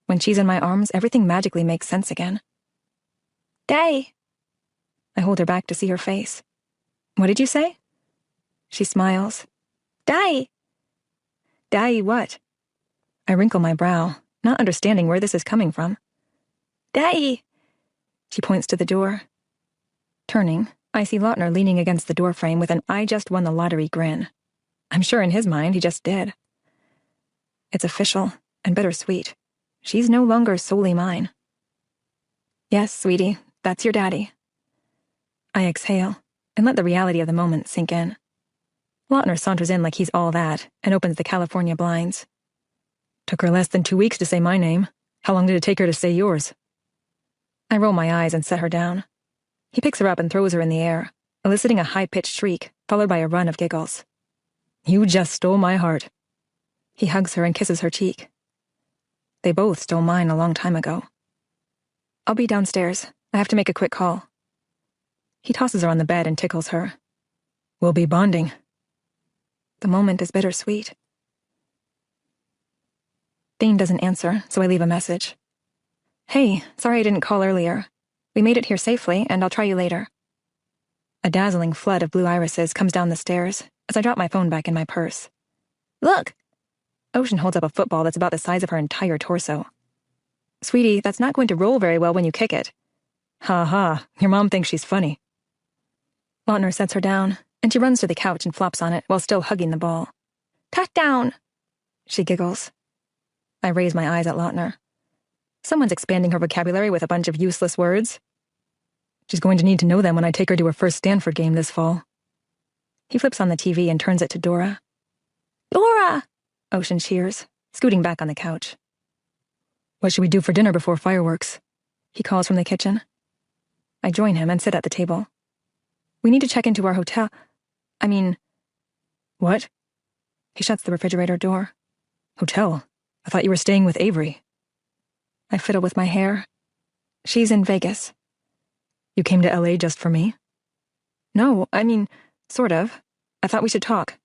When she's in my arms, everything magically makes sense again. Day! I hold her back to see her face. What did you say? She smiles. Day! Day what? I wrinkle my brow, not understanding where this is coming from. Day! She points to the door. Turning, I see Lautner leaning against the doorframe with an I just won the lottery grin. I'm sure in his mind he just did. It's official and bittersweet. She's no longer solely mine. Yes, sweetie, that's your daddy. I exhale and let the reality of the moment sink in. Lautner saunters in like he's all that and opens the California blinds. Took her less than 2 weeks to say my name. How long did it take her to say yours? I roll my eyes and set her down. He picks her up and throws her in the air, eliciting a high-pitched shriek, followed by a run of giggles. You just stole my heart. He hugs her and kisses her cheek. They both stole mine a long time ago. I'll be downstairs. I have to make a quick call. He tosses her on the bed and tickles her. We'll be bonding. The moment is bittersweet. Dane doesn't answer, so I leave a message. Hey, sorry I didn't call earlier. We made it here safely, and I'll try you later. A dazzling flood of blue irises comes down the stairs as I drop my phone back in my purse. Look! Ocean holds up a football that's about the size of her entire torso. Sweetie, that's not going to roll very well when you kick it. Ha ha, your mom thinks she's funny. Lautner sets her down, and she runs to the couch and flops on it while still hugging the ball. Touchdown! She giggles. I raise my eyes at Lautner. Someone's expanding her vocabulary with a bunch of useless words. She's going to need to know them when I take her to her first Stanford game this fall. He flips on the TV and turns it to Dora. Dora! Ocean cheers, scooting back on the couch. What should we do for dinner before fireworks? He calls from the kitchen. I join him and sit at the table. We need to check into our hotel. What? He shuts the refrigerator door. Hotel? I thought you were staying with Avery. I fiddle with my hair. She's in Vegas. You came to LA just for me? No, sort of. I thought we should talk.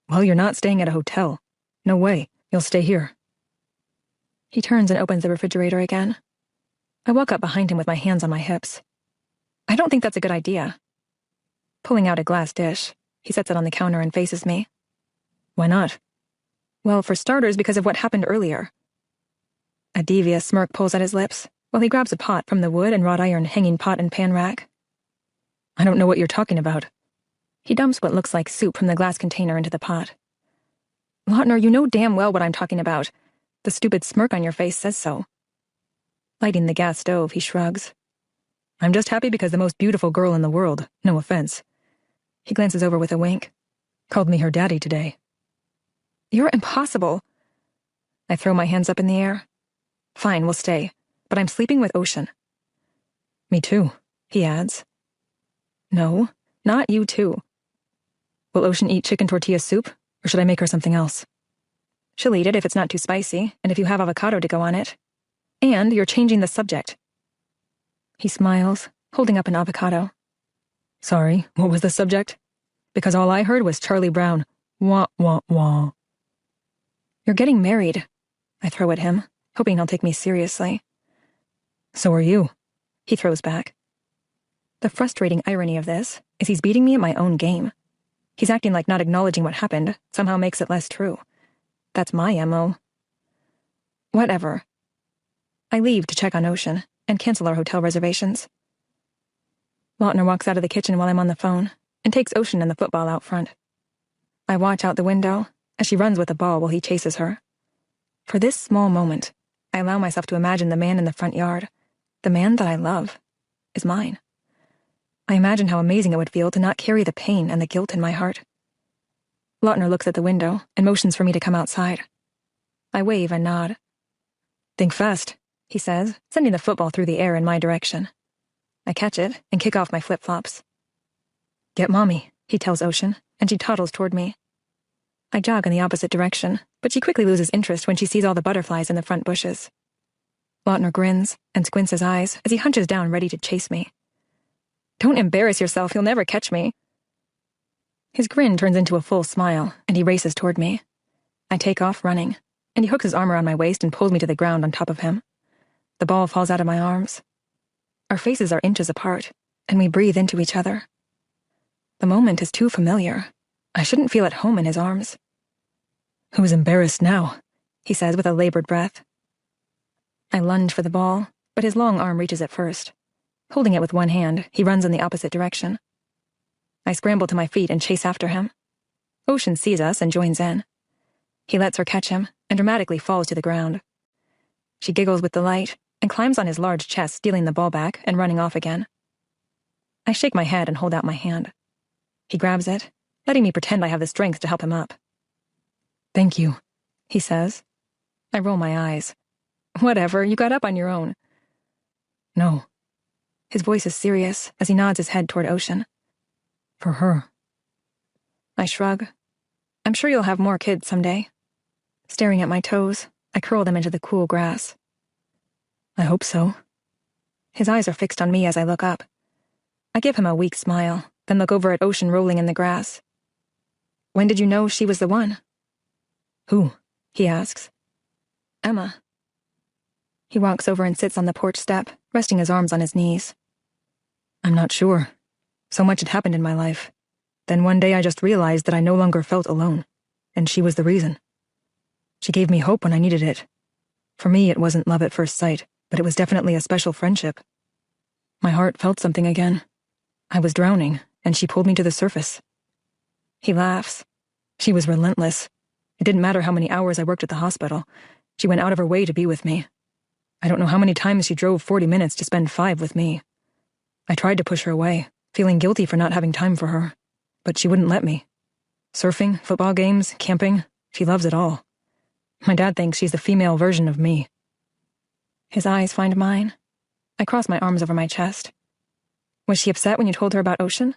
Well, you're not staying at a hotel. No way. You'll stay here. He turns and opens the refrigerator again. I walk up behind him with my hands on my hips. I don't think that's a good idea. Pulling out a glass dish, he sets it on the counter and faces me. Why not? Well, for starters, because of what happened earlier. A devious smirk pulls at his lips, while he grabs a pot from the wood and wrought iron hanging pot and pan rack. I don't know what you're talking about. He dumps what looks like soup from the glass container into the pot. Lautner, you know damn well what I'm talking about. The stupid smirk on your face says so. Lighting the gas stove, he shrugs. I'm just happy because the most beautiful girl in the world, no offense. He glances over with a wink. Called me her daddy today. You're impossible. I throw my hands up in the air. Fine, we'll stay, but I'm sleeping with Ocean. Me too, he adds. No, not you too. Will Ocean eat chicken tortilla soup, or should I make her something else? She'll eat it if it's not too spicy, and if you have avocado to go on it. And you're changing the subject. He smiles, holding up an avocado. Sorry, what was the subject? Because all I heard was Charlie Brown. Wah, wah, wah. You're getting married, I throw at him, hoping he'll take me seriously. So are you, he throws back. The frustrating irony of this is he's beating me at my own game. He's acting like not acknowledging what happened somehow makes it less true. That's my MO. Whatever. I leave to check on Ocean and cancel our hotel reservations. Lautner walks out of the kitchen while I'm on the phone and takes Ocean and the football out front. I watch out the window as she runs with the ball while he chases her. For this small moment, I allow myself to imagine the man in the front yard, the man that I love, is mine. I imagine how amazing it would feel to not carry the pain and the guilt in my heart. Lautner looks at the window and motions for me to come outside. I wave and nod. Think fast, he says, sending the football through the air in my direction. I catch it and kick off my flip-flops. Get Mommy, he tells Ocean, and she toddles toward me. I jog in the opposite direction, but she quickly loses interest when she sees all the butterflies in the front bushes. Lautner grins and squints his eyes as he hunches down ready to chase me. Don't embarrass yourself, you'll never catch me. His grin turns into a full smile, and he races toward me. I take off running, and he hooks his arm around my waist and pulls me to the ground on top of him. The ball falls out of my arms. Our faces are inches apart, and we breathe into each other. The moment is too familiar. I shouldn't feel at home in his arms. Who's embarrassed now? He says with a labored breath. I lunge for the ball, but his long arm reaches it first. Holding it with one hand, he runs in the opposite direction. I scramble to my feet and chase after him. Ocean sees us and joins in. He lets her catch him and dramatically falls to the ground. She giggles with delight and climbs on his large chest, stealing the ball back and running off again. I shake my head and hold out my hand. He grabs it, letting me pretend I have the strength to help him up. Thank you, he says. I roll my eyes. Whatever, you got up on your own. No. His voice is serious as he nods his head toward Ocean. For her. I shrug. I'm sure you'll have more kids someday. Staring at my toes, I curl them into the cool grass. I hope so. His eyes are fixed on me as I look up. I give him a weak smile, then look over at Ocean rolling in the grass. When did you know she was the one? Who? He asks. Emma. He walks over and sits on the porch step, resting his arms on his knees. I'm not sure. So much had happened in my life. Then one day I just realized that I no longer felt alone, and she was the reason. She gave me hope when I needed it. For me, it wasn't love at first sight, but it was definitely a special friendship. My heart felt something again. I was drowning, and she pulled me to the surface. He laughs. She was relentless. It didn't matter how many hours I worked at the hospital. She went out of her way to be with me. I don't know how many times she drove 40 minutes to spend 5 with me. I tried to push her away, feeling guilty for not having time for her, but she wouldn't let me. Surfing, football games, camping, she loves it all. My dad thinks she's the female version of me. His eyes find mine. I cross my arms over my chest. Was she upset when you told her about Ocean?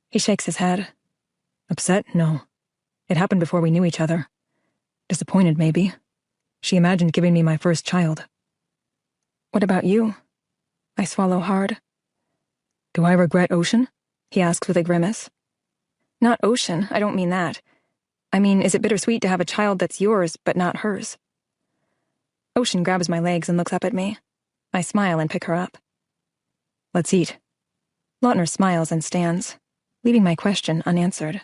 He shakes his head. Upset? No. It happened before we knew each other. Disappointed, maybe. She imagined giving me my first child. What about you? I swallow hard. Do I regret Ocean? He asks with a grimace. Not Ocean, I don't mean that. I mean, is it bittersweet to have a child that's yours, but not hers? Ocean grabs my legs and looks up at me. I smile and pick her up. Let's eat. Lautner smiles and stands, leaving my question unanswered.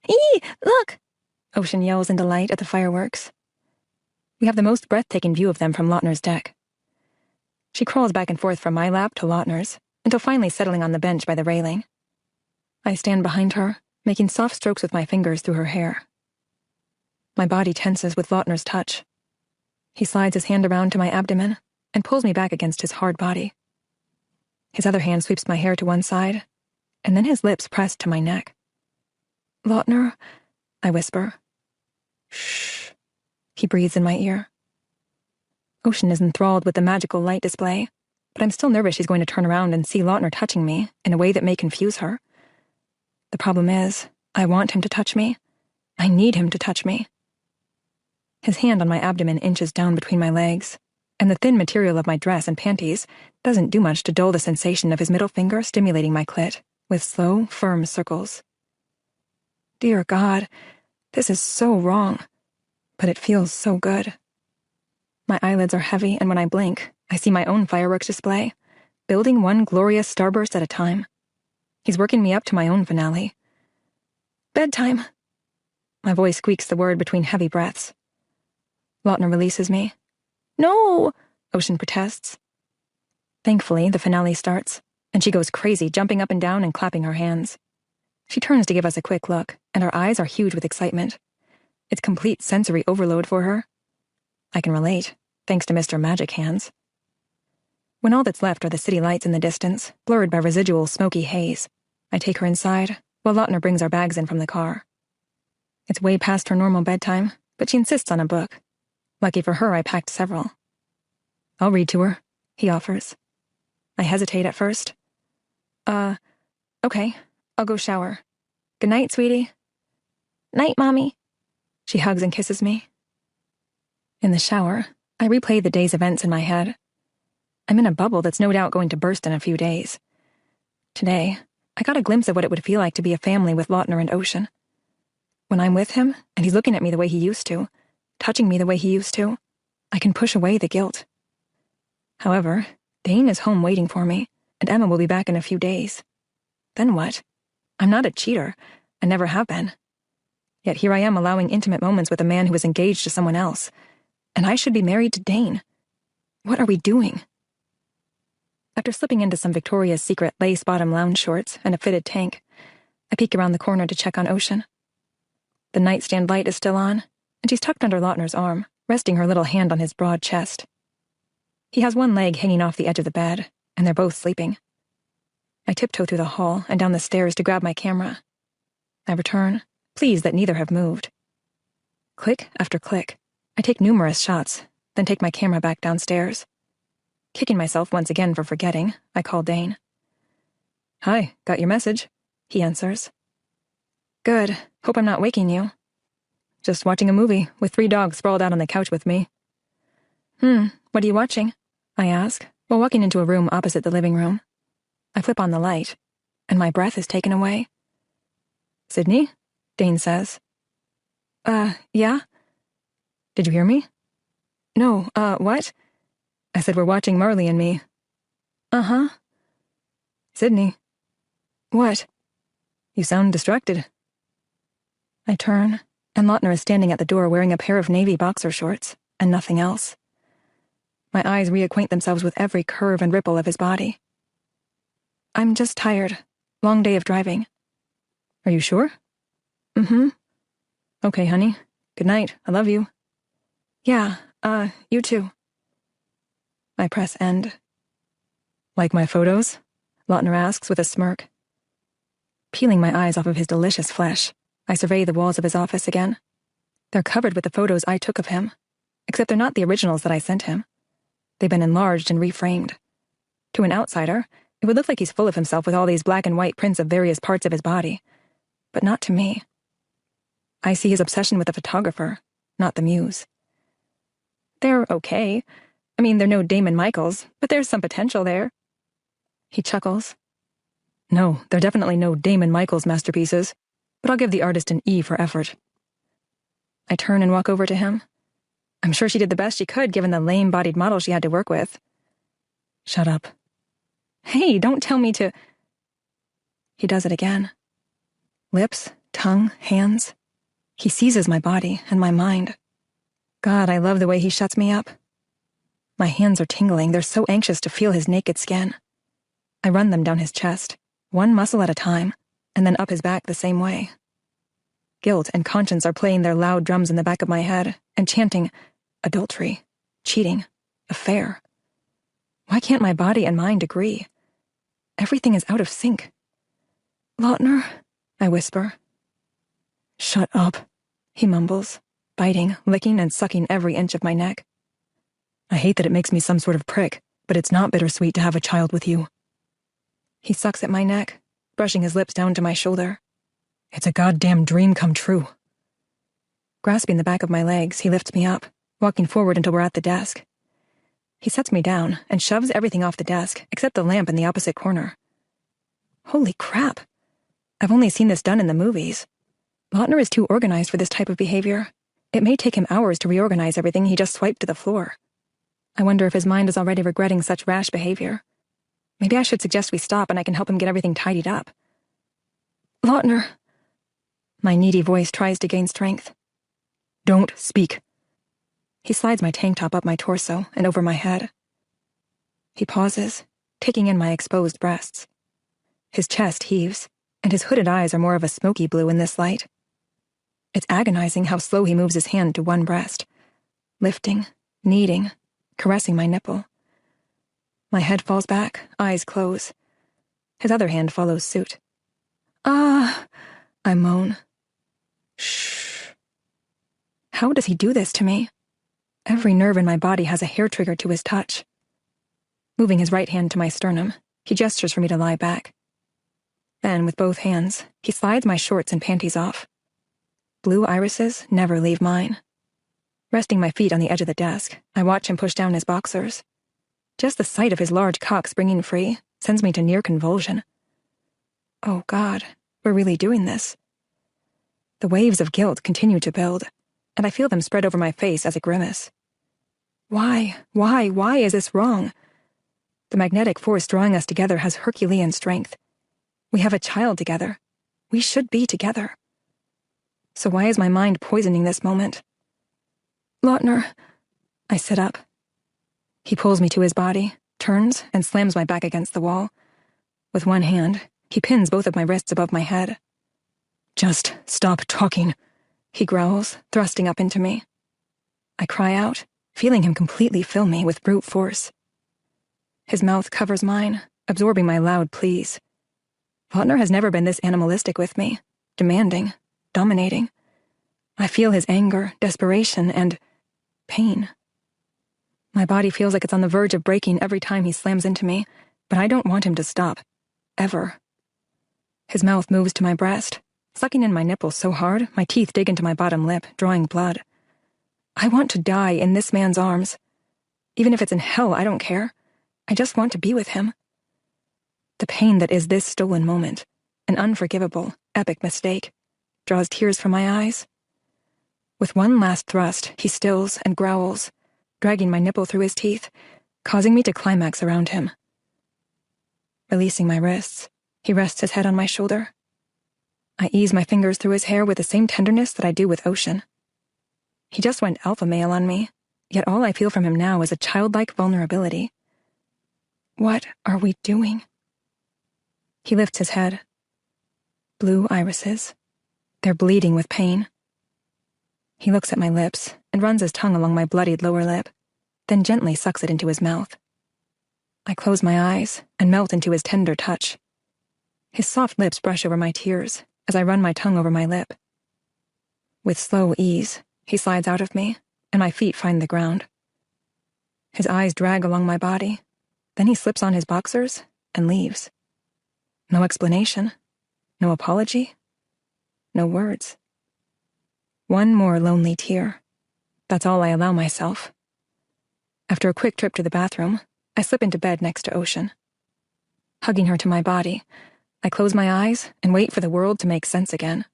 Eee, look! Ocean yells in delight at the fireworks. We have the most breathtaking view of them from Lautner's deck. She crawls back and forth from my lap to Lautner's, until finally settling on the bench by the railing. I stand behind her, making soft strokes with my fingers through her hair. My body tenses with Lautner's touch. He slides his hand around to my abdomen and pulls me back against his hard body. His other hand sweeps my hair to one side, and then his lips press to my neck. "Lautner," I whisper. "Shh," he breathes in my ear. Ocean is enthralled with the magical light display, but I'm still nervous she's going to turn around and see Lautner touching me in a way that may confuse her. The problem is, I want him to touch me. I need him to touch me. His hand on my abdomen inches down between my legs, and the thin material of my dress and panties doesn't do much to dull the sensation of his middle finger stimulating my clit with slow, firm circles. Dear God, this is so wrong, but it feels so good. My eyelids are heavy, and when I blink, I see my own fireworks display, building one glorious starburst at a time. He's working me up to my own finale. Bedtime. My voice squeaks the word between heavy breaths. Lautner releases me. No, Ocean protests. Thankfully, the finale starts, and she goes crazy, jumping up and down and clapping her hands. She turns to give us a quick look, and her eyes are huge with excitement. It's complete sensory overload for her. I can relate, thanks to Mr. Magic Hands. When all that's left are the city lights in the distance, blurred by residual smoky haze, I take her inside, while Lautner brings our bags in from the car. It's way past her normal bedtime, but she insists on a book. Lucky for her, I packed several. I'll read to her, he offers. I hesitate at first. Okay, I'll go shower. Good night, sweetie. Night, Mommy. She hugs and kisses me. In the shower, I replay the day's events in my head. I'm in a bubble that's no doubt going to burst in a few days. Today, I got a glimpse of what it would feel like to be a family with Lautner and Ocean. When I'm with him, and he's looking at me the way he used to, touching me the way he used to, I can push away the guilt. However, Dane is home waiting for me, and Emma will be back in a few days. Then what? I'm not a cheater. I never have been. Yet here I am allowing intimate moments with a man who is engaged to someone else, and I should be married to Dane. What are we doing? After slipping into some Victoria's Secret lace-bottom lounge shorts and a fitted tank, I peek around the corner to check on Ocean. The nightstand light is still on, and she's tucked under Lautner's arm, resting her little hand on his broad chest. He has one leg hanging off the edge of the bed, and they're both sleeping. I tiptoe through the hall and down the stairs to grab my camera. I return, pleased that neither have moved. Click after click, I take numerous shots, then take my camera back downstairs. Kicking myself once again for forgetting, I call Dane. Hi, got your message, he answers. Good, hope I'm not waking you. Just watching a movie, with 3 dogs sprawled out on the couch with me. What are you watching? I ask, while walking into a room opposite the living room. I flip on the light, and my breath is taken away. Sydney? Dane says. Yeah? Did you hear me? No, what? I said we're watching Marley and Me. Uh-huh. Sydney. What? You sound distracted. I turn, and Lautner is standing at the door wearing a pair of navy boxer shorts, and nothing else. My eyes reacquaint themselves with every curve and ripple of his body. I'm just tired. Long day of driving. Are you sure? Mm-hmm. Okay, honey. Good night. I love you. Yeah, you too. I press end. Like my photos? Lautner asks with a smirk. Peeling my eyes off of his delicious flesh, I survey the walls of his office again. They're covered with the photos I took of him, except they're not the originals that I sent him. They've been enlarged and reframed. To an outsider, it would look like he's full of himself with all these black and white prints of various parts of his body. But not to me. I see his obsession with the photographer, not the muse. They're okay. I mean, they're no Damon Michaels, but there's some potential there. He chuckles. No, they're definitely no Damon Michaels masterpieces, but I'll give the artist an E for effort. I turn and walk over to him. I'm sure she did the best she could given the lame-bodied model she had to work with. Shut up. Hey, don't tell me to... He does it again. Lips, tongue, hands. He seizes my body and my mind. God, I love the way he shuts me up. My hands are tingling. They're so anxious to feel his naked skin. I run them down his chest, one muscle at a time, and then up his back the same way. Guilt and conscience are playing their loud drums in the back of my head and chanting, adultery, cheating, affair. Why can't my body and mind agree? Everything is out of sync. Lautner, I whisper. Shut up, he mumbles, biting, licking, and sucking every inch of my neck. I hate that it makes me some sort of prick, but it's not bittersweet to have a child with you. He sucks at my neck, brushing his lips down to my shoulder. It's a goddamn dream come true. Grasping the back of my legs, he lifts me up, walking forward until we're at the desk. He sets me down and shoves everything off the desk, except the lamp in the opposite corner. Holy crap. I've only seen this done in the movies. Lautner is too organized for this type of behavior. It may take him hours to reorganize everything he just swiped to the floor. I wonder if his mind is already regretting such rash behavior. Maybe I should suggest we stop and I can help him get everything tidied up. Lautner. My needy voice tries to gain strength. Don't speak. He slides my tank top up my torso and over my head. He pauses, taking in my exposed breasts. His chest heaves, and his hooded eyes are more of a smoky blue in this light. It's agonizing how slow he moves his hand to one breast, lifting, kneading, caressing my nipple. My head falls back, eyes close. His other hand follows suit. Ah, I moan. Shh. How does he do this to me? Every nerve in my body has a hair trigger to his touch. Moving his right hand to my sternum, he gestures for me to lie back. Then, with both hands, he slides my shorts and panties off. Blue irises never leave mine. Resting my feet on the edge of the desk, I watch him push down his boxers. Just the sight of his large cock springing free sends me to near convulsion. Oh God, we're really doing this. The waves of guilt continue to build, and I feel them spread over my face as a grimace. Why is this wrong? The magnetic force drawing us together has Herculean strength. We have a child together. We should be together. So why is my mind poisoning this moment? Lautner, I sit up. He pulls me to his body, turns, and slams my back against the wall. With one hand, he pins both of my wrists above my head. Just stop talking, he growls, thrusting up into me. I cry out, feeling him completely fill me with brute force. His mouth covers mine, absorbing my loud pleas. Lautner has never been this animalistic with me, demanding, dominating. I feel his anger, desperation, and pain. My body feels like it's on the verge of breaking every time he slams into me, but I don't want him to stop. Ever. His mouth moves to my breast, sucking in my nipple so hard my teeth dig into my bottom lip, drawing blood. I want to die in this man's arms. Even if it's in hell, I don't care. I just want to be with him. The pain that is this stolen moment, an unforgivable, epic mistake, draws tears from my eyes. With one last thrust, he stills and growls, dragging my nipple through his teeth, causing me to climax around him. Releasing my wrists, he rests his head on my shoulder. I ease my fingers through his hair with the same tenderness that I do with Ocean. He just went alpha male on me, yet all I feel from him now is a childlike vulnerability. What are we doing? He lifts his head. Blue irises. They're bleeding with pain. He looks at my lips and runs his tongue along my bloodied lower lip, then gently sucks it into his mouth. I close my eyes and melt into his tender touch. His soft lips brush over my tears as I run my tongue over my lip. With slow ease, he slides out of me, and my feet find the ground. His eyes drag along my body, then he slips on his boxers and leaves. No explanation, no apology, no words. One more lonely tear. That's all I allow myself. After a quick trip to the bathroom, I slip into bed next to Ocean. Hugging her to my body, I close my eyes and wait for the world to make sense again.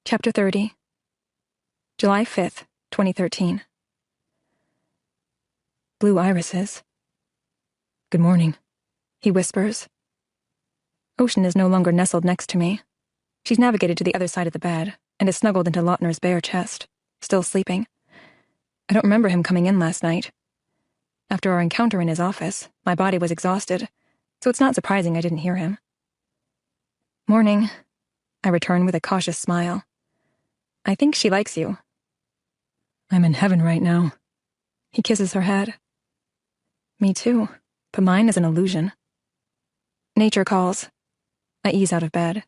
Chapter 30. July 5th, 2013. Blue irises. Good morning, He whispers. Ocean is no longer nestled next to me. She's navigated to the other side of the bed and is snuggled into Lautner's bare chest, still sleeping. I don't remember him coming in last night. After our encounter in his office, my body was exhausted, so it's not surprising I didn't hear him. Morning, I return with a cautious smile. I think she likes you. I'm in heaven right now. He kisses her head. Me too, but mine is an illusion. Nature calls. I ease out of bed.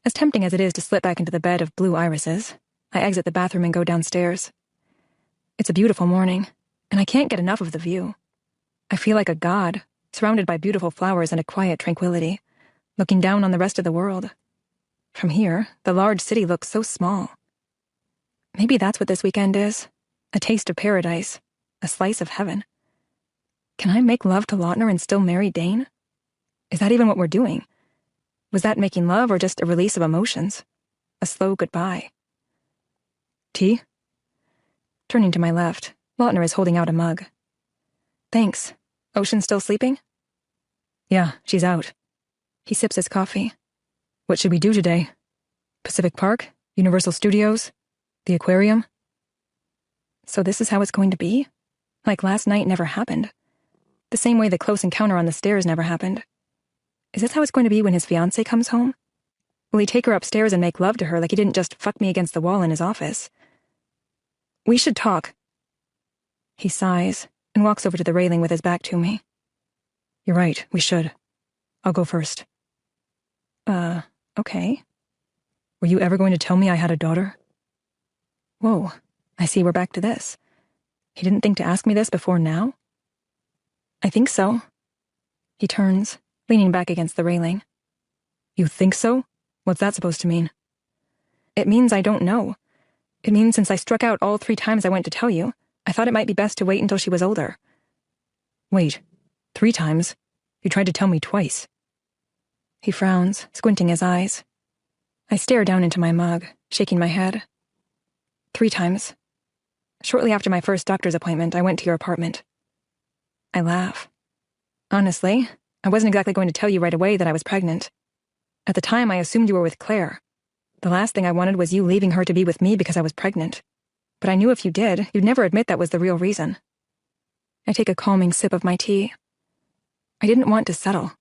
As tempting as it is to slip back into the bed of blue irises, I exit the bathroom and go downstairs. It's a beautiful morning, and I can't get enough of the view. I feel like a god, surrounded by beautiful flowers and a quiet tranquility, looking down on the rest of the world. From here, the large city looks so small. Maybe that's what this weekend is. A taste of paradise. A slice of heaven. Can I make love to Lautner and still marry Dane? Is that even what we're doing? Was that making love or just a release of emotions? A slow goodbye. Tea? Turning to my left, Lautner is holding out a mug. Thanks. Ocean still sleeping? Yeah, she's out. He sips his coffee. What should we do today? Pacific Park? Universal Studios? The aquarium? So this is how it's going to be? Like last night never happened. The same way the close encounter on the stairs never happened. Is this how it's going to be when his fiancée comes home? Will he take her upstairs and make love to her like he didn't just fuck me against the wall in his office? We should talk. He sighs and walks over to the railing with his back to me. You're right, we should. I'll go first. Okay. Were you ever going to tell me I had a daughter? Whoa, I see we're back to this. He didn't think to ask me this before now? I think so. He turns, leaning back against the railing. You think so? What's that supposed to mean? It means I don't know. It means since I struck out all 3 times I went to tell you, I thought it might be best to wait until she was older. Wait, 3 times? You tried to tell me twice. He frowns, squinting his eyes. I stare down into my mug, shaking my head. 3 times. Shortly after my first doctor's appointment, I went to your apartment. I laugh. Honestly, I wasn't exactly going to tell you right away that I was pregnant. At the time, I assumed you were with Claire. The last thing I wanted was you leaving her to be with me because I was pregnant. But I knew if you did, you'd never admit that was the real reason. I take a calming sip of my tea. I didn't want to settle.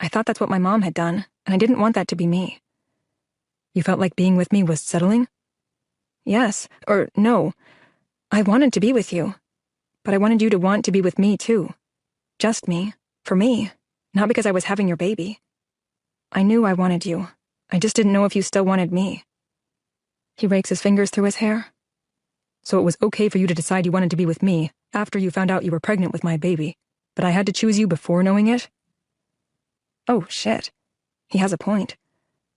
I thought that's what my mom had done, and I didn't want that to be me. You felt like being with me was settling? Yes, or no. I wanted to be with you. But I wanted you to want to be with me, too. Just me. For me. Not because I was having your baby. I knew I wanted you. I just didn't know if you still wanted me. He rakes his fingers through his hair. So it was okay for you to decide you wanted to be with me after you found out you were pregnant with my baby, but I had to choose you before knowing it? Oh, shit. He has a point.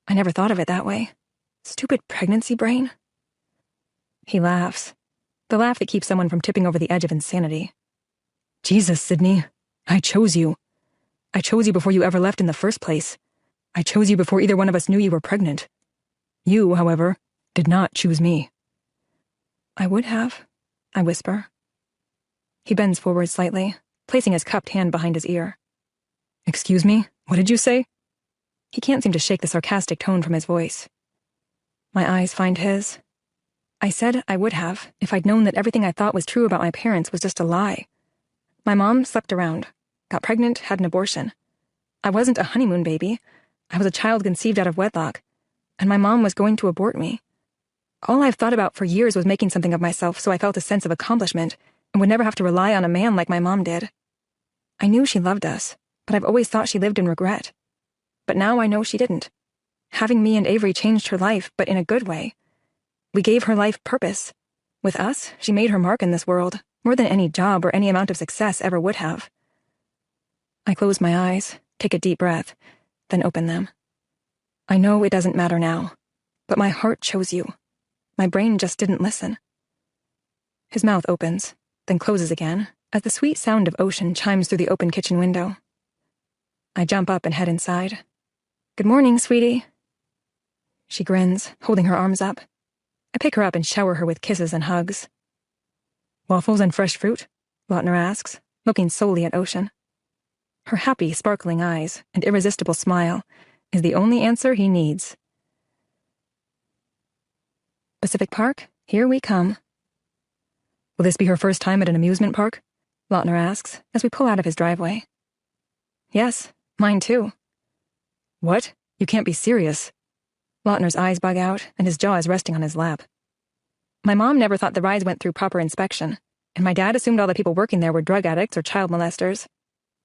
I never thought of it that way. Stupid pregnancy brain. He laughs. The laugh that keeps someone from tipping over the edge of insanity. Jesus, Sydney. I chose you. I chose you before you ever left in the first place. I chose you before either one of us knew you were pregnant. You, however, did not choose me. I would have, I whisper. He bends forward slightly, placing his cupped hand behind his ear. Excuse me? What did you say? He can't seem to shake the sarcastic tone from his voice. My eyes find his. I said I would have if I'd known that everything I thought was true about my parents was just a lie. My mom slept around, got pregnant, had an abortion. I wasn't a honeymoon baby. I was a child conceived out of wedlock, and my mom was going to abort me. All I've thought about for years was making something of myself so I felt a sense of accomplishment and would never have to rely on a man like my mom did. I knew she loved us, but I've always thought she lived in regret. But now I know she didn't. Having me and Avery changed her life, but in a good way. We gave her life purpose. With us, she made her mark in this world, more than any job or any amount of success ever would have. I close my eyes, take a deep breath, then open them. I know it doesn't matter now, but my heart chose you. My brain just didn't listen. His mouth opens, then closes again, as the sweet sound of ocean chimes through the open kitchen window. I jump up and head inside. Good morning, sweetie. She grins, holding her arms up. I pick her up and shower her with kisses and hugs. Waffles and fresh fruit? Lautner asks, looking solely at Ocean. Her happy, sparkling eyes and irresistible smile is the only answer he needs. Pacific Park, here we come. Will this be her first time at an amusement park? Lautner asks as we pull out of his driveway. Yes, mine too. What? You can't be serious. Lautner's eyes bug out and his jaw is resting on his lap. My mom never thought the rides went through proper inspection, and my dad assumed all the people working there were drug addicts or child molesters.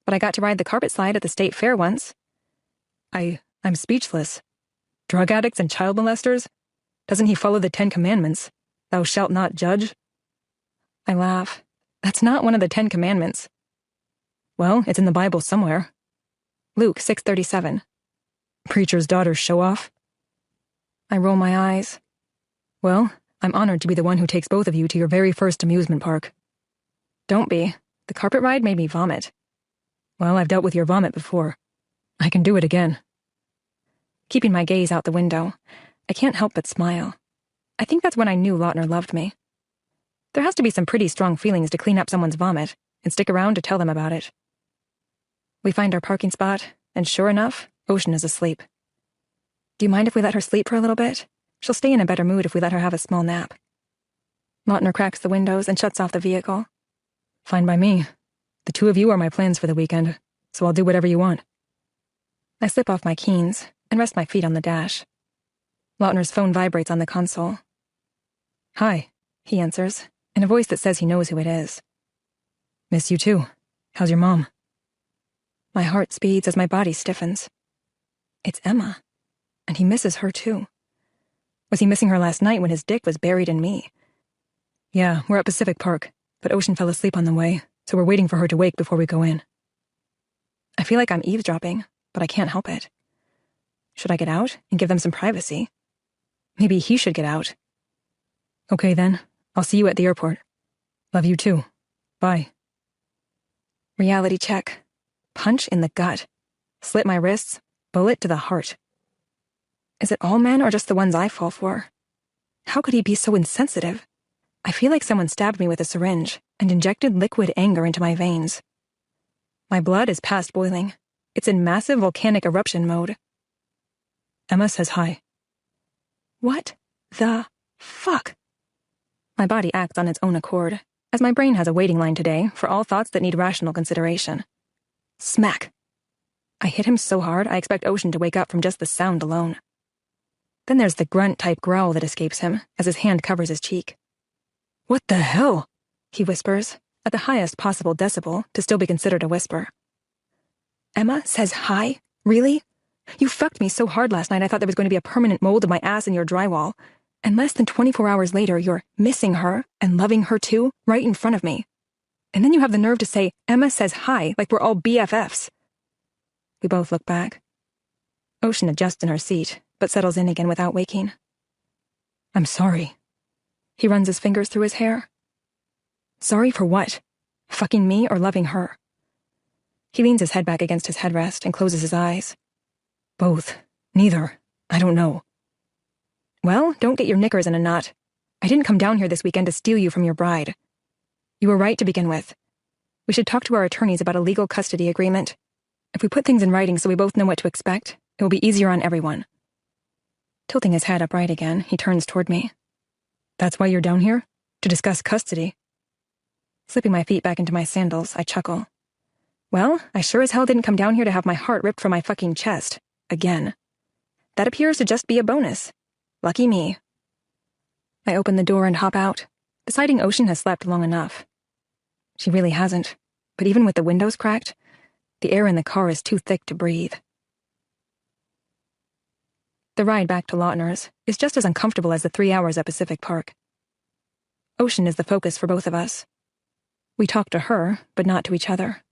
But I got to ride the carpet slide at the state fair once. I'm speechless. Drug addicts and child molesters? Doesn't he follow the 10 Commandments? Thou shalt not judge? I laugh. That's not one of the 10 Commandments. Well, it's in the Bible somewhere. Luke 6:37. Preacher's daughter's show off? I roll my eyes. Well, I'm honored to be the one who takes both of you to your very first amusement park. Don't be. The carpet ride made me vomit. Well, I've dealt with your vomit before. I can do it again. Keeping my gaze out the window, I can't help but smile. I think that's when I knew Lautner loved me. There has to be some pretty strong feelings to clean up someone's vomit and stick around to tell them about it. We find our parking spot, and sure enough, Ocean is asleep. Do you mind if we let her sleep for a little bit? She'll stay in a better mood if we let her have a small nap. Lautner cracks the windows and shuts off the vehicle. Fine by me. The two of you are my plans for the weekend, so I'll do whatever you want. I slip off my Keens and rest my feet on the dash. Lautner's phone vibrates on the console. Hi, he answers, in a voice that says he knows who it is. Miss you too. How's your mom? My heart speeds as my body stiffens. It's Emma, and he misses her too. Was he missing her last night when his dick was buried in me? Yeah, we're at Pacific Park, but Ocean fell asleep on the way, so we're waiting for her to wake before we go in. I feel like I'm eavesdropping, but I can't help it. Should I get out and give them some privacy? Maybe he should get out. Okay then, I'll see you at the airport. Love you too. Bye. Reality check. Punch in the gut. Slit my wrists. Bullet to the heart. Is it all men or just the ones I fall for? How could he be so insensitive? I feel like someone stabbed me with a syringe and injected liquid anger into my veins. My blood is past boiling. It's in massive volcanic eruption mode. Emma says hi. What the fuck? My body acts on its own accord, as my brain has a waiting line today for all thoughts that need rational consideration. Smack. I hit him so hard I expect Ocean to wake up from just the sound alone. Then there's the grunt-type growl that escapes him as his hand covers his cheek. What the hell? He whispers, at the highest possible decibel to still be considered a whisper. Emma says hi? Really? You fucked me so hard last night I thought there was going to be a permanent mold of my ass in your drywall. And less than 24 hours later, you're missing her and loving her too, right in front of me. And then you have the nerve to say, Emma says hi, like we're all BFFs. We both look back. Ocean adjusts in her seat, but settles in again without waking. I'm sorry. He runs his fingers through his hair. Sorry for what? Fucking me or loving her? He leans his head back against his headrest and closes his eyes. Both. Neither. I don't know. Well, don't get your knickers in a knot. I didn't come down here this weekend to steal you from your bride. You were right to begin with. We should talk to our attorneys about a legal custody agreement. If we put things in writing so we both know what to expect, it will be easier on everyone. Tilting his head upright again, he turns toward me. That's why you're down here? To discuss custody? Slipping my feet back into my sandals, I chuckle. Well, I sure as hell didn't come down here to have my heart ripped from my fucking chest. Again. That appears to just be a bonus. Lucky me. I open the door and hop out, deciding Ocean has slept long enough. She really hasn't, but even with the windows cracked, the air in the car is too thick to breathe. The ride back to Lautner's is just as uncomfortable as the 3 hours at Pacific Park. Ocean is the focus for both of us. We talk to her, but not to each other.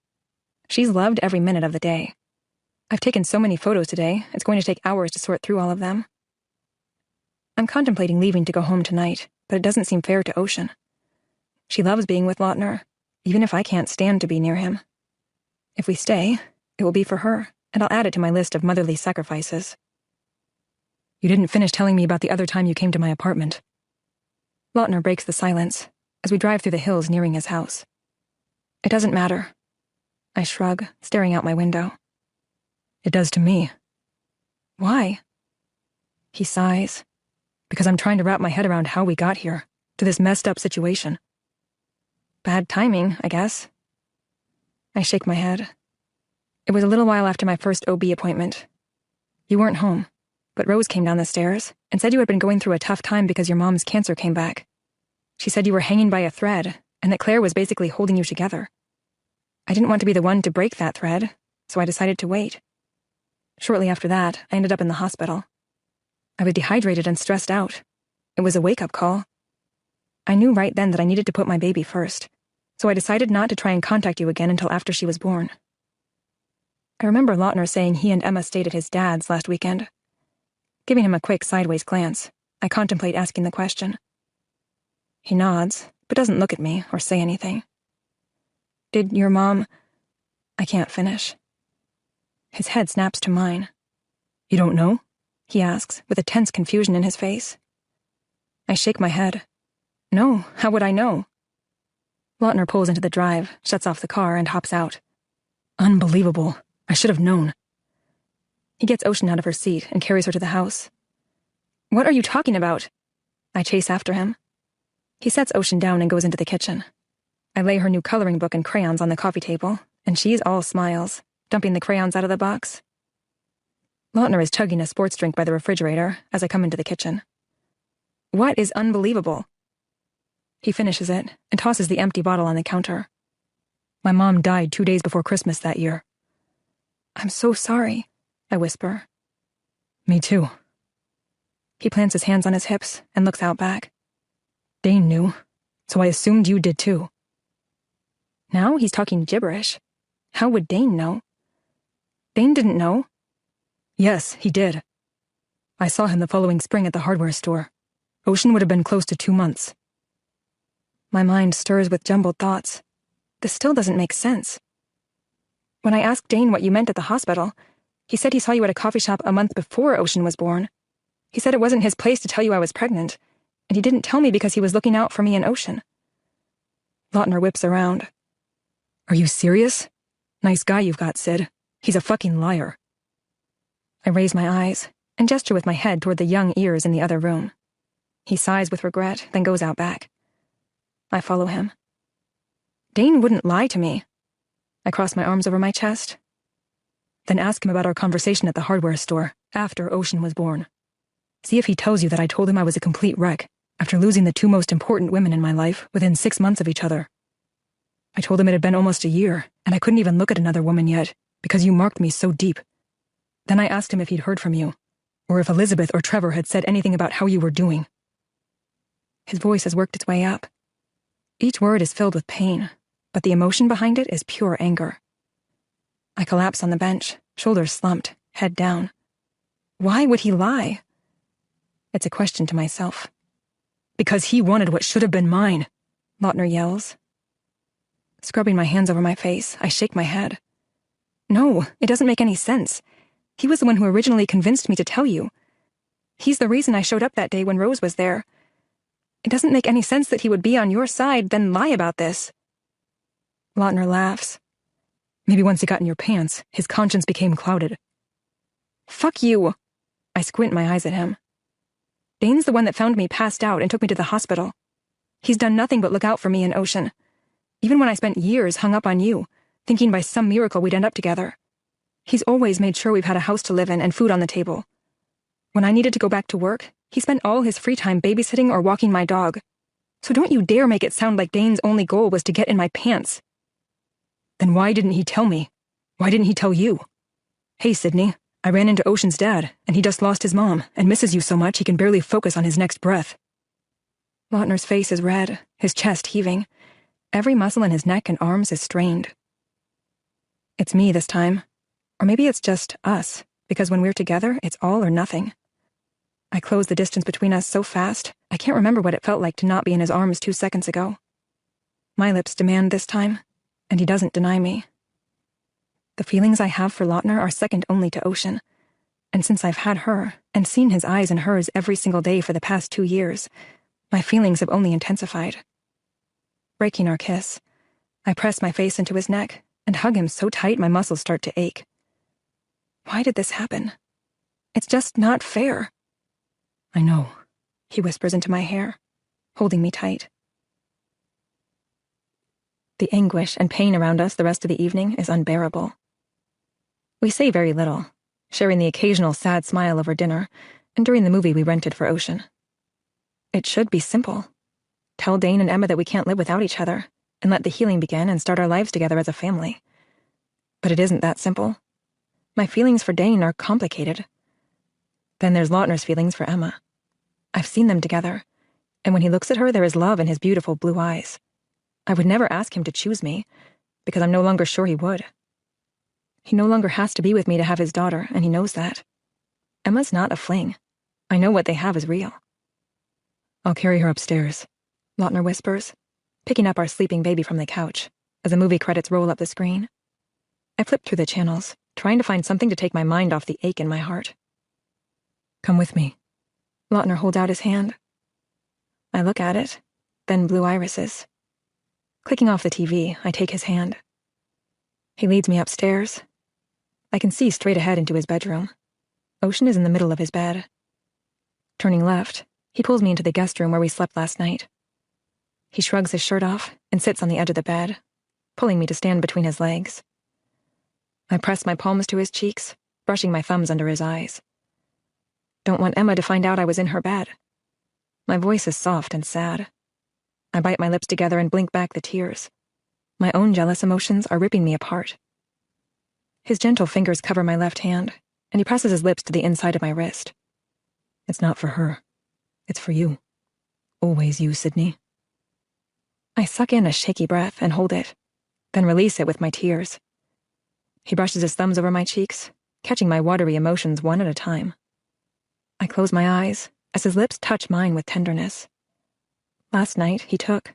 She's loved every minute of the day. I've taken so many photos today, it's going to take hours to sort through all of them. I'm contemplating leaving to go home tonight, but it doesn't seem fair to Ocean. She loves being with Lautner, even if I can't stand to be near him. If we stay, it will be for her, and I'll add it to my list of motherly sacrifices. You didn't finish telling me about the other time you came to my apartment. Lautner breaks the silence as we drive through the hills nearing his house. It doesn't matter. I shrug, staring out my window. It does to me. Why? He sighs. Because I'm trying to wrap my head around how we got here, to this messed up situation. Bad timing, I guess. I shake my head. It was a little while after my first OB appointment. You weren't home, but Rose came down the stairs and said you had been going through a tough time because your mom's cancer came back. She said you were hanging by a thread and that Claire was basically holding you together. I didn't want to be the one to break that thread, so I decided to wait. Shortly after that, I ended up in the hospital. I was dehydrated and stressed out. It was a wake-up call. I knew right then that I needed to put my baby first, so I decided not to try and contact you again until after she was born. I remember Lautner saying he and Emma stayed at his dad's last weekend. Giving him a quick sideways glance, I contemplate asking the question. He nods, but doesn't look at me or say anything. Did your mom... I can't finish. His head snaps to mine. You don't know? He asks, with a tense confusion in his face. I shake my head. No, how would I know? Lautner pulls into the drive, shuts off the car, and hops out. Unbelievable. I should have known. He gets Ocean out of her seat and carries her to the house. What are you talking about? I chase after him. He sets Ocean down and goes into the kitchen. I lay her new coloring book and crayons on the coffee table, and she's all smiles, dumping the crayons out of the box. Lautner is chugging a sports drink by the refrigerator as I come into the kitchen. What is unbelievable? He finishes it and tosses the empty bottle on the counter. My mom died 2 days before Christmas that year. I'm so sorry, I whisper. Me too. He plants his hands on his hips and looks out back. Dane knew, so I assumed you did too. Now he's talking gibberish. How would Dane know? Dane didn't know. Yes, he did. I saw him the following spring at the hardware store. Ocean would have been close to 2 months. My mind stirs with jumbled thoughts. This still doesn't make sense. When I asked Dane what you meant at the hospital, he said he saw you at a coffee shop a month before Ocean was born. He said it wasn't his place to tell you I was pregnant, and he didn't tell me because he was looking out for me and Ocean. Lautner whips around. Are you serious? Nice guy you've got, Sid. He's a fucking liar. I raise my eyes and gesture with my head toward the young ears in the other room. He sighs with regret, then goes out back. I follow him. Dane wouldn't lie to me. I cross my arms over my chest. Then ask him about our conversation at the hardware store after Ocean was born. See if he tells you that I told him I was a complete wreck after losing the 2 most important women in my life within 6 months of each other. I told him it had been almost a year, and I couldn't even look at another woman yet because you marked me so deep. Then I asked him if he'd heard from you, or if Elizabeth or Trevor had said anything about how you were doing. His voice has worked its way up. Each word is filled with pain, but the emotion behind it is pure anger. I collapse on the bench, shoulders slumped, head down. Why would he lie? It's a question to myself. Because he wanted what should have been mine, Lautner yells. Scrubbing my hands over my face, I shake my head. No, it doesn't make any sense. He was the one who originally convinced me to tell you. He's the reason I showed up that day when Rose was there. It doesn't make any sense that he would be on your side, then lie about this. Lautner laughs. Maybe once it got in your pants, his conscience became clouded. Fuck you. I squint my eyes at him. Dane's the one that found me passed out and took me to the hospital. He's done nothing but look out for me and Ocean. Even when I spent years hung up on you, thinking by some miracle we'd end up together. He's always made sure we've had a house to live in and food on the table. When I needed to go back to work, he spent all his free time babysitting or walking my dog. So don't you dare make it sound like Dane's only goal was to get in my pants. Then why didn't he tell me? Why didn't he tell you? Hey, Sydney, I ran into Ocean's dad, and he just lost his mom and misses you so much he can barely focus on his next breath. Lautner's face is red, his chest heaving. Every muscle in his neck and arms is strained. It's me this time. Or maybe it's just us, because when we're together, it's all or nothing. I close the distance between us so fast, I can't remember what it felt like to not be in his arms 2 seconds ago. My lips demand this time, and he doesn't deny me. The feelings I have for Lautner are second only to Ocean, and since I've had her, and seen his eyes in hers every single day for the past 2 years, My feelings have only intensified. Breaking our kiss, I press my face into his neck and hug him so tight my muscles start to ache. Why did this happen? It's just not fair. I know, He whispers into my hair, holding me tight. The anguish and pain around us the rest of the evening is unbearable. We say very little, sharing the occasional sad smile over dinner and during the movie we rented for Ocean. It should be simple. Tell Dane and Emma that we can't live without each other and let the healing begin and start our lives together as a family. But it isn't that simple. My feelings for Dane are complicated. Then there's Lautner's feelings for Emma. I've seen them together, and when he looks at her, there is love in his beautiful blue eyes. I would never ask him to choose me, because I'm no longer sure he would. He no longer has to be with me to have his daughter, and he knows that. Emma's not a fling. I know what they have is real. I'll carry her upstairs, Lautner whispers, picking up our sleeping baby from the couch as the movie credits roll up the screen. I flip through the channels, trying to find something to take my mind off the ache in my heart. Come with me. Lautner holds out his hand. I look at it, then blue irises. Clicking off the TV, I take his hand. He leads me upstairs. I can see straight ahead into his bedroom. Ocean is in the middle of his bed. Turning left, he pulls me into the guest room where we slept last night. He shrugs his shirt off and sits on the edge of the bed, pulling me to stand between his legs. I press my palms to his cheeks, brushing my thumbs under his eyes. Don't want Emma to find out I was in her bed. My voice is soft and sad. I bite my lips together and blink back the tears. My own jealous emotions are ripping me apart. His gentle fingers cover my left hand, and he presses his lips to the inside of my wrist. It's not for her. It's for you. Always you, Sydney. I suck in a shaky breath and hold it, then release it with my tears. He brushes his thumbs over my cheeks, catching my watery emotions one at a time. I close my eyes as his lips touch mine with tenderness. Last night, he took.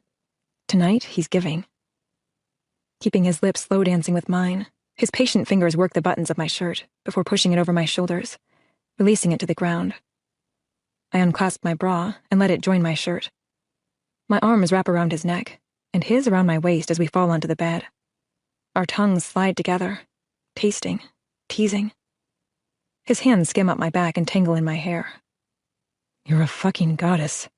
Tonight, he's giving. Keeping his lips slow dancing with mine, his patient fingers work the buttons of my shirt before pushing it over my shoulders, releasing it to the ground. I unclasp my bra and let it join my shirt. My arms wrap around his neck, and his around my waist as we fall onto the bed. Our tongues slide together, tasting, teasing. His hands skim up my back and tangle in my hair. You're a fucking goddess.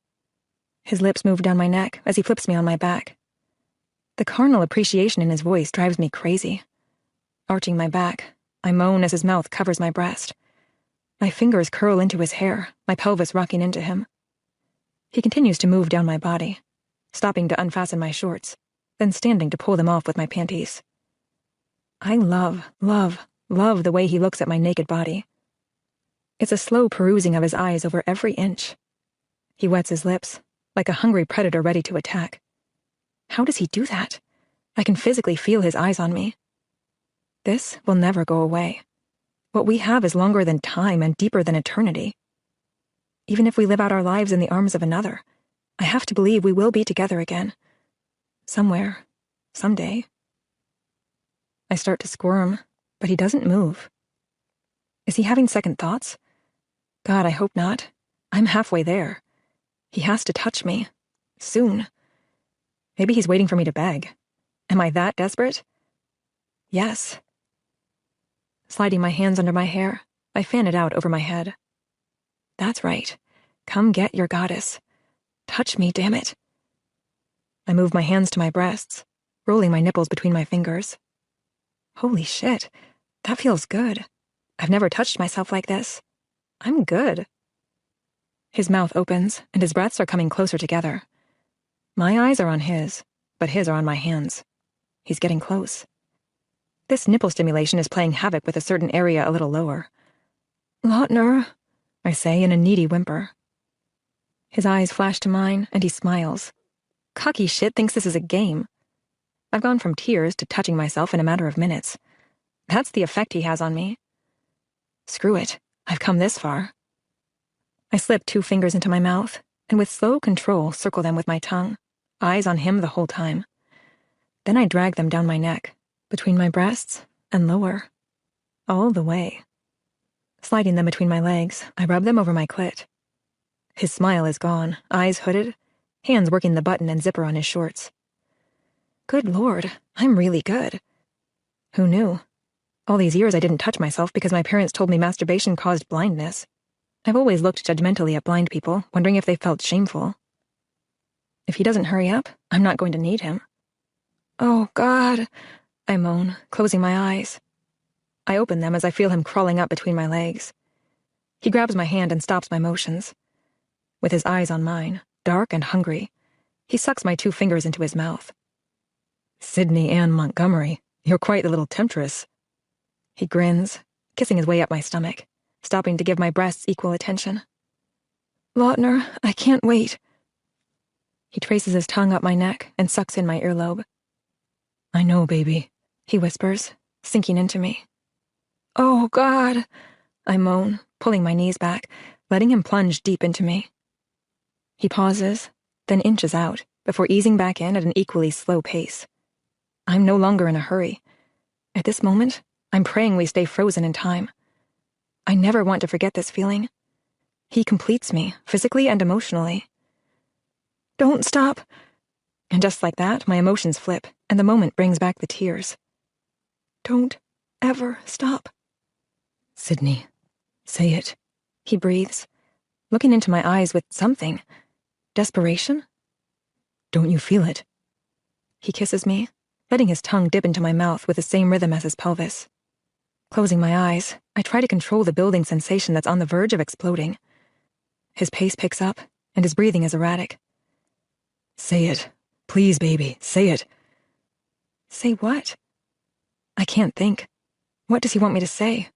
His lips move down my neck as he flips me on my back. The carnal appreciation in his voice drives me crazy. Arching my back, I moan as his mouth covers my breast. My fingers curl into his hair, my pelvis rocking into him. He continues to move down my body, stopping to unfasten my shorts, then standing to pull them off with my panties. I love the way he looks at my naked body. It's a slow perusing of his eyes over every inch. He wets his lips, like a hungry predator ready to attack. How does he do that? I can physically feel his eyes on me. This will never go away. What we have is longer than time and deeper than eternity. Even if we live out our lives in the arms of another, I have to believe we will be together again. Somewhere, someday. I start to squirm, but he doesn't move. Is he having second thoughts? God, I hope not. I'm halfway there. He has to touch me. Soon. Maybe he's waiting for me to beg. Am I that desperate? Yes. Sliding my hands under my hair, I fan it out over my head. That's right. Come get your goddess. Touch me, damn it. I move my hands to my breasts, rolling my nipples between my fingers. Holy shit, that feels good. I've never touched myself like this. I'm good. His mouth opens, and his breaths are coming closer together. My eyes are on his, but his are on my hands. He's getting close. This nipple stimulation is playing havoc with a certain area a little lower. Lautner, I say in a needy whimper. His eyes flash to mine, and he smiles. Cocky shit thinks this is a game. I've gone from tears to touching myself in a matter of minutes. That's the effect he has on me. Screw it, I've come this far. I slip 2 fingers into my mouth, and with slow control circle them with my tongue, eyes on him the whole time. Then I drag them down my neck, between my breasts and lower, all the way. Sliding them between my legs, I rub them over my clit. His smile is gone, eyes hooded, hands working the button and zipper on his shorts. Good Lord, I'm really good. Who knew? All these years I didn't touch myself because my parents told me masturbation caused blindness. I've always looked judgmentally at blind people, wondering if they felt shameful. If he doesn't hurry up, I'm not going to need him. Oh, God, I moan, closing my eyes. I open them as I feel him crawling up between my legs. He grabs my hand and stops my motions. With his eyes on mine, dark and hungry, he sucks my 2 fingers into his mouth. Sydney Ann Montgomery, you're quite the little temptress. He grins, kissing his way up my stomach, stopping to give my breasts equal attention. Lautner, I can't wait. He traces his tongue up my neck and sucks in my earlobe. I know, baby, he whispers, sinking into me. Oh, God, I moan, pulling my knees back, letting him plunge deep into me. He pauses, then inches out, before easing back in at an equally slow pace. I'm no longer in a hurry. At this moment, I'm praying we stay frozen in time. I never want to forget this feeling. He completes me, physically and emotionally. Don't stop. And just like that, my emotions flip, and the moment brings back the tears. Don't ever stop. Sydney, say it, he breathes, looking into my eyes with something. Desperation? Don't you feel it? He kisses me, letting his tongue dip into my mouth with the same rhythm as his pelvis. Closing my eyes, I try to control the building sensation that's on the verge of exploding. His pace picks up, and his breathing is erratic. Say it. Please, baby, say it. Say what? I can't think. What does he want me to say?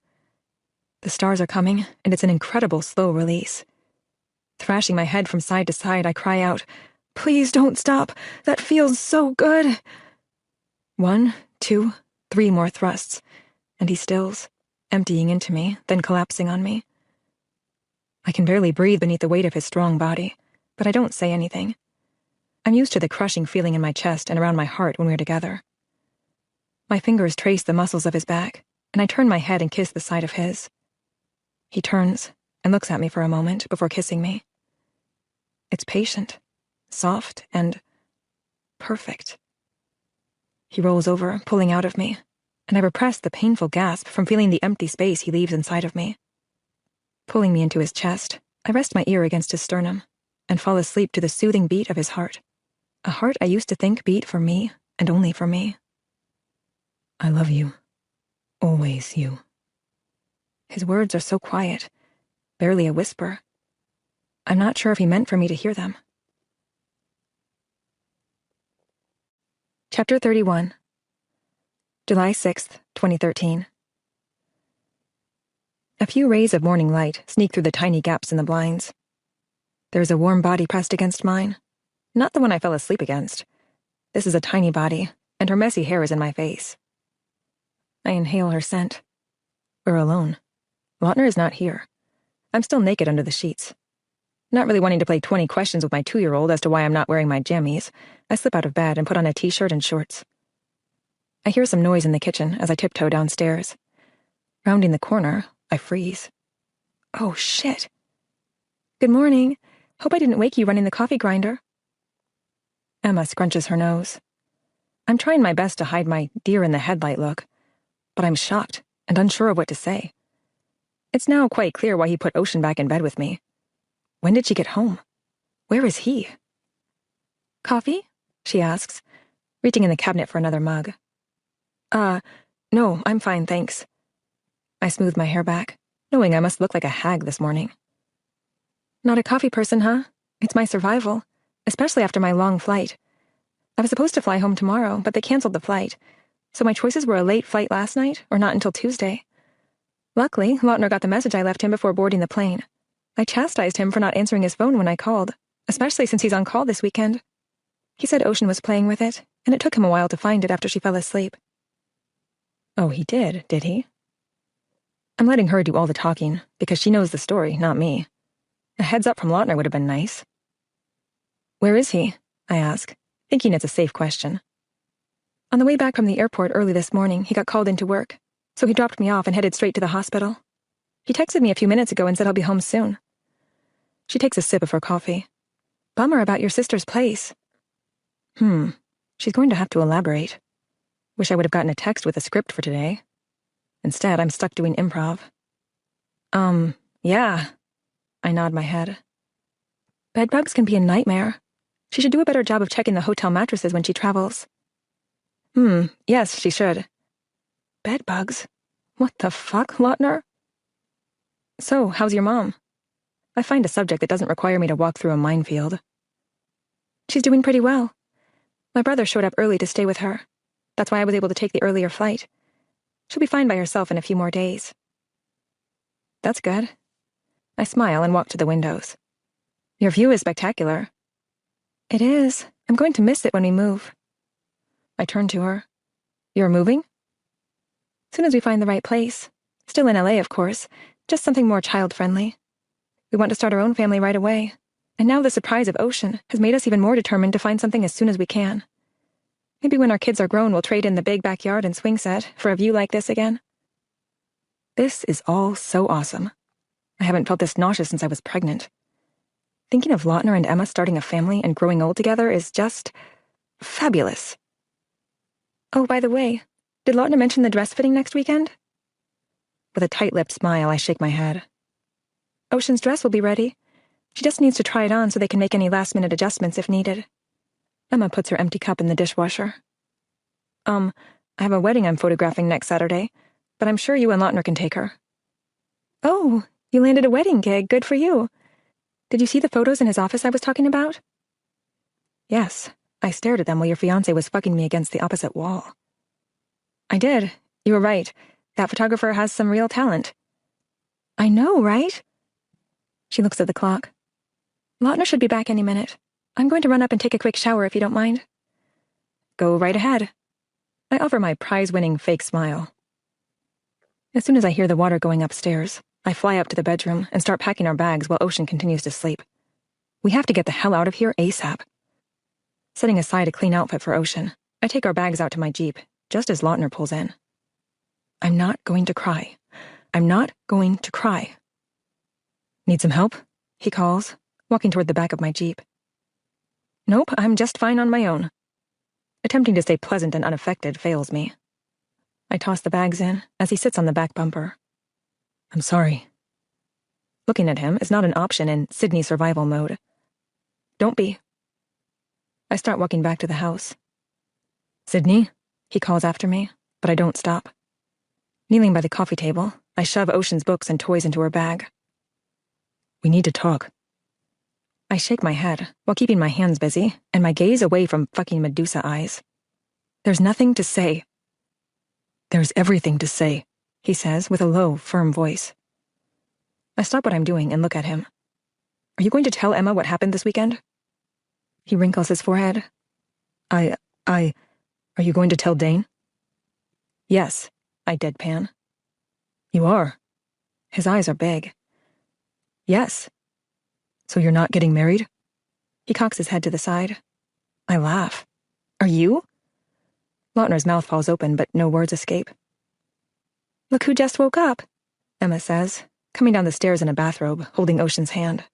The stars are coming, and it's an incredible slow release. Thrashing my head from side to side, I cry out, Please don't stop. That feels so good. 1, 2, 3 more thrusts, and he stills, emptying into me, then collapsing on me. I can barely breathe beneath the weight of his strong body, but I don't say anything. I'm used to the crushing feeling in my chest and around my heart when we're together. My fingers trace the muscles of his back, and I turn my head and kiss the side of his. He turns and looks at me for a moment before kissing me. It's patient, soft, and perfect. He rolls over, pulling out of me, and I repress the painful gasp from feeling the empty space he leaves inside of me. Pulling me into his chest, I rest my ear against his sternum and fall asleep to the soothing beat of his heart, a heart I used to think beat for me and only for me. I love you. Always you. His words are so quiet, barely a whisper. I'm not sure if he meant for me to hear them. Chapter 31. July 6th, 2013. A few rays of morning light sneak through the tiny gaps in the blinds. There's a warm body pressed against mine. Not the one I fell asleep against. This is a tiny body, and her messy hair is in my face. I inhale her scent. We're alone. Lautner is not here. I'm still naked under the sheets. Not really wanting to play 20 questions with my 2-year-old as to why I'm not wearing my jammies, I slip out of bed and put on a t-shirt and shorts. I hear some noise in the kitchen as I tiptoe downstairs. Rounding the corner, I freeze. Oh, shit. Good morning. Hope I didn't wake you running the coffee grinder. Emma scrunches her nose. I'm trying my best to hide my deer-in-the-headlight look, but I'm shocked and unsure of what to say. It's now quite clear why he put Ocean back in bed with me. When did she get home? Where is he? Coffee? She asks, reaching in the cabinet for another mug. No, I'm fine, thanks. I smooth my hair back, knowing I must look like a hag this morning. Not a coffee person, huh? It's my survival, especially after my long flight. I was supposed to fly home tomorrow, but they canceled the flight, so my choices were a late flight last night or not until Tuesday. Luckily, Lautner got the message I left him before boarding the plane. I chastised him for not answering his phone when I called, especially since he's on call this weekend. He said Ocean was playing with it, and it took him a while to find it after she fell asleep. Oh, he did he? I'm letting her do all the talking, because she knows the story, not me. A heads up from Lautner would have been nice. Where is he? I ask, thinking it's a safe question. On the way back from the airport early this morning, he got called into work, so he dropped me off and headed straight to the hospital. He texted me a few minutes ago and said he'll be home soon. She takes a sip of her coffee. Bummer about your sister's place. She's going to have to elaborate. Wish I would have gotten a text with a script for today. Instead, I'm stuck doing improv. Yeah. I nod my head. Bedbugs can be a nightmare. She should do a better job of checking the hotel mattresses when she travels. Yes, she should. Bedbugs? What the fuck, Lautner? So, how's your mom? I find a subject that doesn't require me to walk through a minefield. She's doing pretty well. My brother showed up early to stay with her. That's why I was able to take the earlier flight. She'll be fine by herself in a few more days. That's good. I smile and walk to the windows. Your view is spectacular. It is. I'm going to miss it when we move. I turn to her. You're moving? Soon as we find the right place. Still in LA, of course. Just something more child-friendly. We want to start our own family right away. And now the surprise of Ocean has made us even more determined to find something as soon as we can. Maybe when our kids are grown, we'll trade in the big backyard and swing set for a view like this again. This is all so awesome. I haven't felt this nauseous since I was pregnant. Thinking of Lautner and Emma starting a family and growing old together is just fabulous. Oh, by the way, did Lautner mention the dress fitting next weekend? With a tight-lipped smile, I shake my head. Ocean's dress will be ready. She just needs to try it on so they can make any last-minute adjustments if needed. Emma puts her empty cup in the dishwasher. I have a wedding I'm photographing next Saturday, but I'm sure you and Lautner can take her. Oh, you landed a wedding gig. Good for you. Did you see the photos in his office I was talking about? Yes, I stared at them while your fiancé was fucking me against the opposite wall. I did. You were right. That photographer has some real talent. I know, right? She looks at the clock. Lautner should be back any minute. I'm going to run up and take a quick shower if you don't mind. Go right ahead. I offer my prize-winning fake smile. As soon as I hear the water going upstairs, I fly up to the bedroom and start packing our bags while Ocean continues to sleep. We have to get the hell out of here ASAP. Setting aside a clean outfit for Ocean, I take our bags out to my Jeep, just as Lautner pulls in. I'm not going to cry. I'm not going to cry. Need some help? He calls, walking toward the back of my Jeep. Nope, I'm just fine on my own. Attempting to stay pleasant and unaffected fails me. I toss the bags in as he sits on the back bumper. I'm sorry. Looking at him is not an option in Sydney survival mode. Don't be. I start walking back to the house. Sydney, he calls after me, but I don't stop. Kneeling by the coffee table, I shove Ocean's books and toys into her bag. We need to talk. I shake my head while keeping my hands busy and my gaze away from fucking Medusa eyes. There's nothing to say. There's everything to say, he says with a low, firm voice. I stop what I'm doing and look at him. Are you going to tell Emma what happened this weekend? He wrinkles his forehead. Are you going to tell Dane? Yes, I deadpan. You are? His eyes are big. Yes. So you're not getting married? He cocks his head to the side. I laugh. Are you? Lautner's mouth falls open, but no words escape. Look who just woke up, Emma says, coming down the stairs in a bathrobe, holding Ocean's hand.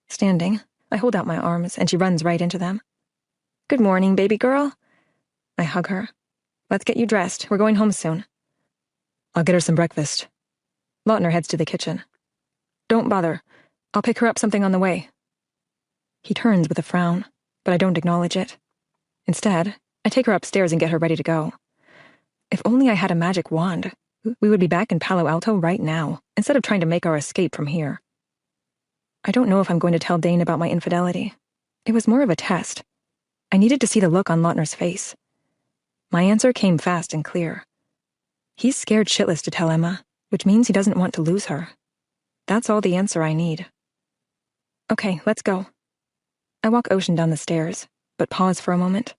Standing, I hold out my arms, and she runs right into them. Good morning, baby girl. I hug her. Let's get you dressed. We're going home soon. I'll get her some breakfast. Lautner heads to the kitchen. Don't bother. I'll pick her up something on the way. He turns with a frown, but I don't acknowledge it. Instead, I take her upstairs and get her ready to go. If only I had a magic wand, we would be back in Palo Alto right now, instead of trying to make our escape from here. I don't know if I'm going to tell Dane about my infidelity. It was more of a test. I needed to see the look on Lautner's face. My answer came fast and clear. He's scared shitless to tell Emma, which means he doesn't want to lose her. That's all the answer I need. Okay, let's go. I walk Ocean down the stairs, but pause for a moment.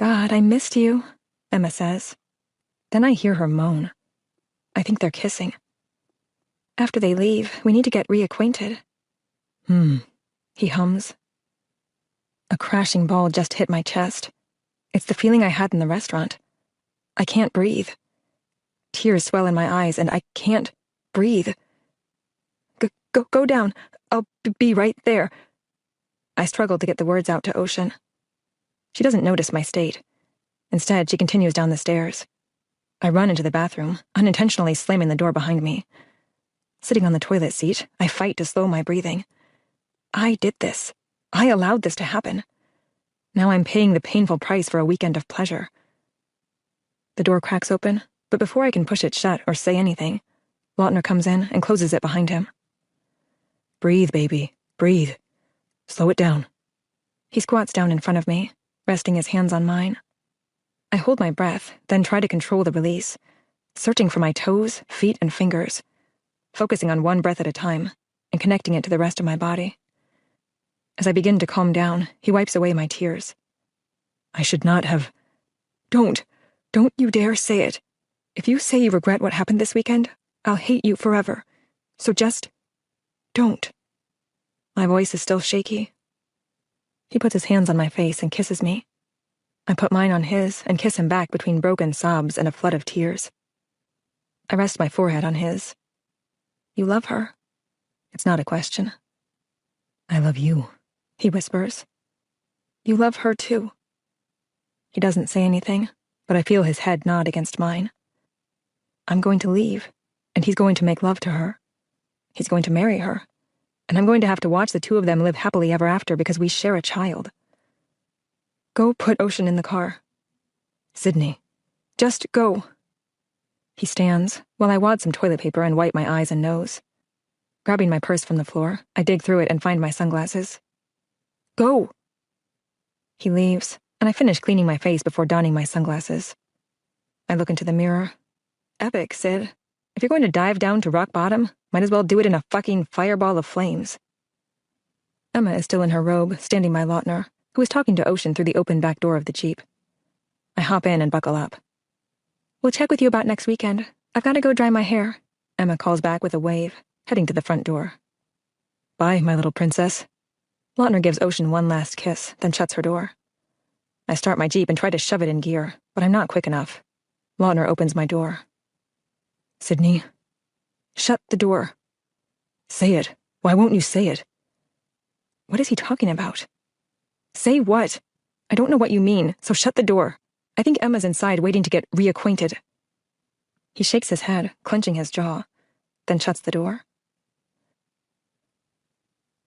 God, I missed you, Emma says. Then I hear her moan. I think they're kissing. After they leave, we need to get reacquainted. He hums. A crashing ball just hit my chest. It's the feeling I had in the restaurant. I can't breathe. Tears swell in my eyes, and I can't breathe. Go down. I'll be right there. I struggle to get the words out to Ocean. She doesn't notice my state. Instead, she continues down the stairs. I run into the bathroom, unintentionally slamming the door behind me. Sitting on the toilet seat, I fight to slow my breathing. I did this. I allowed this to happen. Now I'm paying the painful price for a weekend of pleasure. The door cracks open, but before I can push it shut or say anything, Lautner comes in and closes it behind him. Breathe, baby. Breathe. Slow it down. He squats down in front of me, resting his hands on mine. I hold my breath, then try to control the release, searching for my toes, feet, and fingers, focusing on one breath at a time and connecting it to the rest of my body. As I begin to calm down, he wipes away my tears. I should not have... Don't you dare say it. If you say you regret what happened this weekend, I'll hate you forever. So just don't. My voice is still shaky. He puts his hands on my face and kisses me. I put mine on his and kiss him back between broken sobs and a flood of tears. I rest my forehead on his. You love her? It's not a question. I love you, he whispers. You love her too. He doesn't say anything, but I feel his head nod against mine. I'm going to leave, and he's going to make love to her. He's going to marry her, and I'm going to have to watch the two of them live happily ever after because we share a child. Go put Ocean in the car. Sydney. Just go. He stands while I wad some toilet paper and wipe my eyes and nose. Grabbing my purse from the floor, I dig through it and find my sunglasses. Go. He leaves, and I finish cleaning my face before donning my sunglasses. I look into the mirror. Epic, Sid. If you're going to dive down to rock bottom, might as well do it in a fucking fireball of flames. Emma is still in her robe, standing by Lautner, who is talking to Ocean through the open back door of the Jeep. I hop in and buckle up. We'll check with you about next weekend. I've got to go dry my hair, Emma calls back with a wave, heading to the front door. Bye, my little princess. Lautner gives Ocean one last kiss, then shuts her door. I start my Jeep and try to shove it in gear, but I'm not quick enough. Lautner opens my door. Sydney. Shut the door. Say it. Why won't you say it? What is he talking about? Say what? I don't know what you mean, so shut the door. I think Emma's inside waiting to get reacquainted. He shakes his head, clenching his jaw, then shuts the door.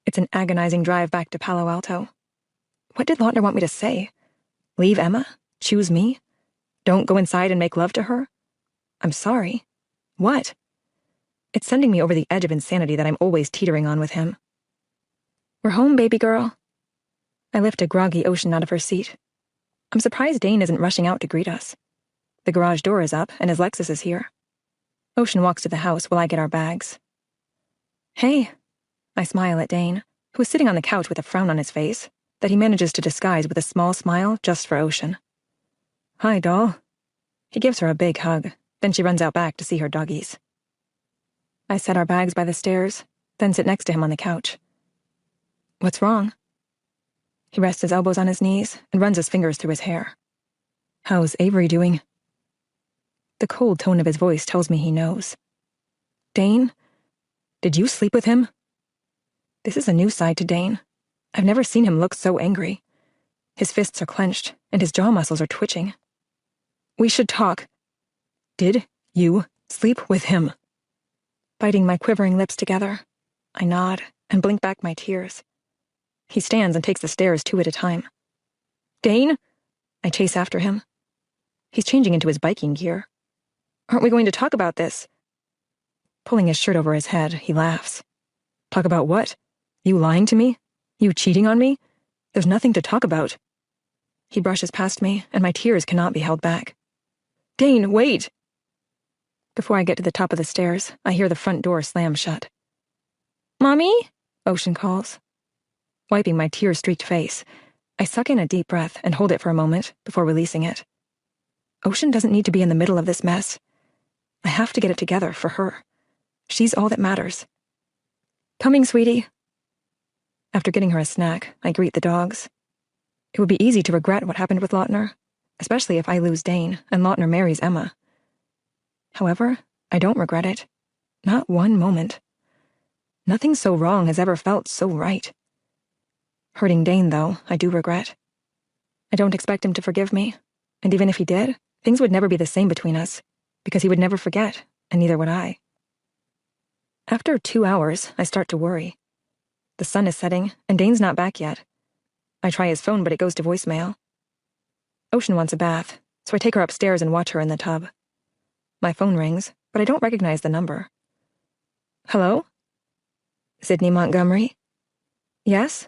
It's an agonizing drive back to Palo Alto. What did Lautner want me to say? Leave Emma? Choose me? Don't go inside and make love to her? I'm sorry. What? It's sending me over the edge of insanity that I'm always teetering on with him. We're home, baby girl. I lift a groggy Ocean out of her seat. I'm surprised Dane isn't rushing out to greet us. The garage door is up, and his Lexus is here. Ocean walks to the house while I get our bags. Hey. I smile at Dane, who is sitting on the couch with a frown on his face that he manages to disguise with a small smile just for Ocean. Hi, doll. He gives her a big hug, then she runs out back to see her doggies. I set our bags by the stairs, then sit next to him on the couch. What's wrong? He rests his elbows on his knees and runs his fingers through his hair. How's Avery doing? The cold tone of his voice tells me he knows. Dane? Did you sleep with him? This is a new side to Dane. I've never seen him look so angry. His fists are clenched, and his jaw muscles are twitching. We should talk. Did you sleep with him? Biting my quivering lips together, I nod and blink back my tears. He stands and takes the stairs 2 at a time. Dane? I chase after him. He's changing into his biking gear. Aren't we going to talk about this? Pulling his shirt over his head, he laughs. Talk about what? You lying to me? You cheating on me? There's nothing to talk about. He brushes past me, and my tears cannot be held back. Dane, wait! Before I get to the top of the stairs, I hear the front door slam shut. Mommy? Ocean calls. Wiping my tear-streaked face, I suck in a deep breath and hold it for a moment before releasing it. Ocean doesn't need to be in the middle of this mess. I have to get it together for her. She's all that matters. Coming, sweetie. After getting her a snack, I greet the dogs. It would be easy to regret what happened with Lautner, especially if I lose Dane and Lautner marries Emma. However, I don't regret it. Not one moment. Nothing so wrong has ever felt so right. Hurting Dane, though, I do regret. I don't expect him to forgive me, and even if he did, things would never be the same between us, because he would never forget, and neither would I. After 2 hours, I start to worry. The sun is setting, and Dane's not back yet. I try his phone, but it goes to voicemail. Ocean wants a bath, so I take her upstairs and watch her in the tub. My phone rings, but I don't recognize the number. Hello? Sydney Montgomery? Yes?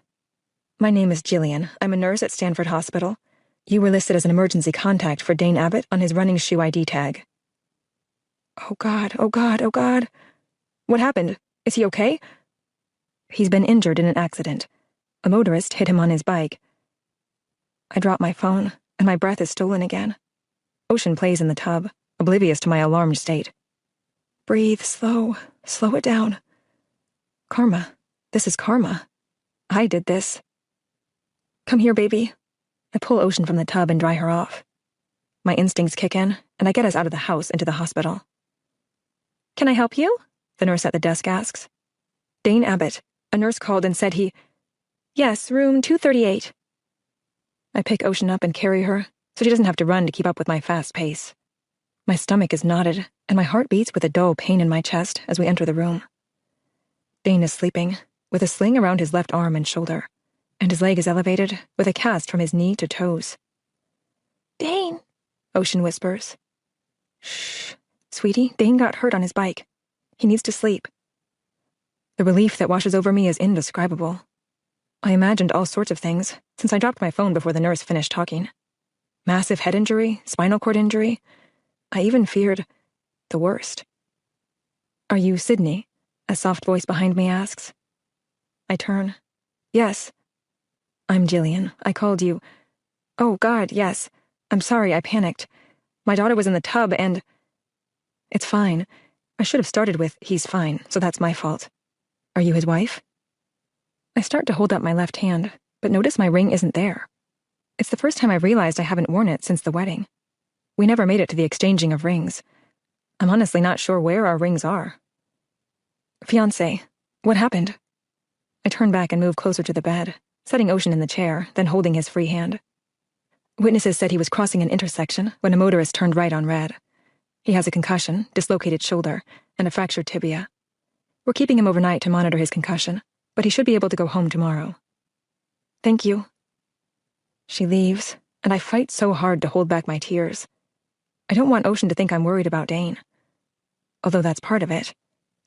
My name is Jillian. I'm a nurse at Stanford Hospital. You were listed as an emergency contact for Dane Abbott on his running shoe ID tag. Oh God, oh God, oh God. What happened? Is he okay? He's been injured in an accident. A motorist hit him on his bike. I drop my phone, and my breath is stolen again. Ocean plays in the tub, oblivious to my alarmed state. Breathe slow it down. Karma. This is karma. I did this. Come here, baby. I pull Ocean from the tub and dry her off. My instincts kick in, and I get us out of the house into the hospital. Can I help you? The nurse at the desk asks. Dane Abbott. A nurse called and said he... Yes, room 238. I pick Ocean up and carry her, so she doesn't have to run to keep up with my fast pace. My stomach is knotted, and my heart beats with a dull pain in my chest as we enter the room. Dane is sleeping, with a sling around his left arm and shoulder, and his leg is elevated, with a cast from his knee to toes. Dane, Ocean whispers. Shh, sweetie, Dane got hurt on his bike. He needs to sleep. The relief that washes over me is indescribable. I imagined all sorts of things, since I dropped my phone before the nurse finished talking. Massive head injury, spinal cord injury. I even feared the worst. Are you Sydney? A soft voice behind me asks. I turn. Yes. I'm Jillian. I called you. Oh, God, yes. I'm sorry, I panicked. My daughter was in the tub and... It's fine. I should have started with, he's fine, so that's my fault. Are you his wife? I start to hold up my left hand, but notice my ring isn't there. It's the first time I've realized I haven't worn it since the wedding. We never made it to the exchanging of rings. I'm honestly not sure where our rings are. Fiancé, what happened? I turn back and move closer to the bed, setting Ocean in the chair, then holding his free hand. Witnesses said he was crossing an intersection when a motorist turned right on red. He has a concussion, dislocated shoulder, and a fractured tibia. We're keeping him overnight to monitor his concussion, but he should be able to go home tomorrow. Thank you. She leaves, and I fight so hard to hold back my tears. I don't want Ocean to think I'm worried about Dane. Although that's part of it,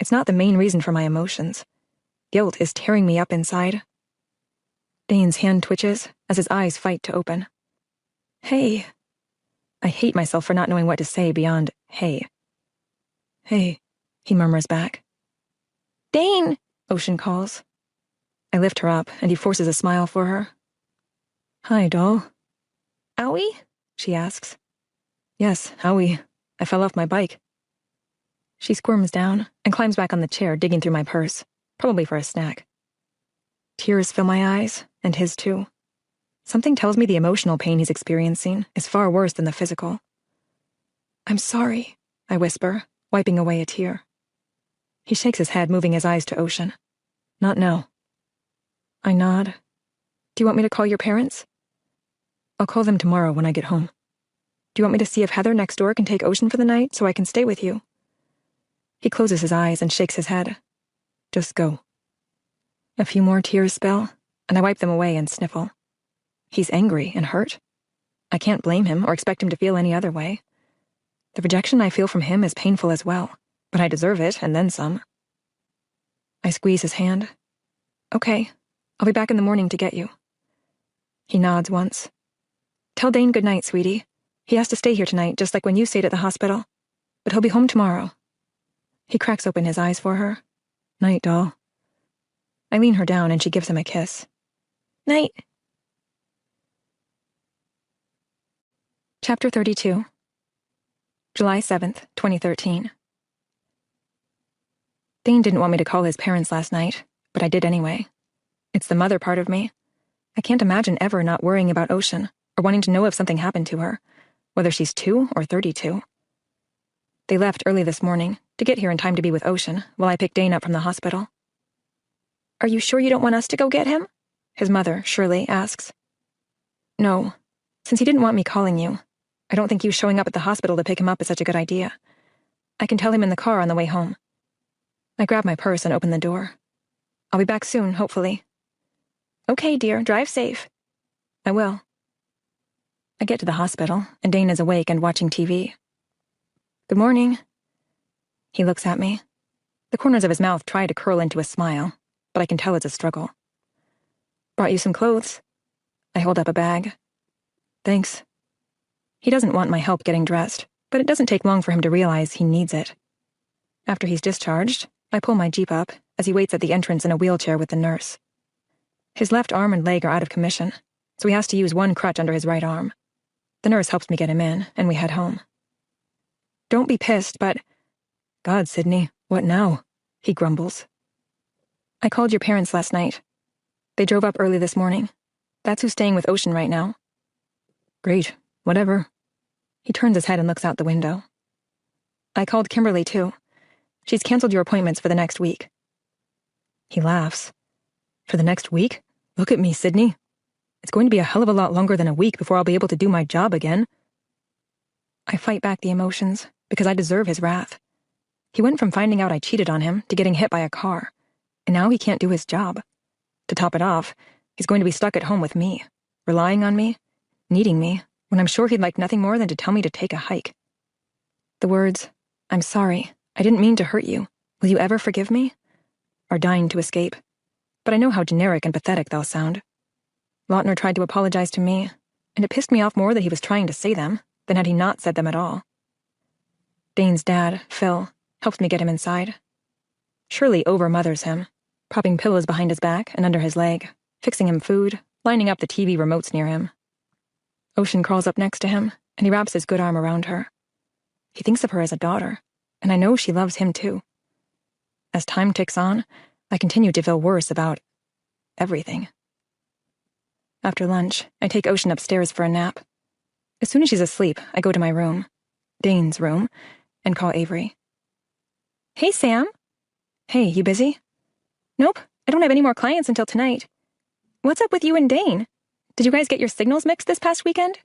it's not the main reason for my emotions. Guilt is tearing me up inside. Dane's hand twitches as his eyes fight to open. Hey. I hate myself for not knowing what to say beyond hey. Hey, he murmurs back. Dane, Ocean calls. I lift her up, and he forces a smile for her. Hi, doll. Owie? She asks. Yes, owie. I fell off my bike. She squirms down and climbs back on the chair, digging through my purse, probably for a snack. Tears fill my eyes, and his too. Something tells me the emotional pain he's experiencing is far worse than the physical. I'm sorry, I whisper, wiping away a tear. He shakes his head, moving his eyes to Ocean. Not now. I nod. Do you want me to call your parents? I'll call them tomorrow when I get home. Do you want me to see if Heather next door can take Ocean for the night so I can stay with you? He closes his eyes and shakes his head. Just go. A few more tears spill, and I wipe them away and sniffle. He's angry and hurt. I can't blame him or expect him to feel any other way. The rejection I feel from him is painful as well, but I deserve it and then some. I squeeze his hand. Okay, I'll be back in the morning to get you. He nods once. Tell Dane good night, sweetie. He has to stay here tonight, just like when you stayed at the hospital. But he'll be home tomorrow. He cracks open his eyes for her. Night, doll. I lean her down and she gives him a kiss. Night. Chapter 32. July 7th, 2013. Dane didn't want me to call his parents last night, but I did anyway. It's the mother part of me. I can't imagine ever not worrying about Ocean or wanting to know if something happened to her, whether she's 2 or 32. They left early this morning to get here in time to be with Ocean while I picked Dane up from the hospital. Are you sure you don't want us to go get him? his mother, Shirley, asks. No. Since he didn't want me calling you, I don't think you showing up at the hospital to pick him up is such a good idea. I can tell him in the car on the way home. I grab my purse and open the door. I'll be back soon, hopefully. Okay, dear, drive safe. I will. I get to the hospital, and Dane is awake and watching TV. Good morning. He looks at me. The corners of his mouth try to curl into a smile, but I can tell it's a struggle. Brought you some clothes. I hold up a bag. Thanks. He doesn't want my help getting dressed, but it doesn't take long for him to realize he needs it. After he's discharged, I pull my Jeep up as he waits at the entrance in a wheelchair with the nurse. His left arm and leg are out of commission, so he has to use one crutch under his right arm. The nurse helps me get him in, and we head home. Don't be pissed, but... God, Sydney, what now? He grumbles. I called your parents last night. They drove up early this morning. That's who's staying with Ocean right now. Great, whatever. He turns his head and looks out the window. I called Kimberly, too. She's canceled your appointments for the next week. He laughs. For the next week? Look at me, Sydney. It's going to be a hell of a lot longer than a week before I'll be able to do my job again. I fight back the emotions, because I deserve his wrath. He went from finding out I cheated on him to getting hit by a car, and now he can't do his job. To top it off, he's going to be stuck at home with me, relying on me, needing me, when I'm sure he'd like nothing more than to tell me to take a hike. The words, "I'm sorry, I didn't mean to hurt you, will you ever forgive me?" are dying to escape, but I know how generic and pathetic they'll sound. Lautner tried to apologize to me, and it pissed me off more that he was trying to say them than had he not said them at all. Dane's dad, Phil, helps me get him inside. Shirley over-mothers him, propping pillows behind his back and under his leg, fixing him food, lining up the TV remotes near him. Ocean crawls up next to him, and he wraps his good arm around her. He thinks of her as a daughter, and I know she loves him too. As time ticks on, I continue to feel worse about everything. After lunch, I take Ocean upstairs for a nap. As soon as she's asleep, I go to my room, Dane's room, and call Avery. Hey, Sam. Hey, you busy? Nope, I don't have any more clients until tonight. What's up with you and Dane? Did you guys get your signals mixed this past weekend?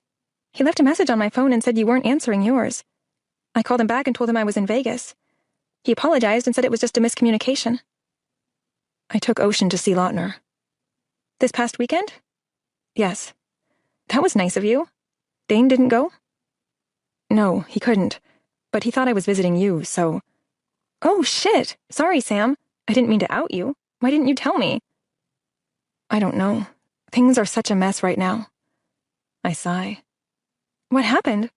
He left a message on my phone and said you weren't answering yours. I called him back and told him I was in Vegas. He apologized and said it was just a miscommunication. I took Ocean to see Lautner. This past weekend? Yes. That was nice of you. Dane didn't go? No, he couldn't. But he thought I was visiting you, so... Oh, shit! Sorry, Sam. I didn't mean to out you. Why didn't you tell me? I don't know. Things are such a mess right now. I sigh. What happened?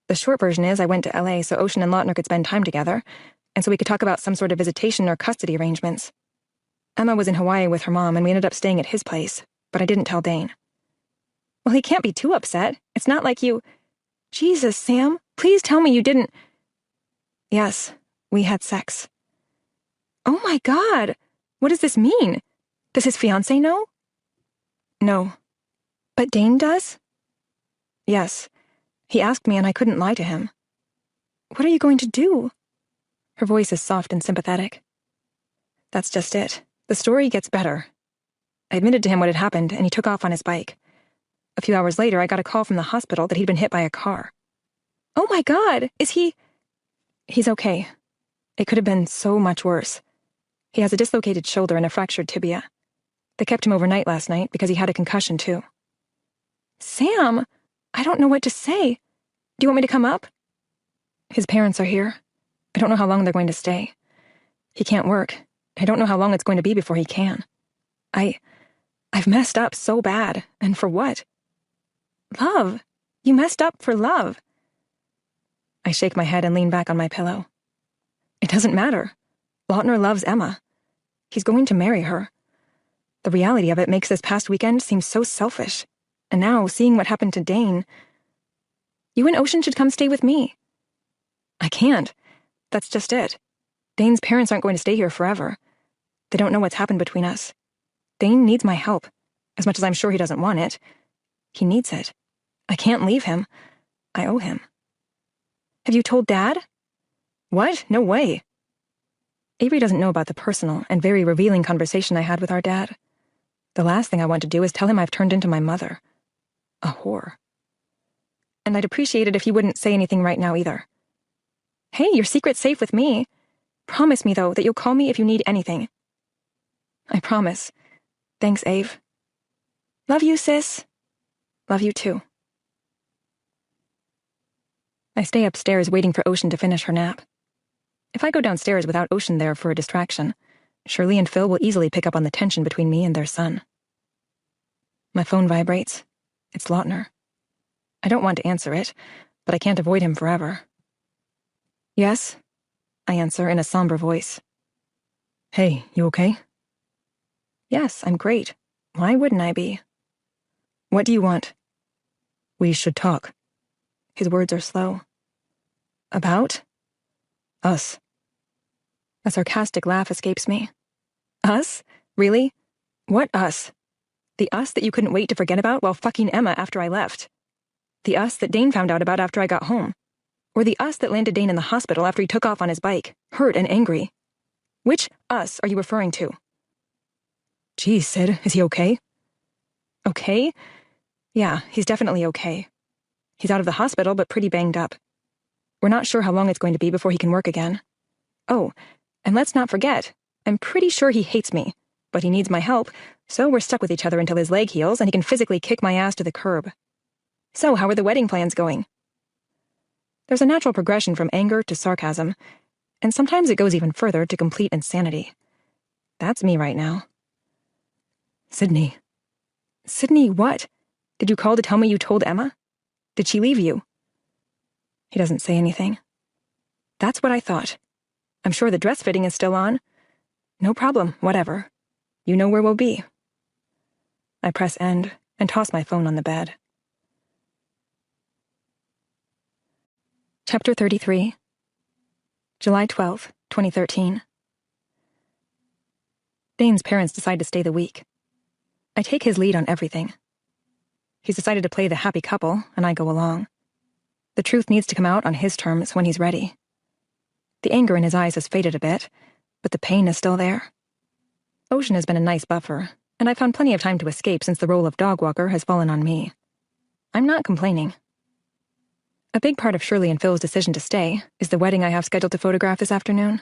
The short version is I went to LA so Ocean and Lautner could spend time together, and so we could talk about some sort of visitation or custody arrangements. Emma was in Hawaii with her mom, and we ended up staying at his place, but I didn't tell Dane. Well, he can't be too upset. It's not like you... Jesus, Sam, please tell me you didn't... Yes, we had sex. Oh my God! What does this mean? Does his fiancé know? No. But Dane does? Yes. He asked me and I couldn't lie to him. What are you going to do? Her voice is soft and sympathetic. That's just it. The story gets better. I admitted to him what had happened and he took off on his bike. A few hours later, I got a call from the hospital that he'd been hit by a car. Oh my God! Is he... He's okay. It could have been so much worse. He has a dislocated shoulder and a fractured tibia. They kept him overnight last night because he had a concussion too. Sam, I don't know what to say. Do you want me to come up? His parents are here. I don't know how long they're going to stay. He can't work. I don't know how long it's going to be before he can. I've messed up so bad, and for what? Love. You messed up for love. I shake my head and lean back on my pillow. It doesn't matter. Lautner loves Emma. He's going to marry her. The reality of it makes this past weekend seem so selfish. And now, seeing what happened to Dane... You and Ocean should come stay with me. I can't. That's just it. Dane's parents aren't going to stay here forever. They don't know what's happened between us. Dane needs my help, as much as I'm sure he doesn't want it. He needs it. I can't leave him. I owe him. Have you told Dad? What? No way. Avery doesn't know about the personal and very revealing conversation I had with our dad. The last thing I want to do is tell him I've turned into my mother. A whore. And I'd appreciate it if he wouldn't say anything right now either. Hey, your secret's safe with me. Promise me, though, that you'll call me if you need anything. I promise. Thanks, Ave. Love you, sis. Love you, too. I stay upstairs waiting for Ocean to finish her nap. If I go downstairs without Ocean there for a distraction, Shirley and Phil will easily pick up on the tension between me and their son. My phone vibrates. It's Lautner. I don't want to answer it, but I can't avoid him forever. Yes? I answer in a somber voice. Hey, you okay? Yes, I'm great. Why wouldn't I be? What do you want? We should talk. His words are slow. About? Us. A sarcastic laugh escapes me. Us? Really? What us? The us that you couldn't wait to forget about while fucking Emma after I left? The us that Dane found out about after I got home? Or the us that landed Dane in the hospital after he took off on his bike, hurt and angry? Which us are you referring to? Geez, Sid, is he okay? Okay? Yeah, he's definitely okay. He's out of the hospital, but pretty banged up. We're not sure how long it's going to be before he can work again. Oh, and let's not forget, I'm pretty sure he hates me, but he needs my help, so we're stuck with each other until his leg heals and he can physically kick my ass to the curb. So, how are the wedding plans going? There's a natural progression from anger to sarcasm, and sometimes it goes even further to complete insanity. That's me right now. Sydney. Sydney, what? Did you call to tell me you told Emma? Did she leave you? He doesn't say anything. That's what I thought. I'm sure the dress fitting is still on. No problem, whatever. You know where we'll be. I press end and toss my phone on the bed. Chapter 33. July 12th, 2013. Dane's parents decide to stay the week. I take his lead on everything. He's decided to play the happy couple, and I go along. The truth needs to come out on his terms when he's ready. The anger in his eyes has faded a bit, but the pain is still there. Ocean has been a nice buffer, and I've found plenty of time to escape since the role of dog walker has fallen on me. I'm not complaining. A big part of Shirley and Phil's decision to stay is the wedding I have scheduled to photograph this afternoon.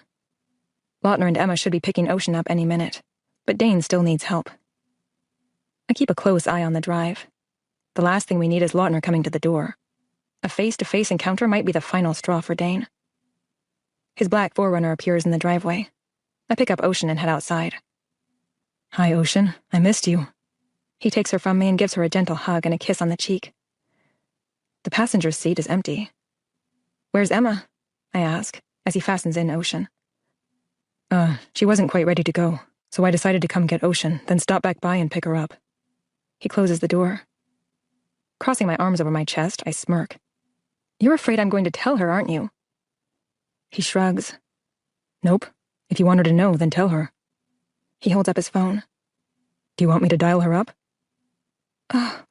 Lautner and Emma should be picking Ocean up any minute, but Dane still needs help. I keep a close eye on the drive. The last thing we need is Lautner coming to the door. A face-to-face encounter might be the final straw for Dane. His black 4Runner appears in the driveway. I pick up Ocean and head outside. Hi, Ocean. I missed you. He takes her from me and gives her a gentle hug and a kiss on the cheek. The passenger's seat is empty. Where's Emma? I ask, as he fastens in Ocean. She wasn't quite ready to go, so I decided to come get Ocean, then stop back by and pick her up. He closes the door. Crossing my arms over my chest, I smirk. You're afraid I'm going to tell her, aren't you? He shrugs. Nope. If you want her to know, then tell her. He holds up his phone. Do you want me to dial her up?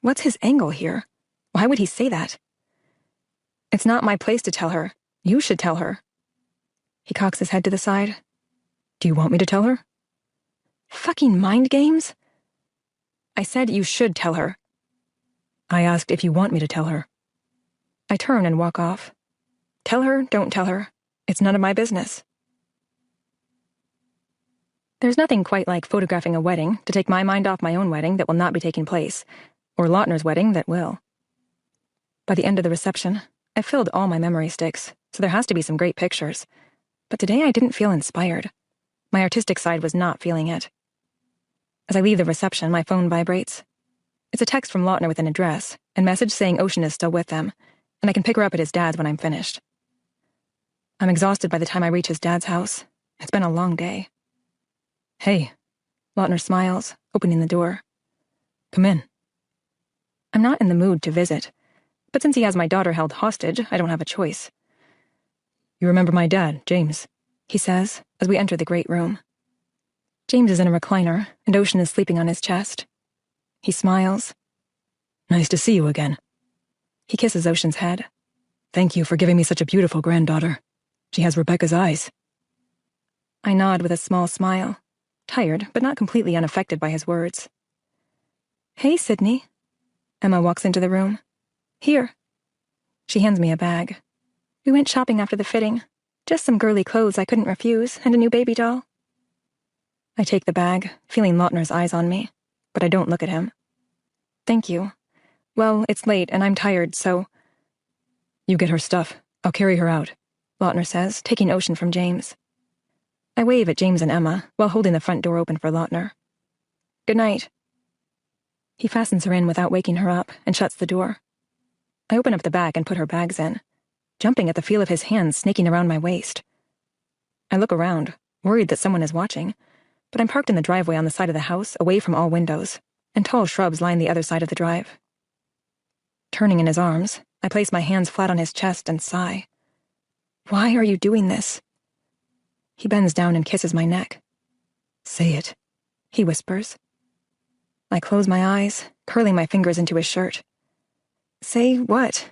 What's his angle here? Why would he say that? It's not my place to tell her. You should tell her. He cocks his head to the side. Do you want me to tell her? Fucking mind games? I said you should tell her. I asked if you want me to tell her. I turn and walk off. Tell her, don't tell her. It's none of my business. There's nothing quite like photographing a wedding to take my mind off my own wedding that will not be taking place, or Lautner's wedding that will. By the end of the reception, I filled all my memory sticks, so there has to be some great pictures. But today I didn't feel inspired. My artistic side was not feeling it. As I leave the reception, my phone vibrates. It's a text from Lautner with an address, and message saying Ocean is still with them, and I can pick her up at his dad's when I'm finished. I'm exhausted by the time I reach his dad's house. It's been a long day. Hey. Lautner smiles, opening the door. Come in. I'm not in the mood to visit, but since he has my daughter held hostage, I don't have a choice. You remember my dad, James, he says, as we enter the great room. James is in a recliner, and Ocean is sleeping on his chest. He smiles. Nice to see you again. He kisses Ocean's head. Thank you for giving me such a beautiful granddaughter. She has Rebecca's eyes. I nod with a small smile, tired but not completely unaffected by his words. Hey, Sydney. Emma walks into the room. Here. She hands me a bag. We went shopping after the fitting. Just some girly clothes I couldn't refuse, and a new baby doll. I take the bag, feeling Lautner's eyes on me, but I don't look at him. Thank you. Well, it's late, and I'm tired, so... You get her stuff. I'll carry her out, Lautner says, taking Ocean from James. I wave at James and Emma while holding the front door open for Lautner. Good night. He fastens her in without waking her up and shuts the door. I open up the bag and put her bags in, jumping at the feel of his hands snaking around my waist. I look around, worried that someone is watching, but I'm parked in the driveway on the side of the house, away from all windows, and tall shrubs line the other side of the drive. Turning in his arms, I place my hands flat on his chest and sigh. Why are you doing this? He bends down and kisses my neck. Say it, he whispers. I close my eyes, curling my fingers into his shirt. Say what?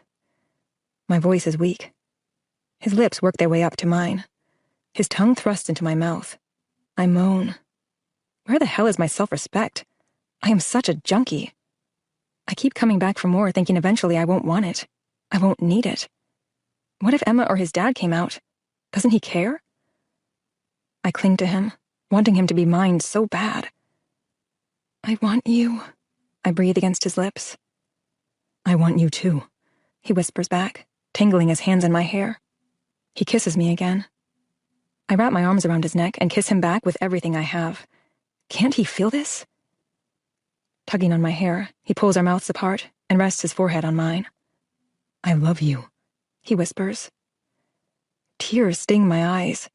My voice is weak. His lips work their way up to mine. His tongue thrusts into my mouth. I moan. Where the hell is my self-respect? I am such a junkie. I keep coming back for more, thinking eventually I won't want it. I won't need it. What if Emma or his dad came out? Doesn't he care? I cling to him, wanting him to be mine so bad. I want you, I breathe against his lips. I want you too, he whispers back, tangling his hands in my hair. He kisses me again. I wrap my arms around his neck and kiss him back with everything I have. Can't he feel this? Tugging on my hair, he pulls our mouths apart and rests his forehead on mine. I love you, he whispers. Tears sting my eyes.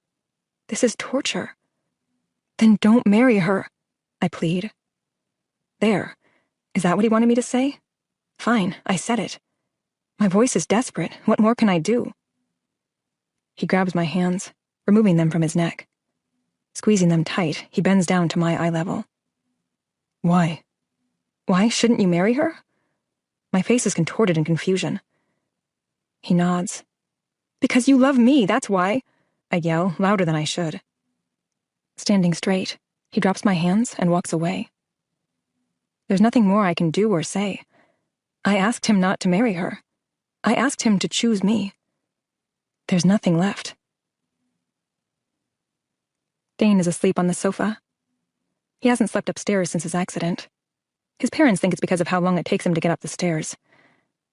This is torture. Then don't marry her, I plead. There. Is that what he wanted me to say? Fine, I said it. My voice is desperate. What more can I do? He grabs my hands, removing them from his neck. Squeezing them tight, he bends down to my eye level. Why? Why shouldn't you marry her? My face is contorted in confusion. He nods. Because you love me, that's why, I yell, louder than I should. Standing straight, he drops my hands and walks away. There's nothing more I can do or say. I asked him not to marry her. I asked him to choose me. There's nothing left. Dane is asleep on the sofa. He hasn't slept upstairs since his accident. His parents think it's because of how long it takes him to get up the stairs.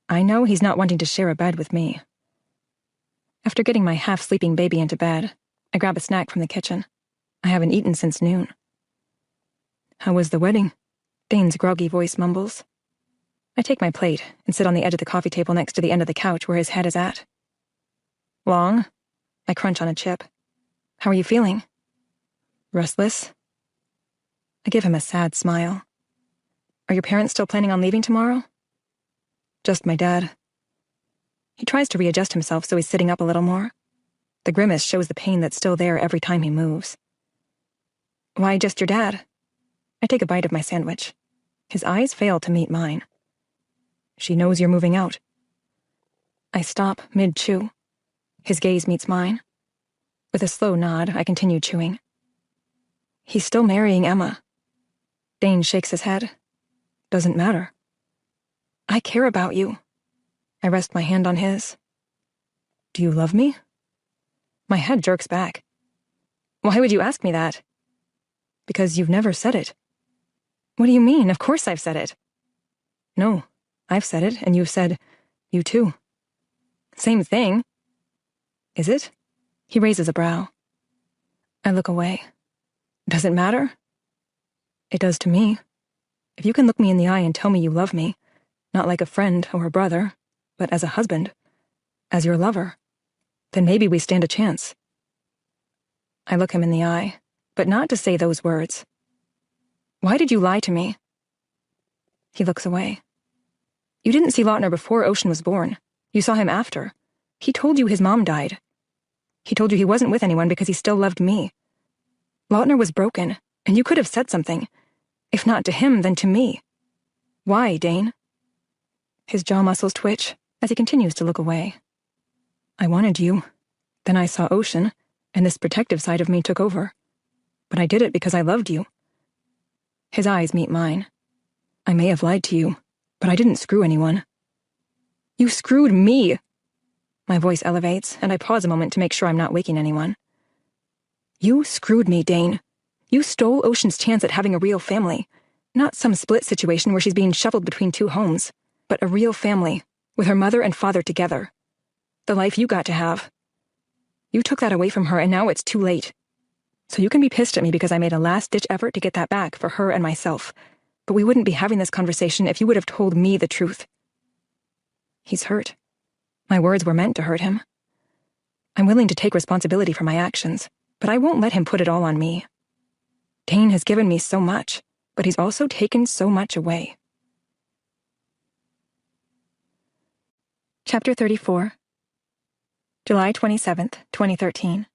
I know he's not wanting to share a bed with me. After getting my half-sleeping baby into bed, I grab a snack from the kitchen. I haven't eaten since noon. How was the wedding? Dane's groggy voice mumbles. I take my plate and sit on the edge of the coffee table next to the end of the couch where his head is at. Long? I crunch on a chip. How are you feeling? Restless? I give him a sad smile. Are your parents still planning on leaving tomorrow? Just my dad. He tries to readjust himself so he's sitting up a little more. The grimace shows the pain that's still there every time he moves. Why just your dad? I take a bite of my sandwich. His eyes fail to meet mine. She knows you're moving out. I stop mid-chew. His gaze meets mine. With a slow nod, I continue chewing. He's still marrying Emma. Dane shakes his head. Doesn't matter. I care about you. I rest my hand on his. Do you love me? My head jerks back. Why would you ask me that? Because you've never said it. What do you mean? Of course I've said it. No, I've said it, and you've said, you too. Same thing. Is it? He raises a brow. I look away. Does it matter? It does to me. If you can look me in the eye and tell me you love me, not like a friend or a brother, but as a husband, as your lover, then maybe we stand a chance. I look him in the eye, but not to say those words. Why did you lie to me? He looks away. You didn't see Lautner before Ocean was born. You saw him after. He told you his mom died. He told you he wasn't with anyone because he still loved me. Lautner was broken, and you could have said something. If not to him, then to me. Why, Dane? His jaw muscles twitch as he continues to look away. I wanted you. Then I saw Ocean, and this protective side of me took over. But I did it because I loved you. His eyes meet mine. I may have lied to you, but I didn't screw anyone. You screwed me! My voice elevates, and I pause a moment to make sure I'm not waking anyone. You screwed me, Dane. You stole Ocean's chance at having a real family. Not some split situation where she's being shuffled between two homes, but a real family, with her mother and father together. The life you got to have. You took that away from her, and now it's too late. So you can be pissed at me because I made a last-ditch effort to get that back for her and myself, but we wouldn't be having this conversation if you would have told me the truth. He's hurt. My words were meant to hurt him. I'm willing to take responsibility for my actions, but I won't let him put it all on me. Dane has given me so much, but he's also taken so much away. Chapter 34. July 27th, 2013.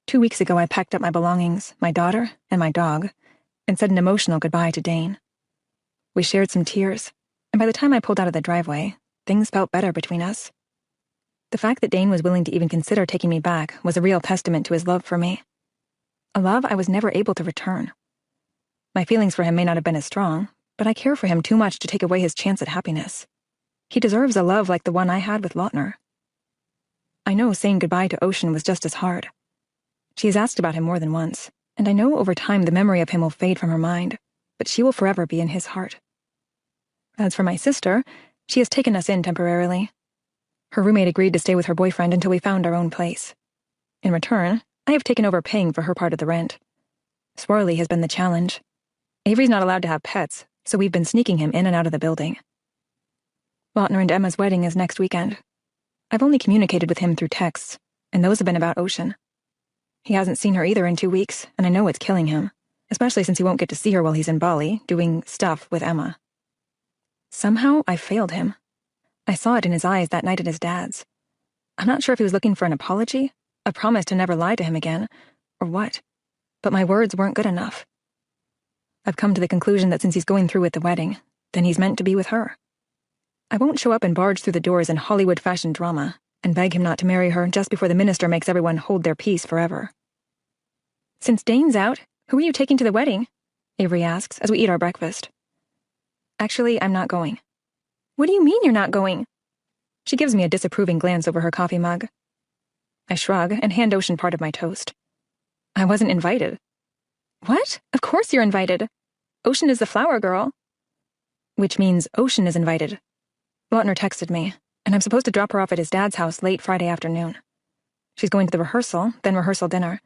2 weeks ago, I packed up my belongings, my daughter, and my dog, and said an emotional goodbye to Dane. We shared some tears, and by the time I pulled out of the driveway, things felt better between us. The fact that Dane was willing to even consider taking me back was a real testament to his love for me. A love I was never able to return. My feelings for him may not have been as strong, but I care for him too much to take away his chance at happiness. He deserves a love like the one I had with Lautner. I know saying goodbye to Ocean was just as hard. She has asked about him more than once, and I know over time the memory of him will fade from her mind, but she will forever be in his heart. As for my sister, she has taken us in temporarily. Her roommate agreed to stay with her boyfriend until we found our own place. In return, I have taken over paying for her part of the rent. Swarley has been the challenge. Avery's not allowed to have pets, so we've been sneaking him in and out of the building. Lautner and Emma's wedding is next weekend. I've only communicated with him through texts, and those have been about Ocean. He hasn't seen her either in 2 weeks, and I know it's killing him, especially since he won't get to see her while he's in Bali, doing stuff with Emma. Somehow, I failed him. I saw it in his eyes that night at his dad's. I'm not sure if he was looking for an apology, a promise to never lie to him again, or what, but my words weren't good enough. I've come to the conclusion that since he's going through with the wedding, then he's meant to be with her. I won't show up and barge through the doors in Hollywood-fashion drama and beg him not to marry her just before the minister makes everyone hold their peace forever. Since Dane's out, who are you taking to the wedding? Avery asks as we eat our breakfast. Actually, I'm not going. What do you mean you're not going? She gives me a disapproving glance over her coffee mug. I shrug and hand Ocean part of my toast. I wasn't invited. What? Of course you're invited. Ocean is the flower girl. Which means Ocean is invited. Lautner texted me, and I'm supposed to drop her off at his dad's house late Friday afternoon. She's going to the rehearsal, then rehearsal dinner,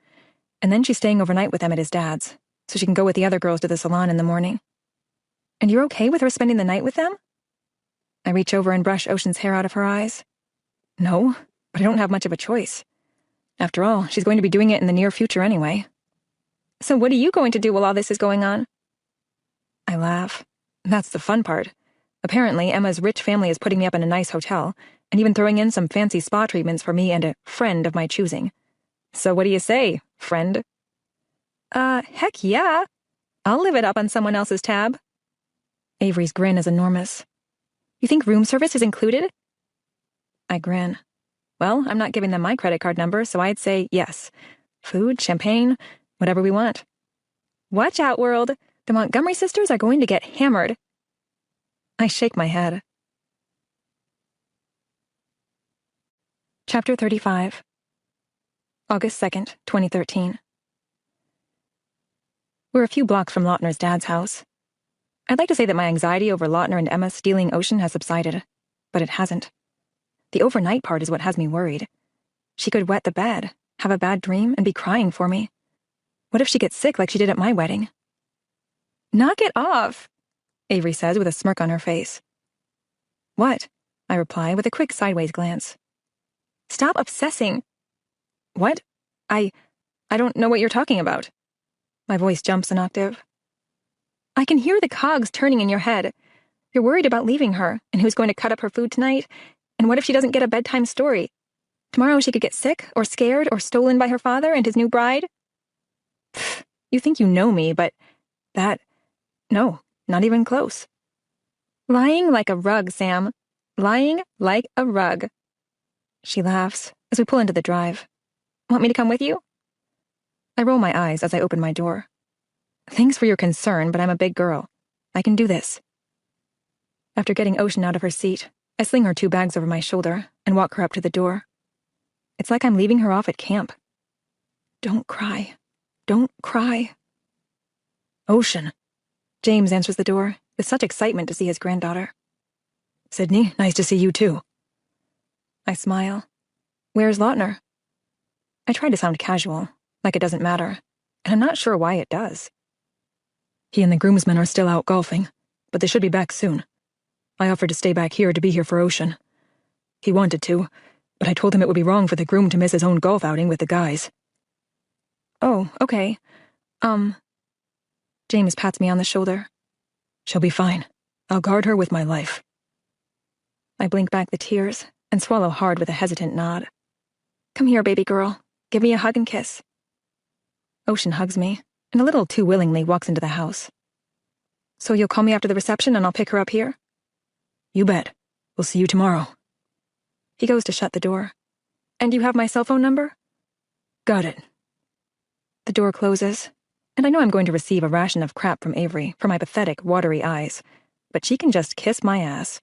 and then she's staying overnight with them at his dad's, so she can go with the other girls to the salon in the morning. And you're okay with her spending the night with them? I reach over and brush Ocean's hair out of her eyes. No, but I don't have much of a choice. After all, she's going to be doing it in the near future anyway. So what are you going to do while all this is going on? I laugh. That's the fun part. Apparently, Emma's rich family is putting me up in a nice hotel, and even throwing in some fancy spa treatments for me and a friend of my choosing. So what do you say, friend? Heck yeah. I'll live it up on someone else's tab. Avery's grin is enormous. You think room service is included? I grin. Well, I'm not giving them my credit card number, so I'd say yes. Food, champagne, whatever we want. Watch out, world. The Montgomery sisters are going to get hammered. I shake my head. Chapter 35. August 2nd, 2013. We're a few blocks from Lautner's dad's house. I'd like to say that my anxiety over Lautner and Emma stealing Ocean has subsided, but it hasn't. The overnight part is what has me worried. She could wet the bed, have a bad dream, and be crying for me. What if she gets sick like she did at my wedding? Knock it off, Avery says with a smirk on her face. What? I reply with a quick sideways glance. Stop obsessing. What? I don't know what you're talking about. My voice jumps an octave. I can hear the cogs turning in your head. You're worried about leaving her, and who's going to cut up her food tonight, and what if she doesn't get a bedtime story? Tomorrow she could get sick, or scared, or stolen by her father and his new bride? Pfft, you think you know me, but no, not even close. Lying like a rug, Sam. Lying like a rug. She laughs as we pull into the drive. Want me to come with you? I roll my eyes as I open my door. Thanks for your concern, but I'm a big girl. I can do this. After getting Ocean out of her seat, I sling her 2 bags over my shoulder and walk her up to the door. It's like I'm leaving her off at camp. Don't cry. Don't cry. Ocean. James answers the door with such excitement to see his granddaughter. Sydney, nice to see you too. I smile. Where's Lautner? I try to sound casual, like it doesn't matter, and I'm not sure why it does. He and the groomsmen are still out golfing, but they should be back soon. I offered to stay back here to be here for Ocean. He wanted to, but I told him it would be wrong for the groom to miss his own golf outing with the guys. Oh, okay. James pats me on the shoulder. She'll be fine. I'll guard her with my life. I blink back the tears and swallow hard with a hesitant nod. Come here, baby girl. Give me a hug and kiss. Ocean hugs me, and a little too willingly walks into the house. So you'll call me after the reception and I'll pick her up here? You bet. We'll see you tomorrow. He goes to shut the door. And you have my cell phone number? Got it. The door closes, and I know I'm going to receive a ration of crap from Avery for my pathetic, watery eyes, but she can just kiss my ass.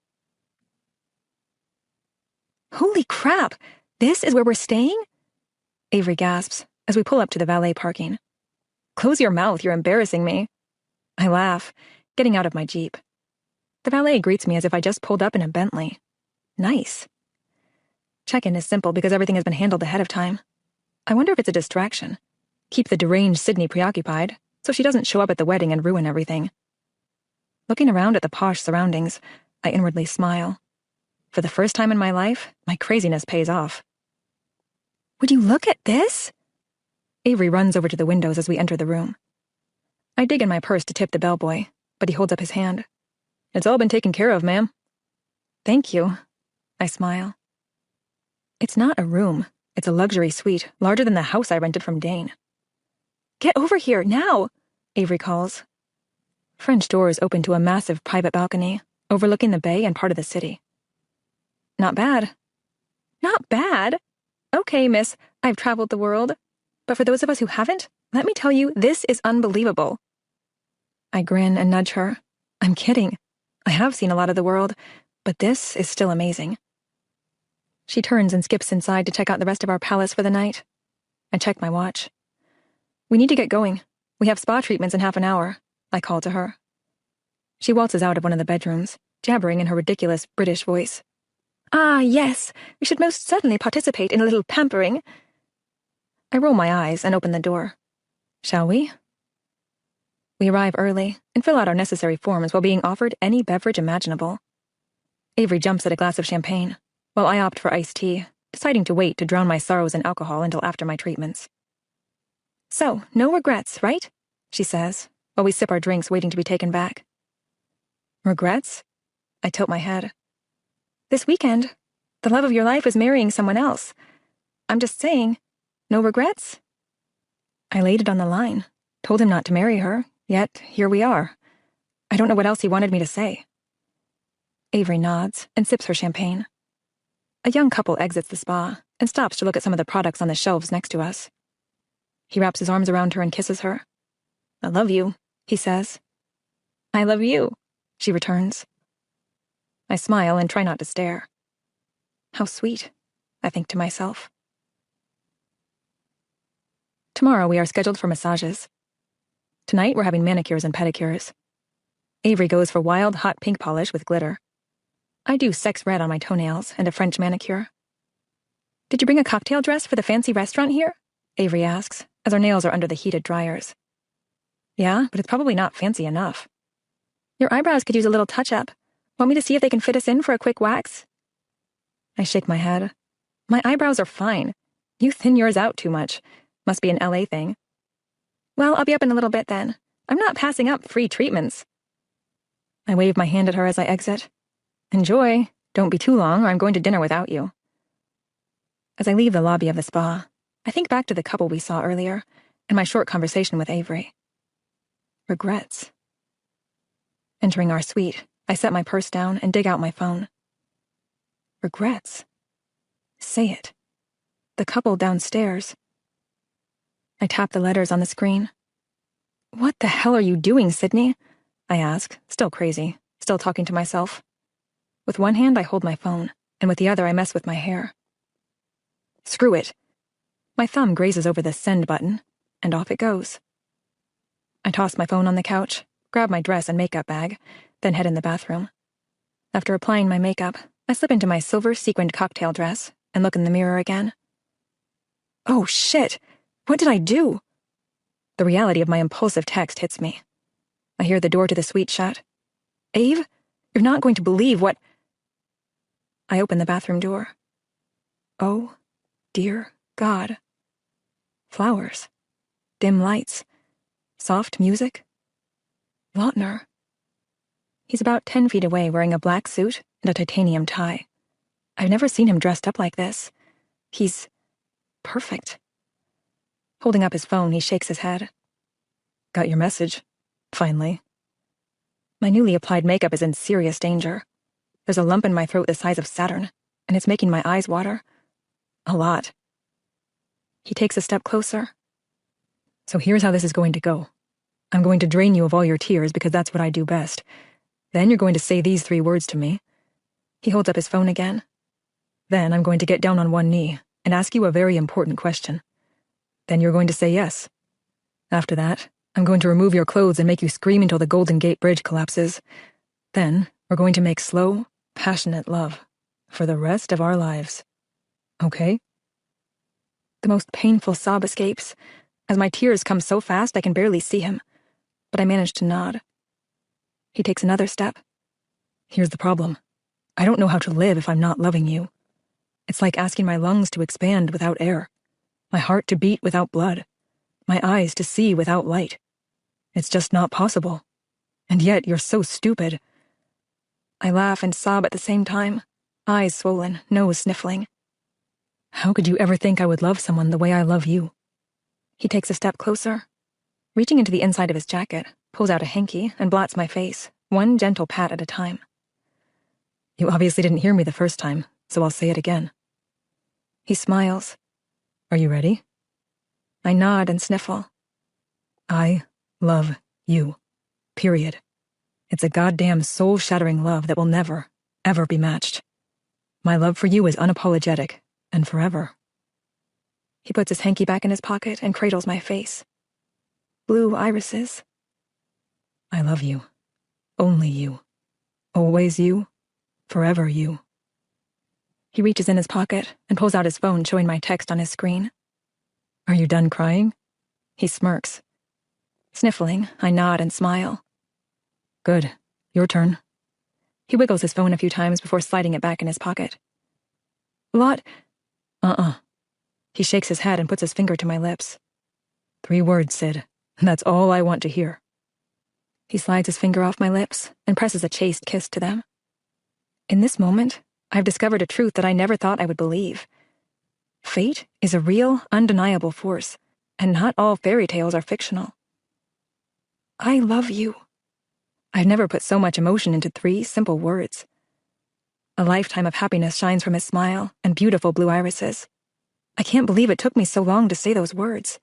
Holy crap! This is where we're staying? Avery gasps as we pull up to the valet parking. Close your mouth, you're embarrassing me. I laugh, getting out of my Jeep. The valet greets me as if I just pulled up in a Bentley. Nice. Check-in is simple because everything has been handled ahead of time. I wonder if it's a distraction. Keep the deranged Sydney preoccupied so she doesn't show up at the wedding and ruin everything. Looking around at the posh surroundings, I inwardly smile. For the first time in my life, my craziness pays off. Would you look at this? Avery runs over to the windows as we enter the room. I dig in my purse to tip the bellboy, but he holds up his hand. It's all been taken care of, ma'am. Thank you. I smile. It's not a room. It's a luxury suite, larger than the house I rented from Dane. Get over here, now! Avery calls. French doors open to a massive private balcony, overlooking the bay and part of the city. Not bad. Not bad? Okay, miss, I've traveled the world. But for those of us who haven't, let me tell you, this is unbelievable. I grin and nudge her. I'm kidding. I have seen a lot of the world, but this is still amazing. She turns and skips inside to check out the rest of our palace for the night. I check my watch. We need to get going. We have spa treatments in half an hour, I call to her. She waltzes out of one of the bedrooms, jabbering in her ridiculous British voice. Ah, yes, we should most certainly participate in a little pampering. I roll my eyes and open the door. Shall we? We arrive early and fill out our necessary forms while being offered any beverage imaginable. Avery jumps at a glass of champagne, while I opt for iced tea, deciding to wait to drown my sorrows in alcohol until after my treatments. So, no regrets, right? She says, while we sip our drinks waiting to be taken back. Regrets? I tilt my head. This weekend, the love of your life is marrying someone else. I'm just saying, no regrets? I laid it on the line, told him not to marry her, yet here we are. I don't know what else he wanted me to say. Avery nods and sips her champagne. A young couple exits the spa and stops to look at some of the products on the shelves next to us. He wraps his arms around her and kisses her. I love you, he says. I love you, she returns. I smile and try not to stare. How sweet, I think to myself. Tomorrow we are scheduled for massages. Tonight we're having manicures and pedicures. Avery goes for wild, hot pink polish with glitter. I do sex red on my toenails and a French manicure. Did you bring a cocktail dress for the fancy restaurant here? Avery asks, as our nails are under the heated dryers. Yeah, but it's probably not fancy enough. Your eyebrows could use a little touch-up. Want me to see if they can fit us in for a quick wax? I shake my head. My eyebrows are fine. You thin yours out too much. Must be an LA thing. Well, I'll be up in a little bit then. I'm not passing up free treatments. I wave my hand at her as I exit. Enjoy. Don't be too long or I'm going to dinner without you. As I leave the lobby of the spa, I think back to the couple we saw earlier and my short conversation with Avery. Regrets. Entering our suite, I set my purse down and dig out my phone. Regrets. Say it. The couple downstairs. I tap the letters on the screen. What the hell are you doing, Sydney? I ask, still crazy, still talking to myself. With one hand, I hold my phone, and with the other, I mess with my hair. Screw it. My thumb grazes over the send button, and off it goes. I toss my phone on the couch, grab my dress and makeup bag, then head in the bathroom. After applying my makeup, I slip into my silver sequined cocktail dress and look in the mirror again. Oh shit! What did I do? The reality of my impulsive text hits me. I hear the door to the suite shut. Ave, you're not going to believe what... I open the bathroom door. Oh, dear God. Flowers. Dim lights. Soft music. Lautner. He's about 10 feet away wearing a black suit and a titanium tie. I've never seen him dressed up like this. He's perfect. Holding up his phone, he shakes his head. Got your message. Finally. My newly applied makeup is in serious danger. There's a lump in my throat the size of Saturn, and it's making my eyes water. A lot. He takes a step closer. So here's how this is going to go. I'm going to drain you of all your tears because that's what I do best. Then you're going to say these 3 words to me. He holds up his phone again. Then I'm going to get down on one knee and ask you a very important question. Then you're going to say yes. After that, I'm going to remove your clothes and make you scream until the Golden Gate Bridge collapses. Then we're going to make slow, passionate love for the rest of our lives. Okay? The most painful sob escapes, as my tears come so fast I can barely see him, but I manage to nod. He takes another step. Here's the problem. I don't know how to live if I'm not loving you. It's like asking my lungs to expand without air, my heart to beat without blood, my eyes to see without light. It's just not possible. And yet you're so stupid. I laugh and sob at the same time, eyes swollen, nose sniffling. How could you ever think I would love someone the way I love you? He takes a step closer. Reaching into the inside of his jacket, pulls out a hanky and blots my face, one gentle pat at a time. You obviously didn't hear me the first time, so I'll say it again. He smiles. Are you ready? I nod and sniffle. I love you. Period. It's a goddamn soul-shattering love that will never, ever be matched. My love for you is unapologetic and forever. He puts his hanky back in his pocket and cradles my face. Blue irises. I love you. Only you. Always you. Forever you. He reaches in his pocket and pulls out his phone, showing my text on his screen. Are you done crying? He smirks. Sniffling, I nod and smile. Good. Your turn. He wiggles his phone a few times before sliding it back in his pocket. He shakes his head and puts his finger to my lips. 3 words, Sid. That's all I want to hear. He slides his finger off my lips and presses a chaste kiss to them. In this moment, I've discovered a truth that I never thought I would believe. Fate is a real, undeniable force, and not all fairy tales are fictional. I love you. I've never put so much emotion into 3 simple words. A lifetime of happiness shines from his smile and beautiful blue irises. I can't believe it took me so long to say those words.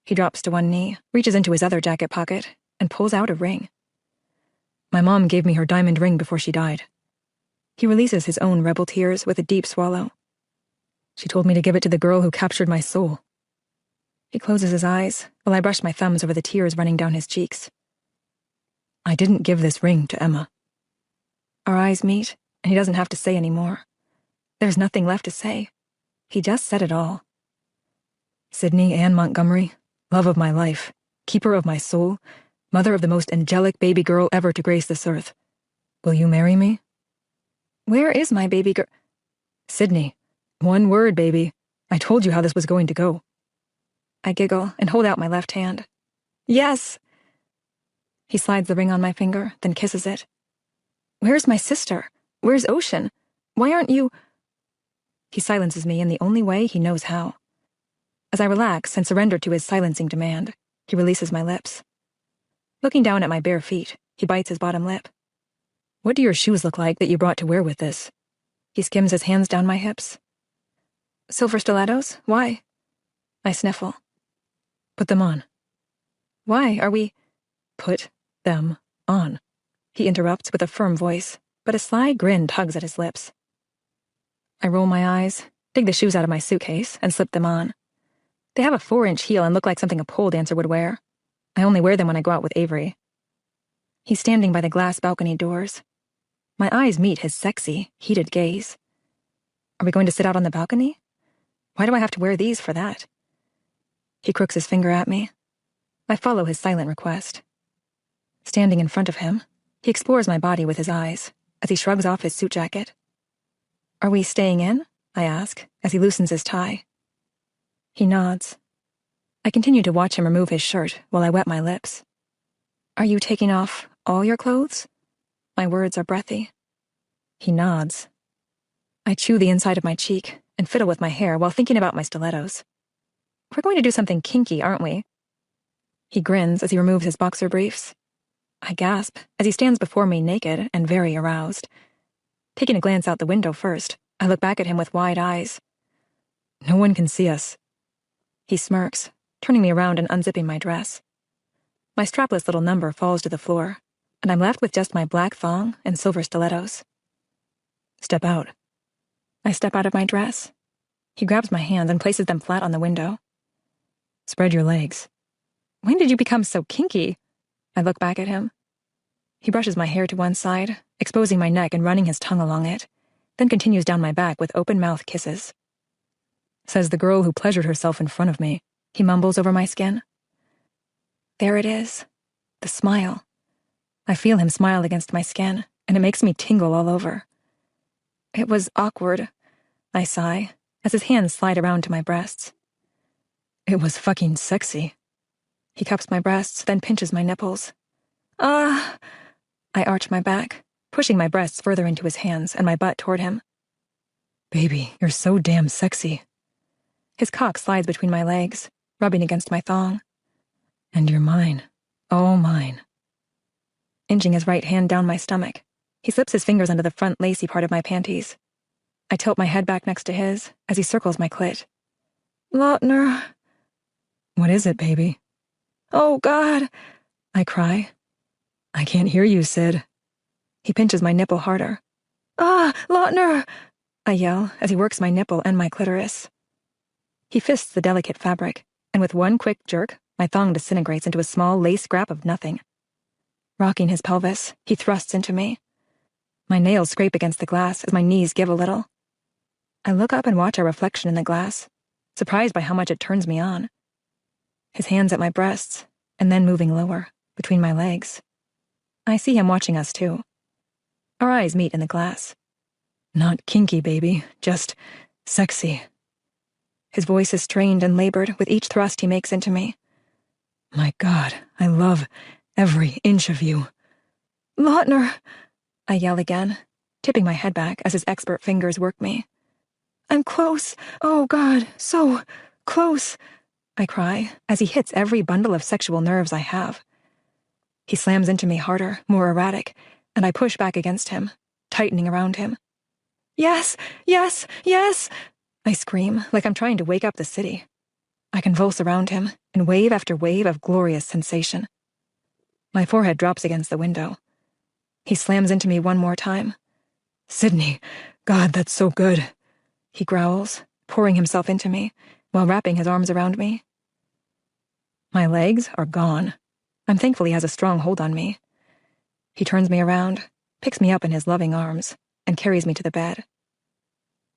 He drops to one knee, reaches into his other jacket pocket, and pulls out a ring. My mom gave me her diamond ring before she died. He releases his own rebel tears with a deep swallow. She told me to give it to the girl who captured my soul. He closes his eyes while I brush my thumbs over the tears running down his cheeks. I didn't give this ring to Emma. Our eyes meet, and he doesn't have to say any more. There's nothing left to say. He just said it all. Sydney Ann Montgomery, love of my life, keeper of my soul, mother of the most angelic baby girl ever to grace this earth. Will you marry me? Where is my baby girl? Sydney, 1 word, baby. I told you how this was going to go. I giggle and hold out my left hand. Yes! He slides the ring on my finger, then kisses it. Where's my sister? Where's Ocean? Why aren't you... He silences me in the only way he knows how. As I relax and surrender to his silencing demand, he releases my lips. Looking down at my bare feet, he bites his bottom lip. What do your shoes look like that you brought to wear with this? He skims his hands down my hips. Silver stilettos? Why? I sniffle. Put them on. Why are we... Put them on, he interrupts with a firm voice, but a sly grin tugs at his lips. I roll my eyes, dig the shoes out of my suitcase, and slip them on. They have a 4-inch heel and look like something a pole dancer would wear. I only wear them when I go out with Avery. He's standing by the glass balcony doors. My eyes meet his sexy, heated gaze. Are we going to sit out on the balcony? Why do I have to wear these for that? He crooks his finger at me. I follow his silent request. Standing in front of him, he explores my body with his eyes as he shrugs off his suit jacket. Are we staying in? I ask, as he loosens his tie. He nods. I continue to watch him remove his shirt while I wet my lips. Are you taking off all your clothes? My words are breathy. He nods. I chew the inside of my cheek and fiddle with my hair while thinking about my stilettos. We're going to do something kinky, aren't we? He grins as he removes his boxer briefs. I gasp as he stands before me naked and very aroused. Taking a glance out the window first, I look back at him with wide eyes. No one can see us. He smirks, turning me around and unzipping my dress. My strapless little number falls to the floor, and I'm left with just my black thong and silver stilettos. Step out. I step out of my dress. He grabs my hands and places them flat on the window. Spread your legs. When did you become so kinky? I look back at him. He brushes my hair to one side, exposing my neck and running his tongue along it, then continues down my back with open-mouth kisses. Says the girl who pleasured herself in front of me, he mumbles over my skin. There it is. The smile. I feel him smile against my skin, and it makes me tingle all over. It was awkward, I sigh, as his hands slide around to my breasts. It was fucking sexy. He cups my breasts, then pinches my nipples. Ah! I arch my back, pushing my breasts further into his hands and my butt toward him. Baby, you're so damn sexy. His cock slides between my legs, rubbing against my thong. And you're mine. All mine. Inching his right hand down my stomach, he slips his fingers under the front lacy part of my panties. I tilt my head back next to his as he circles my clit. Lautner. What is it, baby? Oh, God, I cry. I can't hear you, Sid. He pinches my nipple harder. Ah, Lautner, I yell as he works my nipple and my clitoris. He fists the delicate fabric, and with one quick jerk, my thong disintegrates into a small lace scrap of nothing. Rocking his pelvis, he thrusts into me. My nails scrape against the glass as my knees give a little. I look up and watch our reflection in the glass, surprised by how much it turns me on. His hands at my breasts, and then moving lower, between my legs. I see him watching us too. Our eyes meet in the glass. Not kinky, baby, just sexy. His voice is strained and labored with each thrust he makes into me. My God, I love every inch of you. Lautner, I yell again, tipping my head back as his expert fingers work me. I'm close. Oh, God, so close, I cry as he hits every bundle of sexual nerves I have. He slams into me harder, more erratic, and I push back against him, tightening around him. Yes, yes, yes, I scream like I'm trying to wake up the city. I convulse around him in wave after wave of glorious sensation. My forehead drops against the window. He slams into me one more time. Sydney, God, that's so good, he growls, pouring himself into me while wrapping his arms around me. My legs are gone. I'm thankful he has a strong hold on me. He turns me around, picks me up in his loving arms, and carries me to the bed.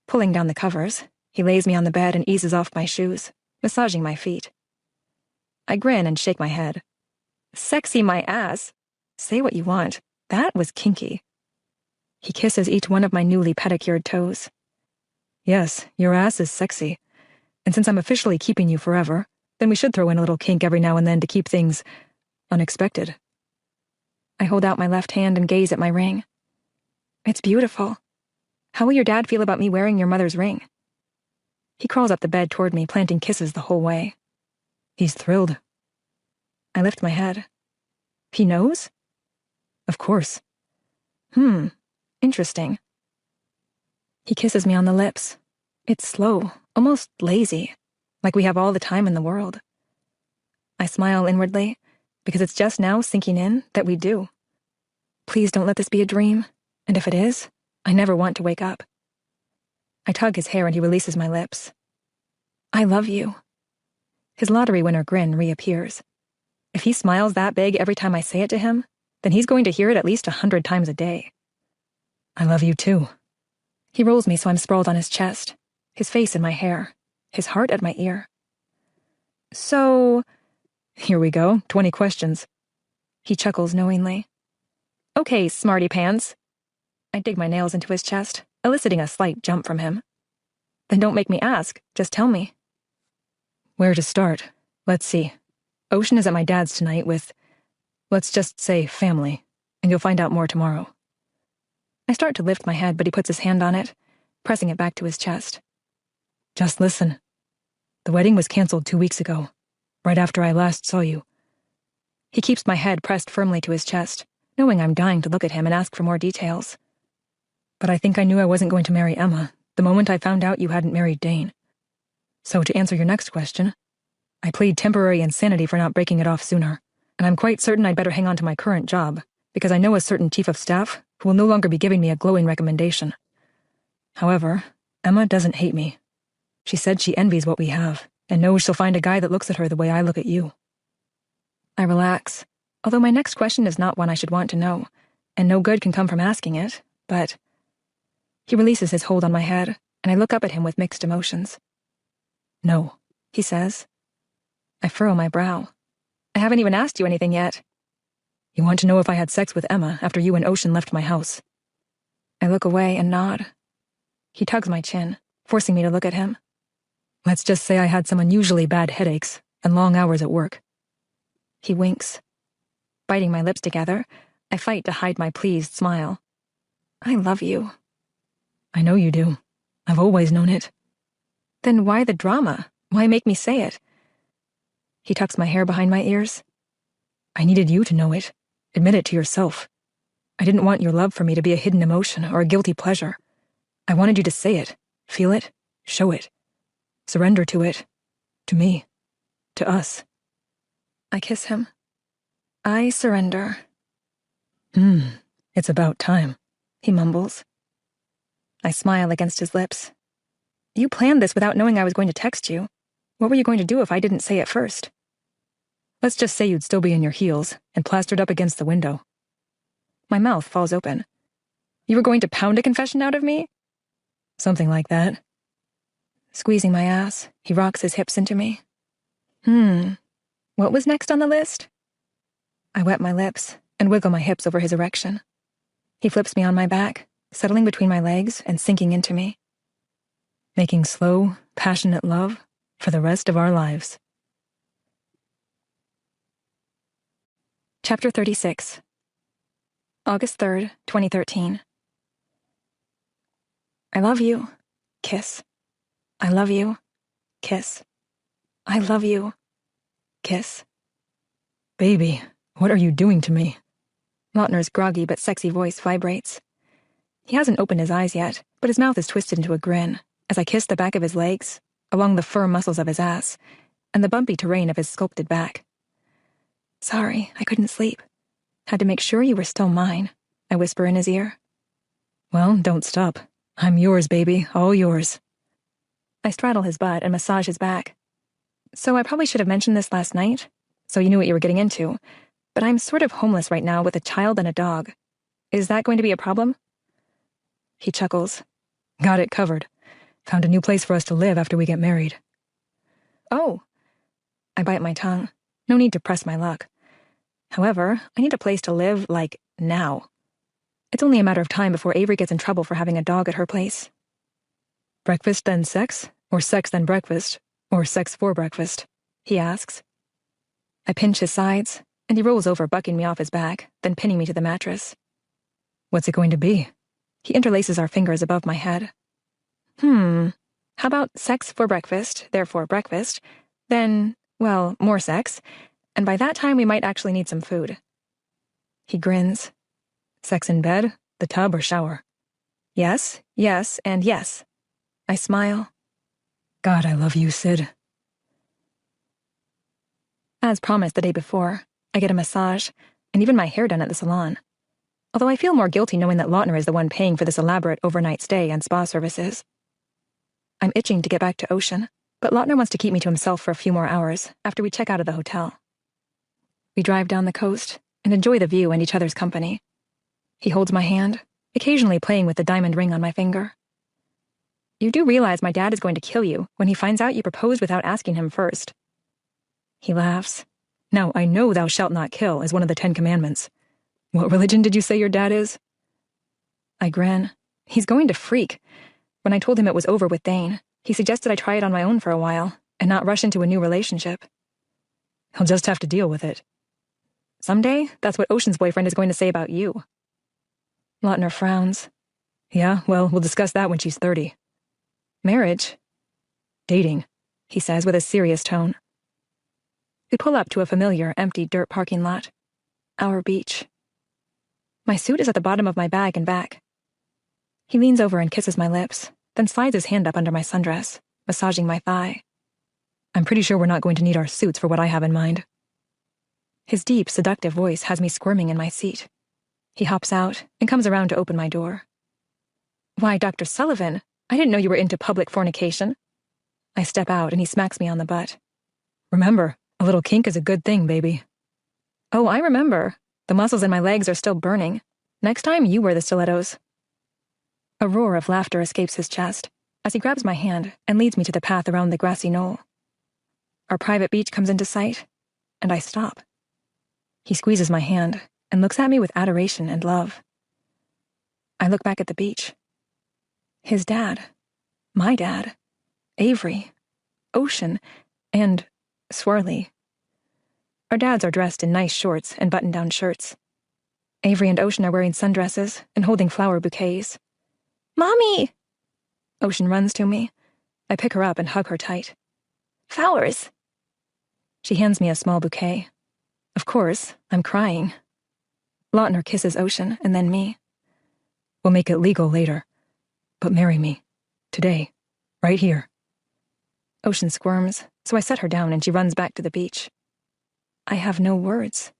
Pulling down the covers, he lays me on the bed and eases off my shoes, massaging my feet. I grin and shake my head. Sexy my ass. Say what you want. That was kinky. He kisses each one of my newly pedicured toes. Yes, your ass is sexy. And since I'm officially keeping you forever, then we should throw in a little kink every now and then to keep things unexpected. I hold out my left hand and gaze at my ring. It's beautiful. How will your dad feel about me wearing your mother's ring? He crawls up the bed toward me, planting kisses the whole way. He's thrilled. I lift my head. He knows? Of course. Interesting. He kisses me on the lips. It's slow, almost lazy, like we have all the time in the world. I smile inwardly because it's just now sinking in that we do. Please don't let this be a dream, and if it is, I never want to wake up. I tug his hair and he releases my lips. I love you. His lottery winner grin reappears. If he smiles that big every time I say it to him, then he's going to hear it at least 100 times a day. I love you too. He rolls me so I'm sprawled on his chest, his face in my hair, his heart at my ear. So, here we go, 20 questions. He chuckles knowingly. Okay, smarty pants. I dig my nails into his chest, eliciting a slight jump from him. Then don't make me ask, just tell me. Where to start? Let's see. Ocean is at my dad's tonight with, let's just say, family, and you'll find out more tomorrow. I start to lift my head, but he puts his hand on it, pressing it back to his chest. Just listen. The wedding was canceled 2 weeks ago, right after I last saw you. He keeps my head pressed firmly to his chest, knowing I'm dying to look at him and ask for more details. But I think I knew I wasn't going to marry Emma the moment I found out you hadn't married Dane. So to answer your next question, I plead temporary insanity for not breaking it off sooner, and I'm quite certain I'd better hang on to my current job, because I know a certain chief of staff who will no longer be giving me a glowing recommendation. However, Emma doesn't hate me. She said she envies what we have, and knows she'll find a guy that looks at her the way I look at you. I relax, although my next question is not one I should want to know, and no good can come from asking it, but... He releases his hold on my head, and I look up at him with mixed emotions. No, he says. I furrow my brow. I haven't even asked you anything yet. You want to know if I had sex with Emma after you and Ocean left my house? I look away and nod. He tugs my chin, forcing me to look at him. Let's just say I had some unusually bad headaches and long hours at work. He winks. Biting my lips together, I fight to hide my pleased smile. I love you. I know you do. I've always known it. Then why the drama? Why make me say it? He tucks my hair behind my ears. I needed you to know it. Admit it to yourself. I didn't want your love for me to be a hidden emotion or a guilty pleasure. I wanted you to say it, feel it, show it. Surrender to it. To me. To us. I kiss him. I surrender. It's about time, he mumbles. I smile against his lips. You planned this without knowing I was going to text you. What were you going to do if I didn't say it first? Let's just say you'd still be in your heels and plastered up against the window. My mouth falls open. You were going to pound a confession out of me? Something like that. Squeezing my ass, he rocks his hips into me. What was next on the list? I wet my lips and wiggle my hips over his erection. He flips me on my back, settling between my legs and sinking into me. Making slow, passionate love for the rest of our lives. Chapter 36. August 3rd, 2013. I love you. Kiss. I love you. Kiss. I love you. Kiss. Baby, what are you doing to me? Lautner's groggy but sexy voice vibrates. He hasn't opened his eyes yet, but his mouth is twisted into a grin as I kiss the back of his legs, along the firm muscles of his ass, and the bumpy terrain of his sculpted back. Sorry, I couldn't sleep. Had to make sure you were still mine, I whisper in his ear. Well, don't stop. I'm yours, baby, all yours. I straddle his butt and massage his back. So I probably should have mentioned this last night, so you knew what you were getting into, but I'm sort of homeless right now with a child and a dog. Is that going to be a problem? He chuckles. Got it covered. Found a new place for us to live after we get married. Oh. I bite my tongue. No need to press my luck. However, I need a place to live, like, now. It's only a matter of time before Avery gets in trouble for having a dog at her place. Breakfast then sex? Or sex then breakfast? Or sex for breakfast? He asks. I pinch his sides, and he rolls over, bucking me off his back, then pinning me to the mattress. What's it going to be? He interlaces our fingers above my head. How about sex for breakfast, therefore breakfast, then, well, more sex, and by that time we might actually need some food. He grins. Sex in bed, the tub, or shower? Yes, yes, and yes. I smile. God, I love you, Sid. As promised the day before, I get a massage, and even my hair done at the salon. Although I feel more guilty knowing that Lautner is the one paying for this elaborate overnight stay and spa services. I'm itching to get back to Ocean, but Lautner wants to keep me to himself for a few more hours after we check out of the hotel. We drive down the coast and enjoy the view and each other's company. He holds my hand, occasionally playing with the diamond ring on my finger. You do realize my dad is going to kill you when he finds out you proposed without asking him first. He laughs. Now, I know thou shalt not kill is one of the 10 Commandments. What religion did you say your dad is? I grin. He's going to freak. When I told him it was over with Dane, he suggested I try it on my own for a while and not rush into a new relationship. He'll just have to deal with it. Someday, that's what Ocean's boyfriend is going to say about you. Lautner frowns. Yeah, well, we'll discuss that when she's 30. Marriage? Dating, he says with a serious tone. We pull up to a familiar, empty dirt parking lot. Our beach. My suit is at the bottom of my bag and back. He leans over and kisses my lips, then slides his hand up under my sundress, massaging my thigh. I'm pretty sure we're not going to need our suits for what I have in mind. His deep, seductive voice has me squirming in my seat. He hops out and comes around to open my door. Why, Dr. Sullivan, I didn't know you were into public fornication. I step out and he smacks me on the butt. Remember, a little kink is a good thing, baby. Oh, I remember. The muscles in my legs are still burning. Next time, you wear the stilettos. A roar of laughter escapes his chest as he grabs my hand and leads me to the path around the grassy knoll. Our private beach comes into sight, and I stop. He squeezes my hand and looks at me with adoration and love. I look back at the beach. His dad, my dad, Avery, Ocean, and Swirly. Our dads are dressed in nice shorts and button-down shirts. Avery and Ocean are wearing sundresses and holding flower bouquets. Mommy! Ocean runs to me. I pick her up and hug her tight. Flowers! She hands me a small bouquet. Of course, I'm crying. Lautner kisses Ocean and then me. We'll make it legal later. But marry me. Today. Right here. Ocean squirms, so I set her down and she runs back to the beach. I have no words.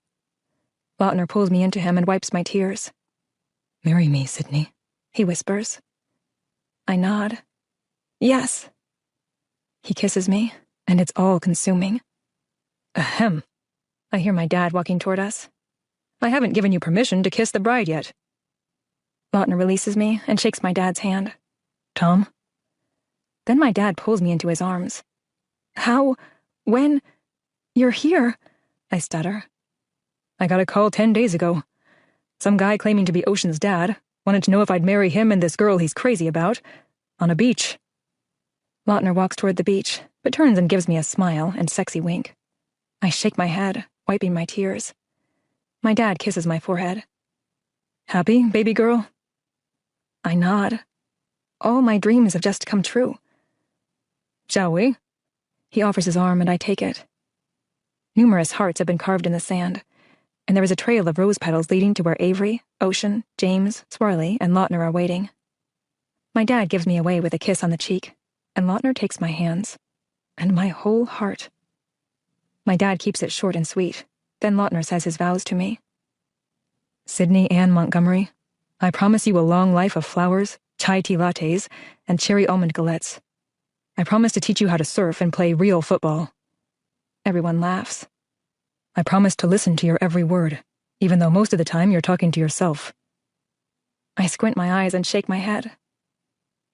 Lautner pulls me into him and wipes my tears. Marry me, Sydney, he whispers. I nod. Yes. He kisses me, and it's all-consuming. Ahem. I hear my dad walking toward us. I haven't given you permission to kiss the bride yet. Lautner releases me and shakes my dad's hand. Tom? Then my dad pulls me into his arms. How? When? You're here, I stutter. I got a call 10 days ago. Some guy claiming to be Ocean's dad wanted to know if I'd marry him and this girl he's crazy about, on a beach. Lautner walks toward the beach, but turns and gives me a smile and sexy wink. I shake my head, wiping my tears. My dad kisses my forehead. Happy, baby girl? I nod. All my dreams have just come true. Shall we? He offers his arm and I take it. Numerous hearts have been carved in the sand, and there is a trail of rose petals leading to where Avery, Ocean, James, Swirly, and Lautner are waiting. My dad gives me away with a kiss on the cheek, and Lautner takes my hands, and my whole heart. My dad keeps it short and sweet, then Lautner says his vows to me. Sydney Ann Montgomery, I promise you a long life of flowers, chai tea lattes, and cherry almond galettes. I promise to teach you how to surf and play real football. Everyone laughs. I promise to listen to your every word, even though most of the time you're talking to yourself. I squint my eyes and shake my head.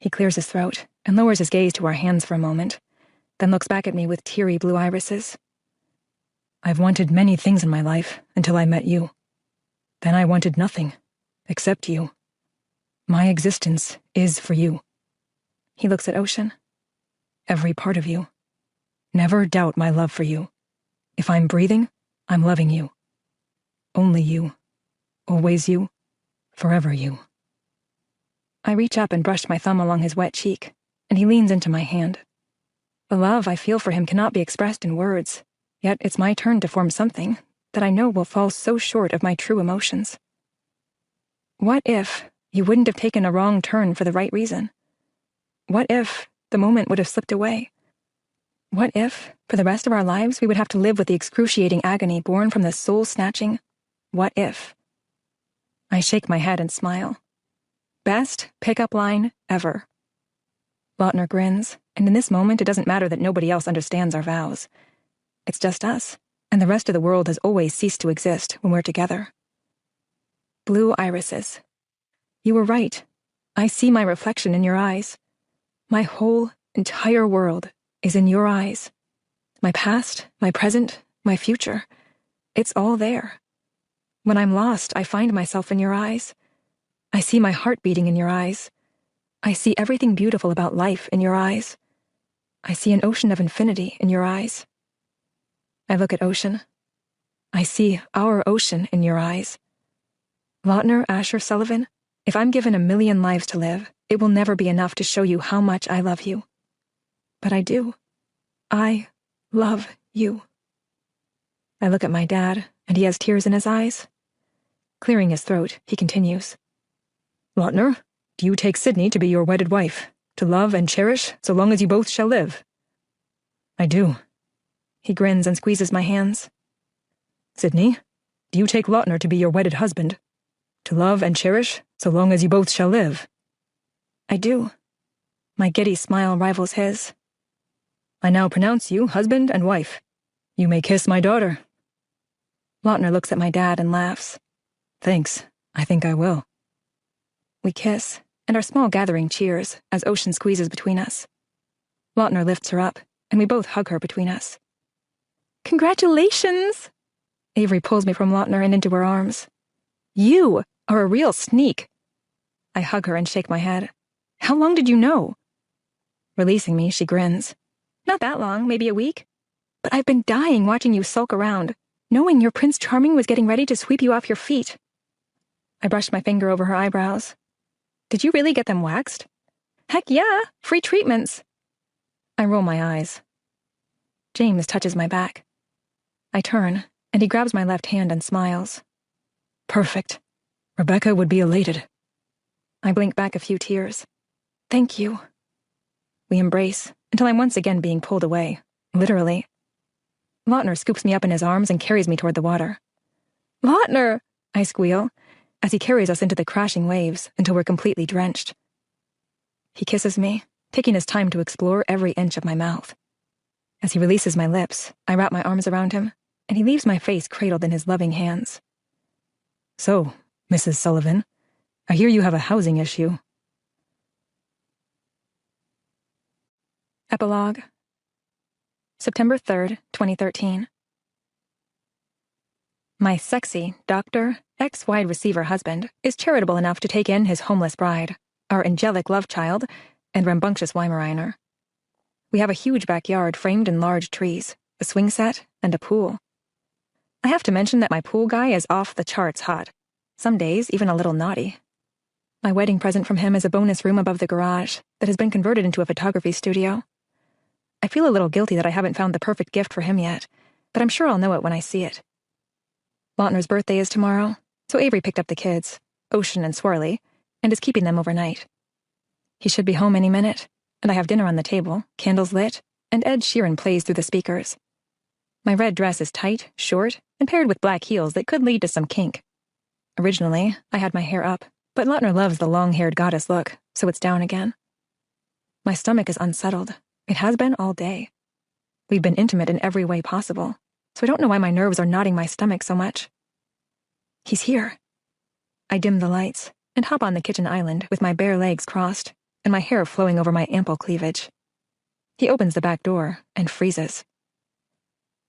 He clears his throat and lowers his gaze to our hands for a moment, then looks back at me with teary blue irises. I've wanted many things in my life until I met you. Then I wanted nothing, except you. My existence is for you. He looks at Ocean. Every part of you. Never doubt my love for you. If I'm breathing, I'm loving you. Only you. Always you. Forever you. I reach up and brush my thumb along his wet cheek, and he leans into my hand. The love I feel for him cannot be expressed in words, yet it's my turn to form something that I know will fall so short of my true emotions. What if you wouldn't have taken a wrong turn for the right reason? What if the moment would have slipped away? What if, for the rest of our lives, we would have to live with the excruciating agony born from the soul-snatching what if? I shake my head and smile. Best pickup line ever. Lautner grins, and in this moment it doesn't matter that nobody else understands our vows. It's just us, and the rest of the world has always ceased to exist when we're together. Blue irises. You were right. I see my reflection in your eyes. My whole, entire world is in your eyes. My past, my present, my future. It's all there. When I'm lost, I find myself in your eyes. I see my heart beating in your eyes. I see everything beautiful about life in your eyes. I see an ocean of infinity in your eyes. I look at ocean. I see our ocean in your eyes. Lautner Asher Sullivan, if I'm given 1,000,000 lives to live, it will never be enough to show you how much I love you. But I do. I love you. I look at my dad, and he has tears in his eyes. Clearing his throat, he continues. Lautner, do you take Sydney to be your wedded wife, to love and cherish so long as you both shall live? I do. He grins and squeezes my hands. Sydney, do you take Lautner to be your wedded husband, to love and cherish so long as you both shall live? I do. My giddy smile rivals his. I now pronounce you husband and wife. You may kiss my daughter. Lautner looks at my dad and laughs. Thanks, I think I will. We kiss, and our small gathering cheers as ocean squeezes between us. Lautner lifts her up, and we both hug her between us. Congratulations! Avery pulls me from Lautner and into her arms. You are a real sneak. I hug her and shake my head. How long did you know? Releasing me, she grins. Not that long, maybe a week. But I've been dying watching you sulk around, knowing your Prince Charming was getting ready to sweep you off your feet. I brushed my finger over her eyebrows. Did you really get them waxed? Heck yeah, free treatments. I roll my eyes. James touches my back. I turn, and he grabs my left hand and smiles. Perfect. Rebecca would be elated. I blink back a few tears. Thank you. We embrace, until I'm once again being pulled away, literally. Lautner scoops me up in his arms and carries me toward the water. Lautner! I squeal, as he carries us into the crashing waves until we're completely drenched. He kisses me, taking his time to explore every inch of my mouth. As he releases my lips, I wrap my arms around him, and he leaves my face cradled in his loving hands. So, Mrs. Sullivan, I hear you have a housing issue. Epilogue. September 3rd, 2013. My sexy, doctor, ex-wide receiver husband is charitable enough to take in his homeless bride, our angelic love child, and rambunctious Weimaraner. We have a huge backyard framed in large trees, a swing set, and a pool. I have to mention that my pool guy is off the charts hot, some days even a little naughty. My wedding present from him is a bonus room above the garage that has been converted into a photography studio. I feel a little guilty that I haven't found the perfect gift for him yet, but I'm sure I'll know it when I see it. Lautner's birthday is tomorrow, so Avery picked up the kids, Ocean and Swirly, and is keeping them overnight. He should be home any minute, and I have dinner on the table, candles lit, and Ed Sheeran plays through the speakers. My red dress is tight, short, and paired with black heels that could lead to some kink. Originally, I had my hair up, but Lautner loves the long-haired goddess look, so it's down again. My stomach is unsettled. It has been all day. We've been intimate in every way possible, so I don't know why my nerves are knotting my stomach so much. He's here. I dim the lights and hop on the kitchen island with my bare legs crossed and my hair flowing over my ample cleavage. He opens the back door and freezes.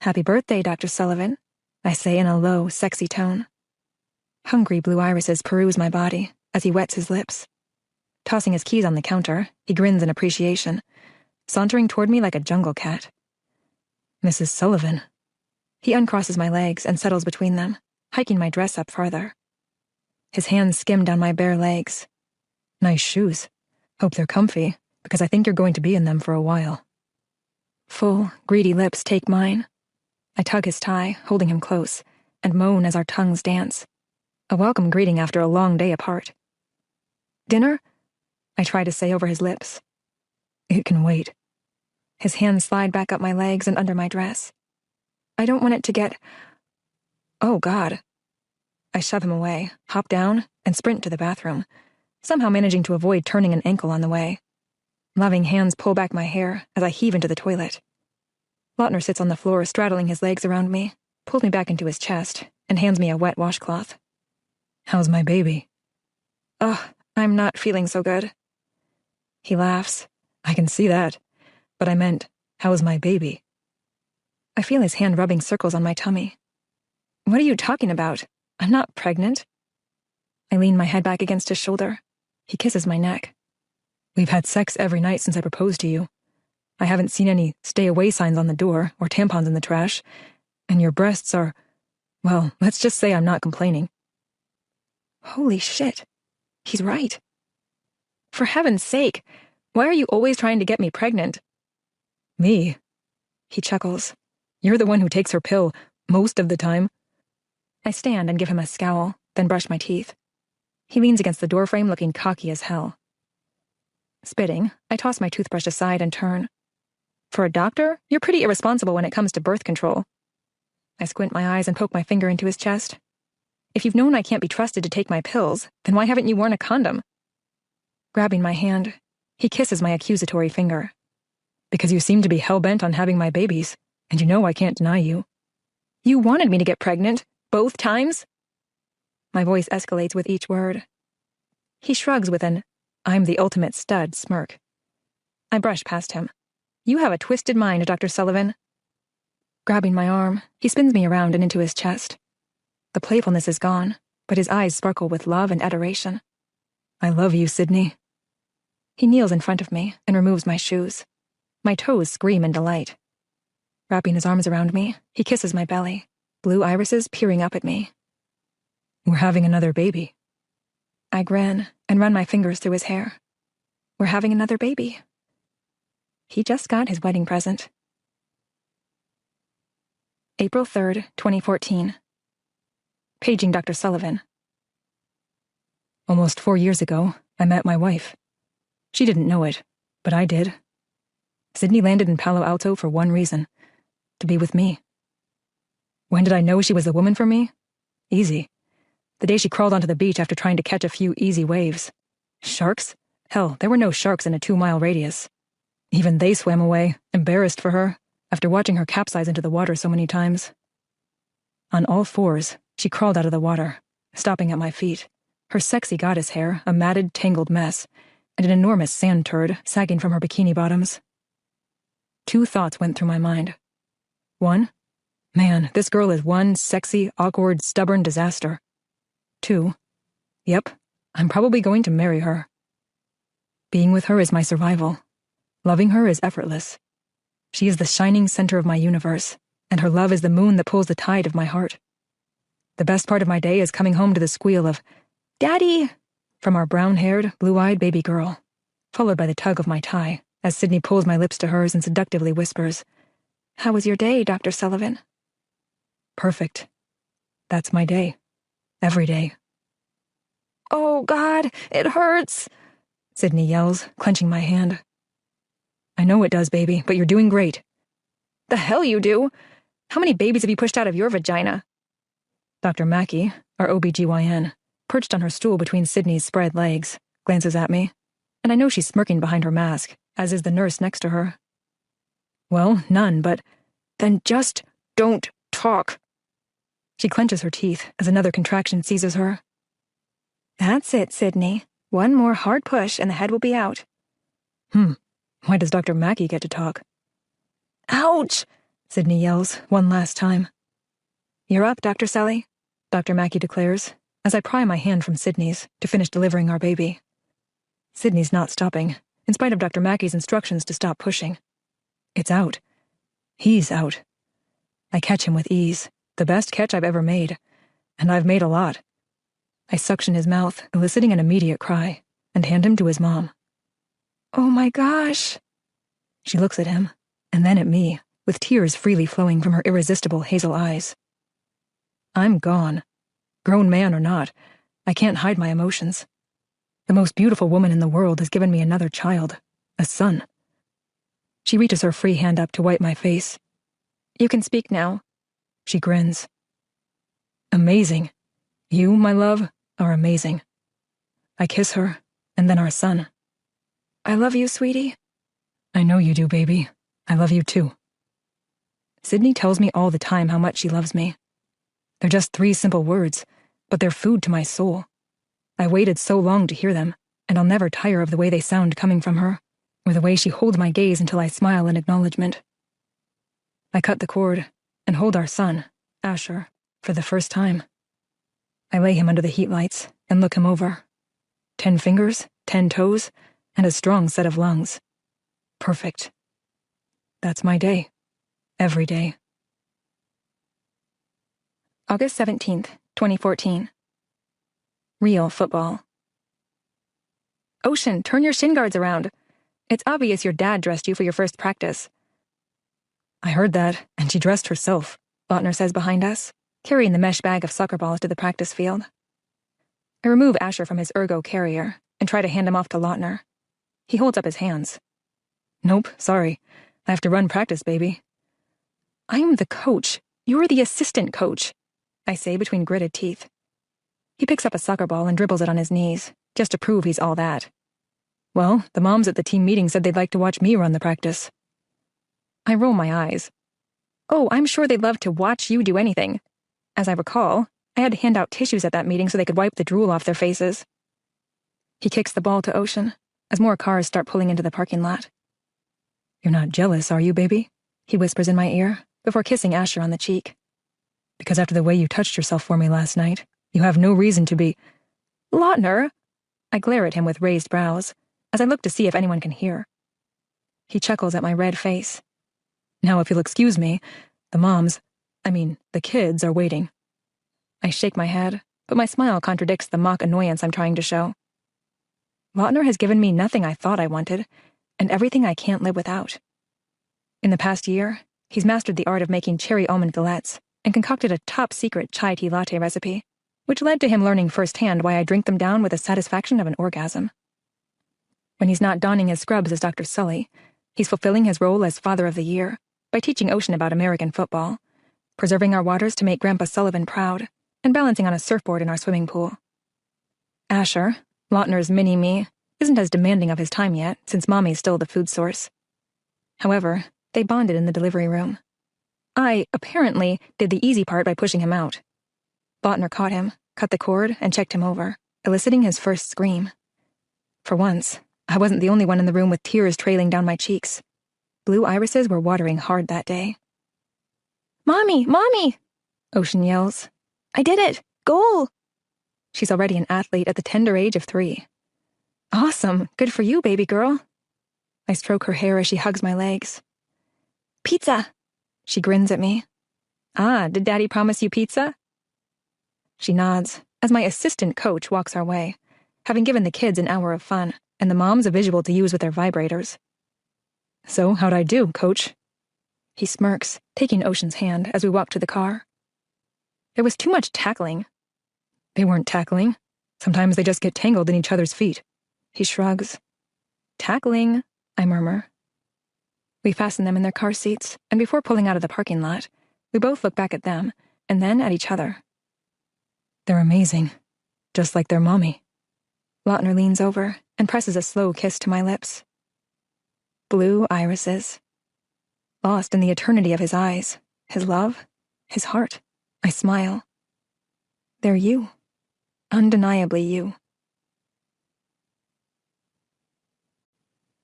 Happy birthday, Dr. Sullivan, I say in a low, sexy tone. Hungry blue irises peruse my body as he wets his lips. Tossing his keys on the counter, he grins in appreciation, sauntering toward me like a jungle cat. Mrs. Sullivan. He uncrosses my legs and settles between them, hiking my dress up farther. His hands skim down my bare legs. Nice shoes. Hope they're comfy, because I think you're going to be in them for a while. Full, greedy lips take mine. I tug his tie, holding him close, and moan as our tongues dance. A welcome greeting after a long day apart. Dinner? I try to say over his lips. It can wait. His hands slide back up my legs and under my dress. I don't want it to get... Oh, God. I shove him away, hop down, and sprint to the bathroom, somehow managing to avoid turning an ankle on the way. Loving hands pull back my hair as I heave into the toilet. Lautner sits on the floor, straddling his legs around me, pulls me back into his chest, and hands me a wet washcloth. How's my baby? Ugh, I'm not feeling so good. He laughs. I can see that. But I meant, how's my baby? I feel his hand rubbing circles on my tummy. What are you talking about? I'm not pregnant. I lean my head back against his shoulder. He kisses my neck. We've had sex every night since I proposed to you. I haven't seen any stay-away signs on the door or tampons in the trash, and your breasts are, well, let's just say I'm not complaining. Holy shit. He's right. For heaven's sake, why are you always trying to get me pregnant? Me? He chuckles. You're the one who takes her pill most of the time. I stand and give him a scowl, then brush my teeth. He leans against the doorframe looking cocky as hell. Spitting, I toss my toothbrush aside and turn. For a doctor, you're pretty irresponsible when it comes to birth control. I squint my eyes and poke my finger into his chest. If you've known I can't be trusted to take my pills, then why haven't you worn a condom? Grabbing my hand, he kisses my accusatory finger. Because you seem to be hell-bent on having my babies, and you know I can't deny you. You wanted me to get pregnant, both times? My voice escalates with each word. He shrugs with an "I'm the ultimate stud" smirk. I brush past him. You have a twisted mind, Dr. Sullivan. Grabbing my arm, he spins me around and into his chest. The playfulness is gone, but his eyes sparkle with love and adoration. I love you, Sydney. He kneels in front of me and removes my shoes. My toes scream in delight. Wrapping his arms around me, he kisses my belly, blue irises peering up at me. We're having another baby. I grin and run my fingers through his hair. We're having another baby. He just got his wedding present. April 3rd, 2014. Paging Dr. Sullivan. Almost 4 years ago, I met my wife. She didn't know it, but I did. Sydney landed in Palo Alto for one reason: to be with me. When did I know she was the woman for me? Easy. The day she crawled onto the beach after trying to catch a few easy waves. Sharks? Hell, there were no sharks in a 2-mile radius. Even they swam away, embarrassed for her, after watching her capsize into the water so many times. On all fours, she crawled out of the water, stopping at my feet, her sexy goddess hair a matted, tangled mess, and an enormous sand turd sagging from her bikini bottoms. 2 thoughts went through my mind. 1, man, this girl is one sexy, awkward, stubborn disaster. 2, yep, I'm probably going to marry her. Being with her is my survival. Loving her is effortless. She is the shining center of my universe, and her love is the moon that pulls the tide of my heart. The best part of my day is coming home to the squeal of, "Daddy!" from our brown-haired, blue-eyed baby girl, followed by the tug of my tie, as Sydney pulls my lips to hers and seductively whispers, "How was your day, Dr. Sullivan?" Perfect. That's my day. Every day. "Oh, God, it hurts!" Sydney yells, clenching my hand. I know it does, baby, but you're doing great. The hell you do? How many babies have you pushed out of your vagina? Dr. Mackey, our OBGYN, perched on her stool between Sydney's spread legs, glances at me, and I know she's smirking behind her mask, as is the nurse next to her. Well, none, but then just don't talk. She clenches her teeth as another contraction seizes her. That's it, Sydney. One more hard push and the head will be out. Why does Dr. Mackey get to talk? Ouch! Sydney yells one last time. You're up, Dr. Sully, Dr. Mackey declares, as I pry my hand from Sydney's to finish delivering our baby. Sydney's not stopping, in spite of Dr. Mackey's instructions to stop pushing. It's out. He's out. I catch him with ease, the best catch I've ever made, and I've made a lot. I suction his mouth, eliciting an immediate cry, and hand him to his mom. Oh my gosh. She looks at him, and then at me, with tears freely flowing from her irresistible hazel eyes. I'm gone. Grown man or not, I can't hide my emotions. The most beautiful woman in the world has given me another child, a son. She reaches her free hand up to wipe my face. You can speak now. She grins. Amazing. You, my love, are amazing. I kiss her, and then our son. I love you, sweetie. I know you do, baby. I love you too. Sydney tells me all the time how much she loves me. They're just 3 simple words, but they're food to my soul. I waited so long to hear them, and I'll never tire of the way they sound coming from her, or the way she holds my gaze until I smile in acknowledgement. I cut the cord and hold our son, Asher, for the first time. I lay him under the heatlights and look him over. 10 fingers, 10 toes, and a strong set of lungs. Perfect. That's my day. Every day. August 17th, 2014. Real football. Ocean, turn your shin guards around. It's obvious your dad dressed you for your first practice. I heard that, and she dressed herself, Lautner says behind us, carrying the mesh bag of soccer balls to the practice field. I remove Asher from his ergo carrier and try to hand him off to Lautner. He holds up his hands. Nope, sorry. I have to run practice, baby. I'm the coach. You're the assistant coach, I say between gritted teeth. He picks up a soccer ball and dribbles it on his knees, just to prove he's all that. Well, the moms at the team meeting said they'd like to watch me run the practice. I roll my eyes. Oh, I'm sure they'd love to watch you do anything. As I recall, I had to hand out tissues at that meeting so they could wipe the drool off their faces. He kicks the ball to Ocean, as more cars start pulling into the parking lot. You're not jealous, are you, baby? He whispers in my ear, before kissing Asher on the cheek. Because after the way you touched yourself for me last night, you have no reason to be— Lautner! I glare at him with raised brows, as I look to see if anyone can hear. He chuckles at my red face. Now, if you'll excuse me, the kids are waiting. I shake my head, but my smile contradicts the mock annoyance I'm trying to show. Lautner has given me nothing I thought I wanted, and everything I can't live without. In the past year, he's mastered the art of making cherry almond fillets and concocted a top-secret chai tea latte recipe, which led to him learning firsthand why I drink them down with the satisfaction of an orgasm. When he's not donning his scrubs as Dr. Sully, he's fulfilling his role as Father of the Year by teaching Ocean about American football, preserving our waters to make Grandpa Sullivan proud, and balancing on a surfboard in our swimming pool. Asher, Lautner's mini-me, isn't as demanding of his time yet, since Mommy's still the food source. However, they bonded in the delivery room. I, apparently, did the easy part by pushing him out. Lautner caught him, cut the cord, and checked him over, eliciting his first scream. For once, I wasn't the only one in the room with tears trailing down my cheeks. Blue irises were watering hard that day. Mommy! Mommy! Ocean yells. I did it! Goal! She's already an athlete at the tender age of 3. Awesome! Good for you, baby girl. I stroke her hair as she hugs my legs. Pizza! She grins at me. Ah, did Daddy promise you pizza? She nods as my assistant coach walks our way, having given the kids an hour of fun and the moms a visual to use with their vibrators. So, how'd I do, Coach? He smirks, taking Ocean's hand as we walk to the car. There was too much tackling. They weren't tackling. Sometimes they just get tangled in each other's feet. He shrugs. Tackling, I murmur. We fasten them in their car seats, and before pulling out of the parking lot, we both look back at them, and then at each other. They're amazing, just like their mommy. Lautner leans over and presses a slow kiss to my lips. Blue irises. Lost in the eternity of his eyes, his love, his heart, I smile. They're you. Undeniably you.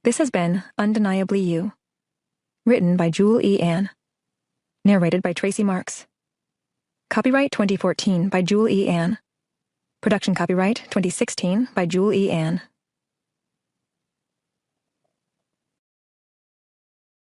This has been Undeniably You. Written by Jewel E. Ann. Narrated by Tracy Marks. Copyright 2014 by Jewel E. Ann. Production copyright 2016 by Jewel E. Ann.